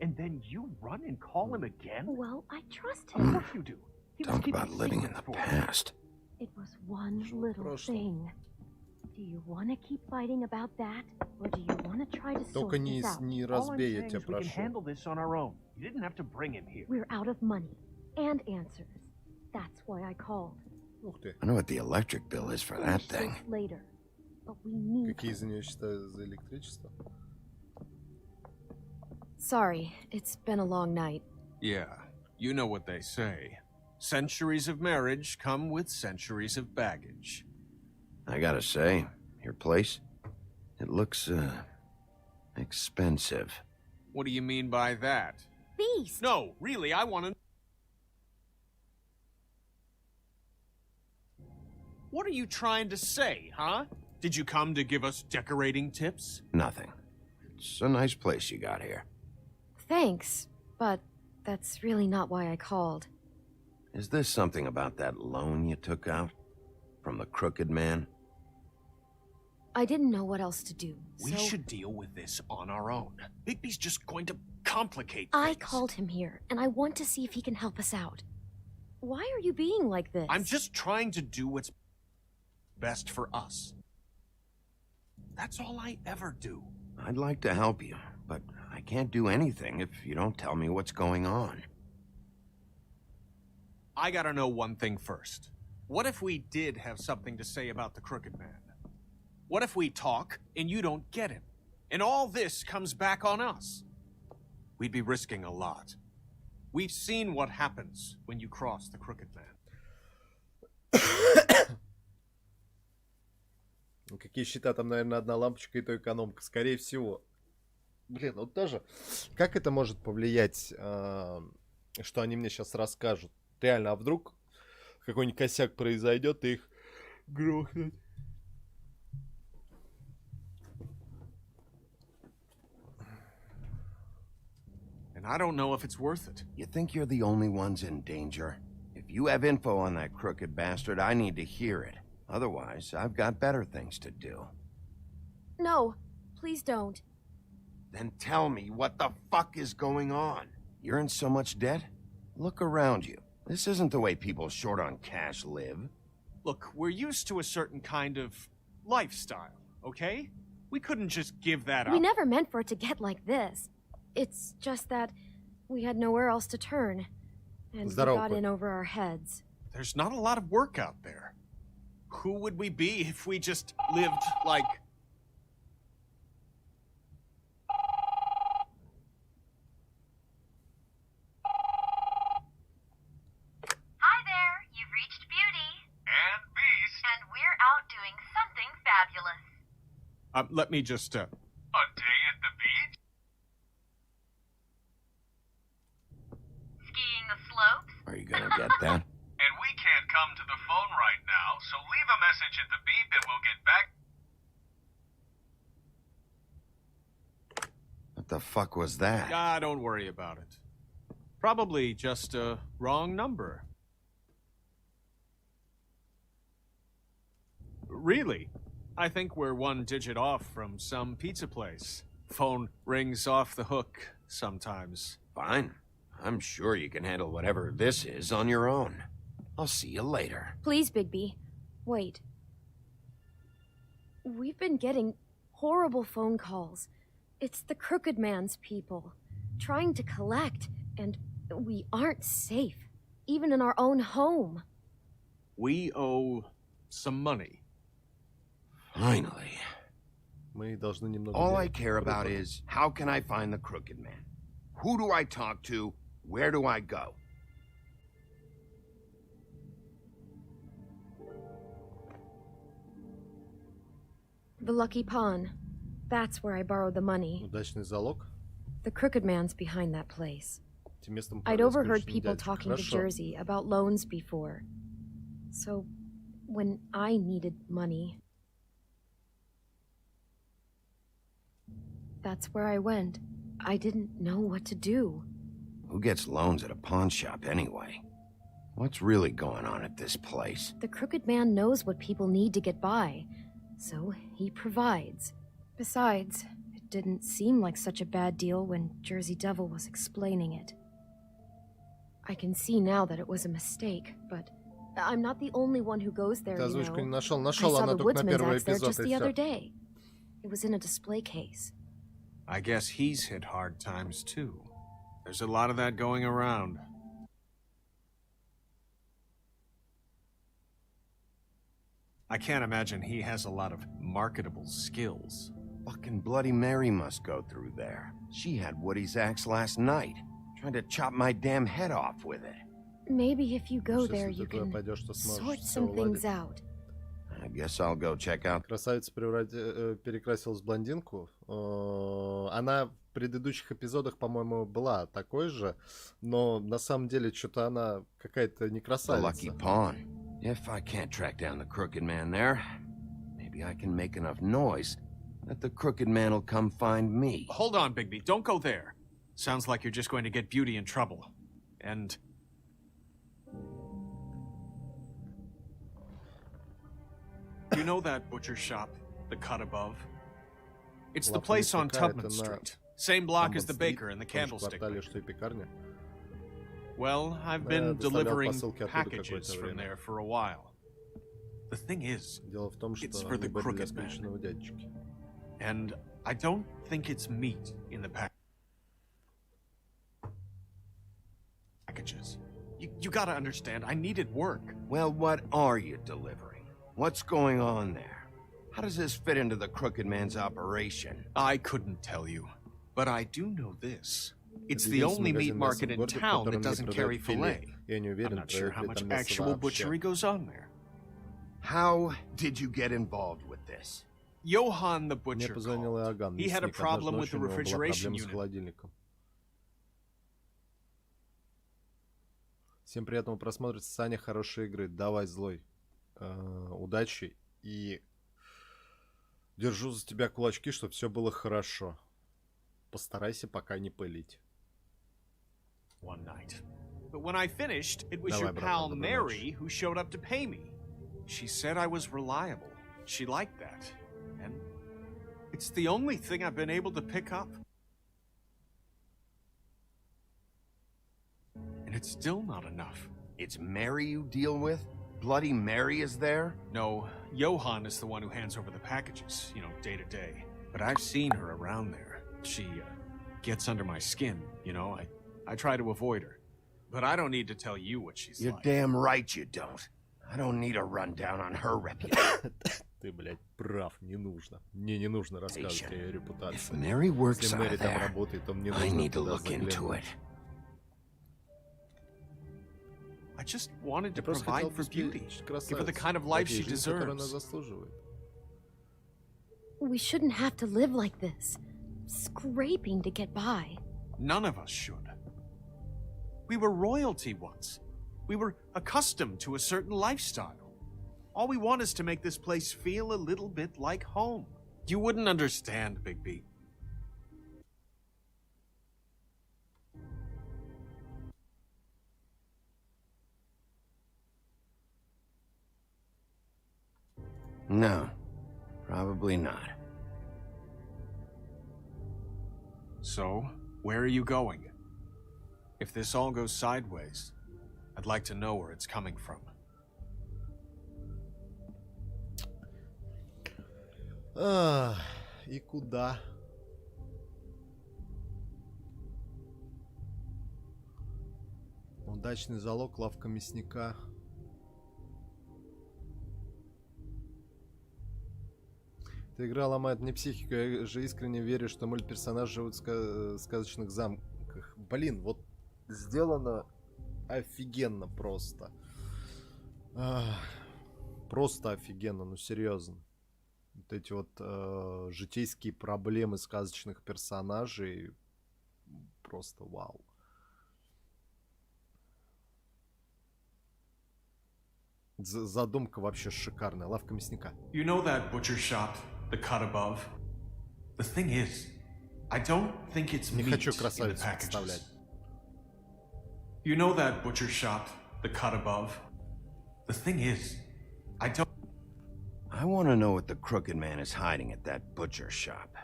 Speaker 18: And then you run and call him again?
Speaker 21: Well, I trust him.
Speaker 18: Of course you do.
Speaker 6: Talk about living in the past.
Speaker 21: It was one little thing. Do you want to keep fighting about that, or do you want to try to sort this out?
Speaker 1: Не
Speaker 18: All I'm
Speaker 1: разбей, я
Speaker 18: saying
Speaker 1: тебя
Speaker 18: is we can
Speaker 1: прошу.
Speaker 18: handle this on our own. You didn't have to bring him here.
Speaker 21: We're out of money and answers. That's why I called.
Speaker 1: Ух ты.
Speaker 6: I know what the electric bill is for that thing.
Speaker 21: Later. But we need...
Speaker 1: Какие за нее счета за электричество?
Speaker 9: Sorry, it's been a long night.
Speaker 19: Yeah, you know what they say. Centuries of marriage come with centuries of baggage.
Speaker 6: I gotta say, your place, it looks, expensive.
Speaker 19: What do you mean by that?
Speaker 21: Beast!
Speaker 19: No, really, I want to... What are you trying to say, huh? Did you come to give us decorating tips?
Speaker 6: Nothing. It's a nice place you got here.
Speaker 9: Thanks, but that's really not why I called.
Speaker 6: Is this something about that loan you took out? From the crooked man?
Speaker 9: I didn't know what else to do,
Speaker 19: We
Speaker 9: so
Speaker 19: should deal with this on our own. Bigby's just going to complicate
Speaker 21: I
Speaker 19: things.
Speaker 21: called him here, and I want to see if he can help us out. Why are you being like this?
Speaker 19: I'm just trying to do what's best for us. That's all I ever do.
Speaker 6: I'd like to help you, but I can't do anything if you don't tell me what's going on.
Speaker 19: I gotta know one thing first. What if we did have something to say about the crooked man? What if we talk and you don't get him? And all this comes back on us? We'd be risking a lot. We've seen what happens when you cross the crooked man.
Speaker 1: Какие счета? Там, наверное, одна лампочка и то экономка. Скорее всего. Блин, вот тоже. Как это может повлиять, что они мне сейчас расскажут? Реально, а вдруг какой-нибудь косяк произойдет и их грохнут?
Speaker 19: And I don't know if it's worth it.
Speaker 6: You think you're the only ones in danger? If you have info on that crooked bastard, I need to hear it. Otherwise, I've got better things to do.
Speaker 21: No, please don't.
Speaker 6: Then tell me what the fuck is going on. You're in so much debt? Look around you. This isn't the way people short on cash live.
Speaker 19: Look, we're used to a certain kind of lifestyle, okay? We couldn't just give that up.
Speaker 21: We never meant for it to get like this. It's just that we had nowhere else to turn. And we got in over our heads.
Speaker 19: There's not a lot of work out there. Who would we be if we just lived like...
Speaker 14: Hi there, you've reached Beauty. And Beast. And we're out doing something fabulous.
Speaker 19: Let me just,
Speaker 14: A day at the beach? Skiing the slopes?
Speaker 6: Are you gonna get that?
Speaker 14: And we can't come to the phone right now, so leave a message at the beep and we'll get back.
Speaker 6: What the fuck was that?
Speaker 19: Ah, don't worry about it. Probably just a wrong number. Really? I think we're one digit off from some pizza place. Phone rings off the hook sometimes.
Speaker 6: Fine. I'm sure you can handle whatever this is on your own. I'll see you later.
Speaker 21: Please, Bigby. Wait. We've been getting horrible phone calls. It's the crooked man's people, trying to collect, and we aren't safe, even in our own home.
Speaker 19: We owe some money.
Speaker 6: Finally.
Speaker 1: Мы должны немного...
Speaker 6: All I care about is, how can I find the crooked man? Who do I talk to? Where do I go?
Speaker 21: The Lucky Pawn. That's where I borrowed the money.
Speaker 1: Удачный залог.
Speaker 21: The crooked man's behind that place.
Speaker 1: Этим местом
Speaker 21: I'd
Speaker 1: управляет
Speaker 21: overheard
Speaker 1: исключительный
Speaker 21: people
Speaker 1: дядька.
Speaker 21: talking to
Speaker 1: Хорошо.
Speaker 21: Jersey about loans before. So, when I needed money, that's where I went. I didn't know what to do.
Speaker 6: Who gets loans at a pawn shop anyway? What's really going on at this place?
Speaker 21: The crooked man knows what people need to get by, so he provides. Besides, it didn't seem like such a bad deal when Jersey Devil was explaining it. I can see now that it was a mistake, but I'm not the only one who goes there, you
Speaker 1: Озвучку не
Speaker 21: know.
Speaker 1: нашел.
Speaker 21: I
Speaker 1: Нашел
Speaker 21: saw
Speaker 1: она
Speaker 21: the
Speaker 1: только на
Speaker 21: Woodsman's
Speaker 1: первый
Speaker 21: axe there
Speaker 1: эпизод,
Speaker 21: just
Speaker 1: и
Speaker 21: the
Speaker 1: всё.
Speaker 21: other day. It was in a display case.
Speaker 19: I guess he's hit hard times too. There's a lot of that going around. I can't imagine he has a lot of marketable skills.
Speaker 6: Fucking Bloody Mary must go through there. She had Woody's axe last night, trying to chop my damn head off with it.
Speaker 21: Maybe if you go there, you can sort some things out.
Speaker 6: I guess I'll go check out.
Speaker 1: Красавица перекрасилась в блондинку. Она в предыдущих эпизодах, по-моему, была такой же, но на самом деле что-то она какая-то не красавица.
Speaker 6: The lucky pawn. If I can't track down the crooked man there, maybe I can make enough noise that the crooked man will come find me.
Speaker 19: Hold on, Bigby. Don't go there. Sounds like you're just going to get Beauty in trouble. And... You know that butcher shop, the cut above? It's the place on Tubman Street. Same block as the baker and the candlestick maker. Well, I've been delivering packages from there for a while. The thing is, it's for the crooked man. And I don't think it's meat in the packages. You gotta understand, I needed work.
Speaker 6: Well, what are you delivering? What's going on there? How does this fit into the crooked man's operation?
Speaker 19: I couldn't tell you, but I do know this. It's the only meat market in town that doesn't carry filet. I'm not sure how much actual butchery goes on there.
Speaker 6: How did you get involved with this?
Speaker 19: Johan the butcher called. He had a problem with the refrigeration unit.
Speaker 1: Всем приятного просмотра. Саня, хорошей игры. Давай, злой. Удачи. И держу за тебя кулачки, чтобы все было хорошо. Постарайся пока не пылить.
Speaker 19: One night. But when I finished, it was your pal Mary who showed up to pay me. She said I was reliable. She liked that. And it's the only thing I've been able to pick up. And it's still not enough.
Speaker 6: It's Mary you deal with? Bloody Mary is there?
Speaker 19: No, Johan is the one who hands over the packages, you know, day to day. But I've seen her around there. She gets under my skin, you know. I try to avoid her. But I don't need to tell you what she's
Speaker 6: You're
Speaker 19: like.
Speaker 6: Damn right you don't. I don't need a rundown on her reputation.
Speaker 1: Ты, блядь, прав, не нужно. Мне не нужно рассказывать о ее репутации.
Speaker 6: If Mary works
Speaker 1: Если
Speaker 6: out
Speaker 1: Мэри там
Speaker 6: there,
Speaker 1: работает, то мне
Speaker 6: I
Speaker 1: нужно
Speaker 6: need to
Speaker 1: туда
Speaker 6: look into it.
Speaker 19: I just wanted to provide for Beauty. Give her the kind of life she deserves.
Speaker 21: We shouldn't have to live like this, scraping to get by.
Speaker 19: None of us should. We were royalty once. We were accustomed to a certain lifestyle. All we want is to make this place feel a little bit like home. You wouldn't understand, Bigby.
Speaker 6: No, probably not.
Speaker 19: So, where are you going? If this all goes sideways, I'd like to know where it's coming from.
Speaker 1: И куда? Удачный залог, лавка мясника. Эта игра ломает мне психику, я же искренне верю, что мультперсонажи живут в сказочных замках. Блин, вот сделано офигенно просто. Просто офигенно, ну серьезно. Вот эти вот житейские проблемы сказочных персонажей просто вау. Задумка вообще шикарная. Лавка мясника.
Speaker 19: You know that butcher shop, the cut above? The thing is, I don't think it's meat in the packages. You know that butcher shop, the cut above? The thing is, I don't...
Speaker 6: I want to know what the crooked man is hiding at that butcher shop.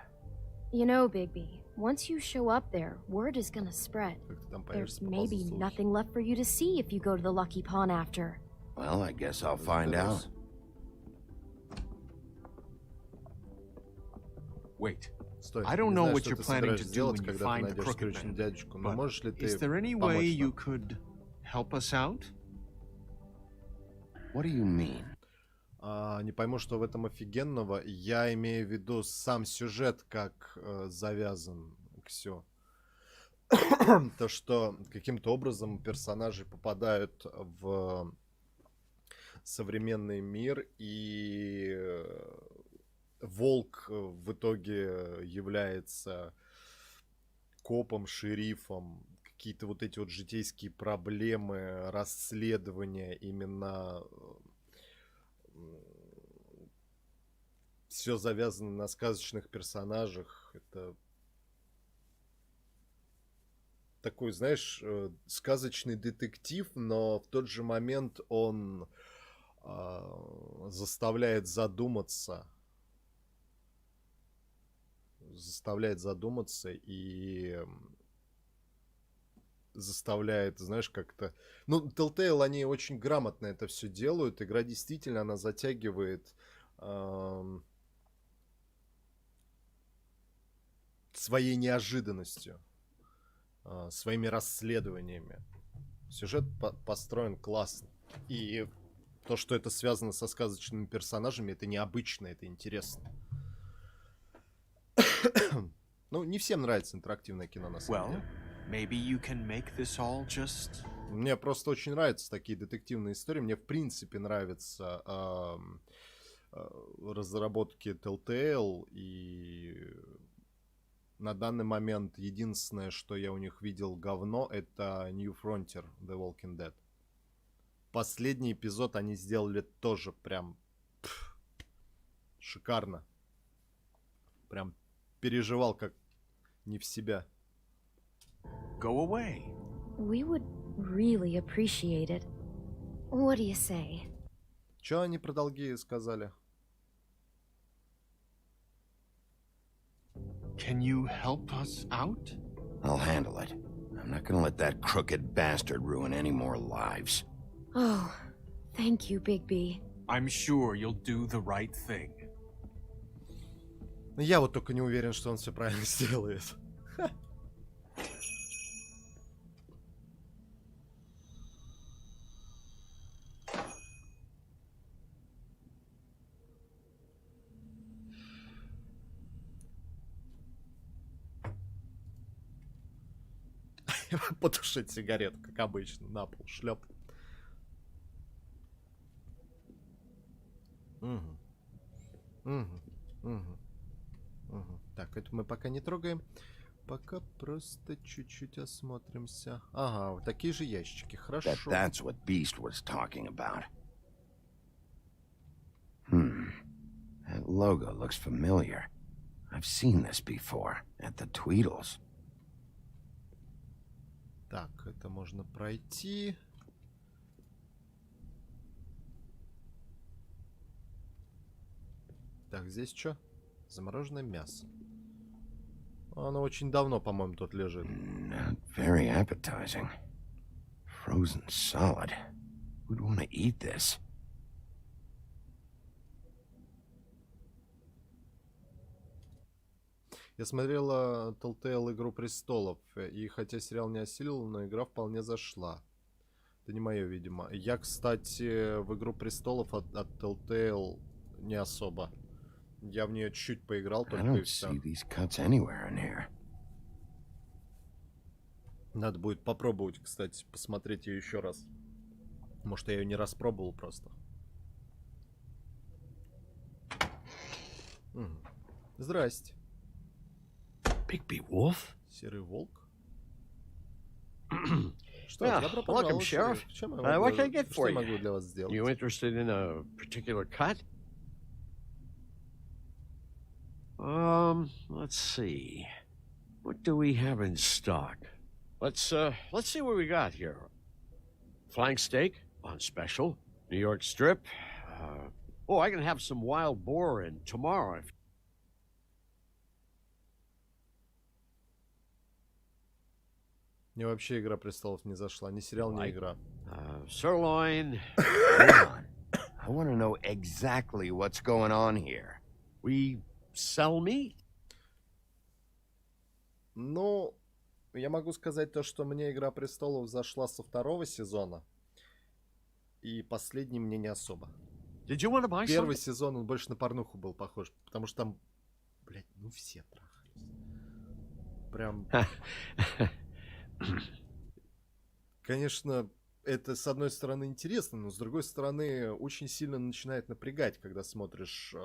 Speaker 21: You know, Bigby, once you show up there, word is gonna spread. There's maybe nothing left for you to see if you go to the Lucky Pawn after.
Speaker 6: Well, I guess I'll find out.
Speaker 19: Wait. I don't know what you're planning to do when you find the crooked man, but is there any way you could help us out?
Speaker 6: What do you mean?
Speaker 1: Не пойму, что в этом офигенного. Я имею в виду сам сюжет, как завязан, все. То, что каким-то образом персонажи попадают в современный мир, и волк в итоге является копом, шерифом. Какие-то вот эти вот житейские проблемы, расследования, именно все завязано на сказочных персонажах. Это такой, знаешь, сказочный детектив, но в тот же момент он заставляет задуматься. И заставляет, знаешь, как-то... Ну, Telltale, они очень грамотно это все делают. Игра действительно, она затягивает своей неожиданностью, своими расследованиями. Сюжет построен классно. И то, что это связано со сказочными персонажами, это необычно, это интересно. Ну, не всем нравится интерактивное кино, на самом деле.
Speaker 19: Maybe you can make this all just...
Speaker 1: Мне просто очень нравятся такие детективные истории. Мне, в принципе, нравятся разработки Telltale. И на данный момент единственное, что я у них видел говно, это New Frontier, The Walking Dead. Последний эпизод они сделали тоже прям шикарно. Прям переживал как не в себя.
Speaker 19: Go away.
Speaker 21: We would really appreciate it. What do you say?
Speaker 1: Чё они про долги сказали?
Speaker 19: Can you help us out?
Speaker 6: I'll handle it. I'm not gonna let that crooked bastard ruin any more lives.
Speaker 21: Oh, thank you, Big B.
Speaker 19: I'm sure you'll do the right thing.
Speaker 1: Я вот только не уверен, что он все правильно сделает. Потушить сигарету, как обычно, на пол шлеп. Так, это мы пока не трогаем. Пока просто чуть-чуть осмотримся. Ага, вот такие же ящики, хорошо.
Speaker 6: That's what Beast was talking about. That logo looks familiar. I've seen this before at the Tweedles.
Speaker 1: Так, это можно пройти. Так, здесь что? Замороженное мясо. Оно очень давно, по-моему, тут лежит.
Speaker 6: Not very appetizing. Frozen solid. Who'd want to eat this?
Speaker 1: Я смотрела Telltale «Игру престолов», и хотя сериал не осилил, но игра вполне зашла. Это не мое, видимо. Я, кстати, в «Игру престолов» от Telltale не особо. Я в нее чуть поиграл, только и все. Надо будет попробовать, кстати, посмотреть ее еще раз. Может, я ее не раз пробовал просто. Здрасте.
Speaker 18: Bigby Wolf?
Speaker 1: Серый волк? Что,
Speaker 18: Well, welcome, Sheriff. What can I get for you? You interested in a particular cut? Let's see. What do we have in stock? Let's see what we got here. Flank steak on special. New York strip. I can have some wild boar in tomorrow.
Speaker 1: Мне вообще «Игра престолов» не зашла. Ни сериал, ни игра.
Speaker 18: Sirloin.
Speaker 6: Hold on. I want to know exactly what's going on here.
Speaker 18: We sell meat.
Speaker 1: Ну, я могу сказать то, что мне «Игра престолов» зашла со 2-го сезона. И последний мне не особо.
Speaker 18: Did you want to buy
Speaker 1: Первый
Speaker 18: something?
Speaker 1: сезон он больше на порнуху был похож, потому что там, блядь, ну все трахались. Прям... Конечно, это с одной стороны интересно, но с другой стороны очень сильно начинает напрягать, когда смотришь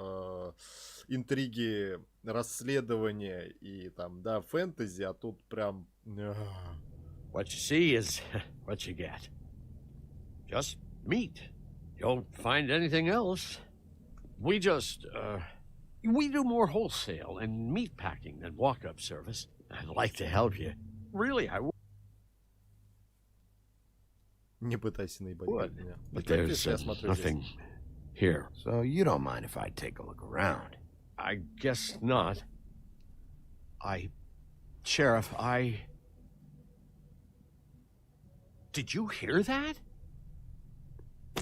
Speaker 1: интриги, расследования и там, да, фэнтези, а тут прям...
Speaker 18: What you see is what you get. Just meat. You don't find anything else. We just, we do more wholesale and meat packing than walk-up service. I'd like to help you. Really, I would.
Speaker 1: Не пытайся наебать меня.
Speaker 6: But there's nothing here. So you don't mind if I take a look around?
Speaker 18: I guess not. Sheriff, Did you hear that?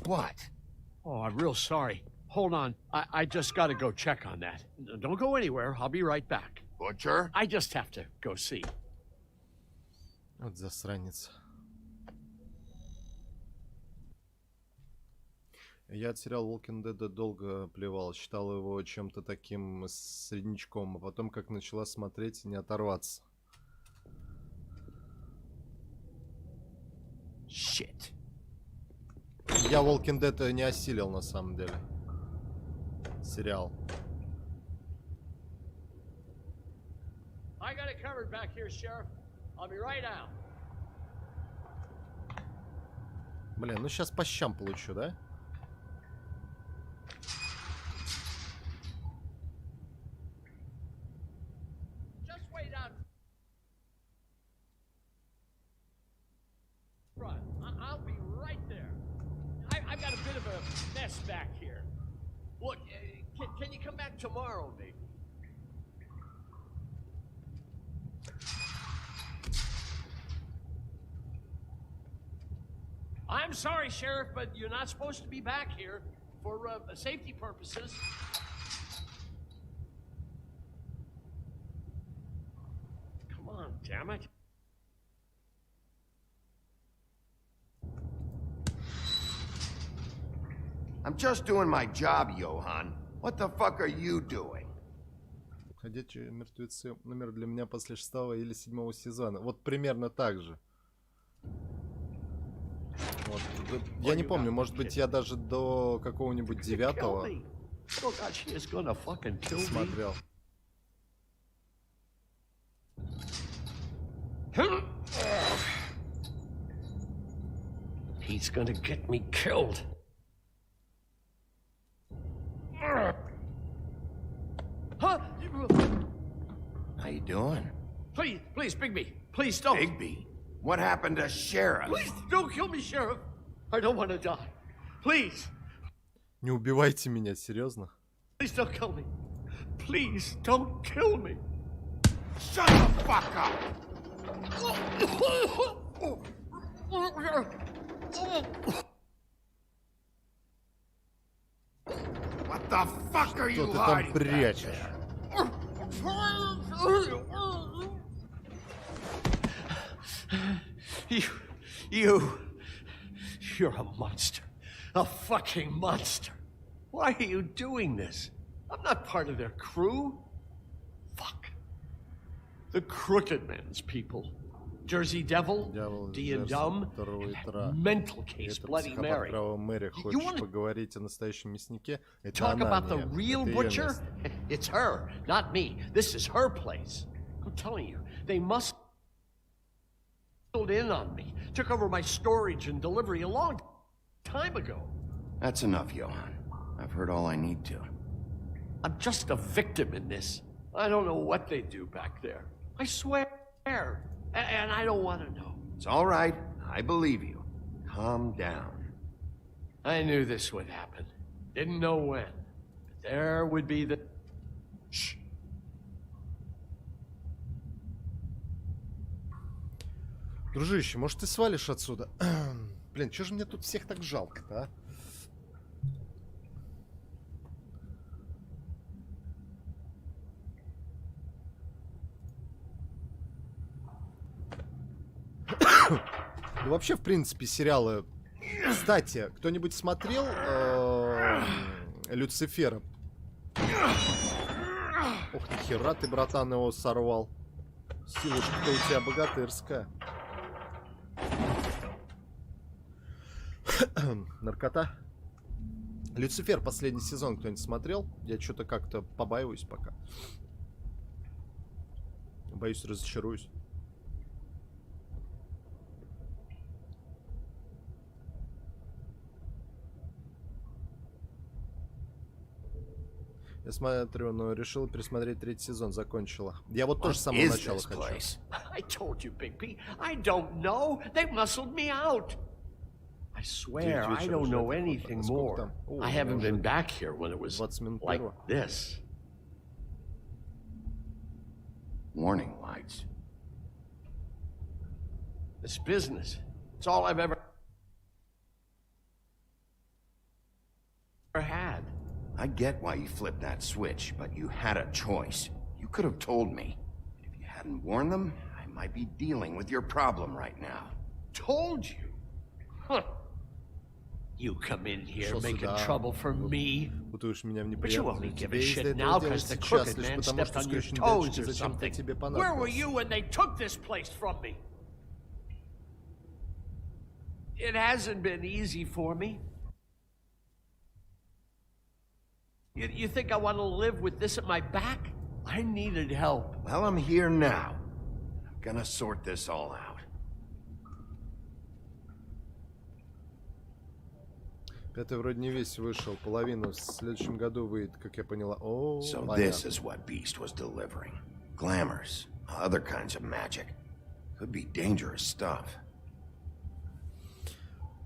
Speaker 6: What?
Speaker 18: Oh, I'm real sorry. Hold on. I just gotta go check on that. Don't go anywhere. I'll be right back.
Speaker 6: Butcher?
Speaker 18: I just have to go see.
Speaker 1: Вот засранец. Я от сериала Walking Dead долго плевал, считал его чем-то таким среднячком, а потом, как начала смотреть, не оторваться.
Speaker 6: Shit.
Speaker 1: Я Walking Dead не осилил, на самом деле. Сериал.
Speaker 18: I got it covered back here, Sheriff. I'll be right out.
Speaker 1: Блин, ну сейчас по щам получу, да?
Speaker 18: Just wait out front. I'll be right there. I've got a bit of a mess back here. Look, can you come back tomorrow, maybe? I'm sorry, Sheriff, but you're not supposed to be back here for safety purposes. Come on, damn it.
Speaker 6: I'm just doing my job, Johan. What the fuck are you doing?
Speaker 1: Ходячие мертвецы номер для меня после 6-го или 7-го сезона. Вот примерно так же. Вот. Я не помню, может быть, я даже до какого-нибудь 9-го смотрел.
Speaker 18: He's gonna get me killed. Huh?
Speaker 6: How you doing?
Speaker 18: Please, Bigby. Please don't.
Speaker 6: Bigby? What happened to Sheriff?
Speaker 18: Please don't kill me, Sheriff. I don't want to die. Please.
Speaker 1: Не убивайте меня, серьезно?
Speaker 18: Please don't kill me. Please don't kill me.
Speaker 6: Shut the fuck up! What the fuck are you hiding back there?
Speaker 18: You're a monster. A fucking monster. Why are you doing this? I'm not part of their crew. Fuck. The Crooked Man's people. Jersey Devil, D and Dumb, mental case Bloody Mary.
Speaker 1: You want to поговорить о настоящем мяснике?
Speaker 18: Talk about the real butcher? It's her, not me. This is her place. I'm telling you, they must have in on me. Took over my storage and delivery a long time ago.
Speaker 6: That's enough, Johan. I've heard all I need to.
Speaker 18: I'm just a victim in this. I don't know what they do back there. I swear. And I don't want to know.
Speaker 6: It's all right. I believe you. Calm down.
Speaker 18: I knew this would happen. Didn't know when. But there would be the... Shh.
Speaker 1: Дружище, может, ты свалишь отсюда? Блин, чё же мне тут всех так жалко-то, а? Ну, вообще, в принципе, сериалы... Кстати, кто-нибудь смотрел Люцифера. Ох, нихера ты, братан, его сорвал. Силушка-то у тебя богатырская. Наркота. Люцифер последний сезон кто-нибудь смотрел? Я что-то как-то побаиваюсь пока. Боюсь, разочаруюсь. Я смотрю, но решил пересмотреть третий сезон, закончила. Я вот тоже с самого начала хочу.
Speaker 18: I told you, Big P. I don't know. They muscled me out. I swear, I don't know anything more. I haven't been back here when it was like this.
Speaker 6: Warning lights.
Speaker 18: This business. It's all I've ever had.
Speaker 6: I get why you flipped that switch, but you had a choice. You could have told me. If you hadn't warned them, I might be dealing with your problem right now.
Speaker 18: Told you? Huh. You come in here making trouble for me. But you only give a shit now because the crooked man stepped on your toes or something. Where were you when they took this place from me? It hasn't been easy for me. You think I want to live with this at my back? I needed help.
Speaker 6: Well, I'm here now. I'm gonna sort this all out.
Speaker 1: Пятый вроде не весь вышел, половину в следующем году выйдет, как я поняла. О,
Speaker 6: so this is what Beast was delivering. Glamours, other kinds of magic. Could be dangerous stuff.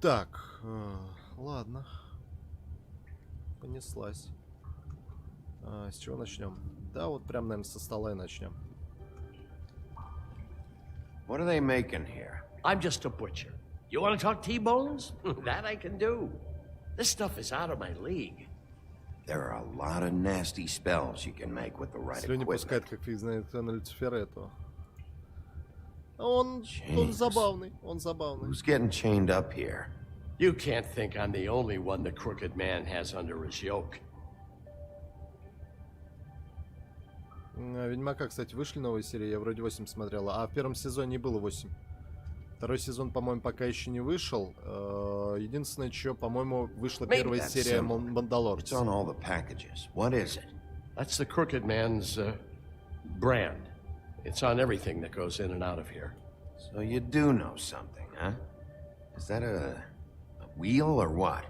Speaker 1: Так, ладно. Понеслась. С чего начнем? Да, вот прям, наверное, со стола и начнем.
Speaker 6: What are they making here?
Speaker 18: I'm just a butcher. You want to talk T-bones? That I can do. This stuff is out of my league.
Speaker 6: There are a lot of nasty spells you can make with the right
Speaker 1: Слюни пускает, как фиг знает, кто на Люцифера этого. Он забавный, он забавный.
Speaker 6: Who's getting chained up here?
Speaker 18: You can't think I'm the only one the crooked man has under his yoke.
Speaker 1: Ведьмака, кстати, вышли новые серии, я вроде 8 смотрела, а в первом сезоне было 8. Второй сезон, по-моему, пока еще не вышел. Единственное, что, по-моему, вышла первая серия Мандалорца.
Speaker 6: It's on all the packages. What is it?
Speaker 18: That's the crooked man's brand. It's on everything that goes in and out of here.
Speaker 6: So you do know something, huh? Is that a wheel or what?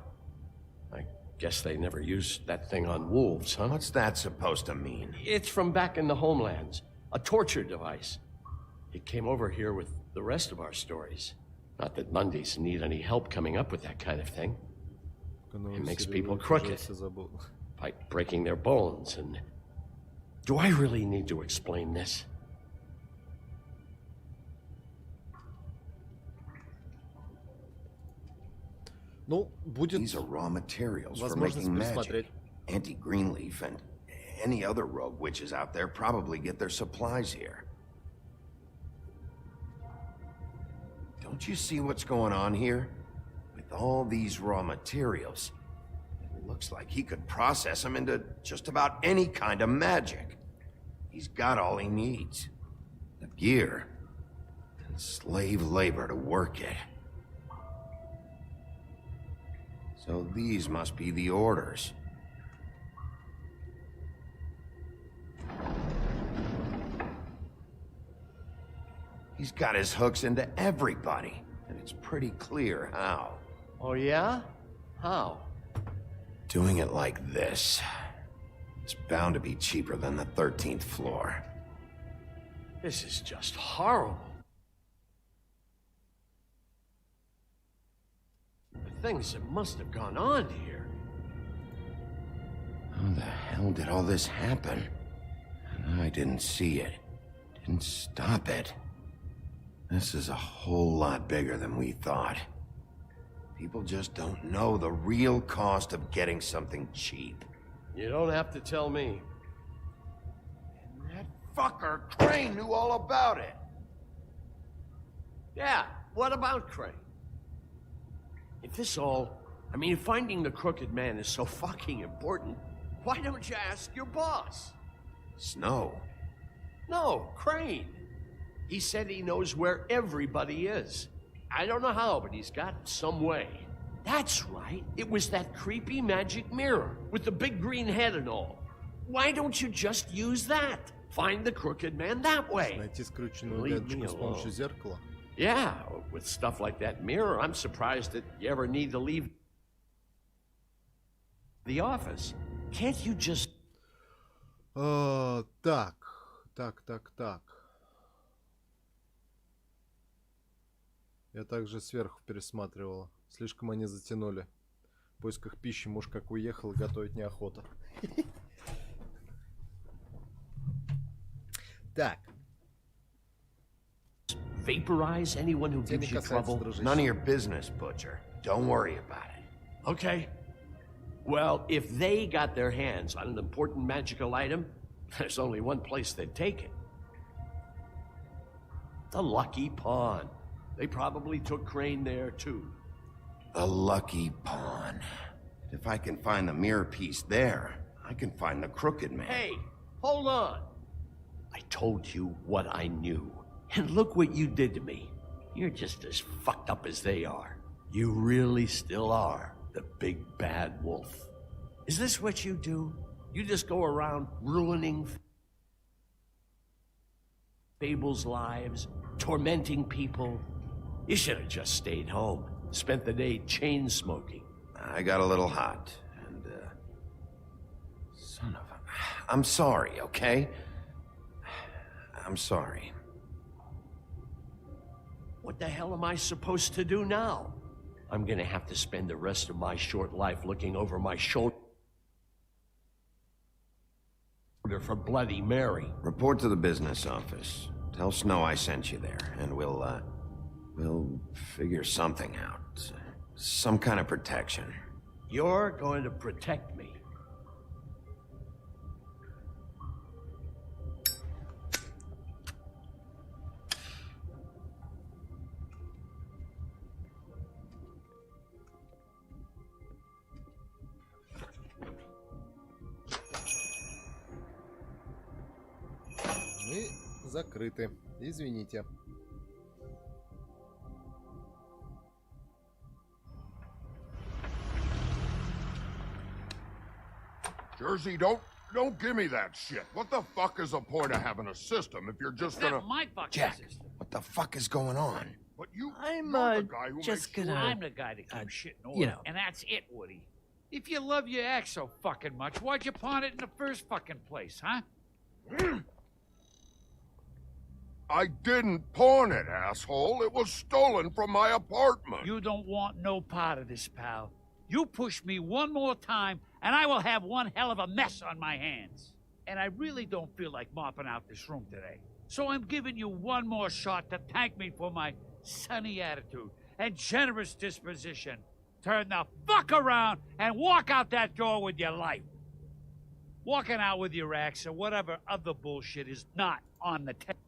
Speaker 18: I guess they never used that thing on wolves, huh?
Speaker 6: What's that supposed to mean?
Speaker 18: It's from back in the homelands. A torture device. It came over here with the rest of our stories. Not that Mondays need any help coming up with that kind of thing. It makes people crooked. By breaking their bones and... Do I really need to explain this?
Speaker 1: Ну, будет
Speaker 6: These are raw materials for making magic. Auntie Greenleaf and any other rogue witches out there probably get their supplies here. Don't you see what's going on here? With all these raw materials, it looks like he could process them into just about any kind of magic. He's got all he needs. The gear and slave labor to work it. So these must be the orders. He's got his hooks into everybody, and it's pretty clear how.
Speaker 18: Oh yeah? How?
Speaker 6: Doing it like this. It's bound to be cheaper than the 13th floor.
Speaker 18: This is just horrible. The things that must have gone on here.
Speaker 6: How the hell did all this happen? And I didn't see it. Didn't stop it. This is a whole lot bigger than we thought. People just don't know the real cost of getting something cheap.
Speaker 18: You don't have to tell me.
Speaker 6: And that fucker Crane knew all about it.
Speaker 18: Yeah, what about Crane? If this all I mean, finding the crooked man is so fucking important. Why don't you ask your boss?
Speaker 6: Snow?
Speaker 18: No, Crane. He said he knows where everybody is. I don't know how, but he's got some way. That's right. It was that creepy magic mirror with the big green head and all. Why don't you just use that? Find the crooked man that way.
Speaker 1: Найти скрюченную дядечку с помощью зеркала.
Speaker 18: Yeah, with stuff like that mirror, I'm surprised that you ever need to leave the office. Can't you just...
Speaker 1: Так. Я также сверху пересматривала. Слишком они затянули. В поисках пищи муж как уехал, готовить неохота. Так.
Speaker 6: Vaporize anyone who gives you trouble? None of your business, Butcher. Don't worry about it.
Speaker 18: Okay. Well, if they got their hands on an important magical item, there's only one place they'd take it. The Lucky Pawn. They probably took Crane there, too.
Speaker 6: The Lucky Pawn. If I can find the mirror piece there, I can find the crooked man.
Speaker 18: Hey, hold on. I told you what I knew. And look what you did to me. You're just as fucked up as they are. You really still are the big bad wolf. Is this what you do? You just go around ruining people's lives, tormenting people? You should have just stayed home, spent the day chain smoking.
Speaker 6: I got a little hot, and, son of a... I'm sorry, okay? I'm sorry.
Speaker 18: What the hell am I supposed to do now? I'm gonna have to spend the rest of my short life looking over my shoulder for Bloody Mary.
Speaker 6: Report to the business office. Tell Snow I sent you there, and we'll figure something out. Some kind of protection.
Speaker 18: You're going to protect me.
Speaker 1: Мы закрыты. Извините.
Speaker 3: Jersey, don't give me that shit. What the fuck is the point of having a system if you're just gonna...
Speaker 11: my fucking
Speaker 6: Jack,
Speaker 11: system.
Speaker 6: what the fuck is going on?
Speaker 3: But you...
Speaker 11: I'm
Speaker 3: you're the guy who
Speaker 11: just
Speaker 3: makes
Speaker 11: gonna.
Speaker 3: sure-
Speaker 11: I'm the guy that keeps shit in order,
Speaker 3: you know.
Speaker 11: and that's it, Woody. If you love your ex so fucking much, why'd you pawn it in the first fucking place, huh?
Speaker 3: I didn't pawn it, asshole. It was stolen from my apartment.
Speaker 11: You don't want no part of this, pal. You push me one more time, and I will have one hell of a mess on my hands. And I really don't feel like mopping out this room today. So I'm giving you one more shot to thank me for my sunny attitude and generous disposition. Turn the fuck around and walk out that door with your life. Walking out with your axe or whatever other bullshit is not on the table.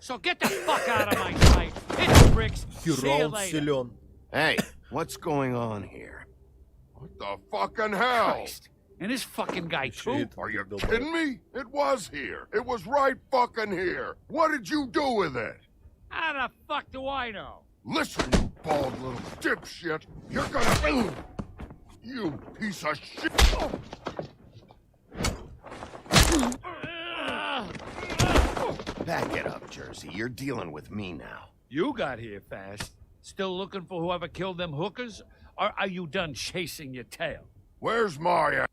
Speaker 11: So get the fuck out of my sight. Hit the bricks. See you later.
Speaker 6: Hey, what's going on here?
Speaker 3: What the fucking hell?
Speaker 11: Christ. And this fucking guy, too?
Speaker 3: Are you kidding me? It was here. It was right fucking here. What did you do with it?
Speaker 11: How the fuck do I know?
Speaker 3: Listen, you bald little dipshit. You're gonna... You piece of shit.
Speaker 6: Back it up, Jersey. You're dealing with me now.
Speaker 11: You got here fast. Still looking for whoever killed them hookers? Or are you done chasing your tail?
Speaker 3: Where's my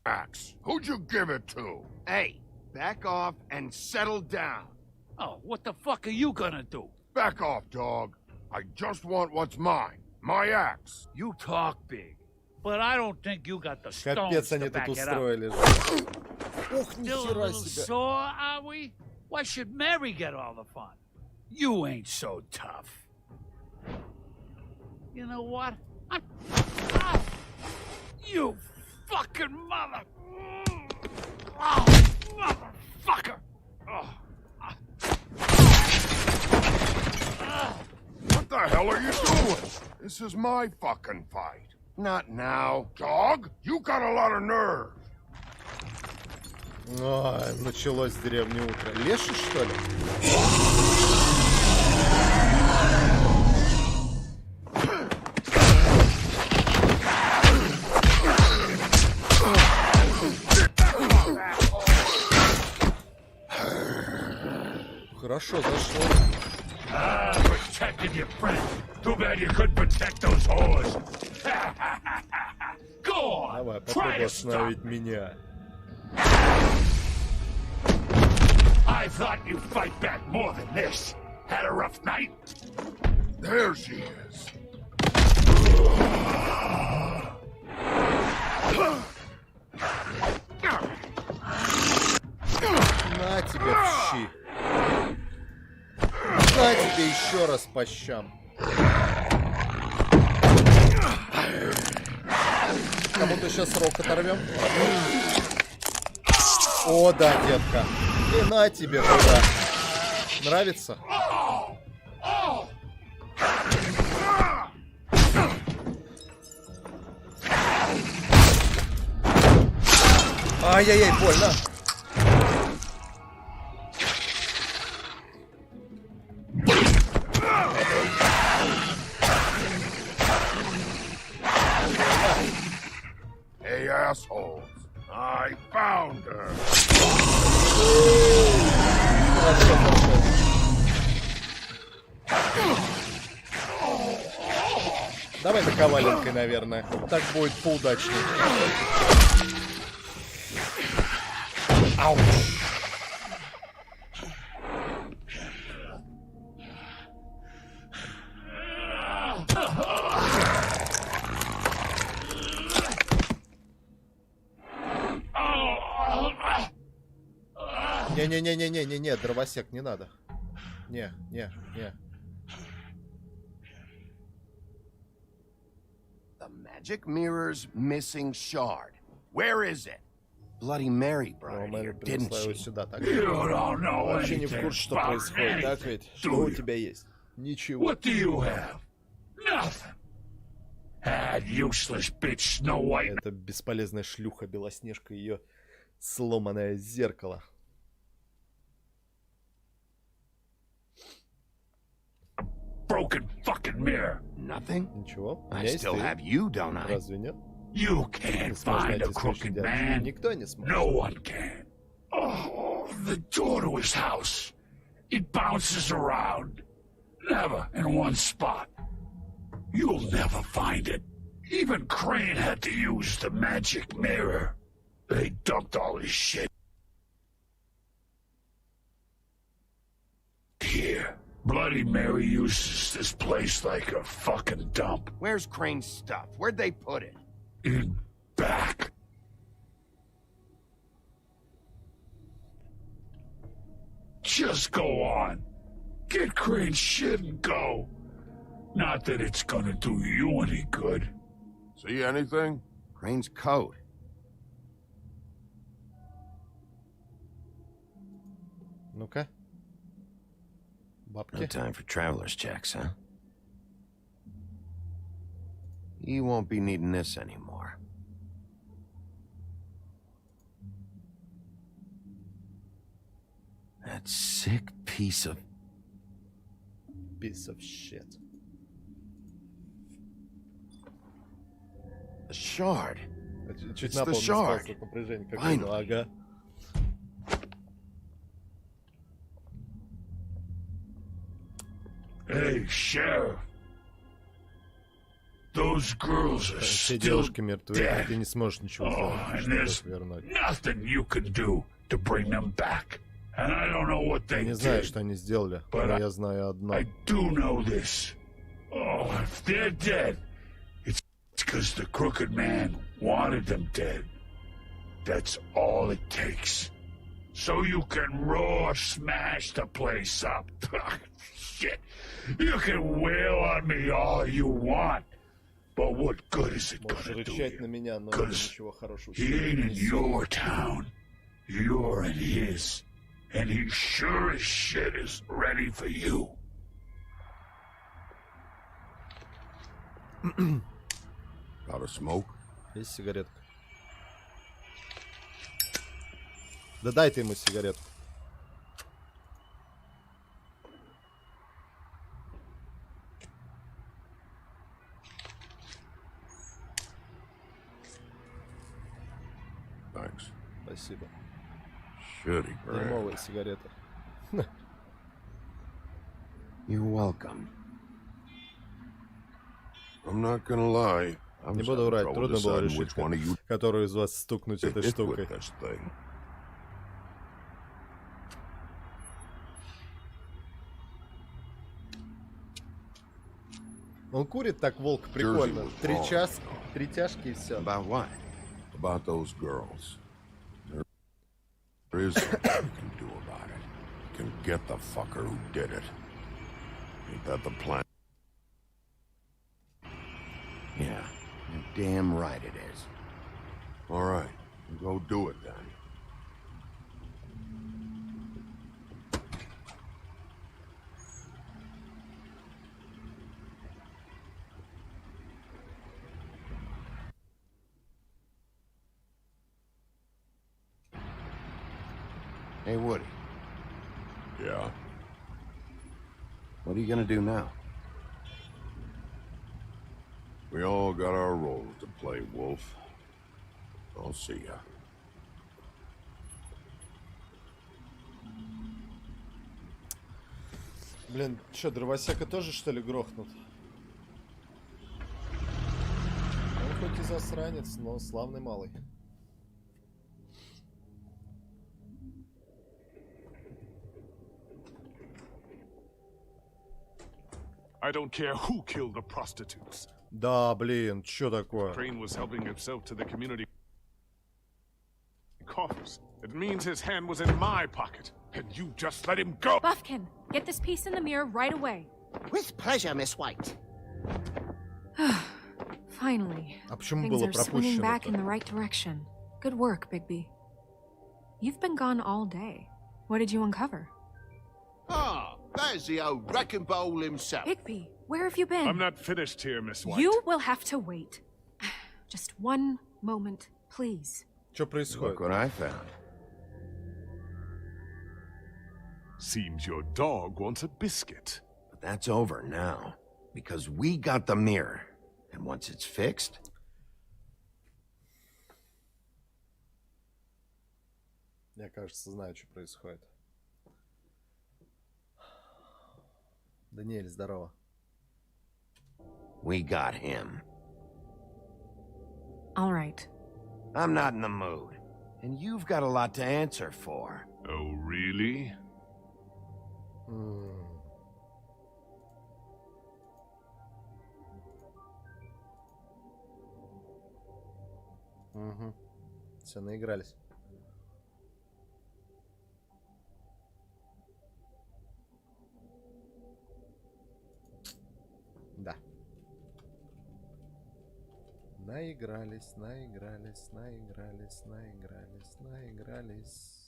Speaker 3: axe? Who'd you give it to?
Speaker 4: Hey, back off and settle down.
Speaker 11: Oh, what the fuck are you gonna do?
Speaker 3: Back off, dog. I just want what's mine. My axe.
Speaker 11: You talk big, but I don't think you got the stones
Speaker 1: Капец, они
Speaker 11: to
Speaker 1: тут
Speaker 11: back it up.
Speaker 1: устроили. Ух,
Speaker 11: Still a
Speaker 1: нихера
Speaker 11: little
Speaker 1: себе.
Speaker 11: sore, are we? Why should Mary get all the fun? You ain't so tough. You know what? You fucking mother... Oh, motherfucker! Oh.
Speaker 3: hell are you doing? This is my fucking fight. Not now. Dog, you got a lot of nerve.
Speaker 1: Ой, началось в деревне утро. Леший, что ли? Хорошо зашло.
Speaker 7: Protected your friend. Too bad you couldn't protect those whores. Go on.
Speaker 1: Давай, попробуй остановить меня.
Speaker 7: I thought you'd fight back more than this. Had a rough night?
Speaker 3: There she is.
Speaker 1: На тебе в щи. На тебе еще раз по щам. Кому-то сейчас рог оторвем. О, да, детка. И на тебе куда. Нравится? Ай-яй-яй, больно.
Speaker 3: Hey, assholes. I found her.
Speaker 1: Давай наковаленкой, наверное. Так будет поудачнее. Ауч. Не-не-не-не-не-не-не, дровосек, не надо. Не.
Speaker 3: The magic mirror's missing shard. Where is it? Bloody Mary brought it here, didn't she?
Speaker 1: Сюда, так?
Speaker 7: You don't know
Speaker 1: Вообще не в
Speaker 7: anything
Speaker 1: курсе, что
Speaker 7: about
Speaker 1: происходит,
Speaker 7: anything,
Speaker 1: так ведь? Что
Speaker 7: do
Speaker 1: у
Speaker 7: you?
Speaker 1: тебя есть? Ничего.
Speaker 7: What do you have? Nothing. That useless bitch Snow White.
Speaker 1: Это бесполезная шлюха Белоснежка, ее сломанное зеркало.
Speaker 7: Broken fucking mirror.
Speaker 3: Nothing?
Speaker 1: Ничего.
Speaker 3: I still have you, don't I?
Speaker 1: Разве нет?
Speaker 7: You can't find a crooked man.
Speaker 1: Никто не сможет.
Speaker 7: No one can. Oh, the door to his house. It bounces around. Never in one spot. You'll never find it. Even Crane had to use the magic mirror. They dumped all his shit here. Bloody Mary uses this place like a fucking dump.
Speaker 3: Where's Crane's stuff? Where'd they put it?
Speaker 7: In back. Just go on. Get Crane's shit and go. Not that it's gonna do you any good.
Speaker 3: See anything? Crane's coat.
Speaker 1: Ну-ка. Бабки.
Speaker 6: No time for traveler's checks, huh? You won't be needing this anymore. That sick piece of
Speaker 1: shit.
Speaker 6: The shard.
Speaker 1: Чуть
Speaker 6: It's
Speaker 1: на
Speaker 6: the
Speaker 1: пол не
Speaker 6: shard.
Speaker 1: спас от напряжения. Как
Speaker 6: Finally.
Speaker 1: было, ага.
Speaker 7: Hey, Sheriff. Those girls are
Speaker 1: Все
Speaker 7: still
Speaker 1: девушки мертвы,
Speaker 7: dead.
Speaker 1: ты не сможешь ничего
Speaker 7: Oh,
Speaker 1: сделать,
Speaker 7: and
Speaker 1: чтобы
Speaker 7: there's
Speaker 1: их вернуть.
Speaker 7: nothing you can do to bring them back. And I don't know what
Speaker 1: Я
Speaker 7: they
Speaker 1: не знаю,
Speaker 7: did.
Speaker 1: что они сделали,
Speaker 7: but
Speaker 1: но я знаю одно.
Speaker 7: I do know this. Oh, if they're dead, it's because the crooked man wanted them dead. That's all it takes. So you can raw smash the place up. Shit. You can wail on me all you want. But what good is it
Speaker 1: Можешь
Speaker 7: gonna do
Speaker 1: рычать на
Speaker 7: you?
Speaker 1: меня, но
Speaker 7: 'Cause
Speaker 1: ничего хорошего.
Speaker 7: he ain't in your town. You're in his. And he sure as shit is ready for you.
Speaker 3: Got a smoke?
Speaker 1: Есть сигаретка. Да дай ты ему сигаретку.
Speaker 3: Thanks.
Speaker 1: Спасибо.
Speaker 3: Shitty brand.
Speaker 1: Дерьмовая сигарета.
Speaker 6: You're welcome.
Speaker 3: I'm not gonna lie.
Speaker 1: Не буду врать, трудно было решить, которую из вас стукнуть этой штукой. Он курит так, волк, прикольно. Три тяжки и все.
Speaker 6: About what?
Speaker 3: About those girls. There is something you can do about it. You can get the fucker who did it. Ain't that the plan?
Speaker 6: Yeah, you're damn right it is.
Speaker 3: All right, go do it then.
Speaker 6: Hey, Woody.
Speaker 3: Yeah?
Speaker 6: What are you gonna do now?
Speaker 3: We all got our roles to play, Wolf. I'll see ya.
Speaker 1: Блин, чё, дровосека тоже, что ли, грохнут? Он хоть и засранец, но славный малый.
Speaker 7: I don't care who killed the prostitutes.
Speaker 1: Да, блин, чё такое?
Speaker 7: Crane was helping himself to the community coffers. It means his hand was in my pocket, and you just let him go.
Speaker 5: Buffkin, get this piece in the mirror right away.
Speaker 13: With pleasure, Miss White.
Speaker 5: Finally,
Speaker 1: А почему
Speaker 5: things
Speaker 1: было
Speaker 5: are swinging back
Speaker 1: пропущено-то?
Speaker 5: in the right direction. Good work, Bigby. You've been gone all day. What did you uncover?
Speaker 10: Ah, there's the old wrecking bowl himself.
Speaker 5: Bigby, where have you been?
Speaker 7: I'm not finished here, Miss White.
Speaker 5: You will have to wait. Just one moment, please.
Speaker 1: Чё происходит?
Speaker 6: Look what I found.
Speaker 7: Seems your dog wants a biscuit.
Speaker 6: But that's over now, because we got the mirror. And once it's fixed...
Speaker 1: Я, кажется, знаю, что происходит. Даниэль, здорово.
Speaker 6: We got him.
Speaker 5: All right.
Speaker 6: I'm not in the mood. And you've got a lot to answer for.
Speaker 7: Oh, really?
Speaker 1: Угу. Все, наигрались. Да. Наигрались, наигрались, наигрались, наигрались, наигрались.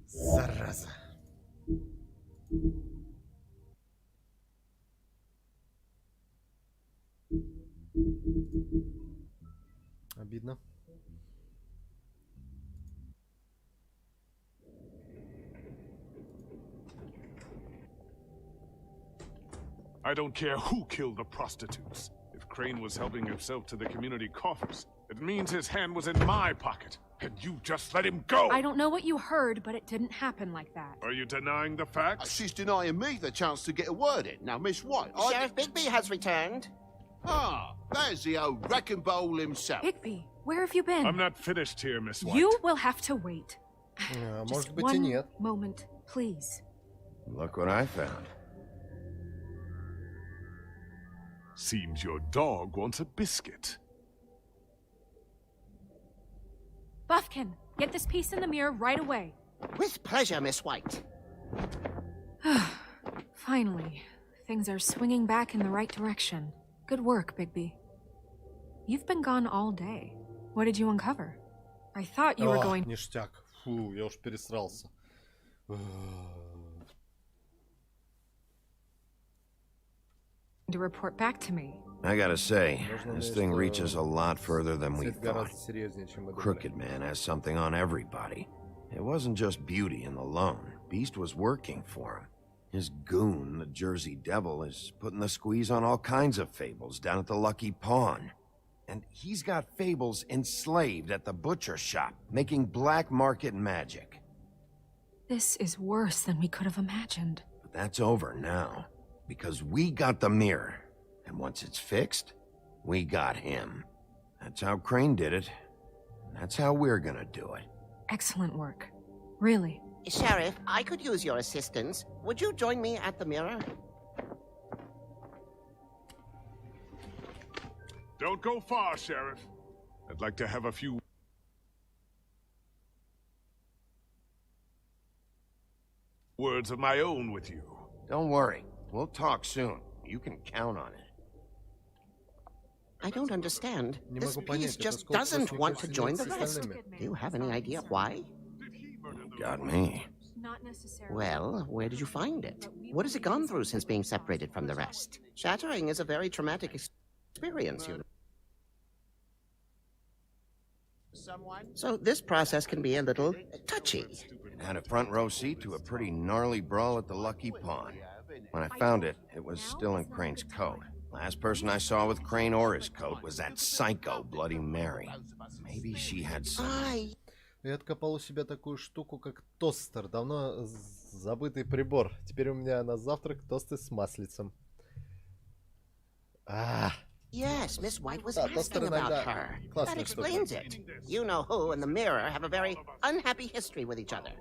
Speaker 1: Зараза. Обидно.
Speaker 7: I don't care who killed the prostitutes. If Crane was helping himself to the community coffers, it means his hand was in my pocket, and you just let him go!
Speaker 5: I don't know what you heard, but it didn't happen like that.
Speaker 7: Are you denying the facts?
Speaker 10: She's denying me the chance to get a word in. Now, Miss White,
Speaker 13: Sheriff Bigby has returned.
Speaker 10: Ah, there's the old wrecking bowl himself.
Speaker 5: Bigby, where have you been?
Speaker 7: I'm not finished here, Miss White.
Speaker 5: You will have to wait.
Speaker 1: Может
Speaker 5: Just
Speaker 1: быть и
Speaker 5: one
Speaker 1: нет.
Speaker 5: moment, please.
Speaker 6: Look what I found.
Speaker 7: Seems your dog wants a biscuit.
Speaker 5: Buffkin, get this piece in the mirror right away.
Speaker 13: With pleasure, Miss White.
Speaker 5: Finally, things are swinging back in the right direction. Good work, Bigby. You've been gone all day. What did you uncover?
Speaker 9: I thought you were going
Speaker 1: Ништяк. Фу, я уж пересрался.
Speaker 9: to report back to me.
Speaker 6: I gotta say, this thing reaches a lot further than we
Speaker 1: Цвет
Speaker 6: thought.
Speaker 1: гораздо серьезнее, чем мы думали.
Speaker 6: Crooked Man has something on everybody. It wasn't just Beauty and the Lone. Beast was working for him. His goon, the Jersey Devil, is putting the squeeze on all kinds of fables down at the Lucky Pawn. And he's got fables enslaved at the butcher shop, making black market magic.
Speaker 9: This is worse than we could have imagined.
Speaker 6: But that's over now, because we got the mirror. And once it's fixed, we got him. That's how Crane did it. And that's how we're gonna do it.
Speaker 9: Excellent work. Really.
Speaker 13: Sheriff, I could use your assistance. Would you join me at the mirror?
Speaker 7: Don't go far, Sheriff. I'd like to have a few words of my own with you.
Speaker 6: Don't worry. We'll talk soon. You can count on it.
Speaker 13: I don't understand. This beast just doesn't want to join the rest. Do you have any idea why?
Speaker 6: Got me.
Speaker 9: Not necessarily.
Speaker 13: Well, where did you find it? What has it gone through since being separated from the rest? Shattering is a very traumatic experience, you know. So this process can be a little touchy.
Speaker 6: It had a front row seat to a pretty gnarly brawl at the Lucky Pawn. When I found it, it was still in Crane's coat. Last person I saw with Crane or his coat was that psycho Bloody Mary. Maybe she had some...
Speaker 1: Я откопал у себя такую штуку, как тостер. Давно забытый прибор. Теперь у меня на завтрак тосты с маслицем.
Speaker 13: Yes, Miss White was asking about her. That explains it. You know who and the mirror have a very unhappy history with each other.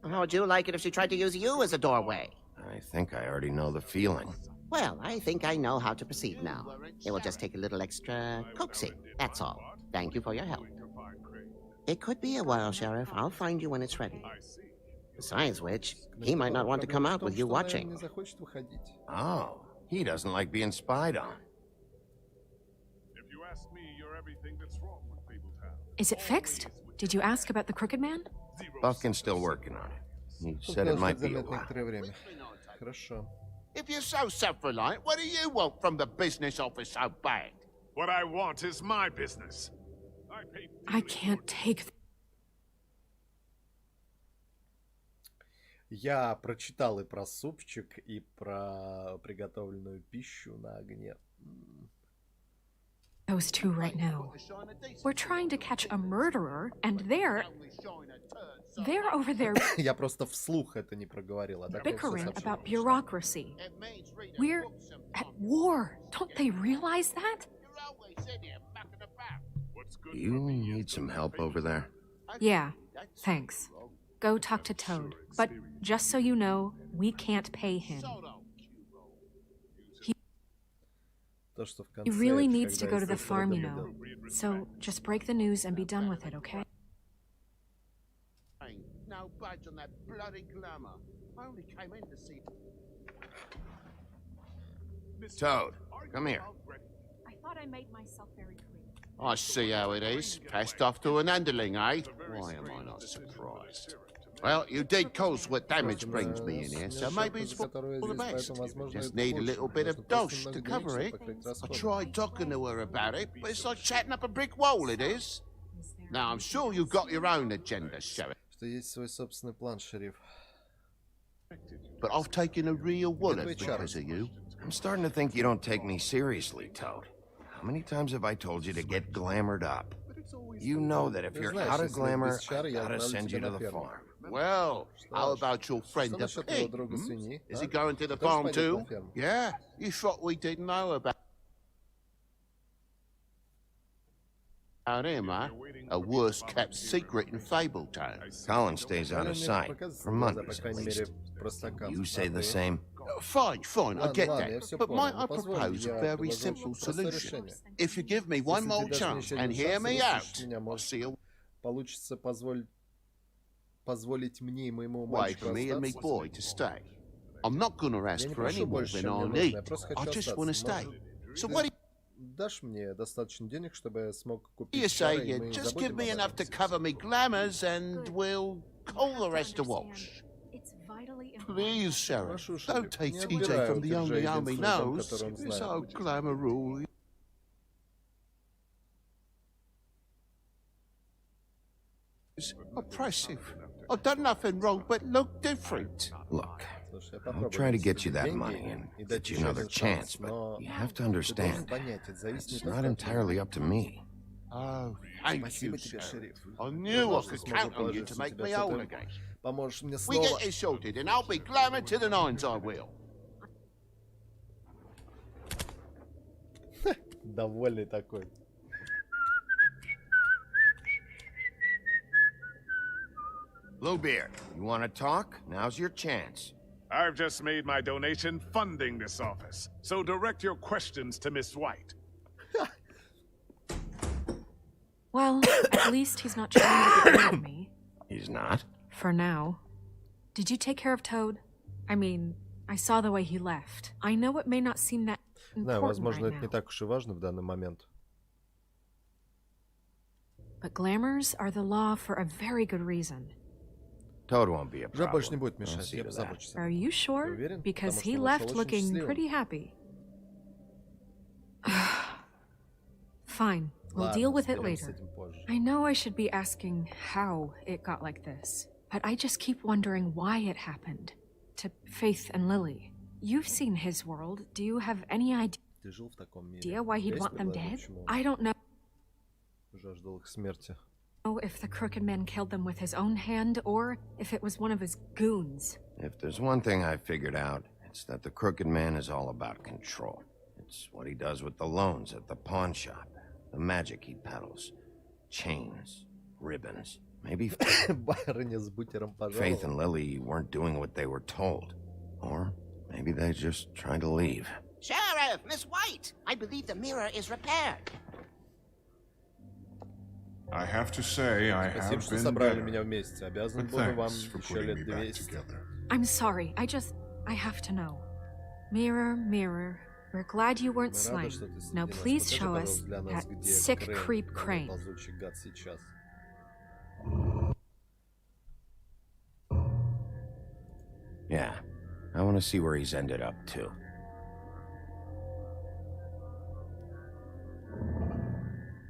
Speaker 13: How would you like it if she tried to use you as a doorway?
Speaker 6: I think I already know the feeling.
Speaker 13: Well, I think I know how to proceed now. It will just take a little extra coaxing, that's all. Thank you for your help. It could be a while, Sheriff. I'll find you when it's ready. Besides which, he might not want to come out with you watching.
Speaker 6: Oh, he doesn't like being spied on.
Speaker 7: If you ask me, you're everything that's wrong with Fabletown.
Speaker 9: Is it fixed? Did you ask about the Crooked Man?
Speaker 6: Buffkin's still working on it. He said it might be a while.
Speaker 1: Хорошо.
Speaker 10: If you're so self-reliant, what do you want from the business office so bad?
Speaker 7: What I want is my business.
Speaker 9: I can't take...
Speaker 1: Я прочитал и про супчик, и про приготовленную пищу на огне.
Speaker 9: Those two right now. We're trying to catch a murderer, and they're over there
Speaker 1: Я просто вслух это не проговорил.
Speaker 9: bickering about bureaucracy. We're at war. Don't they realize that?
Speaker 6: Do you need some help over there?
Speaker 9: Yeah, thanks. Go talk to Toad. But just so you know, we can't pay him. He really needs to go to the farm, you know. So just break the news and be done with it, okay?
Speaker 10: No budge on that bloody glamour. I only came in to see...
Speaker 6: Toad, come here.
Speaker 9: I thought I made myself very clear.
Speaker 10: I see how it is. Passed off to an underling, eh? Why am I not surprised? Well, you did cause what damage brings me in here, so maybe it's for the best. Just need a little bit of dosh to cover it. I tried talking to her about it, but it's like chatting up a brick wall, it is. Now, I'm sure you've got your own agenda, Sheriff.
Speaker 1: Что есть свой собственный план, шериф.
Speaker 10: But I've taken a real wallet because of you.
Speaker 6: I'm starting to think you don't take me seriously, Toad. How many times have I told you to get glamored up? You know that if you're out of glamour, I gotta send you to the farm.
Speaker 10: Well, how about your friend the pig? Is he going to the farm too? Yeah, you thought we didn't know about him, huh? A worse-kept secret in Fabletown.
Speaker 6: Colin stays out of sight, for Mondays at least. You say the same?
Speaker 10: Fine, I get that. But might I propose a very simple solution? If you give me one more chance and hear me out, I'll see you.
Speaker 1: Получится позволить мне и моему
Speaker 10: Wait for me and me boy to stay. I'm not gonna ask for any more than I need. I just want to stay. So what do you...
Speaker 1: дашь мне достаточно денег, чтобы я смог купить
Speaker 10: You say
Speaker 1: шары, и
Speaker 10: you
Speaker 1: мы
Speaker 10: just give
Speaker 1: забудем
Speaker 10: me
Speaker 1: об
Speaker 10: enough
Speaker 1: этом
Speaker 10: to cover me glamours and we'll call the rest a wash. Please, Sheriff, don't take TJ from the only home he knows. It's so glamour. Oppressive. I've done nothing wrong but look different.
Speaker 6: Look, I'll try to get you that money and get you another chance, but you have to understand, it's not entirely up to me.
Speaker 10: Oh, thank you, Sheriff. I knew I could count on you to make me whole again. We get this sorted and I'll be glamour to the nines, I will.
Speaker 1: Довольный такой.
Speaker 6: Bluebeard, you want to talk? Now's your chance.
Speaker 15: I've just made my donation funding this office, so direct your questions to Miss White.
Speaker 9: Well, at least he's not trying to get rid of me.
Speaker 6: He's not?
Speaker 9: For now. Did you take care of Toad? I mean, I saw the way he left. I know it may not seem that
Speaker 1: Да,
Speaker 9: important
Speaker 1: возможно,
Speaker 9: right
Speaker 1: это не
Speaker 9: now,
Speaker 1: так уж и важно в данный момент.
Speaker 9: but glamours are the law for a very good reason.
Speaker 6: Toad won't be a
Speaker 1: Уже больше не
Speaker 6: problem.
Speaker 1: будет
Speaker 6: I'll
Speaker 1: мешать,
Speaker 6: see
Speaker 1: я
Speaker 6: to that.
Speaker 1: позабочусь.
Speaker 9: Are you sure?
Speaker 1: уверен?
Speaker 9: Because
Speaker 1: Потому
Speaker 9: he
Speaker 1: что он
Speaker 9: left
Speaker 1: ушел очень
Speaker 9: looking
Speaker 1: счастливым.
Speaker 9: pretty happy. Fine, we'll
Speaker 1: Ладно,
Speaker 9: deal with it
Speaker 1: разберемся с
Speaker 9: later.
Speaker 1: этим позже.
Speaker 9: I know I should be asking how it got like this, but I just keep wondering why it happened. To Faith and Lily. You've seen his world. Do you have any
Speaker 1: Ты жил в таком мире.
Speaker 9: idea why he'd
Speaker 1: Есть
Speaker 9: want them
Speaker 1: предположение,
Speaker 9: dead?
Speaker 1: почему
Speaker 9: I don't know
Speaker 1: он жаждал их смерти.
Speaker 9: if the crooked man killed them with his own hand or if it was one of his goons.
Speaker 6: If there's one thing I figured out, it's that the Crooked Man is all about control. It's what he does with the loans at the pawn shop, the magic he peddles, chains, ribbons. Maybe
Speaker 1: Барыня с бутером
Speaker 6: Faith and
Speaker 1: пожаловала.
Speaker 6: Lily weren't doing what they were told. Or maybe they just tried to leave.
Speaker 13: Sheriff, Miss White, I believe the mirror is repaired.
Speaker 7: I have to say, I
Speaker 1: Спасибо,
Speaker 7: have
Speaker 1: что
Speaker 7: been
Speaker 1: собрали
Speaker 7: better.
Speaker 1: меня вместе. Обязан
Speaker 7: But
Speaker 1: буду вам
Speaker 7: thanks for
Speaker 1: еще
Speaker 7: putting me
Speaker 1: лет
Speaker 7: back
Speaker 1: 200.
Speaker 7: together.
Speaker 9: I'm sorry. I have to know. Mirror, mirror, we're glad you weren't
Speaker 1: Мы
Speaker 9: slain.
Speaker 1: рады, что ты среди
Speaker 9: Now
Speaker 1: нас.
Speaker 9: please
Speaker 1: Покажи,
Speaker 9: show us
Speaker 1: пожалуйста, для нас,
Speaker 9: that
Speaker 1: где
Speaker 9: sick
Speaker 1: Крейн,
Speaker 9: creep
Speaker 1: новый
Speaker 9: Crane.
Speaker 1: ползучий гад сейчас.
Speaker 6: Yeah, I want to see where he's ended up, too.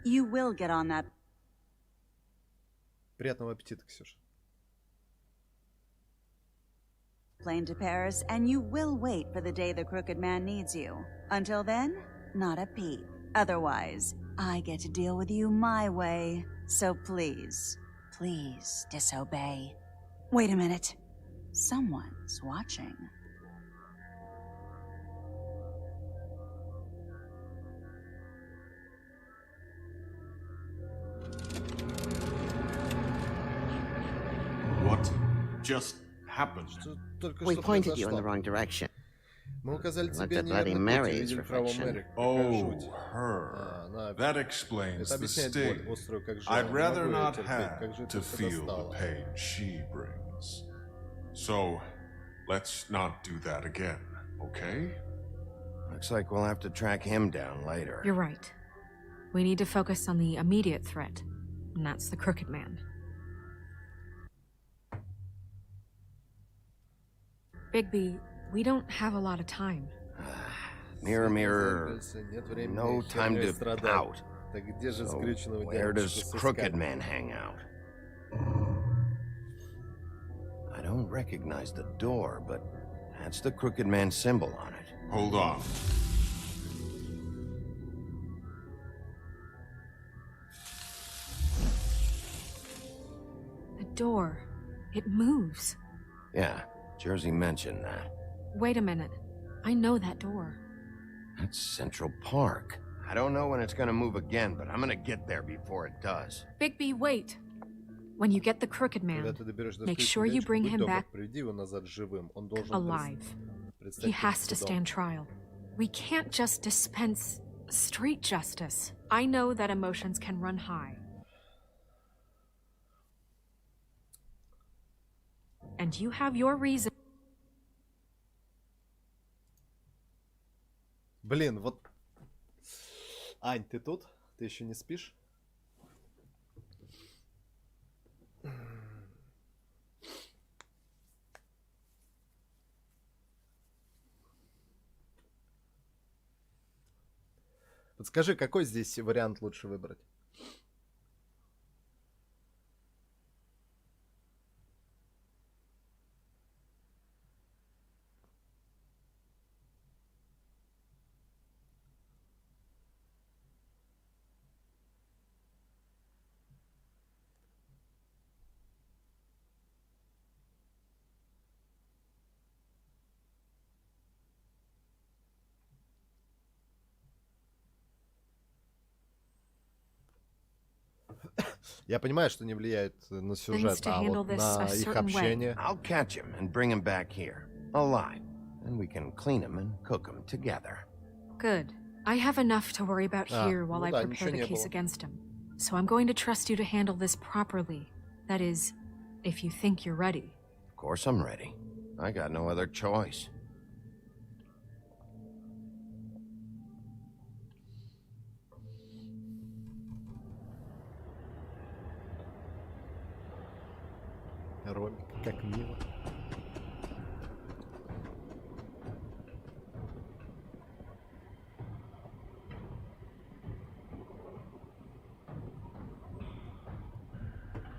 Speaker 2: You will get on that
Speaker 1: Приятного аппетита, Ксюша.
Speaker 2: plane to Paris, and you will wait for the day the crooked man needs you. Until then, not a peep. Otherwise, I get to deal with you my way. So please, please disobey. Wait a minute. Someone's watching.
Speaker 22: What just happened?
Speaker 13: We pointed you in the wrong direction.
Speaker 1: Мы указали
Speaker 13: Look
Speaker 1: тебе
Speaker 13: at Bloody
Speaker 1: неверный путь,
Speaker 13: Mary's
Speaker 1: увидели фрау
Speaker 13: reflection.
Speaker 1: Мэри. Какая
Speaker 22: Oh,
Speaker 1: жуть.
Speaker 22: her.
Speaker 1: Она-
Speaker 22: That explains
Speaker 1: Это
Speaker 22: the
Speaker 1: объясняет
Speaker 22: sting.
Speaker 1: боль, острую как жало.
Speaker 22: I'd
Speaker 1: Не
Speaker 22: rather
Speaker 1: могу её
Speaker 22: not
Speaker 1: терпеть, как
Speaker 22: have
Speaker 1: же это
Speaker 22: to feel the
Speaker 1: достало.
Speaker 22: pain she brings. So, let's not do that again, okay?
Speaker 6: Looks like we'll have to track him down later.
Speaker 9: You're right. We need to focus on the immediate threat, and that's the crooked man. Bigby, we don't have a lot of time.
Speaker 6: Mirror, mirror,
Speaker 1: Нет времени
Speaker 6: no time
Speaker 1: хернёй
Speaker 6: to
Speaker 1: страдать.
Speaker 6: pout.
Speaker 1: Так где же
Speaker 6: So,
Speaker 1: скрюченного
Speaker 6: where does
Speaker 1: дядюшку
Speaker 6: Crooked
Speaker 1: сыскать?
Speaker 6: Man hang out? I don't recognize the door, but that's the Crooked Man symbol on it.
Speaker 22: Hold on.
Speaker 9: The door. It moves.
Speaker 6: Yeah, Jersey mentioned that.
Speaker 9: Wait a minute. I know that door.
Speaker 6: That's Central Park. I don't know when it's gonna move again, but I'm gonna get there before it does.
Speaker 9: Bigby, wait. When you get the crooked
Speaker 1: Когда
Speaker 9: man,
Speaker 1: ты доберешь до
Speaker 9: make
Speaker 1: скрюченного
Speaker 9: sure you
Speaker 1: дядюшки,
Speaker 9: bring
Speaker 1: будь
Speaker 9: him
Speaker 1: добр,
Speaker 9: back
Speaker 1: приведи его назад живым. Он должен
Speaker 9: alive.
Speaker 1: предстать
Speaker 9: He
Speaker 1: перед
Speaker 9: has to
Speaker 1: судом.
Speaker 9: stand trial. We can't just dispense street justice. I know that emotions can run high. And you have your reason.
Speaker 1: Блин, вот Ань, ты тут? Ты еще не спишь? Подскажи, какой здесь вариант лучше выбрать? Я понимаю, что не влияет на сюжет, а вот на их общение.
Speaker 6: I'll catch him and bring him back here, alive. And we can clean him and cook him together.
Speaker 9: Good. I have enough to worry about here while I prepare the case against him. So I'm going to trust you to handle this properly. That is, if you think you're ready.
Speaker 6: Of course I'm ready. I got no other choice.
Speaker 1: Ромик, как мило.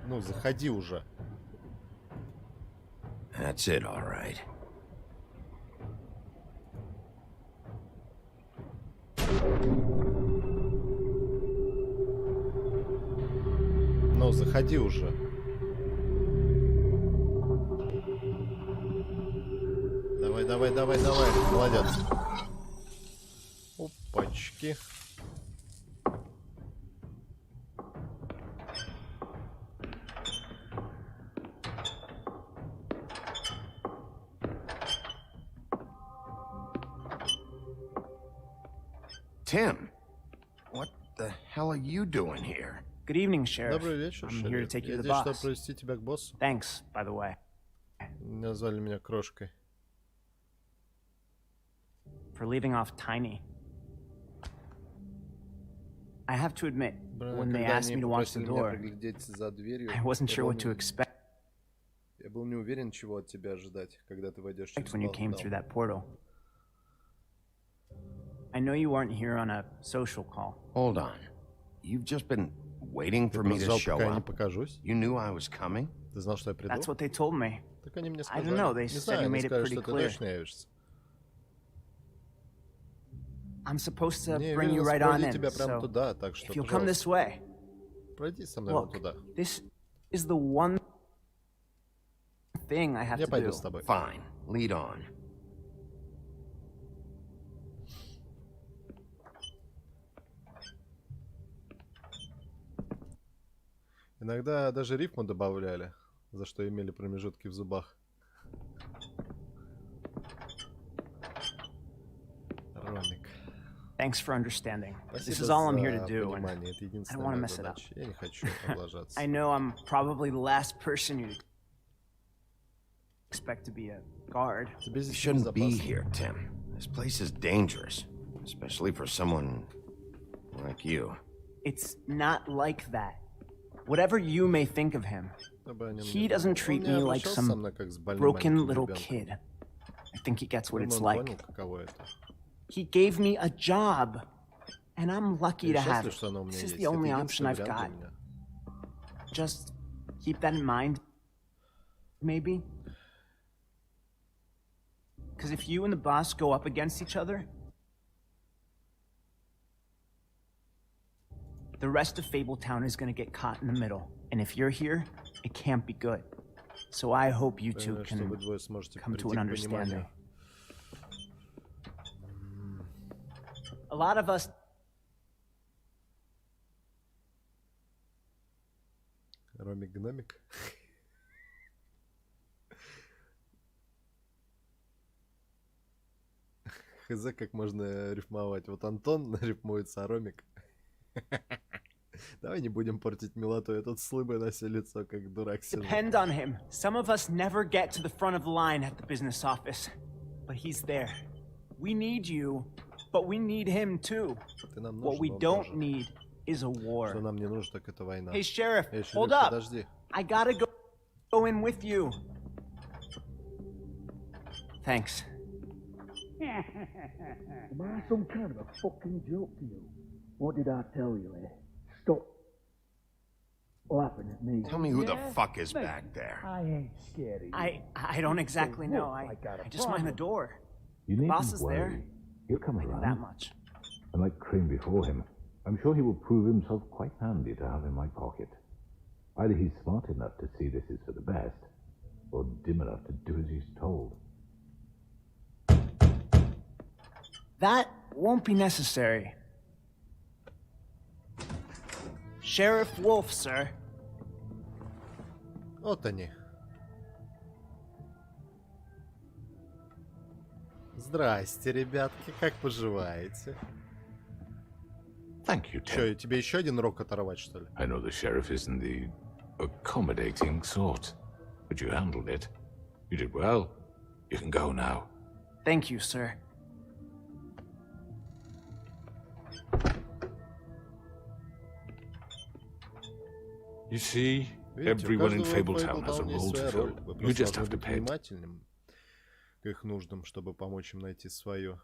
Speaker 1: Ну, заходи уже.
Speaker 6: That's it, all right.
Speaker 1: Ну, заходи уже. Давай, давай, давай, давай. Молодец. Опачки.
Speaker 6: Tim, what the hell are you doing here?
Speaker 16: Good evening, Sheriff.
Speaker 1: Добрый вечер,
Speaker 16: I'm here to take you to the
Speaker 1: Я здесь,
Speaker 16: boss.
Speaker 1: чтобы провести тебя к боссу.
Speaker 16: Thanks, by the way.
Speaker 1: Назвали меня крошкой.
Speaker 16: For leaving off Tiny. I have to admit, when they asked me to watch the door, I wasn't sure what to expect.
Speaker 1: Я был не уверен, чего от тебя ожидать, когда ты войдешь через
Speaker 16: When you came through
Speaker 1: портал.
Speaker 16: that portal. I know you weren't here on a social call.
Speaker 6: Hold on. You've just been waiting for me to
Speaker 1: Ждал,
Speaker 6: show
Speaker 1: пока я не
Speaker 6: up?
Speaker 1: покажусь.
Speaker 6: You knew I was coming?
Speaker 1: Ты знал, что я приду?
Speaker 16: That's what they told me.
Speaker 1: Так они мне
Speaker 16: I
Speaker 1: сказали.
Speaker 16: don't know, they
Speaker 1: Не
Speaker 16: said
Speaker 1: знаю,
Speaker 16: you
Speaker 1: они
Speaker 16: made it
Speaker 1: сказали,
Speaker 16: pretty
Speaker 1: что ты
Speaker 16: clear.
Speaker 1: точно явишься.
Speaker 16: I'm supposed to
Speaker 1: Мне
Speaker 16: bring you
Speaker 1: велено
Speaker 16: right on
Speaker 1: проводить
Speaker 16: in,
Speaker 1: тебя прямо
Speaker 16: so
Speaker 1: туда, так что,
Speaker 16: if you'll come this way.
Speaker 1: Пройди со мной вот
Speaker 16: Look,
Speaker 1: туда.
Speaker 16: this is the one thing I have
Speaker 1: Я
Speaker 16: to
Speaker 1: пойду
Speaker 16: do.
Speaker 1: с тобой.
Speaker 6: Fine. Lead on.
Speaker 1: Иногда даже рифму добавляли, за что имели промежутки в зубах. Ромик.
Speaker 16: Thanks for understanding. This
Speaker 1: Спасибо
Speaker 16: is all I'm here
Speaker 1: за
Speaker 16: to do, and
Speaker 1: понимание. Это
Speaker 16: I don't
Speaker 1: единственная
Speaker 16: want to
Speaker 1: моя
Speaker 16: mess it up.
Speaker 1: задача. Я не хочу облажаться.
Speaker 16: I know I'm probably the last person you'd expect to be a guard.
Speaker 6: You shouldn't be here, Tim. This place is dangerous, especially for someone like you.
Speaker 16: It's not like that. Whatever you may think of him, he doesn't treat me like some broken little kid. I think he gets what it's like. He gave me a job, and I'm lucky to have it. This is the only option I've got. Just keep that in mind, maybe. Because if you and the boss go up against each other, the rest of Fabletown is going to get caught in the middle. And if you're here, it can't be good. So I hope you two can come to an understanding. A lot of us...
Speaker 1: Ромик-гномик. Хз, как можно рифмовать. Вот Антон рифмуется, а Ромик... Давай не будем портить милоту. Я тут с улыбой на все лицо, как дурак сижу.
Speaker 16: Depend on him. Some of us never get to the front of the line at the business office. But he's there. We need you, But we need him too. What we don't need is a war.
Speaker 1: Что нам не нужно, так это война.
Speaker 16: Hey, Sheriff,
Speaker 1: Эй, шериф,
Speaker 16: hold up.
Speaker 1: подожди.
Speaker 16: I gotta go in with you. Thanks.
Speaker 11: Am I some kind of a fucking joke to you? What did I tell you, eh? Stop laughing at me.
Speaker 6: Tell me who the fuck is back there.
Speaker 11: I ain't scared of you.
Speaker 16: I don't exactly know. I just mind the door.
Speaker 8: You
Speaker 16: The
Speaker 8: needn't
Speaker 16: boss is
Speaker 8: worry.
Speaker 16: there.
Speaker 8: He'll come
Speaker 16: I know
Speaker 8: around.
Speaker 16: that much.
Speaker 8: And like Crane before him, I'm sure he will prove himself quite handy to have in my pocket. Either he's smart enough to see this is for the best, or dim enough to do as he's told.
Speaker 16: That won't be necessary. Sheriff Wolf, sir.
Speaker 1: Вот они. Здрасте, ребятки, как поживаете?
Speaker 8: Thank you, Tim.
Speaker 1: Че, тебе еще один рог оторвать, что ли?
Speaker 8: I know the sheriff isn't the accommodating sort, but you handled it. You did well. You can go now.
Speaker 16: Thank you, sir.
Speaker 8: You see,
Speaker 1: Видите,
Speaker 8: everyone in
Speaker 1: у каждого
Speaker 8: Fabletown has a
Speaker 1: Fabletown есть
Speaker 8: role to
Speaker 1: своя
Speaker 8: fill.
Speaker 1: роль. Вы
Speaker 8: You
Speaker 1: просто
Speaker 8: just
Speaker 1: должны
Speaker 8: have to
Speaker 1: быть
Speaker 8: pay it.
Speaker 1: внимательным к их нуждам, чтобы помочь им найти свое.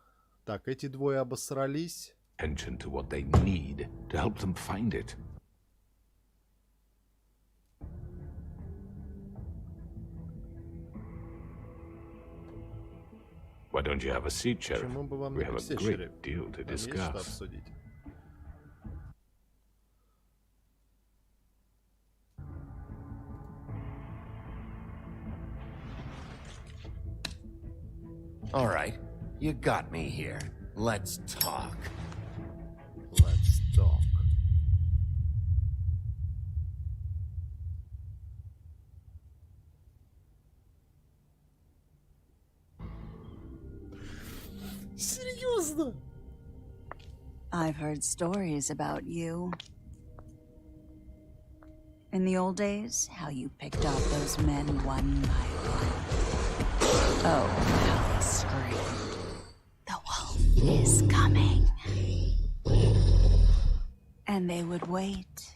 Speaker 1: Так, эти двое обосрались.
Speaker 8: Attention to what they need to help them find it. Why don't you have a seat, Sheriff?
Speaker 1: Почему бы вам
Speaker 8: We
Speaker 1: не
Speaker 8: have a
Speaker 1: присесть,
Speaker 8: great
Speaker 1: шериф?
Speaker 8: deal to
Speaker 1: Нам есть что
Speaker 8: discuss.
Speaker 1: обсудить.
Speaker 6: All right, you got me here. Let's talk.
Speaker 1: Let's talk. Серьезно?
Speaker 2: I've heard stories about you. In the old days, how you picked off those men one by one. Oh, how they screamed. The wolf is coming. And they would wait,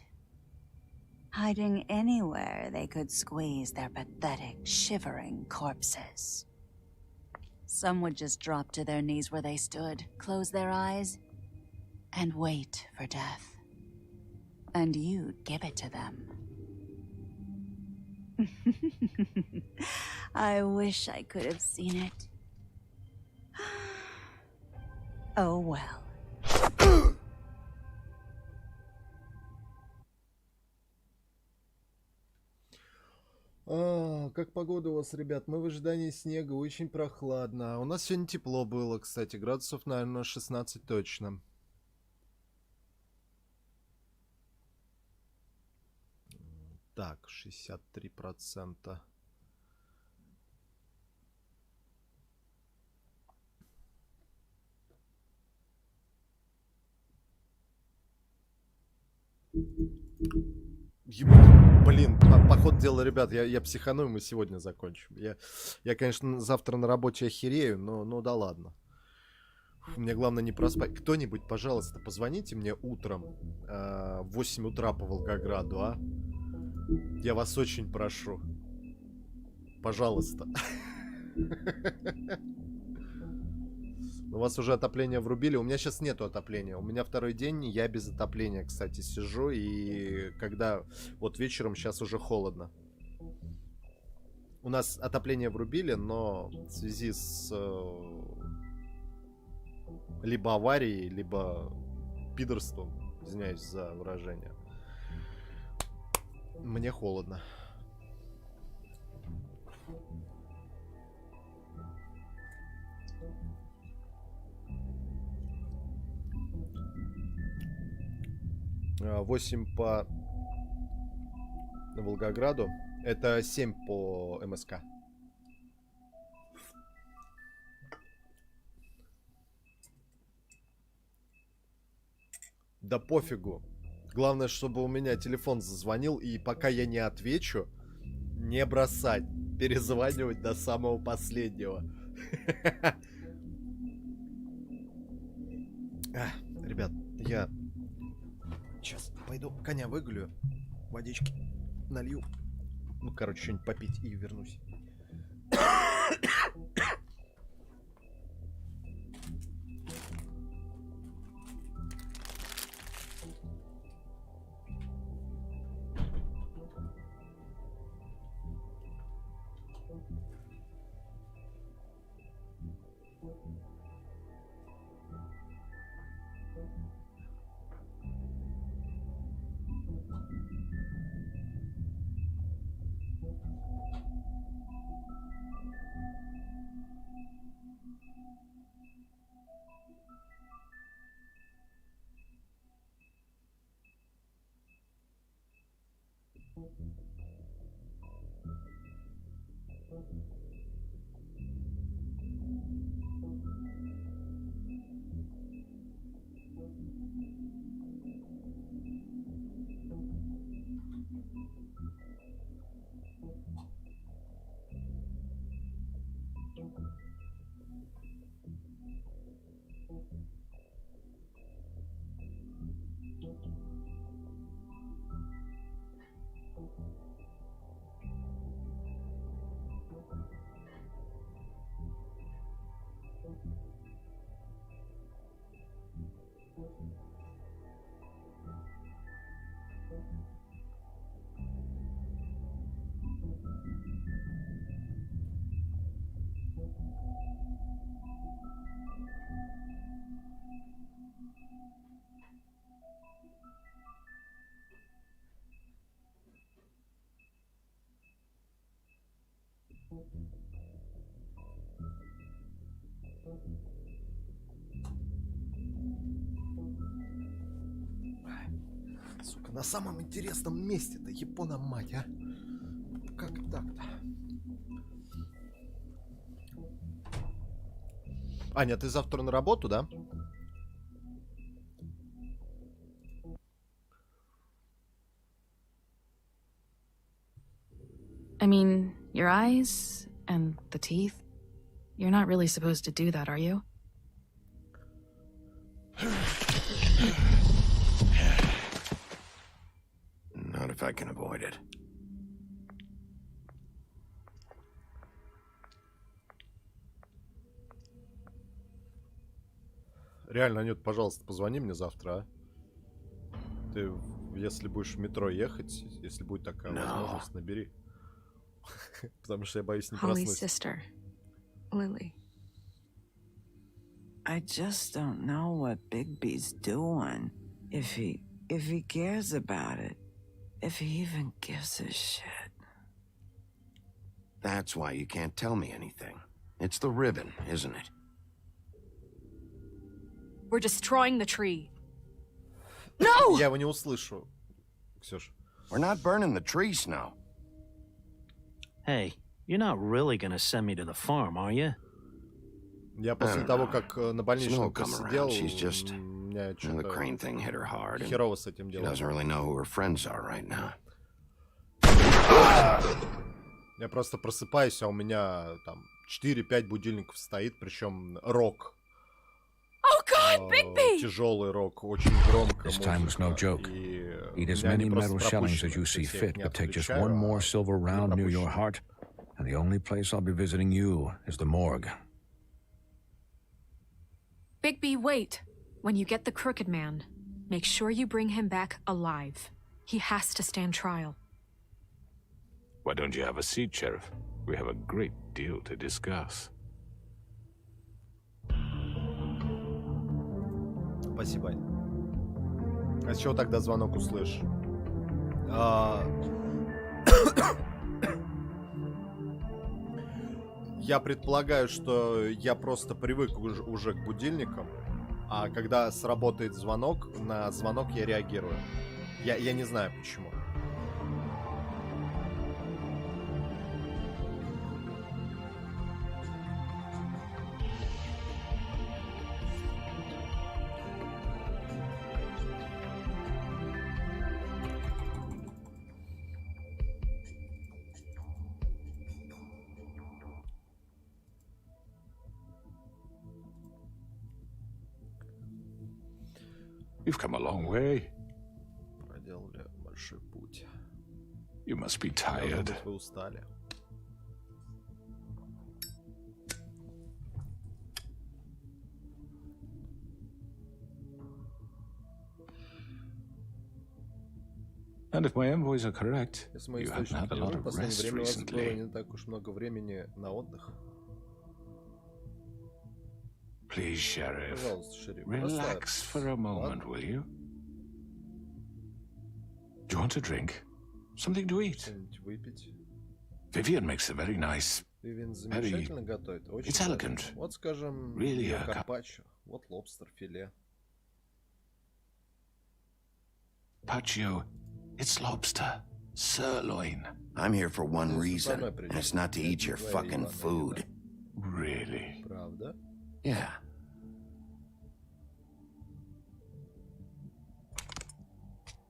Speaker 2: hiding anywhere they could squeeze their pathetic, shivering corpses. Some would just drop to their knees where they stood, close their eyes, and wait for death. And you'd give it to them. I wish I could have seen it. Oh well.
Speaker 1: Как погода у вас, ребят? Мы в ожидании снега, очень прохладно. У нас сегодня тепло было, кстати, градусов, наверное, 16 точно. Так, 63%. Блин, по ходу дела, ребят, я психану, и мы сегодня закончим. Я, конечно, завтра на работе охерею, но да ладно. Мне главное не проспать. Кто-нибудь, пожалуйста, позвоните мне утром в 8 утра по Волгограду, а? Я вас очень прошу. Пожалуйста. У вас уже отопление врубили. У меня сейчас нету отопления. У меня второй день, я без отопления, кстати, сижу. И когда вот вечером сейчас уже холодно. У нас отопление врубили, но в связи с либо аварией, либо пидорством, извиняюсь за выражение, мне холодно. А, 8 по Волгограду. Это 7 по МСК. Да пофигу. Главное, чтобы у меня телефон зазвонил, и пока я не отвечу, не бросать. Перезванивать до самого последнего. Ребят, я сейчас пойду коня выгулю, водички налью. Ну, короче, что-нибудь попить и вернусь. Сука, на самом интересном месте-то, Япона мать, а? Как так-то? Аня, ты завтра на работу, да?
Speaker 12: I mean, your eyes and the teeth. You're not really supposed to do that, are you?
Speaker 6: Not if I can avoid it.
Speaker 1: Реально, Анют, пожалуйста, позвони мне завтра, а? Ты, если будешь в метро ехать, если будет такая возможность, набери. Потому что я боюсь не проснусь.
Speaker 12: Sister, Lily.
Speaker 17: I just don't know what Bigby's doing. If he cares about it. If he even gives a shit.
Speaker 6: That's why you can't tell me anything. It's the ribbon, isn't it?
Speaker 5: We're destroying the tree.
Speaker 17: No!
Speaker 1: Я его не услышу, Ксюш.
Speaker 6: We're not burning the tree, Snow.
Speaker 20: Hey, you're not really gonna send me to the farm, are you?
Speaker 1: Я после того, как на больничном посидел,
Speaker 6: меня что-то
Speaker 1: херово с этим делом. Я просто просыпаюсь, а у меня там 4-5 будильников стоит, причем рок. Тяжелый рок, очень громко.
Speaker 23: This time was no joke. Eat as many metal shellings as you see fit, but take just one more silver round near your heart, and the only place I'll be visiting you is the morgue.
Speaker 5: Bigby, wait. When you get the Crooked Man, make sure you bring him back alive. He has to stand trial.
Speaker 24: Why don't you have a seat, Sheriff? We have a great deal to discuss.
Speaker 1: Спасибо. А с чего тогда звонок услышишь? Я предполагаю, что я просто привык уже к будильникам, а когда сработает звонок, на звонок я реагирую. Я не знаю почему.
Speaker 24: You've come a long way.
Speaker 1: Проделали большой путь.
Speaker 24: You must be tired.
Speaker 1: Вы устали.
Speaker 24: And if my envoys are correct,
Speaker 1: Если мои
Speaker 24: you haven't had
Speaker 1: источники
Speaker 24: a lot
Speaker 1: верны, в
Speaker 24: of
Speaker 1: последнее
Speaker 24: rest
Speaker 1: время у вас было
Speaker 24: recently.
Speaker 1: не так уж много времени на отдых.
Speaker 24: Please, Sheriff,
Speaker 1: Пожалуйста, шериф,
Speaker 24: relax for a moment, will you? Do you want a drink? Something to eat?
Speaker 1: Что-нибудь выпить.
Speaker 24: Vivian makes a very nice,
Speaker 1: Вивиан
Speaker 24: very...
Speaker 1: замечательно готовит. Очень
Speaker 24: It's
Speaker 1: даже.
Speaker 24: elegant.
Speaker 1: Вот, скажем,
Speaker 24: Really a
Speaker 1: карпаччо. Вот лобстер, филе.
Speaker 24: carpaccio. It's lobster. Sirloin.
Speaker 6: I'm here for one reason, and it's not to eat your fucking food.
Speaker 24: Really?
Speaker 1: Правда?
Speaker 6: Yeah.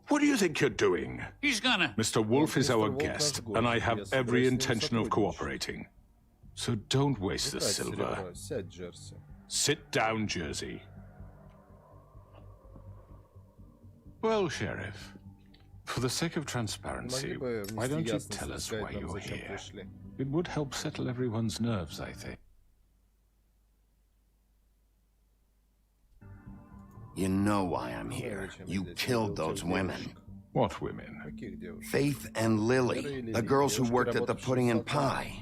Speaker 24: What do you think you're doing?
Speaker 7: He's gonna...
Speaker 24: Mr. Wolf is
Speaker 1: Mr.
Speaker 24: our
Speaker 1: Wolf
Speaker 24: guest,
Speaker 1: наш гость.
Speaker 24: and I have
Speaker 1: Я
Speaker 24: every
Speaker 1: собираюсь с ним
Speaker 24: intention of
Speaker 1: сотрудничать.
Speaker 24: cooperating. So don't waste the
Speaker 1: Не трать
Speaker 24: silver.
Speaker 1: серебро. Сядь, Джерси.
Speaker 24: Sit down, Jersey. Well, Sheriff, for the sake of
Speaker 1: Не
Speaker 24: transparency,
Speaker 1: могли бы
Speaker 24: why
Speaker 1: внести
Speaker 24: don't you
Speaker 1: ясность
Speaker 24: tell
Speaker 1: и
Speaker 24: us
Speaker 1: сказать
Speaker 24: why
Speaker 1: нам,
Speaker 24: you're
Speaker 1: зачем
Speaker 24: here?
Speaker 1: пришли?
Speaker 24: It would help settle everyone's nerves, I think.
Speaker 6: You know why I'm here. You killed those women.
Speaker 24: What women?
Speaker 1: Каких девушек?
Speaker 6: Faith and Lily, the girls who worked at the pudding and pie.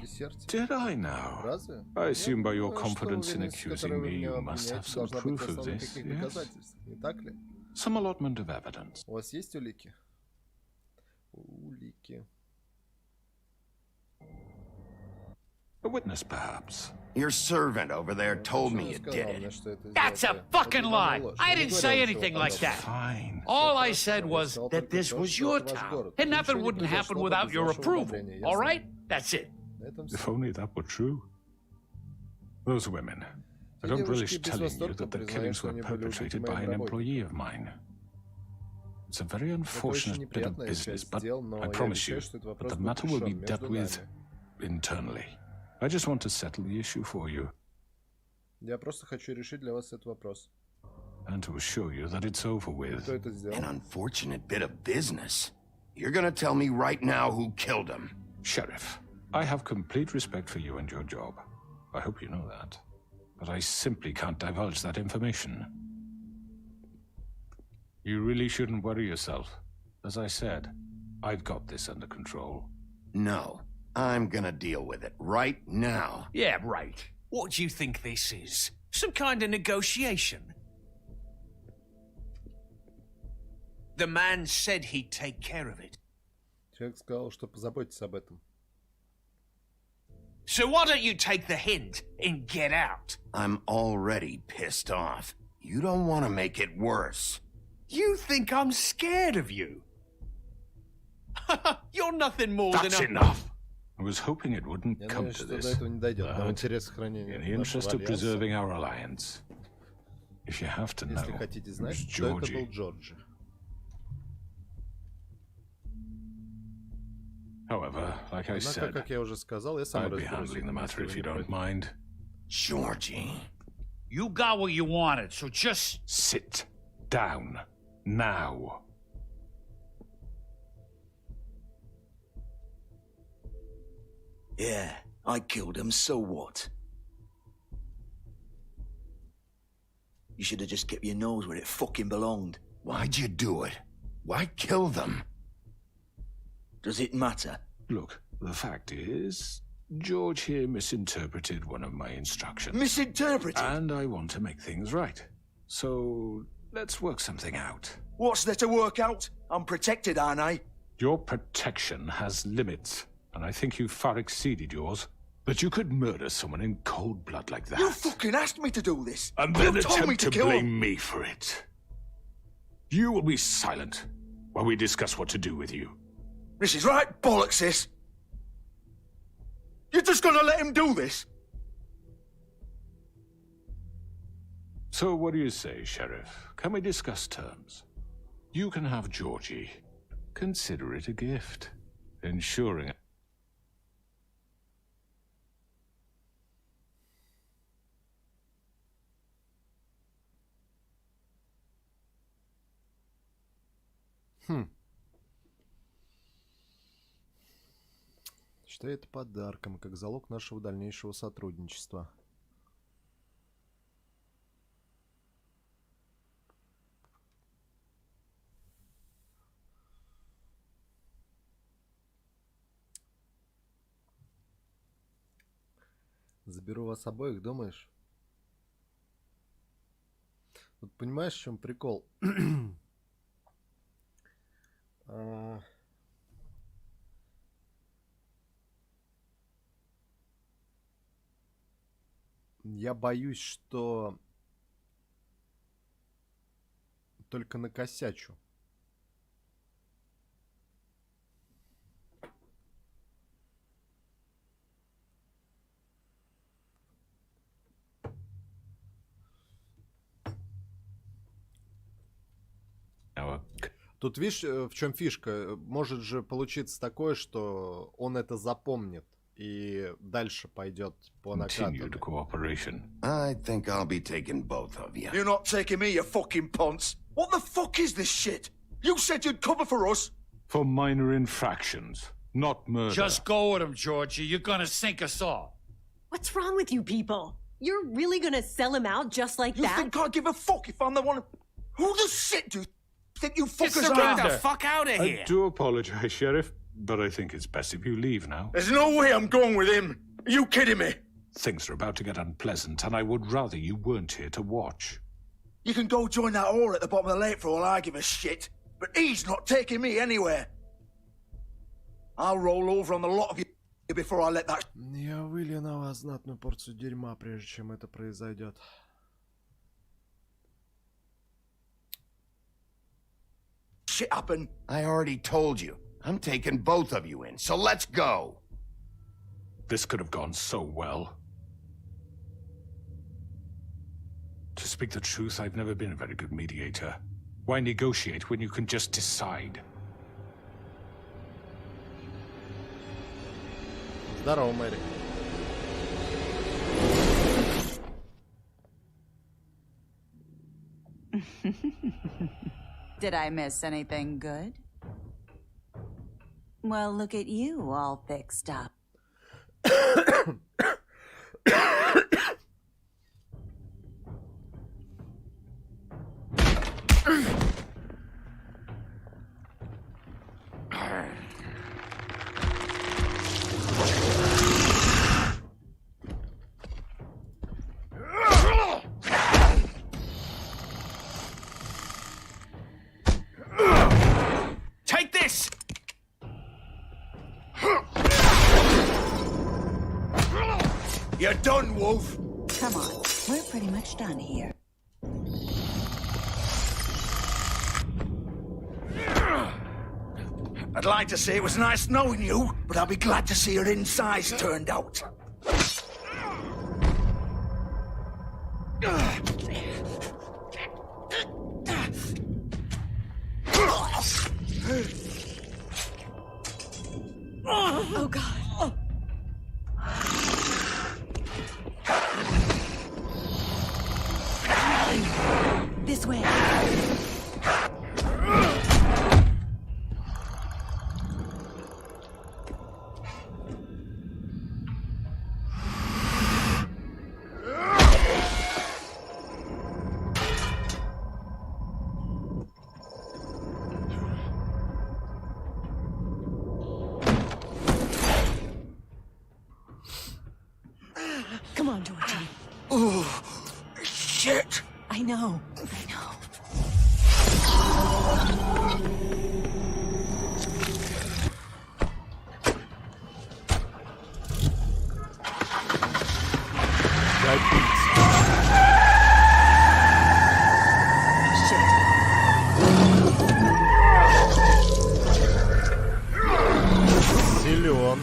Speaker 24: Did I now?
Speaker 1: Разве?
Speaker 24: I assume by your
Speaker 1: Ну, что
Speaker 24: confidence in
Speaker 1: уверенность,
Speaker 24: accusing
Speaker 1: которой вы
Speaker 24: me,
Speaker 1: меня
Speaker 24: you must have
Speaker 1: обвиняете,
Speaker 24: some
Speaker 1: должна быть
Speaker 24: proof
Speaker 1: на
Speaker 24: of
Speaker 1: основе
Speaker 24: this,
Speaker 1: каких-то
Speaker 24: yes?
Speaker 1: доказательств, не так ли?
Speaker 24: Some allotment of evidence.
Speaker 1: У вас есть улики? Улики.
Speaker 24: A witness, perhaps.
Speaker 6: Your servant over there told me you did it.
Speaker 11: That's a fucking lie. I didn't say anything like that.
Speaker 24: Fine.
Speaker 11: All I said was that this was your town, and nothing wouldn't happen without your approval. All right? That's it.
Speaker 24: If only that were true. Those women. I don't relish telling you that the killings were perpetrated by an employee of mine. It's a very unfortunate bit of business, but I promise you that the matter will be dealt with internally. I just want to settle the issue for you.
Speaker 1: Я просто хочу решить для вас этот вопрос.
Speaker 24: And to assure you that it's over with.
Speaker 1: Кто это сделал?
Speaker 6: An unfortunate bit of business. You're gonna tell me right now who killed him.
Speaker 24: Sheriff, I have complete respect for you and your job. I hope you know that. But I simply can't divulge that information. You really shouldn't worry yourself. As I said, I've got this under control.
Speaker 6: No, I'm gonna deal with it right now.
Speaker 11: Yeah, right. What do you think this is? Some kind of negotiation? The man said he'd take care of it.
Speaker 1: Человек сказал, что позаботьтесь об этом.
Speaker 11: So why don't you take the hint and get out?
Speaker 6: I'm already pissed off. You don't want to make it worse.
Speaker 11: You think I'm scared of you? You're nothing more
Speaker 24: That's
Speaker 11: than a...
Speaker 24: enough! I was hoping it wouldn't
Speaker 1: Я
Speaker 24: come
Speaker 1: надеюсь,
Speaker 24: to
Speaker 1: что до
Speaker 24: this.
Speaker 1: этого не дойдет. Но в
Speaker 24: But
Speaker 1: интересе сохранения
Speaker 24: in the interest
Speaker 1: нашего
Speaker 24: of preserving
Speaker 1: альянса,
Speaker 24: our alliance, if you have to know,
Speaker 1: если хотите
Speaker 24: it
Speaker 1: знать,
Speaker 24: was
Speaker 1: то это был
Speaker 24: Georgie.
Speaker 1: Джорджи.
Speaker 24: However, like I
Speaker 1: Однако,
Speaker 24: said,
Speaker 1: как я уже сказал, я сам
Speaker 24: I'd be
Speaker 1: разберусь,
Speaker 24: handling the matter if you don't mind.
Speaker 6: Georgie.
Speaker 11: You got what you wanted, so just...
Speaker 24: Sit down. Now.
Speaker 11: Yeah, I killed him, so what? You should have just kept your nose where it fucking belonged.
Speaker 6: Why'd you do it? Why kill them?
Speaker 11: Does it matter?
Speaker 24: Look, the fact is, George here misinterpreted one of my instructions.
Speaker 11: Misinterpreted?
Speaker 24: And I want to make things right. So, let's work something out.
Speaker 11: What's there to work out? I'm protected, aren't I?
Speaker 24: Your protection has limits, and I think you've far exceeded yours. But you could murder someone in cold blood like that.
Speaker 11: You fucking asked me to do this.
Speaker 24: And then
Speaker 11: you told me
Speaker 24: attempt
Speaker 11: to
Speaker 24: to
Speaker 11: kill
Speaker 24: blame
Speaker 11: him.
Speaker 24: me for it. You will be silent while we discuss what to do with you.
Speaker 11: This is right bollocks, this. You're just gonna let him do this?
Speaker 24: So what do you say, Sheriff? Can we discuss terms? You can have Georgie. Consider it a gift, ensuring...
Speaker 1: Считай это подарком, как залог нашего дальнейшего сотрудничества. Заберу вас обоих, думаешь? Вот понимаешь, в чем прикол? Я боюсь, что только накосячу. Тут видишь, в чем фишка? Может же получиться такое, что он это запомнит и дальше пойдет по накатанной.
Speaker 10: I think I'll be taking both of you.
Speaker 14: You're not taking me, you fucking ponce. What the fuck is this shit? You said you'd cover for us.
Speaker 24: For minor infractions, not murder.
Speaker 11: Just go with him, Georgie. You're gonna sink us all.
Speaker 18: What's wrong with you people? You're really gonna sell him out just like that?
Speaker 14: You think I give a fuck if I'm the one? Who the shit do you think you fuckers are?
Speaker 11: Get the fuck out of here!
Speaker 24: I do apologize, Sheriff, but I think it's best if you leave now.
Speaker 14: There's no way I'm going with him. Are you kidding me?
Speaker 24: Things are about to get unpleasant, and I would rather you weren't here to watch.
Speaker 14: You can go join that whore at the bottom of the lake for all I give a shit. But he's not taking me anywhere. I'll roll over on the lot of you before I let that...
Speaker 1: Я вылью на вас знатную порцию дерьма, прежде чем это произойдет.
Speaker 14: Shit happen.
Speaker 10: I already told you. I'm taking both of you in, so let's go.
Speaker 24: This could have gone so well. To speak the truth, I've never been a very good mediator. Why negotiate when you can just decide?
Speaker 1: Здорово, Мэри.
Speaker 2: Did I miss anything good? Well, look at you, all fixed up.
Speaker 11: Take this!
Speaker 14: You're done, Wolf.
Speaker 2: Come on, we're pretty much done here.
Speaker 14: I'd like to say it was nice knowing you, but I'll be glad to see your insides turned out.
Speaker 18: Oh, God.
Speaker 2: This way.
Speaker 18: Come on, Georgie.
Speaker 14: Oh, shit.
Speaker 2: I know.
Speaker 1: Силен.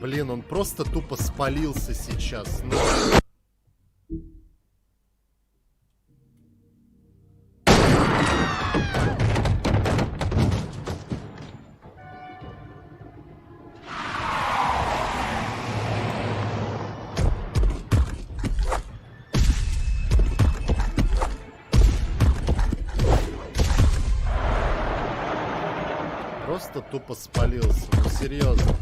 Speaker 1: Блин, он просто тупо спалился сейчас. Ну... Просто тупо спалился. Ну, серьезно.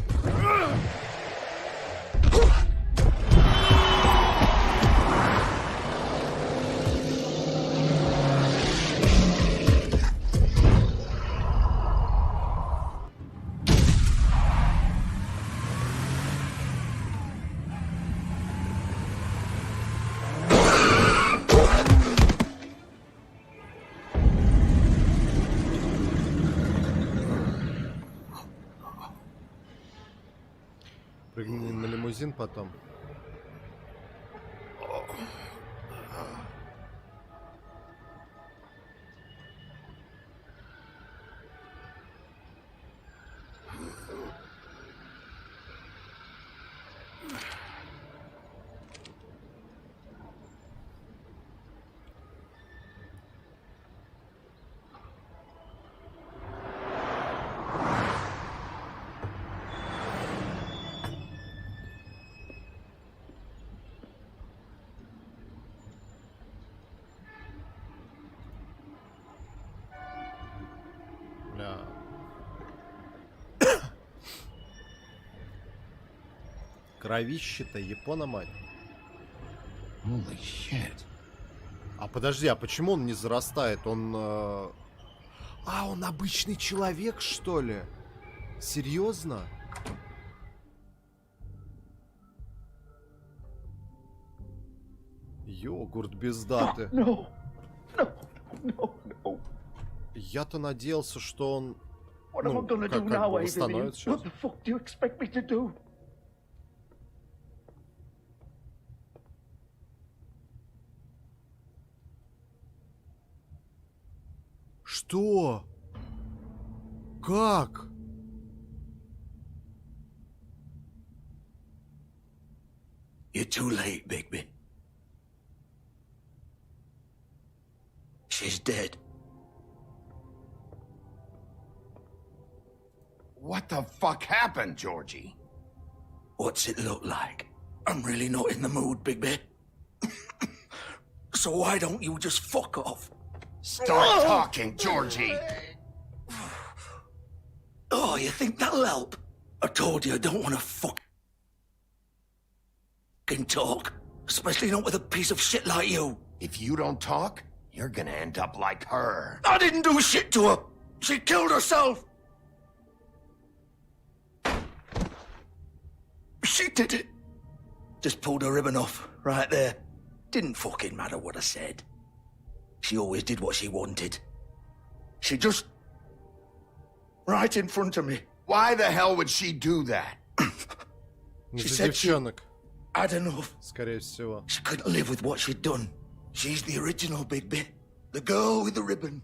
Speaker 1: Прыгни на лимузин потом. Кровище-то, Япона мать.
Speaker 6: Holy shit.
Speaker 1: А подожди, а почему он не зарастает? Он... А, он обычный человек, что ли? Серьезно? Йогурт без даты. Я-то надеялся, что он... Ну, как бы восстановит сейчас. Что? Как?
Speaker 14: You're too late, Bigby. She's dead.
Speaker 6: What the fuck happened, Georgie?
Speaker 14: What's it look like? I'm really not in the mood, Bigby. So why don't you just fuck off?
Speaker 6: Start talking, Georgie!
Speaker 14: Oh, you think that'll help? I told you I don't want to fucking talk. Especially not with a piece of shit like you.
Speaker 6: If you don't talk, you're gonna end up like her.
Speaker 14: I didn't do shit to her. She killed herself. She did it. Just pulled her ribbon off, right there. Didn't fucking matter what I said. She always did what she wanted. She just... right in front of me.
Speaker 6: Why the hell would she do that?
Speaker 14: She said she had enough.
Speaker 1: Скорее всего.
Speaker 14: She couldn't live with what she'd done. She's the original Bigby. The girl with the ribbon.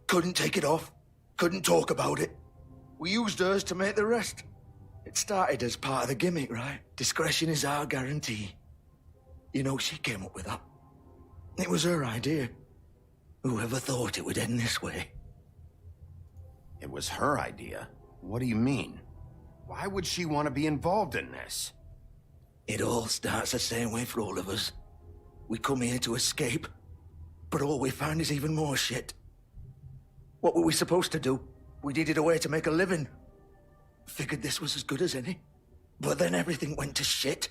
Speaker 14: Couldn't take it off. Couldn't talk about it. We used hers to make the rest. It started as part of the gimmick, right? Discretion is our guarantee. You know, she came up with that. It was her idea. Whoever thought it would end this way?
Speaker 6: It was her idea? What do you mean? Why would she want to be involved in this?
Speaker 14: It all starts the same way for all of us. We come here to escape, but all we find is even more shit. What were we supposed to do? We needed a way to make a living. Figured this was as good as any. But then everything went to shit.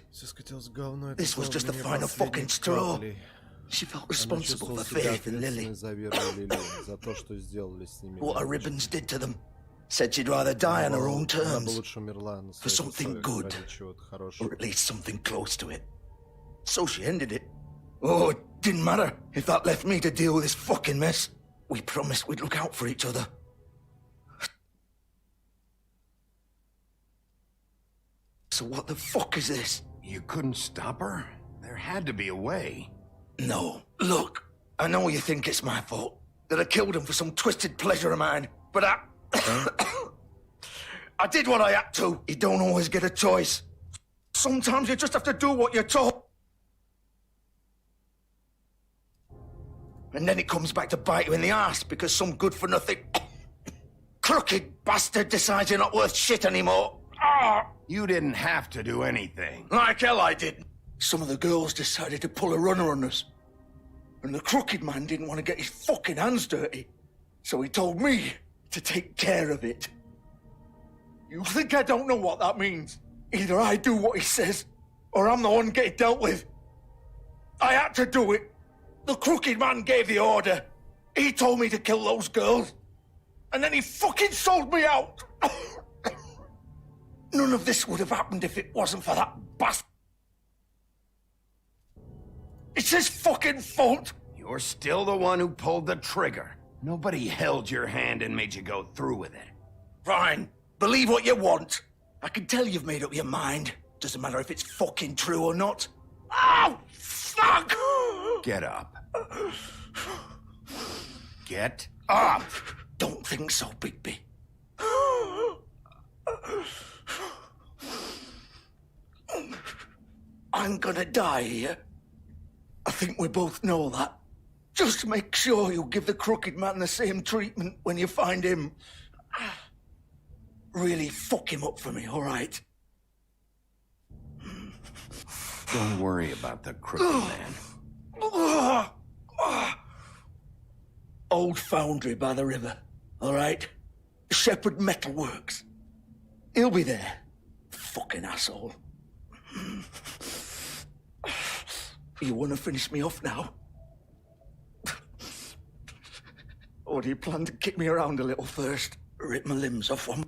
Speaker 14: This was just the final fucking straw. She felt responsible for Faith and Lily. What her ribbons did to them. Said she'd rather die on her own terms. For something good. Or at least something close to it. So she ended it. Oh, it didn't matter if that left me to deal with this fucking mess. We promised we'd look out for each other. So what the fuck is this?
Speaker 6: You couldn't stop her? There had to be a way.
Speaker 14: No. Look, I know you think it's my fault. That I killed him for some twisted pleasure of mine. But I did what I had to. You don't always get a choice. Sometimes you just have to do what you're told. And then it comes back to bite you in the ass because some good-for-nothing crooked bastard decides you're not worth shit anymore.
Speaker 6: You didn't have to do anything.
Speaker 14: Like hell I did. Some of the girls decided to pull a runner on us. And the crooked man didn't want to get his fucking hands dirty. So he told me to take care of it. You think I don't know what that means? Either I do what he says, or I'm the one getting dealt with. I had to do it. The crooked man gave the order. He told me to kill those girls. And then he fucking sold me out. None of this would have happened if it wasn't for that bastard. It's his fucking fault.
Speaker 6: You're still the one who pulled the trigger. Nobody held your hand and made you go through with it.
Speaker 14: Fine. Believe what you want. I can tell you've made up your mind. Doesn't matter if it's fucking true or not. Oh, fuck!
Speaker 6: Get up. Get up!
Speaker 14: Don't think so, Bigby. I'm gonna die here. I think we both know that. Just make sure you give the crooked man the same treatment when you find him. Really fuck him up for me, all right?
Speaker 6: Don't worry about the crooked man.
Speaker 14: Old foundry by the river, all right? Shepherd Metalworks. He'll be there. Fucking asshole. You want to finish me off now? Or do you plan to kick me around a little first? Rip my limbs off one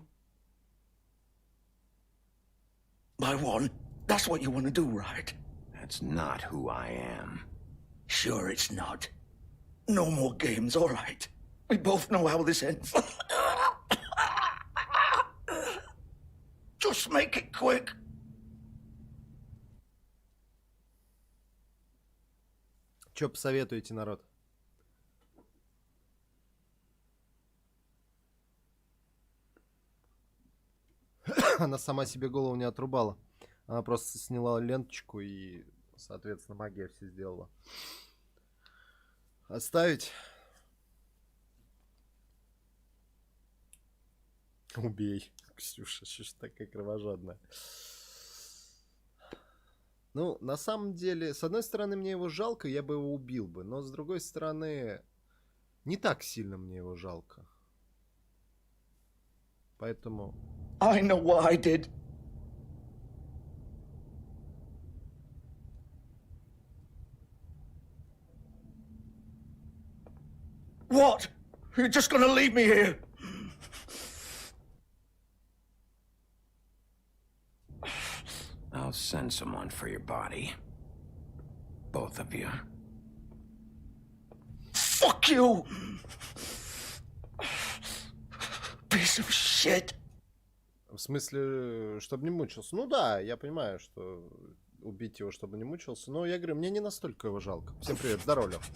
Speaker 14: by one? That's what you want to do, right?
Speaker 6: That's not who I am.
Speaker 14: Sure it's not. No more games, all right? We both know how this ends. Just make it quick.
Speaker 1: Чё посоветуете, народ? Она сама себе голову не отрубала. Она просто сняла ленточку и, соответственно, магия все сделала. Оставить? Убей. Ксюша, что ж такая кровожадная? Ну, на самом деле, с одной стороны, мне его жалко, я бы его убил бы. Но с другой стороны, не так сильно мне его жалко. Поэтому...
Speaker 14: I know what I did. What? You're just gonna leave me here?
Speaker 6: I'll send someone for your body. Both of you.
Speaker 14: Fuck you! Piece of shit.
Speaker 1: В смысле, чтобы не мучился? Ну да, я понимаю, что убить его, чтобы не мучился. Но я говорю, мне не настолько его жалко. Всем привет, здорово, Лёв.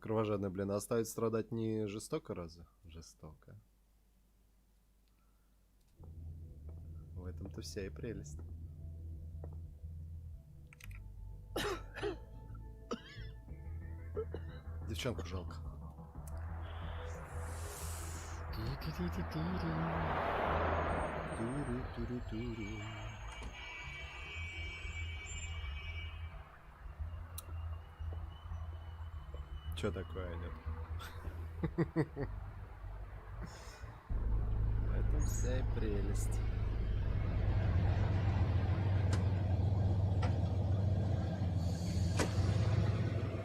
Speaker 1: Кровожадный, блин, а оставить страдать не жестоко разве? Жестоко. В этом-то вся и прелесть. Девчонку жалко. Чё такое, нет? Это вся и прелесть.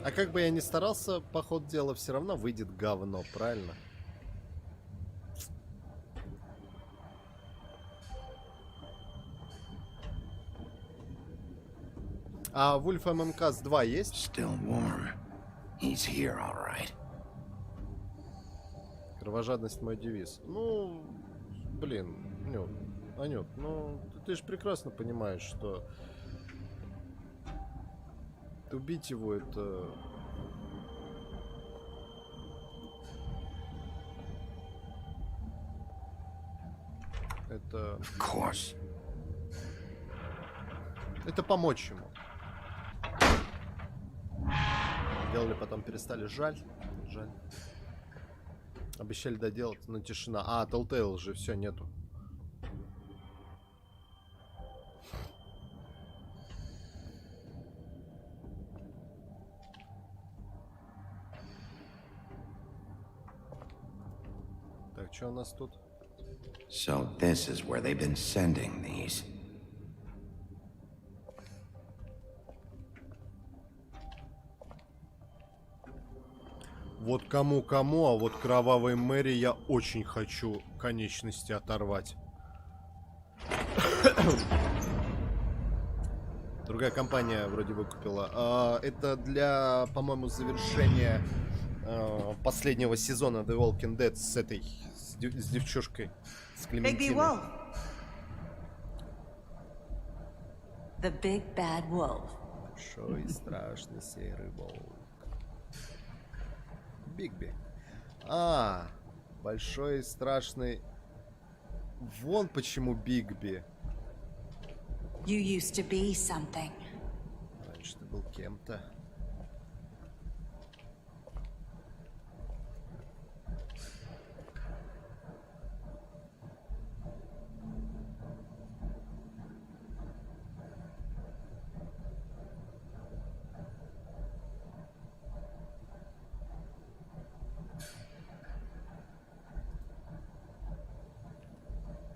Speaker 1: А как бы я ни старался, по ходу дела все равно выйдет говно, правильно? А Wolf MMCast 2 есть?
Speaker 6: Still warm. He's here, all right.
Speaker 1: Кровожадность мой девиз. Ну, блин, Анют, ну ты же прекрасно понимаешь, что убить его это... Это...
Speaker 6: Of course.
Speaker 1: Это помочь ему. Делали, потом перестали. Жаль. Жаль. Обещали доделать, но тишина. А, Telltale же, все, нету. Так, что у нас тут?
Speaker 6: So this is where they've been sending these.
Speaker 1: Вот кому-кому, а вот кровавой Мэри я очень хочу конечности оторвать. Другая компания вроде выкупила. Это для, по-моему, завершения последнего сезона The Walking Dead с этой, с девчушкой, с Клементиной.
Speaker 2: The Big Bad Wolf.
Speaker 1: Большой и страшный серый волк. Бигби. А, большой и страшный. Вон почему Бигби.
Speaker 2: You used to be something.
Speaker 1: Раньше ты был кем-то.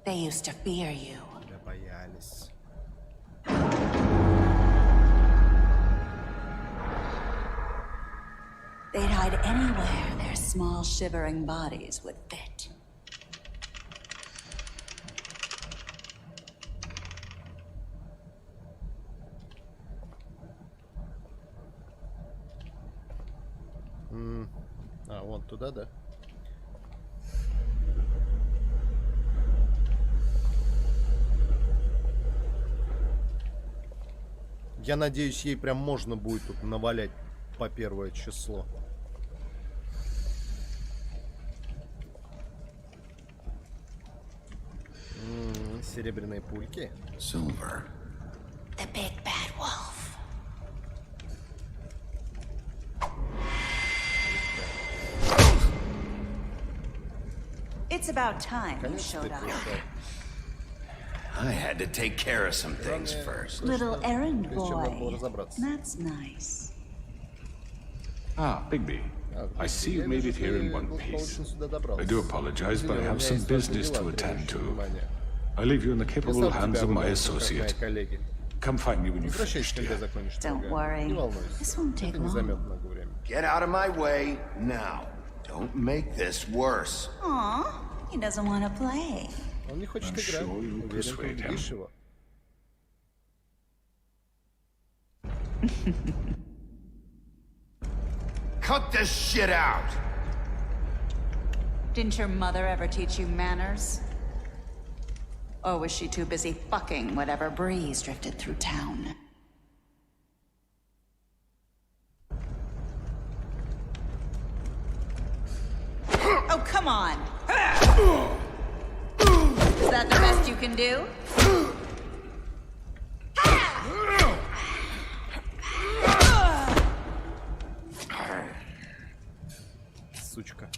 Speaker 2: They used to fear you.
Speaker 1: Тебя боялись.
Speaker 2: They'd hide anywhere their small shivering bodies would fit.
Speaker 1: А, вон туда, да? Я надеюсь, ей прям можно будет тут навалять по первое число. Серебряные пульки.
Speaker 6: Silver.
Speaker 2: The Big Bad Wolf. It's about time you showed up.
Speaker 6: I had to take care of some things first.
Speaker 2: Little errand boy. That's nice.
Speaker 24: Ah, Bigby. I see you made it here in one piece. I do apologize, but I have some business to attend to. I leave you in the capable hands of my associate. Come find me when you finish.
Speaker 2: Don't worry. This won't take long.
Speaker 6: Get out of my way now. Don't make this worse.
Speaker 2: Aw, he doesn't want to play.
Speaker 1: Он не хочет играть. Уверен, ты убедишь его.
Speaker 6: Cut this shit out!
Speaker 2: Didn't your mother ever teach you manners? Or was she too busy fucking whatever breeze drifted through town? Oh, come on! Is that the best you can do?
Speaker 1: Сучка.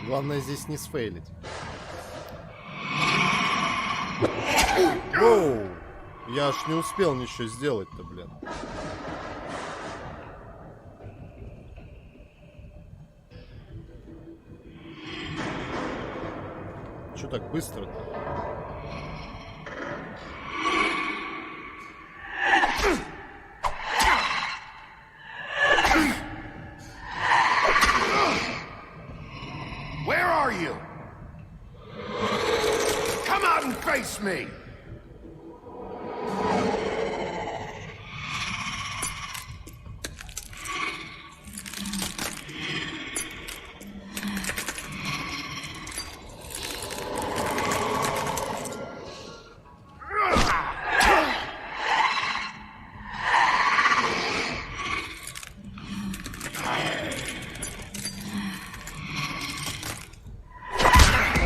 Speaker 1: Главное здесь не сфейлить. Воу! Я аж не успел ничего сделать-то, блин. Чё так быстро-то?
Speaker 10: Where are you? Come out and face me!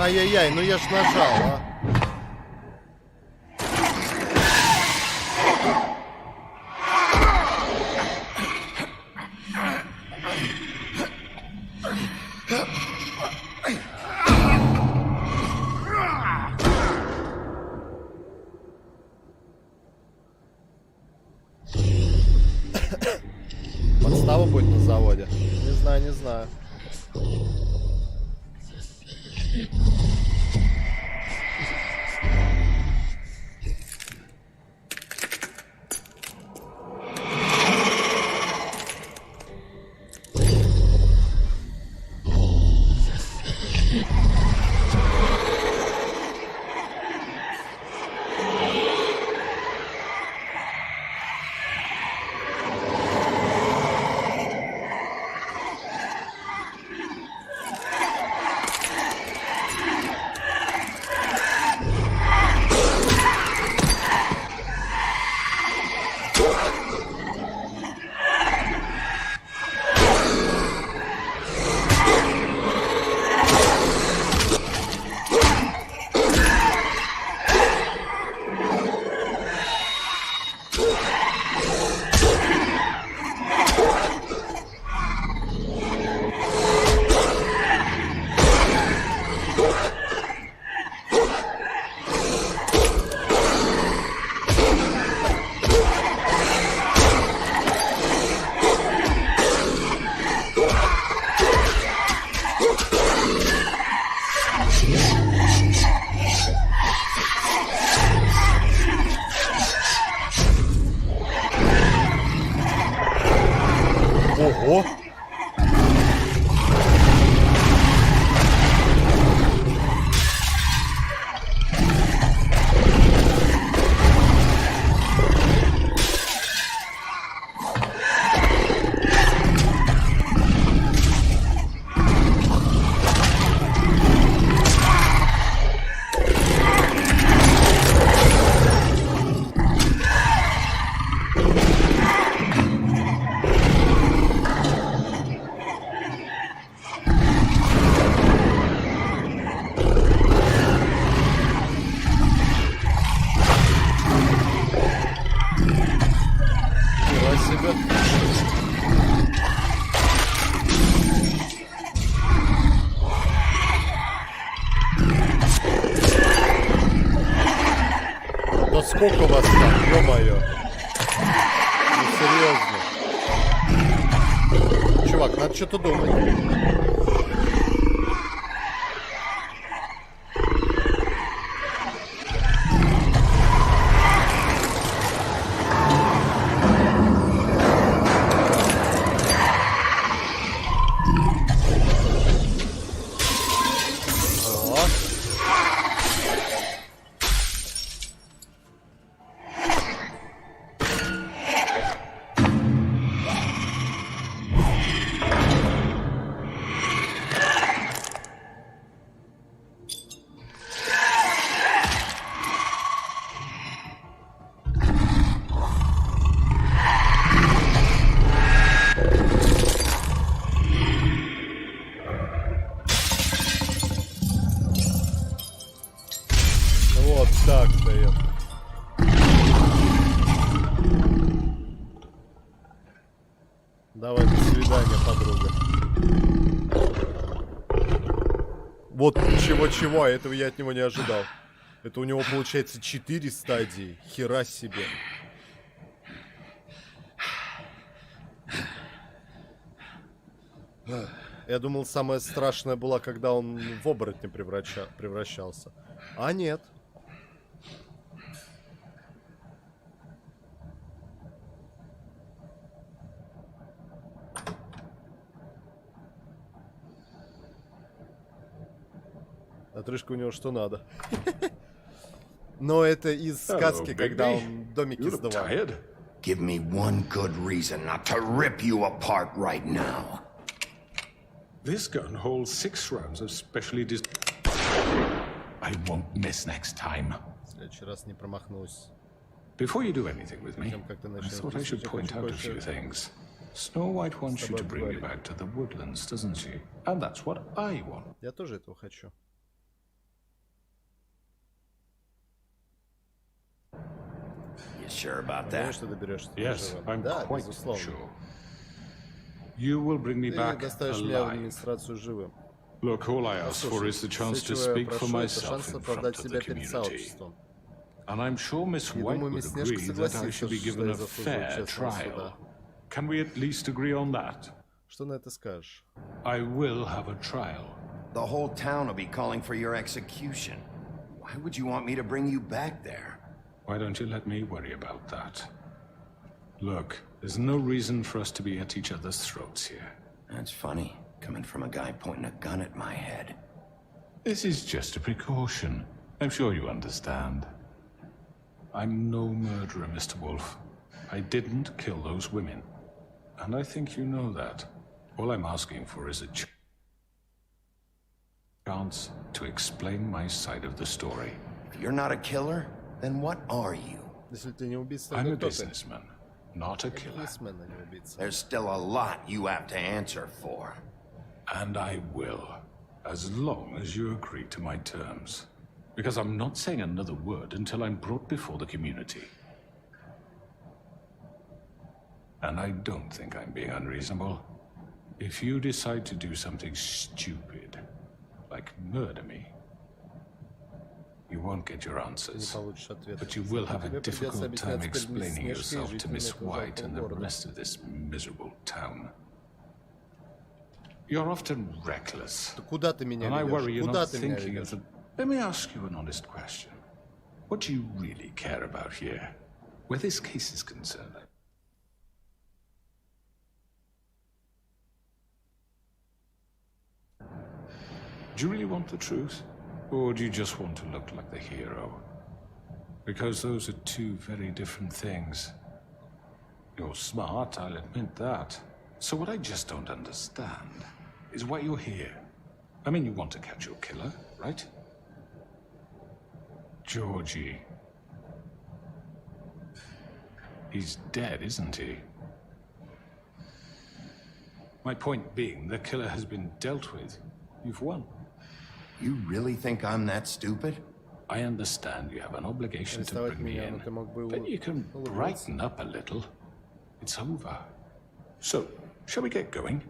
Speaker 1: Ай-яй-яй, ну я ж нажал, а. Подстава будет на заводе? Не знаю, не знаю. Ого! Да сколько вас там, ё-моё. Ну серьезно. Чувак, надо что-то думать. Вот так-то я. Давай, до свидания, подруга. Вот чего-чего, этого я от него не ожидал. Это у него получается 4 стадии. Хера себе. Я думал, самое страшное было, когда он в оборотня превращался. А нет. Отрыжка у него что надо. Но это из сказки, когда он домики сдавал.
Speaker 6: Give me one good reason not to rip you apart right now.
Speaker 24: This gun holds 6 rounds of specially I won't miss next time.
Speaker 1: В следующий раз не промахнусь.
Speaker 24: Before you do anything with me, I thought I should point out a few things. Snow White wants you to bring you back to the woodlands, doesn't she? And that's what I want.
Speaker 1: Я тоже этого хочу.
Speaker 6: You sure about that?
Speaker 24: Yes, I'm quite sure. You will bring me back alive. Look, all I ask for is the chance to speak for myself in front of the community. And I'm sure Miss White would agree that I should be given a fair trial. Can we at least agree on that?
Speaker 1: Что на это скажешь?
Speaker 24: I will have a trial.
Speaker 6: The whole town will be calling for your execution. Why would you want me to bring you back there?
Speaker 24: Why don't you let me worry about that? Look, there's no reason for us to be at each other's throats here.
Speaker 6: That's funny, coming from a guy pointing a gun at my head.
Speaker 24: This is just a precaution. I'm sure you understand. I'm no murderer, Mr. Wolf. I didn't kill those women. And I think you know that. All I'm asking for is a chance to explain my side of the story.
Speaker 6: If you're not a killer, then what are you?
Speaker 24: I'm a businessman, not a killer.
Speaker 6: There's still a lot you have to answer for.
Speaker 24: And I will, as long as you agree to my terms. Because I'm not saying another word until I'm brought before the community. And I don't think I'm being unreasonable. If you decide to do something stupid, like murder me, you won't get your answers. But you will have a difficult time explaining yourself to Miss White and the rest of this miserable town. You're often reckless. And I worry you're not thinking of the... Let me ask you an honest question. What do you really care about here, where this case is concerned? Do you really want the truth? Or do you just want to look like the hero? Because those are two very different things. You're smart, I'll admit that. So what I just don't understand is why you're here. I mean, you want to catch your killer, right? Georgie. He's dead, isn't he? My point being, the killer has been dealt with. You've won.
Speaker 6: You really think I'm that stupid?
Speaker 24: I understand you have an obligation to bring me in, but you can brighten up a little. It's over. So, shall we get going?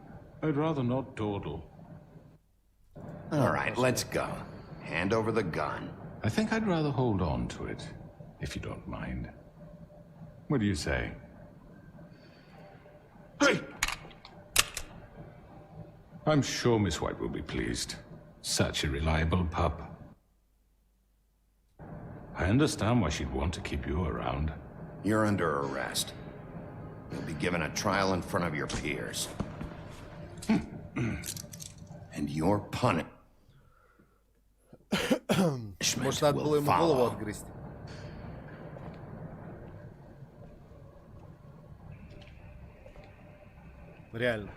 Speaker 24: I'd rather not dawdle.
Speaker 6: All right, let's go. Hand over the gun.
Speaker 24: I think I'd rather hold on to it, if you don't mind. What do you say? Hey! I'm sure Miss White will be pleased. Such a reliable pup. I understand why she'd want to keep you around.
Speaker 6: You're under arrest. You'll be given a trial in front of your peers. And your punishment will follow.
Speaker 1: Реально.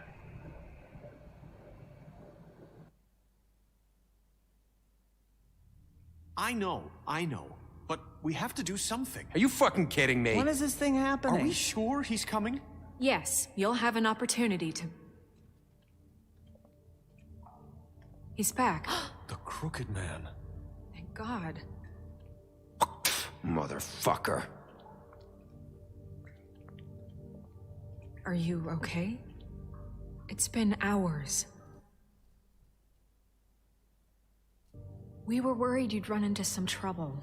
Speaker 3: I know. But we have to do something.
Speaker 16: Are you fucking kidding me?
Speaker 3: When is
Speaker 16: this thing happening?
Speaker 3: Are we sure he's coming?
Speaker 9: Yes, you'll have an opportunity to... He's back.
Speaker 3: The Crooked Man.
Speaker 9: Thank God.
Speaker 6: Motherfucker.
Speaker 9: Are you okay? It's been hours. We were worried you'd run into some trouble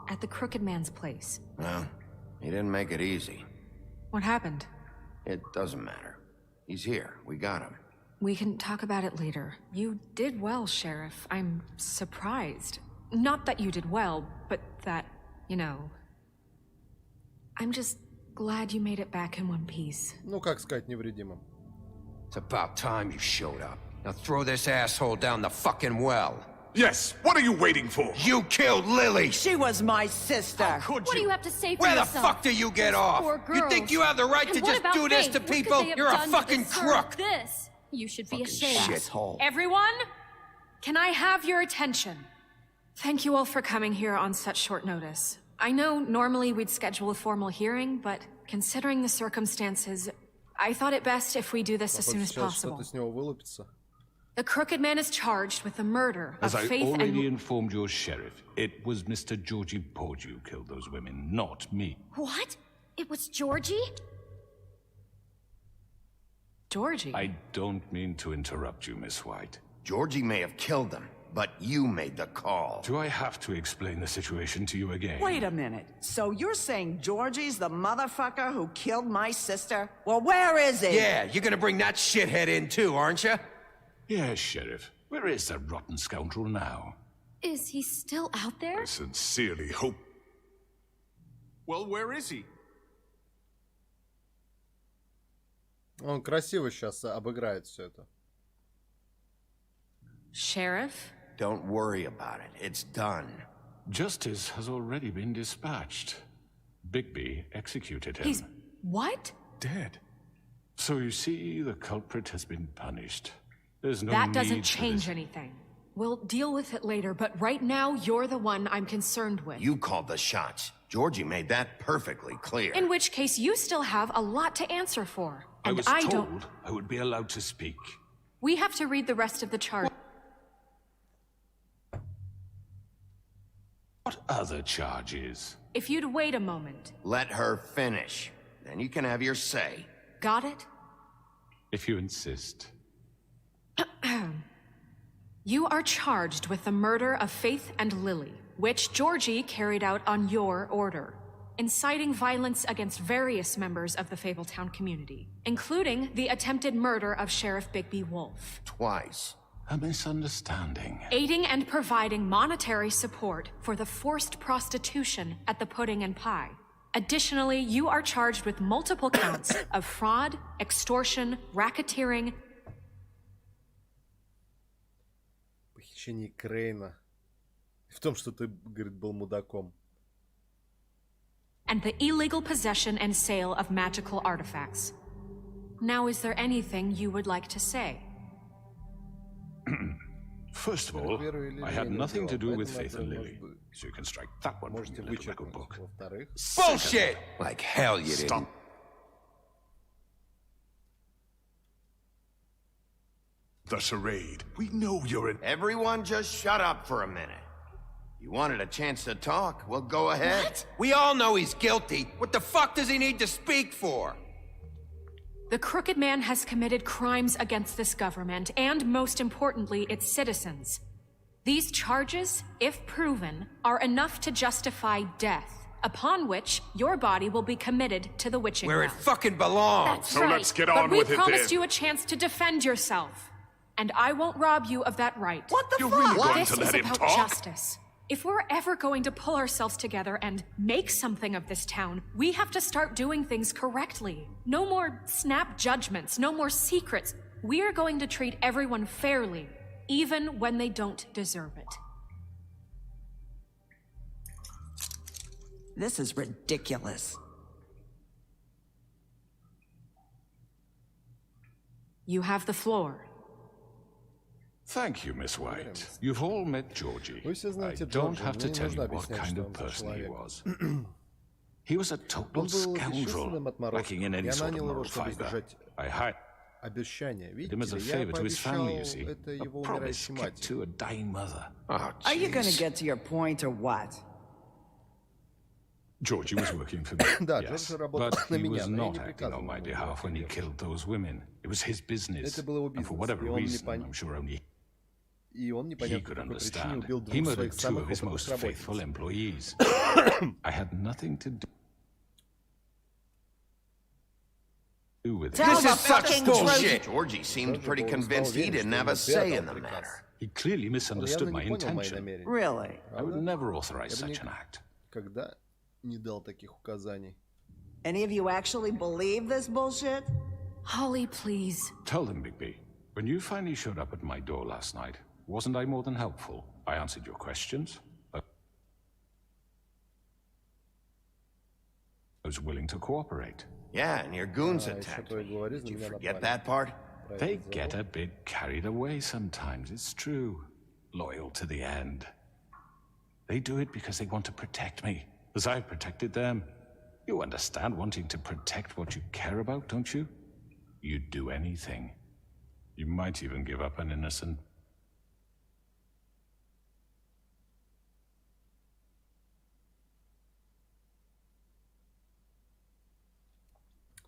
Speaker 9: at the Crooked Man's place.
Speaker 6: Well, he didn't make it easy.
Speaker 9: What happened?
Speaker 6: It doesn't matter. He's here. We got him.
Speaker 9: We can talk about it later. You did well, Sheriff. I'm surprised. Not that you did well, but that, you know... I'm just glad you made it back in one piece.
Speaker 1: Ну, как сказать, невредимым.
Speaker 4: It's about time you showed up. Now throw this asshole down the fucking well.
Speaker 7: Yes, what are you waiting for?
Speaker 4: You killed Lily!
Speaker 17: She was my sister.
Speaker 5: What do you have to say for
Speaker 4: Where
Speaker 5: yourself?
Speaker 4: the fuck do you get off?
Speaker 5: Poor
Speaker 4: You
Speaker 5: girls.
Speaker 4: think you have the right
Speaker 5: And
Speaker 4: to
Speaker 5: what
Speaker 4: just
Speaker 5: about
Speaker 4: do this
Speaker 5: Faith?
Speaker 4: to
Speaker 5: What could
Speaker 4: people?
Speaker 5: they have
Speaker 4: You're a
Speaker 5: done to
Speaker 4: fucking
Speaker 5: deserve
Speaker 4: crook!
Speaker 5: This? You should be
Speaker 4: Fucking
Speaker 5: ashamed.
Speaker 4: shithole.
Speaker 9: Everyone, can I have your attention? Thank you all for coming here on such short notice. I know normally we'd schedule a formal hearing, but considering the circumstances, I thought it best if we do this as soon as possible. The Crooked Man is charged with the murder of
Speaker 24: As I
Speaker 9: Faith
Speaker 24: already
Speaker 9: and...
Speaker 24: informed your sheriff, it was Mr. Georgie Porgy who killed those women, not me.
Speaker 5: What? It was Georgie?
Speaker 9: Georgie?
Speaker 24: I don't mean to interrupt you, Miss White.
Speaker 6: Georgie may have killed them, but you made the call.
Speaker 24: Do I have to explain the situation to you again?
Speaker 17: Wait a minute. So you're saying Georgie's the motherfucker who killed my sister? Well, where is he?
Speaker 4: Yeah, you're gonna bring that shithead in too, aren't you?
Speaker 24: Yes, Sheriff. Where is that rotten scoundrel now?
Speaker 5: Is he still out there?
Speaker 22: I sincerely hope...
Speaker 3: Well, where is he?
Speaker 1: Он красиво сейчас обыграет все это.
Speaker 9: Sheriff?
Speaker 6: Don't worry about it. It's done.
Speaker 24: Justice has already been dispatched. Bigby executed him.
Speaker 9: He's... what?
Speaker 24: Dead. So you see, the culprit has been punished. There's no
Speaker 9: That
Speaker 24: need
Speaker 9: doesn't
Speaker 24: for
Speaker 9: change
Speaker 24: this.
Speaker 9: anything. We'll deal with it later, but right now, you're the one I'm concerned with.
Speaker 6: You called the shots. Georgie made that perfectly clear.
Speaker 9: In which case, you still have a lot to answer for. And
Speaker 24: I was
Speaker 9: don't...
Speaker 24: told I would be allowed to speak.
Speaker 9: We have to read the rest of the charge.
Speaker 24: What other charges?
Speaker 9: If you'd wait a moment.
Speaker 6: Let her finish. Then you can have your say.
Speaker 9: Got it?
Speaker 24: If you insist.
Speaker 9: You are charged with the murder of Faith and Lily, which Georgie carried out on your order, inciting violence against various members of the Fabletown community, including the attempted murder of Sheriff Bigby Wolf.
Speaker 6: Twice.
Speaker 24: A misunderstanding.
Speaker 9: Aiding and providing monetary support for the forced prostitution at the Pudding and Pie. Additionally, you are charged with multiple counts of fraud, extortion, racketeering,
Speaker 1: Похищение Крейна. В том, что ты, говорит, был мудаком.
Speaker 9: and the illegal possession and sale of magical artifacts. Now, is there anything you would like to say?
Speaker 24: First of all, I had nothing to do with Faith and Lily, so you can strike that one from your little record book.
Speaker 4: Bullshit! Like hell you didn't.
Speaker 22: Stop. The charade. We know you're an...
Speaker 6: Everyone just shut up for a minute. You wanted a chance to talk? Well, go ahead.
Speaker 4: What? We all know he's guilty. What the fuck does he need to speak for?
Speaker 9: The Crooked Man has committed crimes against this government and, most importantly, its citizens. These charges, if proven, are enough to justify death, upon which your body will be committed to the witching
Speaker 4: Where it
Speaker 9: well.
Speaker 4: fucking belongs.
Speaker 9: That's
Speaker 22: So
Speaker 9: right.
Speaker 22: let's get on
Speaker 9: but
Speaker 22: with
Speaker 9: we
Speaker 22: it
Speaker 9: promised
Speaker 22: then.
Speaker 9: you a chance to defend yourself, and I won't rob you of that right.
Speaker 17: What the
Speaker 22: You're
Speaker 17: fuck?
Speaker 22: really going
Speaker 9: This
Speaker 22: to
Speaker 9: is
Speaker 22: let him
Speaker 9: about
Speaker 22: talk?
Speaker 9: justice. If we're ever going to pull ourselves together and make something of this town, we have to start doing things correctly. No more snap judgments, no more secrets. We are going to treat everyone fairly, even when they don't deserve it.
Speaker 17: This is ridiculous.
Speaker 9: You have the floor.
Speaker 24: Thank you, Miss White. You've all met Georgie.
Speaker 1: Вы все
Speaker 24: I
Speaker 1: знаете
Speaker 24: don't
Speaker 1: Джорджа.
Speaker 24: have to
Speaker 1: Мне не
Speaker 24: tell you
Speaker 1: нужно
Speaker 24: what
Speaker 1: объяснять,
Speaker 24: kind
Speaker 1: что
Speaker 24: of
Speaker 1: он за
Speaker 24: person he
Speaker 1: человек.
Speaker 24: was. He was a total
Speaker 1: Он был
Speaker 24: scoundrel,
Speaker 1: бесчувственным
Speaker 24: lacking in
Speaker 1: отморозком.
Speaker 24: any
Speaker 1: Я
Speaker 24: sort of
Speaker 1: нанял его,
Speaker 24: moral
Speaker 1: чтобы
Speaker 24: fiber.
Speaker 1: сдержать
Speaker 24: I hired
Speaker 1: обещание. Видите
Speaker 24: him as a
Speaker 1: ли, я
Speaker 24: favor to his family, you see.
Speaker 1: пообещал это
Speaker 24: A
Speaker 1: его
Speaker 24: promise
Speaker 1: умирающей
Speaker 24: kept
Speaker 1: матери.
Speaker 24: to a dying mother.
Speaker 6: Oh,
Speaker 17: Are you gonna
Speaker 6: jeez.
Speaker 17: get to your point or what?
Speaker 24: Georgie was working for me,
Speaker 1: Да,
Speaker 24: yes,
Speaker 1: Джордж работал
Speaker 24: but
Speaker 1: на
Speaker 24: he
Speaker 1: меня,
Speaker 24: was
Speaker 1: но я
Speaker 24: not
Speaker 1: не
Speaker 24: acting
Speaker 1: приказывал
Speaker 24: on my
Speaker 1: ему
Speaker 24: behalf when he
Speaker 1: делать.
Speaker 24: killed those women. It was his business,
Speaker 1: Это был его
Speaker 24: and for
Speaker 1: бизнес,
Speaker 24: whatever
Speaker 1: и он не
Speaker 24: reason,
Speaker 1: пон-
Speaker 24: I'm sure only
Speaker 1: и он
Speaker 24: He
Speaker 1: непонятно по
Speaker 24: could
Speaker 1: какой причине
Speaker 24: understand.
Speaker 1: убил
Speaker 24: He
Speaker 1: двух
Speaker 24: murdered
Speaker 1: своих
Speaker 24: two
Speaker 1: самых
Speaker 24: of his
Speaker 1: опытных
Speaker 24: most faithful
Speaker 1: работниц.
Speaker 24: employees. I had nothing to do with it.
Speaker 10: This is such bullshit! Georgie seemed pretty convinced he didn't have a say in the matter.
Speaker 24: He clearly misunderstood my intention.
Speaker 17: Really?
Speaker 24: I would never authorize such an act.
Speaker 1: Когда не дал таких указаний.
Speaker 17: Any of you actually believe this bullshit?
Speaker 9: Holly, please.
Speaker 24: Tell them, Bigby. When you finally showed up at my door last night, wasn't I more than helpful? I answered your questions. I was willing to cooperate.
Speaker 10: Yeah, and your goons attacked me. Did you forget that part?
Speaker 24: They get a bit carried away sometimes, it's true. Loyal to the end. They do it because they want to protect me, as I've protected them. You understand wanting to protect what you care about, don't you? You'd do anything. You might even give up an innocent...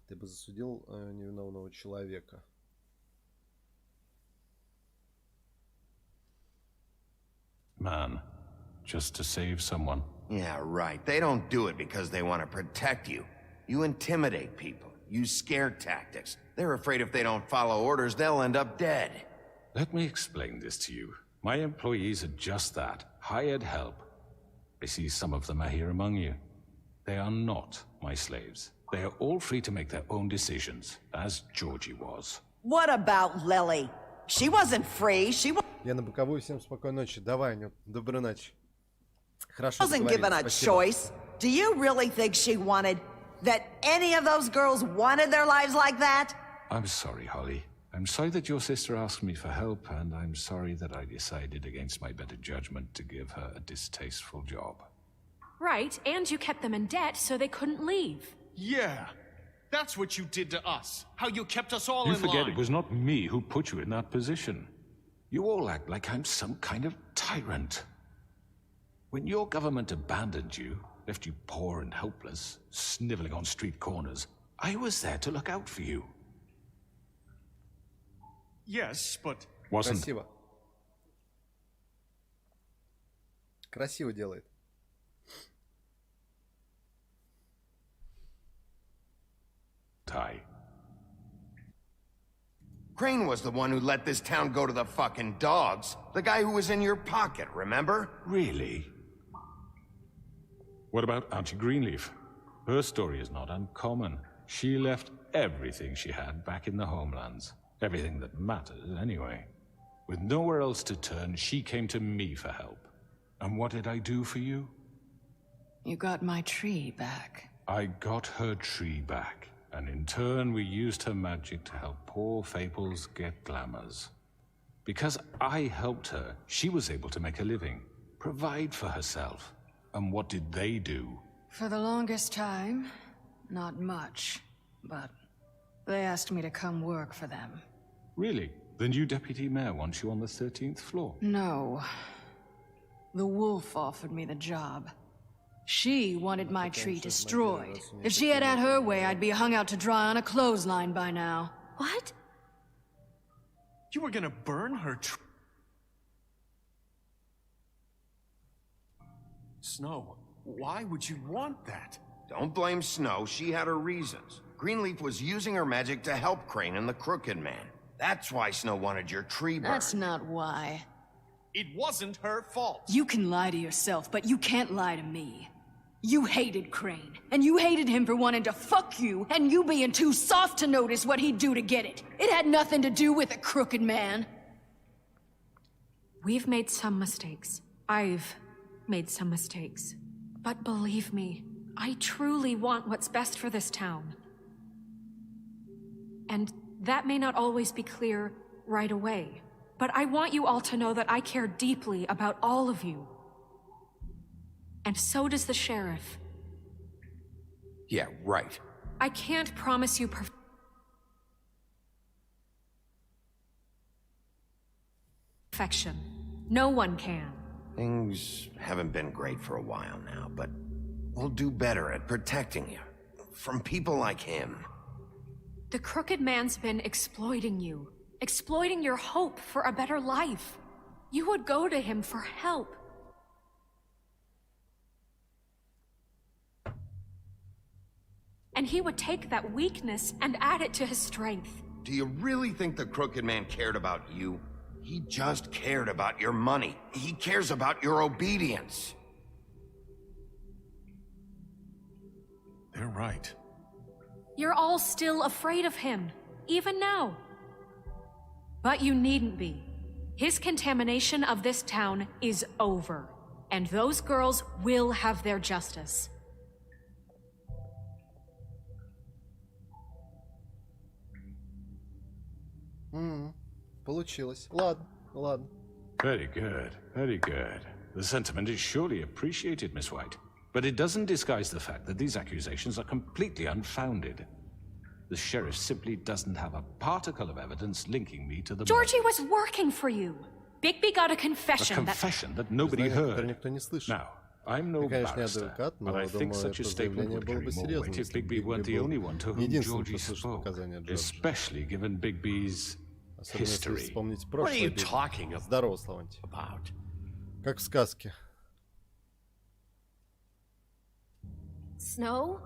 Speaker 1: Ты бы засудил невиновного человека.
Speaker 24: Man, just to save someone.
Speaker 10: Yeah, right. They don't do it because they want to protect you. You intimidate people, use scare tactics. They're afraid if they don't follow orders, they'll end up dead.
Speaker 24: Let me explain this to you. My employees are just that, hired help. I see some of them are here among you. They are not my slaves. They are all free to make their own decisions, as Georgie was.
Speaker 17: What about Lily? She wasn't free. She
Speaker 1: Я на боковую. Всем спокойной ночи. Давай, Анют. Доброй ночи. Хорошо
Speaker 17: wasn't given a choice. Do you really think she wanted that any of those girls wanted their lives like that?
Speaker 24: I'm sorry, Holly. I'm sorry that your sister asked me for help, and I'm sorry that I decided against my better judgment to give her a distasteful job.
Speaker 5: Right, and you kept them in debt so they couldn't leave.
Speaker 3: Yeah, that's what you did to us. How you kept us all
Speaker 24: You
Speaker 3: in
Speaker 24: forget
Speaker 3: line.
Speaker 24: it was not me who put you in that position. You all act like I'm some kind of tyrant. When your government abandoned you, left you poor and helpless, sniveling on street corners, I was there to look out for you.
Speaker 3: Yes, but...
Speaker 24: Wasn't.
Speaker 1: Красиво. Красиво делает.
Speaker 24: Ty.
Speaker 10: Crane was the one who let this town go to the fucking dogs. The guy who was in your pocket, remember?
Speaker 24: Really? What about Auntie Greenleaf? Her story is not uncommon. She left everything she had back in the homelands. Everything that matters, anyway. With nowhere else to turn, she came to me for help. And what did I do for you?
Speaker 12: You got my tree back.
Speaker 24: I got her tree back. And in turn, we used her magic to help poor Fables get glamours. Because I helped her, she was able to make a living, provide for herself. And what did they do?
Speaker 9: For the longest time, not much. But they asked me to come work for them.
Speaker 24: Really? The new deputy mayor wants you on the 13th floor?
Speaker 9: No. The wolf offered me the job. She wanted my tree destroyed. If she had her way, I'd be hung out to dry on a clothesline by now.
Speaker 5: What?
Speaker 3: You were gonna burn her tree? Snow, why would you want that?
Speaker 10: Don't blame Snow, she had her reasons. Greenleaf was using her magic to help Crane and the Crooked Man. That's why Snow wanted your tree burned.
Speaker 9: That's not why.
Speaker 3: It wasn't her fault.
Speaker 9: You can lie to yourself, but you can't lie to me. You hated Crane, and you hated him for wanting to fuck you, and you being too soft to notice what he'd do to get it. It had nothing to do with the Crooked Man. We've made some mistakes. I've made some mistakes. But believe me, I truly want what's best for this town. And that may not always be clear right away. But I want you all to know that I care deeply about all of you. And so does the sheriff.
Speaker 10: Yeah, right.
Speaker 5: I can't promise you perfection. No one can.
Speaker 10: Things haven't been great for a while now, but we'll do better at protecting you. From people like him.
Speaker 5: The Crooked Man's been exploiting you. Exploiting your hope for a better life. You would go to him for help. And he would take that weakness and add it to his strength.
Speaker 4: Do you really think the Crooked Man cared about you? He just cared about your money. He cares about your obedience.
Speaker 22: They're right.
Speaker 5: You're all still afraid of him, even now. But you needn't be. His contamination of this town is over, and those girls will have their justice.
Speaker 1: Получилось. Ладно, ладно.
Speaker 24: Very good, very good. The sentiment is surely appreciated, Miss White. But it doesn't disguise the fact that these accusations are completely unfounded. The sheriff simply doesn't have a particle of evidence linking me to the
Speaker 5: Georgie was working for you. Bigby got a confession.
Speaker 24: A confession that nobody heard.
Speaker 1: Никто не слышал.
Speaker 24: Now, I'm no barrister, but I think such a statement would carry more weight if Bigby weren't the only one to whom Georgie spoke, especially given Bigby's history.
Speaker 1: What are you talking about? Здорово, Славонтий. Как в сказке.
Speaker 5: Snow?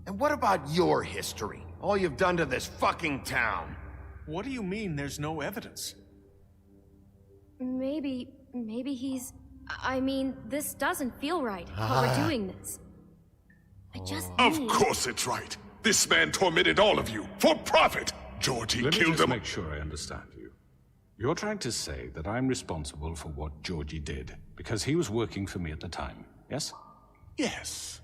Speaker 4: And what about your history? All you've done to this fucking town?
Speaker 3: What do you mean there's no evidence?
Speaker 13: Maybe he's... I mean, this doesn't feel right, how we're doing this. I just
Speaker 7: Of course it's right. This man tormented all of you, for profit! Georgie
Speaker 24: Let me
Speaker 7: killed
Speaker 24: just
Speaker 7: him.
Speaker 24: make sure I understand you. You're trying to say that I'm responsible for what Georgie did, because he was working for me at the time, yes?
Speaker 7: Yes.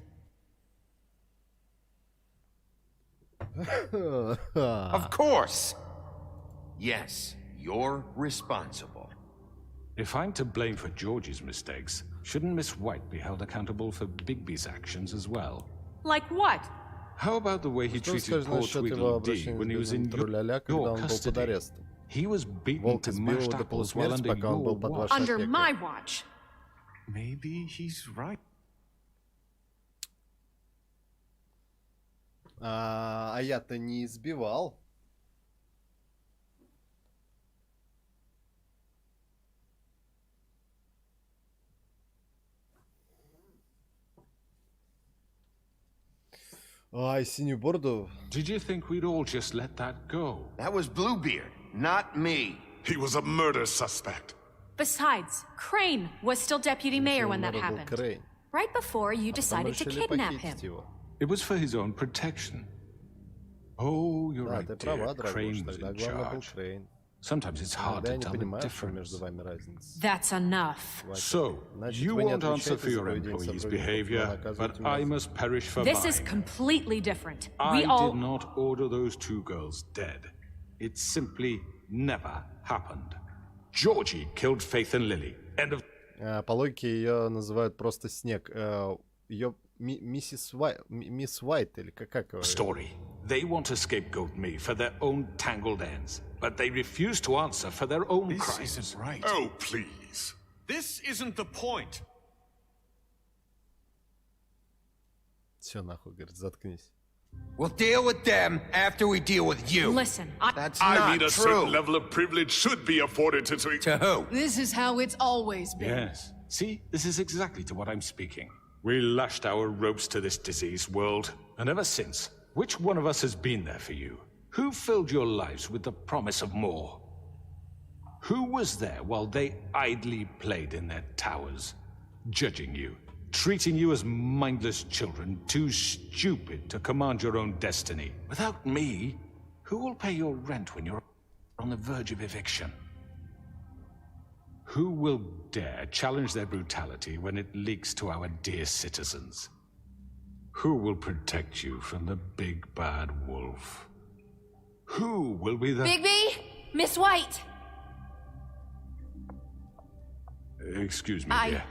Speaker 4: Of course! Yes, you're responsible.
Speaker 24: If I'm to blame for Georgie's mistakes, shouldn't Miss White be held accountable for Bigby's actions as well?
Speaker 5: Like what?
Speaker 24: How about the way he treated poor sweet little D when he was in your custody? He was beaten to mashed apples while under your watch.
Speaker 5: Under my watch.
Speaker 3: Maybe he's right.
Speaker 1: А я-то не избивал. Ай, синюю бороду.
Speaker 24: Did you think we'd all just let that go?
Speaker 4: That was Bluebeard, not me.
Speaker 7: He was a murder suspect.
Speaker 5: Besides, Crane was still deputy mayor when that happened. Right before you decided to kidnap him.
Speaker 24: It was for his own protection. Oh, you're right, dear. Crane was in charge. Sometimes it's hard to tell the difference.
Speaker 5: That's enough.
Speaker 24: So, you won't answer for your employees' behavior, but I must perish for mine.
Speaker 5: This is completely different.
Speaker 24: I did not order those two girls dead. It simply never happened. Georgie killed Faith and Lily. End of...
Speaker 1: По логике ее называют просто Снег. Ее мисс Уайт или как его?
Speaker 24: Story. They want to scapegoat me for their own tangled ends, but they refuse to answer for their own crimes.
Speaker 3: This isn't right.
Speaker 7: Oh, please.
Speaker 3: This isn't the point.
Speaker 1: Все нахуй, говорит, заткнись.
Speaker 4: We'll deal with them after we deal with you.
Speaker 5: Listen,
Speaker 4: that's
Speaker 7: I
Speaker 4: not
Speaker 7: mean, a
Speaker 4: true.
Speaker 7: certain level of privilege should be afforded to...
Speaker 4: To who?
Speaker 15: This is how it's always been.
Speaker 24: Yes. See, this is exactly to what I'm speaking. We lashed our ropes to this diseased world, and ever since, which one of us has been there for you? Who filled your lives with the promise of more? Who was there while they idly played in their towers, judging you, treating you as mindless children, too stupid to command your own destiny? Without me, who will pay your rent when you're on the verge of eviction? Who will dare challenge their brutality when it leaks to our dear citizens? Who will protect you from the big bad wolf? Who will be the...
Speaker 5: Bigby! Miss White!
Speaker 24: Excuse me, dear.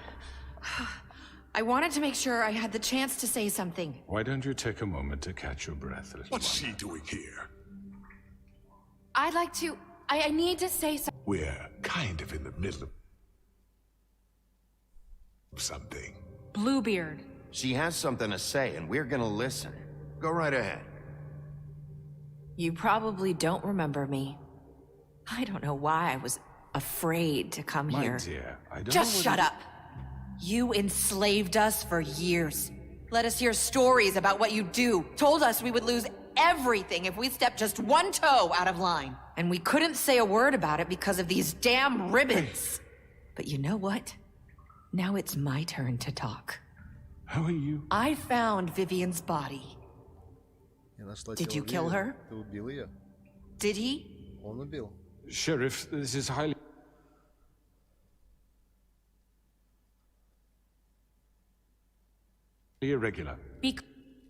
Speaker 12: I wanted to make sure I had the chance to say something.
Speaker 24: Why don't you take a moment to catch your breath a little
Speaker 7: What's she doing here?
Speaker 12: I'd like to... I need to say something.
Speaker 7: We're kind of in the middle of something.
Speaker 5: Bluebeard.
Speaker 4: She has something to say, and we're gonna listen. Go right ahead.
Speaker 12: You probably don't remember me. I don't know why I was afraid to come
Speaker 23: My
Speaker 12: here.
Speaker 23: dear, I don't
Speaker 12: Just
Speaker 23: know
Speaker 12: shut
Speaker 23: whether-
Speaker 12: up. You enslaved us for years. Let us hear stories about what you do. Told us we would lose everything if we stepped just one toe out of line. And we couldn't say a word about it because of these damn ribbons. But you know what? Now it's my turn to talk.
Speaker 23: How are you?
Speaker 12: I found Vivian's body. Did you kill her?
Speaker 1: Ты убил ее?
Speaker 12: Did he?
Speaker 1: Он убил.
Speaker 23: Sheriff, this is highly irregular.
Speaker 5: Be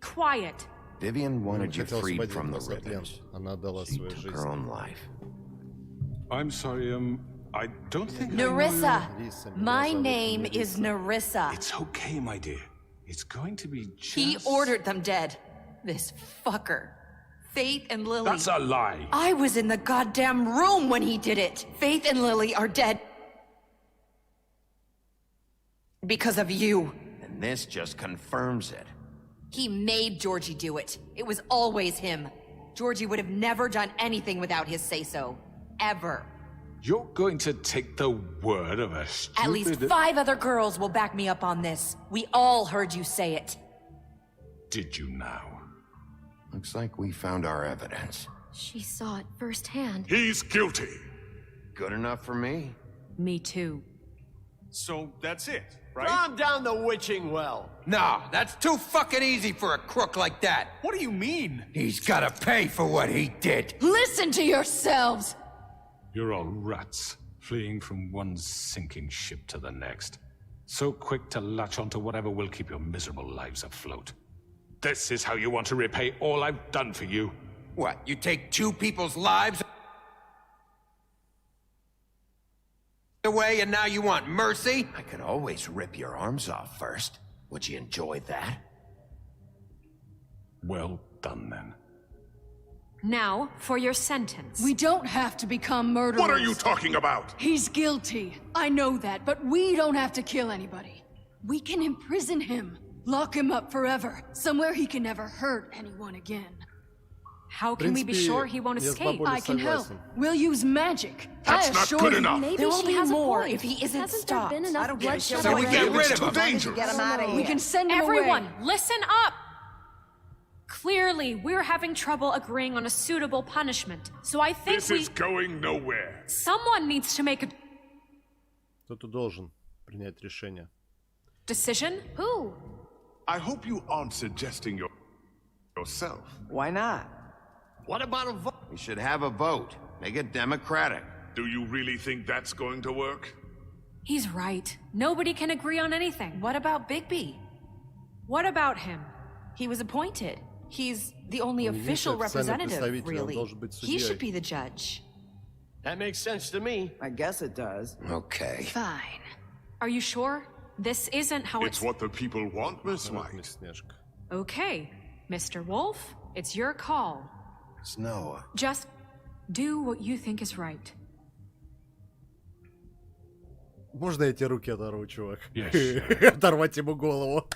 Speaker 5: quiet.
Speaker 6: Vivian wanted you
Speaker 1: Хотел
Speaker 6: freed
Speaker 1: освободить
Speaker 6: from the
Speaker 1: вас от лент.
Speaker 6: ribbons.
Speaker 1: Она отдала
Speaker 6: She
Speaker 1: свою
Speaker 6: took
Speaker 1: жизнь.
Speaker 6: her own life.
Speaker 23: I'm sorry, I don't think
Speaker 12: Narissa.
Speaker 23: I know
Speaker 12: My name is Narissa.
Speaker 23: It's okay, my dear. It's going to be just...
Speaker 12: He ordered them dead. This fucker. Faith and Lily.
Speaker 23: That's a lie.
Speaker 12: I was in the goddamn room when he did it. Faith and Lily are dead. Because of you.
Speaker 4: And this just confirms it.
Speaker 12: He made Georgie do it. It was always him. Georgie would have never done anything without his say-so. Ever.
Speaker 23: You're going to take the word of a stupid...
Speaker 12: At least 5 other girls will back me up on this. We all heard you say it.
Speaker 23: Did you now?
Speaker 6: Looks like we found our evidence.
Speaker 13: She saw it firsthand.
Speaker 22: He's guilty.
Speaker 4: Good enough for me.
Speaker 9: Me too.
Speaker 3: So that's it, right?
Speaker 8: Calm down the witching well. Nah, that's too fucking easy for a crook like that.
Speaker 3: What do you mean?
Speaker 8: He's gotta pay for what he did.
Speaker 15: Listen to yourselves!
Speaker 23: You're all rats, fleeing from one sinking ship to the next. So quick to latch onto whatever will keep your miserable lives afloat. This is how you want to repay all I've done for you.
Speaker 8: What, you take 2 people's lives away and now you want mercy?
Speaker 4: I could always rip your arms off first. Would you enjoy that?
Speaker 23: Well done, then.
Speaker 5: Now, for your sentence.
Speaker 15: We don't have to become murderers.
Speaker 22: What are you talking about?
Speaker 15: He's guilty. I know that, but we don't have to kill anybody. We can imprison him. Lock him up forever. Somewhere he can never hurt anyone again.
Speaker 5: How can we be sure he won't escape?
Speaker 15: I can help. We'll use magic.
Speaker 22: That's
Speaker 15: I
Speaker 22: not
Speaker 15: assure
Speaker 22: good
Speaker 15: you.
Speaker 22: enough.
Speaker 13: Maybe
Speaker 12: There will
Speaker 13: she
Speaker 12: be
Speaker 13: has
Speaker 12: more
Speaker 13: a point.
Speaker 12: if he isn't
Speaker 13: Hasn't
Speaker 12: stopped.
Speaker 13: there been enough bloodshed
Speaker 8: So we
Speaker 13: already?
Speaker 8: get rid
Speaker 22: It's
Speaker 8: of
Speaker 22: too
Speaker 8: him.
Speaker 22: dangerous.
Speaker 17: Get him out of here.
Speaker 15: We can send him
Speaker 5: Everyone,
Speaker 15: away.
Speaker 5: listen up! Clearly, we're having trouble agreeing on a suitable punishment. So I think
Speaker 22: This is going nowhere.
Speaker 5: someone needs to make a
Speaker 1: Кто-то должен принять решение.
Speaker 5: decision.
Speaker 13: Who?
Speaker 22: I hope you aren't suggesting yourself.
Speaker 17: Why not?
Speaker 8: What about a vote?
Speaker 4: We should have a vote. Make it democratic.
Speaker 22: Do you really think that's going to work?
Speaker 5: He's right. Nobody can agree on anything.
Speaker 12: What about Bigby?
Speaker 5: What about him?
Speaker 12: He was appointed. He's the only
Speaker 1: Он
Speaker 12: official
Speaker 1: единственный официальный
Speaker 12: representative,
Speaker 1: представитель, он
Speaker 12: really.
Speaker 1: должен быть
Speaker 12: He should
Speaker 1: судьей.
Speaker 12: be the judge.
Speaker 8: That makes sense to me.
Speaker 17: I guess it does.
Speaker 6: Okay.
Speaker 5: Fine. Are you sure? This isn't how
Speaker 22: It's what the people want, Miss White.
Speaker 1: Снежка.
Speaker 5: Okay, Mr. Wolf, it's your call.
Speaker 6: Snow.
Speaker 5: Just do what you think is right.
Speaker 1: Можно я эти руки оторву, чувак?
Speaker 23: Yes.
Speaker 1: Оторвать ему голову.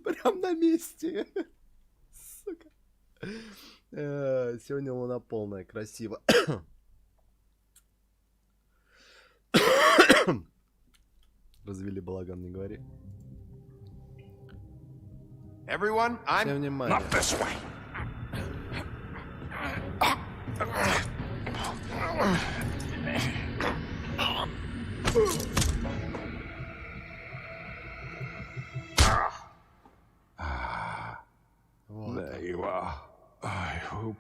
Speaker 1: Прям на месте. Сука. Сегодня луна полная, красиво. Развели балаган, не говори.
Speaker 4: Everyone,
Speaker 1: Всем
Speaker 4: I'm...
Speaker 1: внимание.
Speaker 22: Not this way.
Speaker 23: There you are. I hope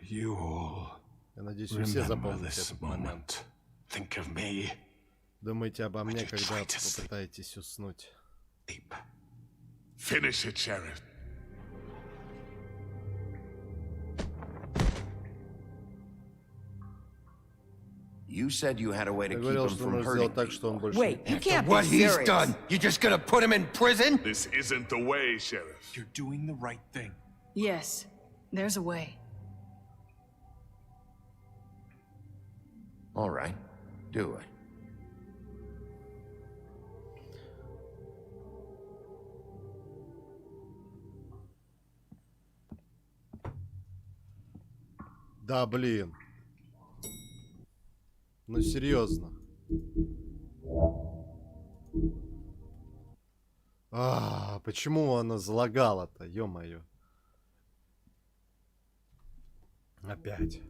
Speaker 23: you all
Speaker 1: Я надеюсь, вы все
Speaker 23: remember
Speaker 1: запомните
Speaker 23: this
Speaker 1: этот момент.
Speaker 23: moment. Think of me.
Speaker 1: Думайте обо мне,
Speaker 23: you
Speaker 1: когда
Speaker 23: try to sleep.
Speaker 1: попытаетесь уснуть.
Speaker 22: Finish it, Sheriff.
Speaker 4: You said you had a way to
Speaker 1: Я
Speaker 4: keep
Speaker 1: говорил,
Speaker 4: him
Speaker 1: что
Speaker 4: from
Speaker 1: нужно
Speaker 4: hurting
Speaker 1: сделать так, что он больше...
Speaker 17: Wait, you can't
Speaker 8: What
Speaker 17: be
Speaker 8: he's
Speaker 17: serious.
Speaker 8: done, you just gonna put him in prison?
Speaker 22: This isn't the way, Sheriff.
Speaker 3: You're doing the right thing.
Speaker 15: Yes, there's a way.
Speaker 4: All right, do it.
Speaker 1: Да, блин. Ну, серьезно. Почему она залагала-то, ё-моё? Опять.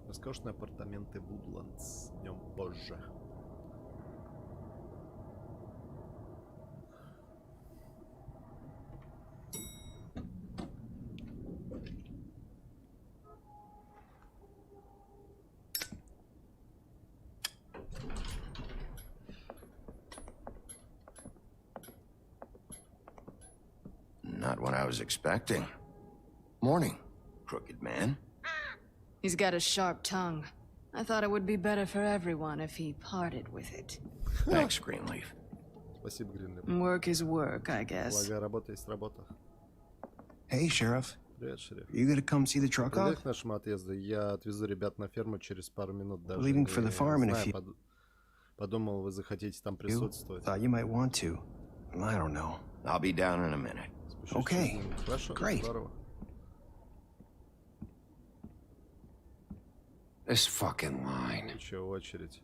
Speaker 1: Роскошные апартаменты Вудландс. Днем позже.
Speaker 4: Not what I was expecting. Morning, crooked man.
Speaker 15: He's got a sharp tongue. I thought it would be better for everyone if he parted with it.
Speaker 4: Thanks, Greenleaf.
Speaker 1: Спасибо, Greenleaf.
Speaker 15: Work is work, I guess.
Speaker 1: Полагаю, работа есть работа.
Speaker 11: Hey, Sheriff.
Speaker 1: Привет, шериф.
Speaker 11: You gonna come see the truck off?
Speaker 1: Привет к нашему отъезду. Я отвезу ребят на ферму через пару минут. Даже
Speaker 11: Leaving for the farm in a few.
Speaker 1: Подумал, вы захотите там присутствовать.
Speaker 11: Thought you might want to. I don't know.
Speaker 4: I'll be down in a minute.
Speaker 11: Okay.
Speaker 1: Хорошо,
Speaker 11: Great.
Speaker 1: здорово.
Speaker 6: This fucking line.
Speaker 1: Еще очередь.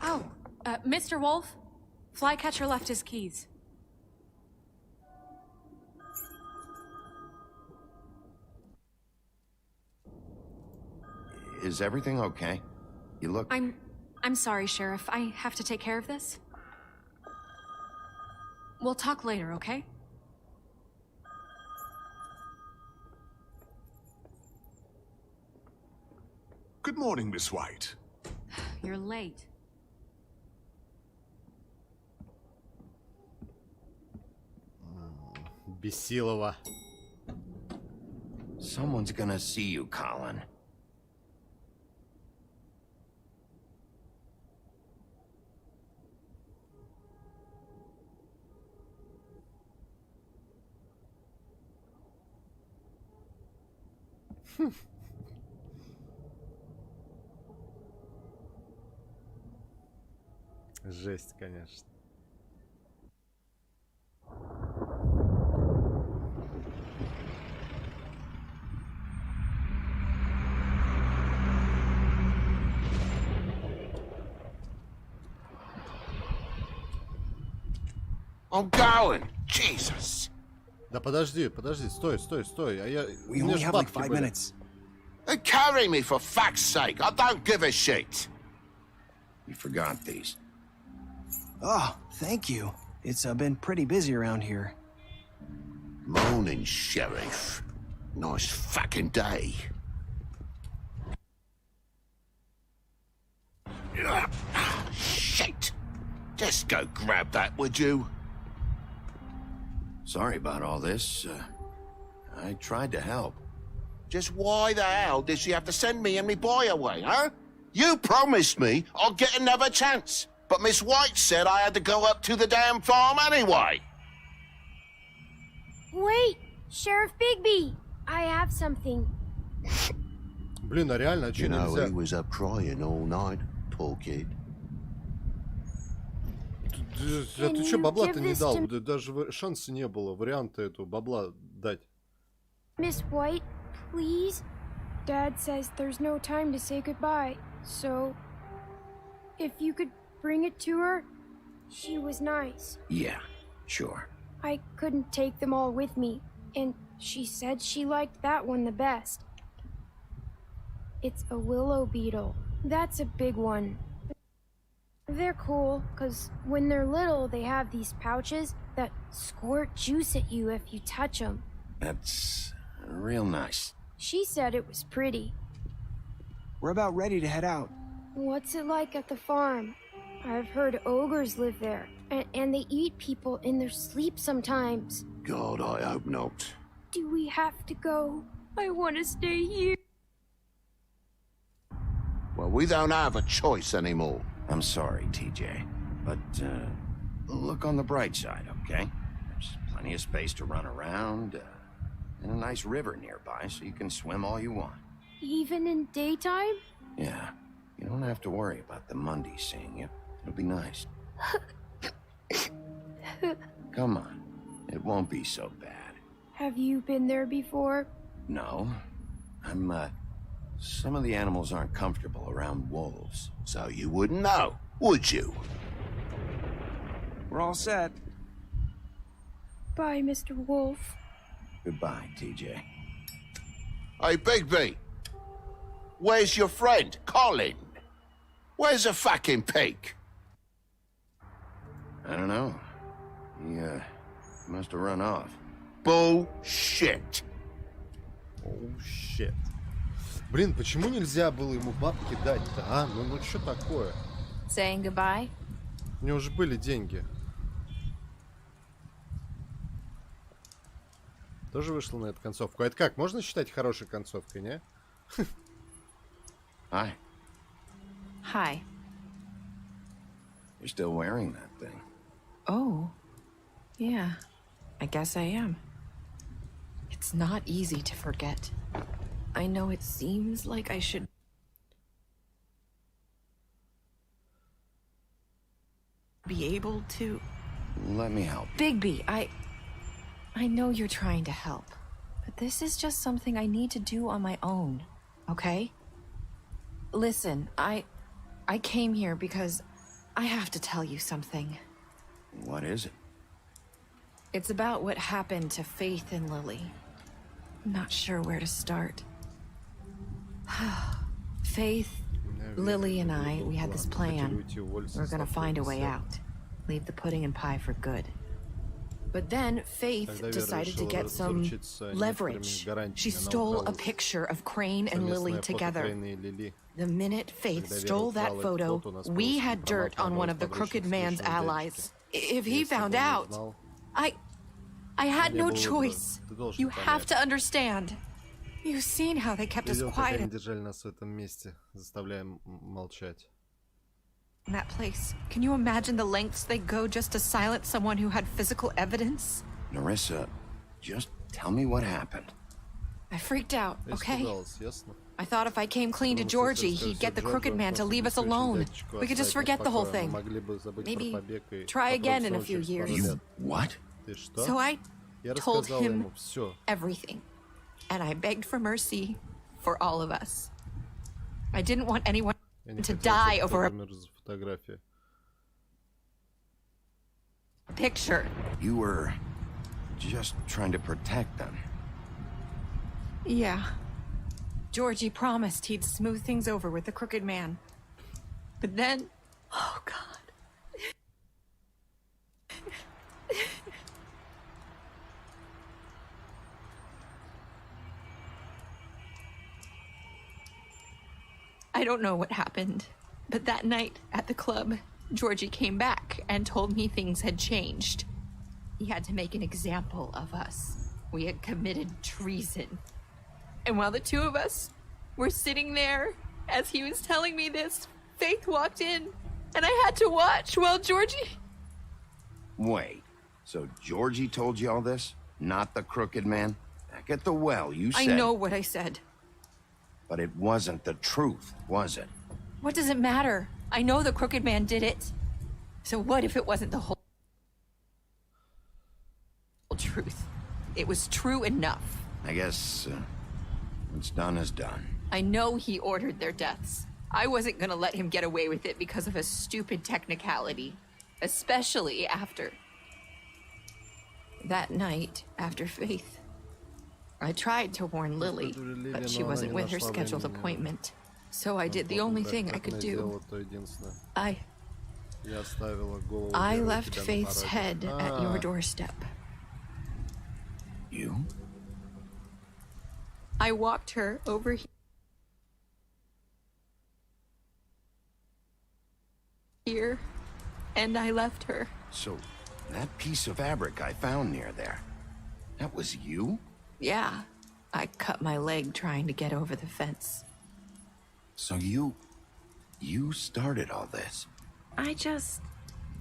Speaker 9: Oh, Mr. Wolf, Flycatcher left his keys.
Speaker 4: Is everything okay? You look...
Speaker 9: I'm sorry, Sheriff. I have to take care of this. We'll talk later, okay?
Speaker 7: Good morning, Miss White.
Speaker 9: You're late.
Speaker 1: Бесилова.
Speaker 4: Someone's gonna see you, Colin.
Speaker 1: Жесть, конечно.
Speaker 10: I'm going. Jesus.
Speaker 1: Да подожди, стой. А я...
Speaker 11: We only have like 5 minutes.
Speaker 10: Carry me, for fuck's sake. I don't give a shit.
Speaker 4: You forgot these.
Speaker 11: Oh, thank you. It's been pretty busy around here.
Speaker 10: Morning, Sheriff. Nice fucking day. Shit. Just go grab that, would you?
Speaker 4: Sorry about all this. I tried to help.
Speaker 10: Just why the hell did she have to send me and me boy away, huh? You promised me I'll get another chance, but Miss White said I had to go up to the damn farm anyway.
Speaker 13: Wait, Sheriff Bigby, I have something.
Speaker 1: Блин, а реально,
Speaker 10: You know, he was up crying all night, poor kid.
Speaker 1: Да ты чё, бабла-то не дал? Даже шанса не было, варианта этого бабла дать.
Speaker 13: Miss White, please? Dad says there's no time to say goodbye, so... If you could bring it to her, she was nice.
Speaker 4: Yeah, sure.
Speaker 13: I couldn't take them all with me, and she said she liked that one the best. It's a willow beetle. That's a big one. They're cool, because when they're little, they have these pouches that squirt juice at you if you touch them.
Speaker 4: That's real nice.
Speaker 13: She said it was pretty.
Speaker 11: We're about ready to head out.
Speaker 13: What's it like at the farm? I've heard ogres live there, and they eat people in their sleep sometimes.
Speaker 10: God, I hope not.
Speaker 13: Do we have to go? I want to stay here.
Speaker 10: Well, we don't have a choice anymore.
Speaker 4: I'm sorry, TJ, but look on the bright side, okay? There's plenty of space to run around, and a nice river nearby, so you can swim all you want.
Speaker 13: Even in daytime?
Speaker 6: Yeah, you don't have to worry about the Monday seeing you. It'll be nice. Come on, it won't be so bad.
Speaker 13: Have you been there before?
Speaker 6: No, some of the animals aren't comfortable around wolves.
Speaker 10: So you wouldn't know, would you?
Speaker 16: We're all set.
Speaker 13: Bye, Mr. Wolf.
Speaker 6: Goodbye, TJ.
Speaker 10: Hey, Bigby. Where's your friend, Colin? Where's the fucking pig?
Speaker 6: I don't know. He, must have run off.
Speaker 10: Bullshit.
Speaker 1: Oh, shit. Блин, почему нельзя было ему бабки дать-то, а? Ну что такое?
Speaker 12: Saying goodbye?
Speaker 1: У него же были деньги. Тоже вышла на эту концовку. А это как? Можно считать хорошей концовкой, не?
Speaker 6: Hi.
Speaker 12: Hi.
Speaker 6: You're still wearing that thing.
Speaker 12: Oh. Yeah. I guess I am. It's not easy to forget. I know it seems like I should be able to...
Speaker 6: Let me help.
Speaker 12: Bigby, I know you're trying to help, but this is just something I need to do on my own, okay? Listen, I came here because I have to tell you something.
Speaker 6: What is it?
Speaker 12: It's about what happened to Faith and Lily. I'm not sure where to start. Faith, Lily, and I, we had this plan. We're gonna find a way out. Leave the pudding and pie for good. But then Faith decided to get some leverage. She stole a picture of Crane and Lily together. The minute Faith stole that photo, we had dirt on one of the Crooked Man's allies. If he found out, I had no choice. You have to understand. You've seen how they kept us quiet in that place. Can you imagine the lengths they go just to silence someone who had physical evidence?
Speaker 6: Narissa, just tell me what happened.
Speaker 12: I freaked out, okay? I thought if I came clean to Georgie, he'd get the Crooked Man to leave us alone. We could just forget the whole thing. Maybe try again in a few years.
Speaker 6: You what?
Speaker 12: So I told him everything. And I begged for mercy for all of us. I didn't want anyone to die over a picture.
Speaker 6: You were just trying to protect them.
Speaker 12: Yeah. Georgie promised he'd smooth things over with the Crooked Man. But then... Oh, God. I don't know what happened, but that night at the club, Georgie came back and told me things had changed. He had to make an example of us. We had committed treason. And while the two of us were sitting there, as he was telling me this, Faith walked in, and I had to watch while Georgie...
Speaker 6: Wait, so Georgie told you all this? Not the Crooked Man? Back at the well, you said...
Speaker 12: I know what I said.
Speaker 6: But it wasn't the truth, was it?
Speaker 12: What does it matter? I know the Crooked Man did it. So what if it wasn't the whole truth? It was true enough.
Speaker 6: I guess what's done is done.
Speaker 12: I know he ordered their deaths. I wasn't gonna let him get away with it because of a stupid technicality. Especially after... that night, after Faith. I tried to warn Lily, but she wasn't with her scheduled appointment. So I did the only thing I could do. I left Faith's head at your doorstep.
Speaker 6: You?
Speaker 12: I walked her over here, and I left her.
Speaker 6: So, that piece of fabric I found near there, that was you?
Speaker 12: Yeah, I cut my leg trying to get over the fence.
Speaker 6: So you started all this?
Speaker 12: I just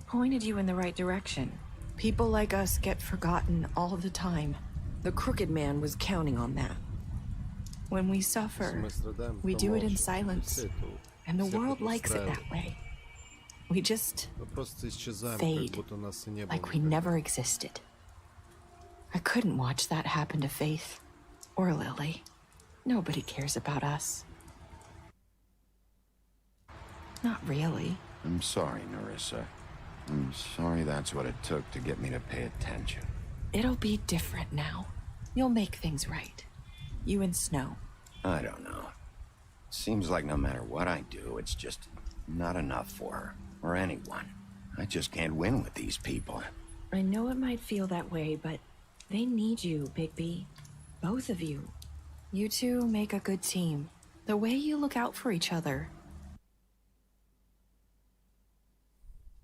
Speaker 12: pointed you in the right direction. People like us get forgotten all the time. The Crooked Man was counting on that. When we suffer, we do it in silence, and the world likes it that way. We just fade, like we never existed. I couldn't watch that happen to Faith, or Lily. Nobody cares about us. Not really.
Speaker 6: I'm sorry, Narissa. I'm sorry that's what it took to get me to pay attention.
Speaker 12: It'll be different now. You'll make things right. You and Snow.
Speaker 6: I don't know. Seems like no matter what I do, it's just not enough for her, or anyone. I just can't win with these people.
Speaker 12: I know it might feel that way, but they need you, Bigby. Both of you. You two make a good team. The way you look out for each other.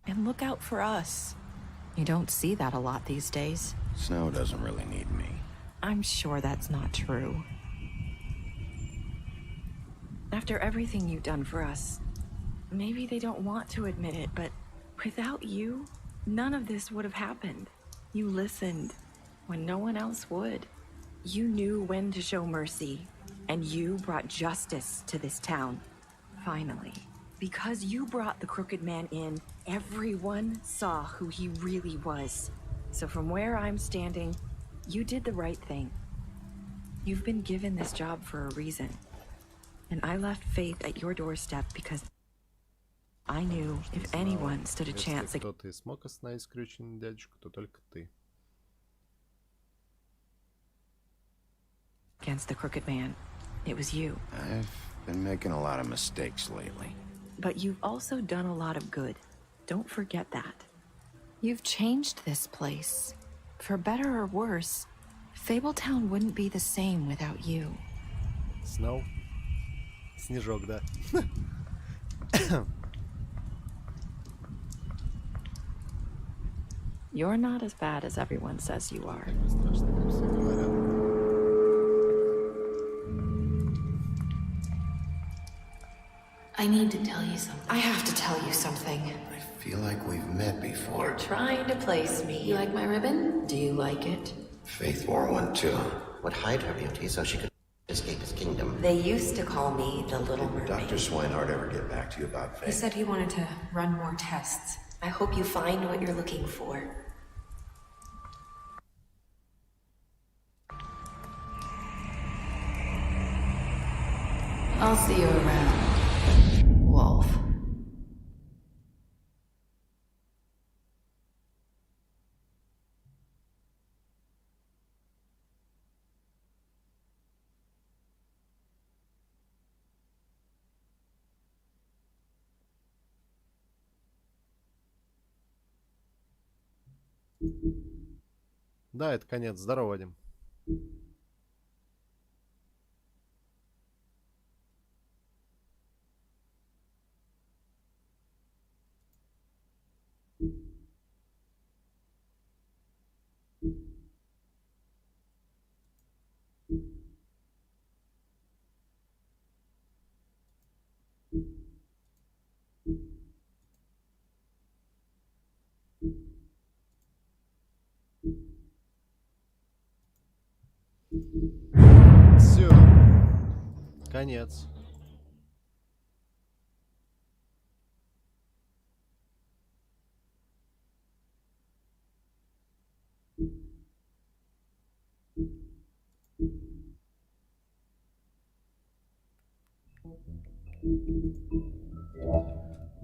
Speaker 12: And look out for us. You don't see that a lot these days.
Speaker 6: Snow doesn't really need me.
Speaker 12: I'm sure that's not true. After everything you've done for us, maybe they don't want to admit it, but without you, none of this would have happened. You listened when no one else would. You knew when to show mercy, and you brought justice to this town. Finally. Because you brought the Crooked Man in, everyone saw who he really was. So from where I'm standing, you did the right thing. You've been given this job for a reason. And I left Faith at your doorstep because I knew if anyone stood a chance against the Crooked Man, it was you.
Speaker 6: I've been making a lot of mistakes lately.
Speaker 12: But you've also done a lot of good. Don't forget that. You've changed this place. For better or worse, Fabletown wouldn't be the same without you.
Speaker 1: Snow? Снежок, да.
Speaker 12: You're not as bad as everyone says you are.
Speaker 18: I need to tell you something.
Speaker 12: I have to tell you something.
Speaker 6: I feel like we've met before.
Speaker 18: You're trying to place me. You like my ribbon? Do you like it?
Speaker 6: Faith wore one too.
Speaker 19: Would hide her beauty so she could escape his kingdom.
Speaker 18: They used to call me the Little Mermaid.
Speaker 6: Did Dr. Swinehart ever get back to you about Faith?
Speaker 18: He said he wanted to run more tests. I hope you find what you're looking for. I'll see you around, Wolf.
Speaker 1: Да, это конец. Здорово, Вадим. Все. Конец.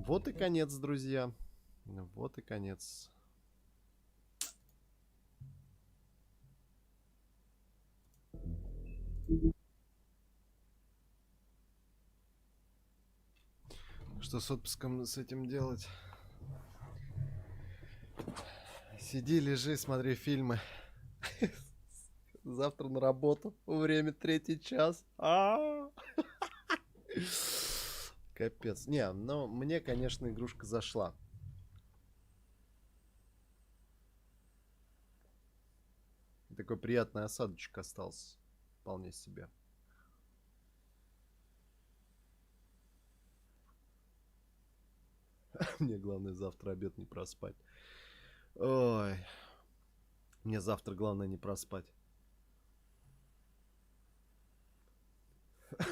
Speaker 1: Вот и конец, друзья. Вот и конец. Что с отпуском с этим делать? Сиди, лежи, смотри фильмы. Завтра на работу. Время 3 час. Капец. Не, но мне, конечно, игрушка зашла. Такой приятный осадочек остался. Вполне себе. Мне главное завтра обед не проспать. Ой. Мне завтра главное не проспать.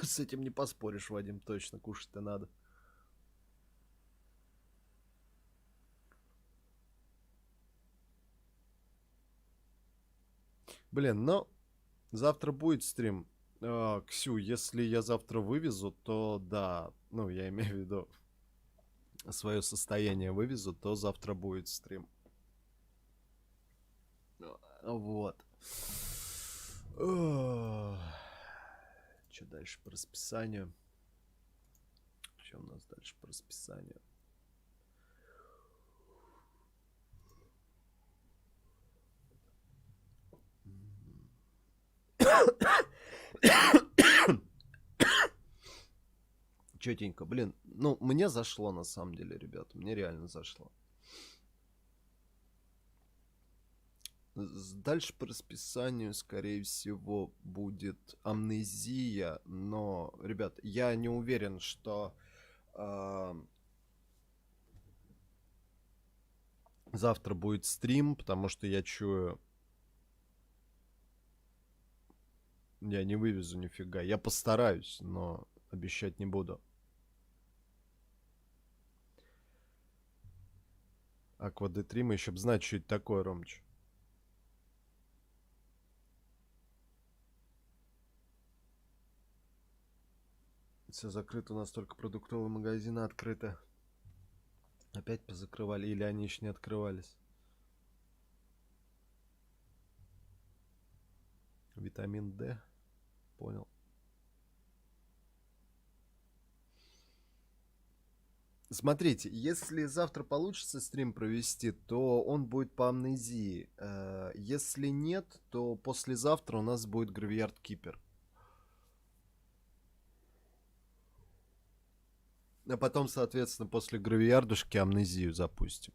Speaker 1: С этим не поспоришь, Вадим, точно, кушать-то надо. Блин, но завтра будет стрим. Ксю, если я завтра вывезу, то да, ну, я имею в виду свое состояние вывезу, то завтра будет стрим. Вот. Что дальше по расписанию? Что у нас дальше по расписанию? Четенько, блин. Ну, мне зашло на самом деле, ребята. Мне реально зашло. Дальше по расписанию, скорее всего, будет амнезия. Но, ребят, я не уверен, что завтра будет стрим, потому что я чую... Я не вывезу нифига. Я постараюсь, но обещать не буду. Аква D3 мы еще бы знать, что это такое, Ромыч. Все закрыто, у нас только продуктовые магазины открыты. Опять позакрывали, или они еще не открывались? Витамин D. Понял. Смотрите, если завтра получится стрим провести, то он будет по амнезии. Если нет, то послезавтра у нас будет Гравиард Кипер. А потом, соответственно, после Гравиардушки амнезию запустим.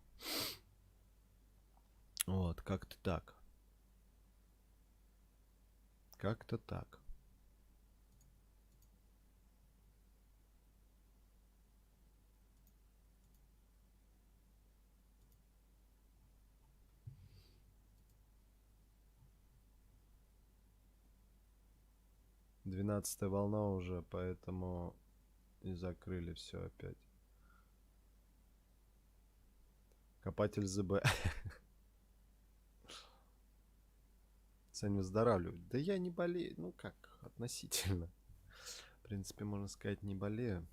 Speaker 1: Вот, как-то так. Как-то так. Двенадцатая волна уже, поэтому и закрыли все опять. Копатель ЗБ. Сань, выздоравливать. Да я не болею. Ну как, относительно. В принципе, можно сказать, не болею.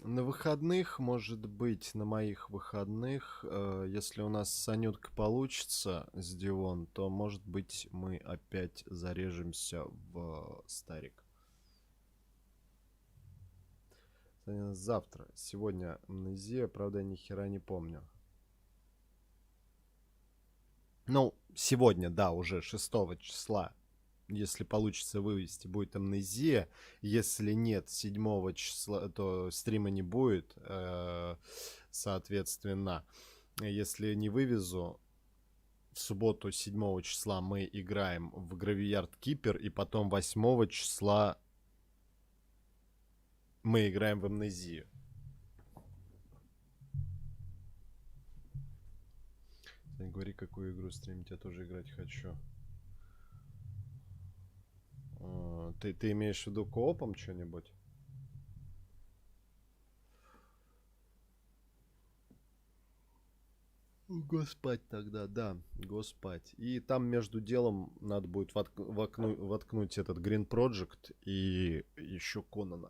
Speaker 1: На выходных, может быть, на моих выходных, если у нас с Анюткой получится с Дион, то, может быть, мы опять зарежемся в Старик. Завтра. Сегодня амнезия, правда, я ни хера не помню. Ну, сегодня, да, уже 6 числа. Если получится вывести, будет амнезия. Если нет 7 числа, то стрима не будет. Соответственно, если не вывезу, в субботу 7 числа мы играем в Гравиард Кипер. И потом 8 числа мы играем в амнезию. Не говори, какую игру стримить, я тоже играть хочу. Ты имеешь в виду коопом что-нибудь? Госпать тогда, да, госпать. И там между делом надо будет воткнуть этот Green Project и еще Конана.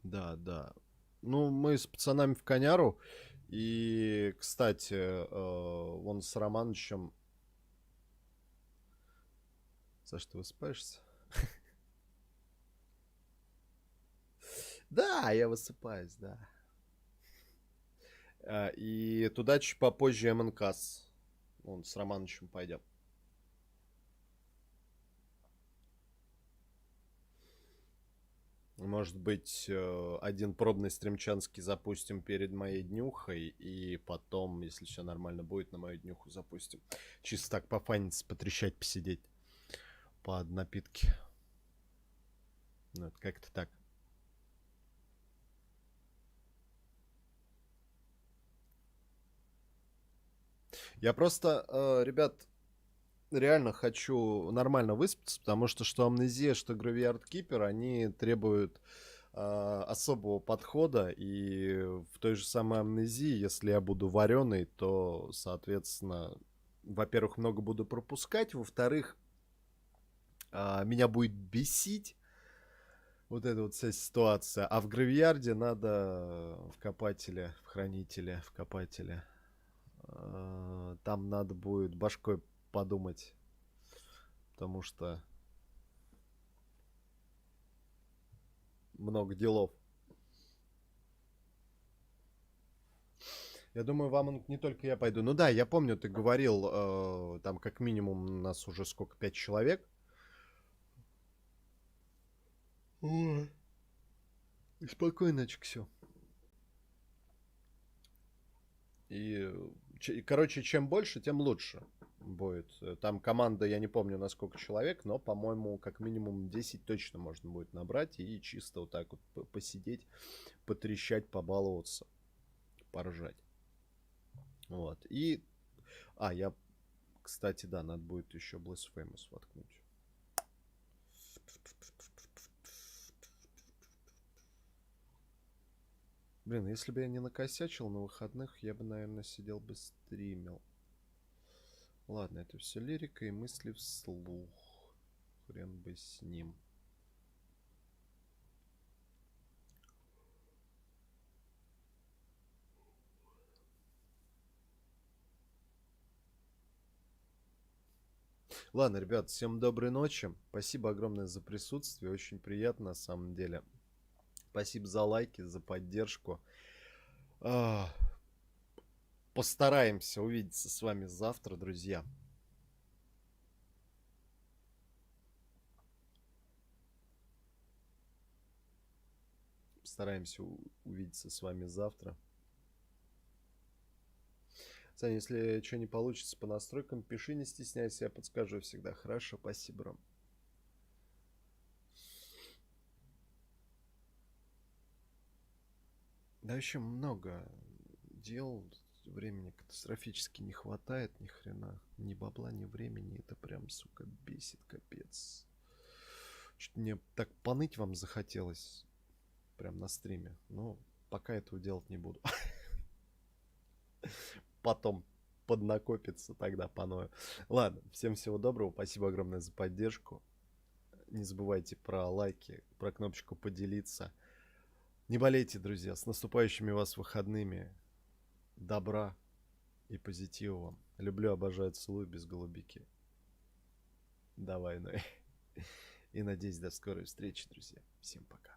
Speaker 1: Да, да. Ну, мы с пацанами в коняру. И, кстати, вон с Романычем... Саш, ты высыпаешься? Да, я высыпаюсь, да. И туда чуть попозже МНКС. Вон с Романычем пойдем. Может быть, один пробный стримчанский запустим перед моей днюхой. И потом, если все нормально будет, на мою днюху запустим. Чисто так пофаниться, потрещать, посидеть. Под напитки. Ну, это как-то так. Я просто, ребят, реально хочу нормально выспаться, потому что амнезия, что Graveyard Keeper, они требуют особого подхода, и в той же самой амнезии, если я буду вареный, то, соответственно, во-первых, много буду пропускать, во-вторых, меня будет бесить вот эта вот вся ситуация, а в Гравиарде надо в копателе, в хранителе, в копателе, там надо будет башкой подумать, потому что много делов. Я думаю, вам не только я пойду. Ну да, я помню, ты говорил, там как минимум у нас уже сколько, 5 человек. Ой. И спокойночек все. И, короче, чем больше, тем лучше будет. Там команда, я не помню, на сколько человек, но, по-моему, как минимум 10 точно можно будет набрать и чисто вот так вот посидеть, потрещать, побаловаться, поржать. Вот. И... я... Кстати, да, надо будет еще Blasphemous воткнуть. Блин, если бы я не накосячил на выходных, я бы, наверное, сидел бы стримил. Ладно, это все лирика и мысли вслух. Хрен бы с ним. Ладно, ребят, всем доброй ночи. Спасибо огромное за присутствие. Очень приятно, на самом деле. Спасибо за лайки, за поддержку. Постараемся увидеться с вами завтра, друзья. Постараемся увидеться с вами завтра. Саня, если что не получится по настройкам, пиши, не стесняйся, я подскажу всегда. Хорошо, спасибо, Ром. Да еще много дел, времени катастрофически не хватает, ни хрена, ни бабла, ни времени, это прям, сука, бесит, капец. Что-то мне так поныть вам захотелось, прям на стриме, но пока этого делать не буду. Потом поднакопится, тогда поною. Ладно, всем всего доброго, спасибо огромное за поддержку. Не забывайте про лайки, про кнопочку поделиться. Не болейте, друзья, с наступающими вас выходными. Добра и позитива вам. Люблю, обожаю, целую, без голубики. Давай, ну и надеюсь, до скорой встречи, друзья. Всем пока.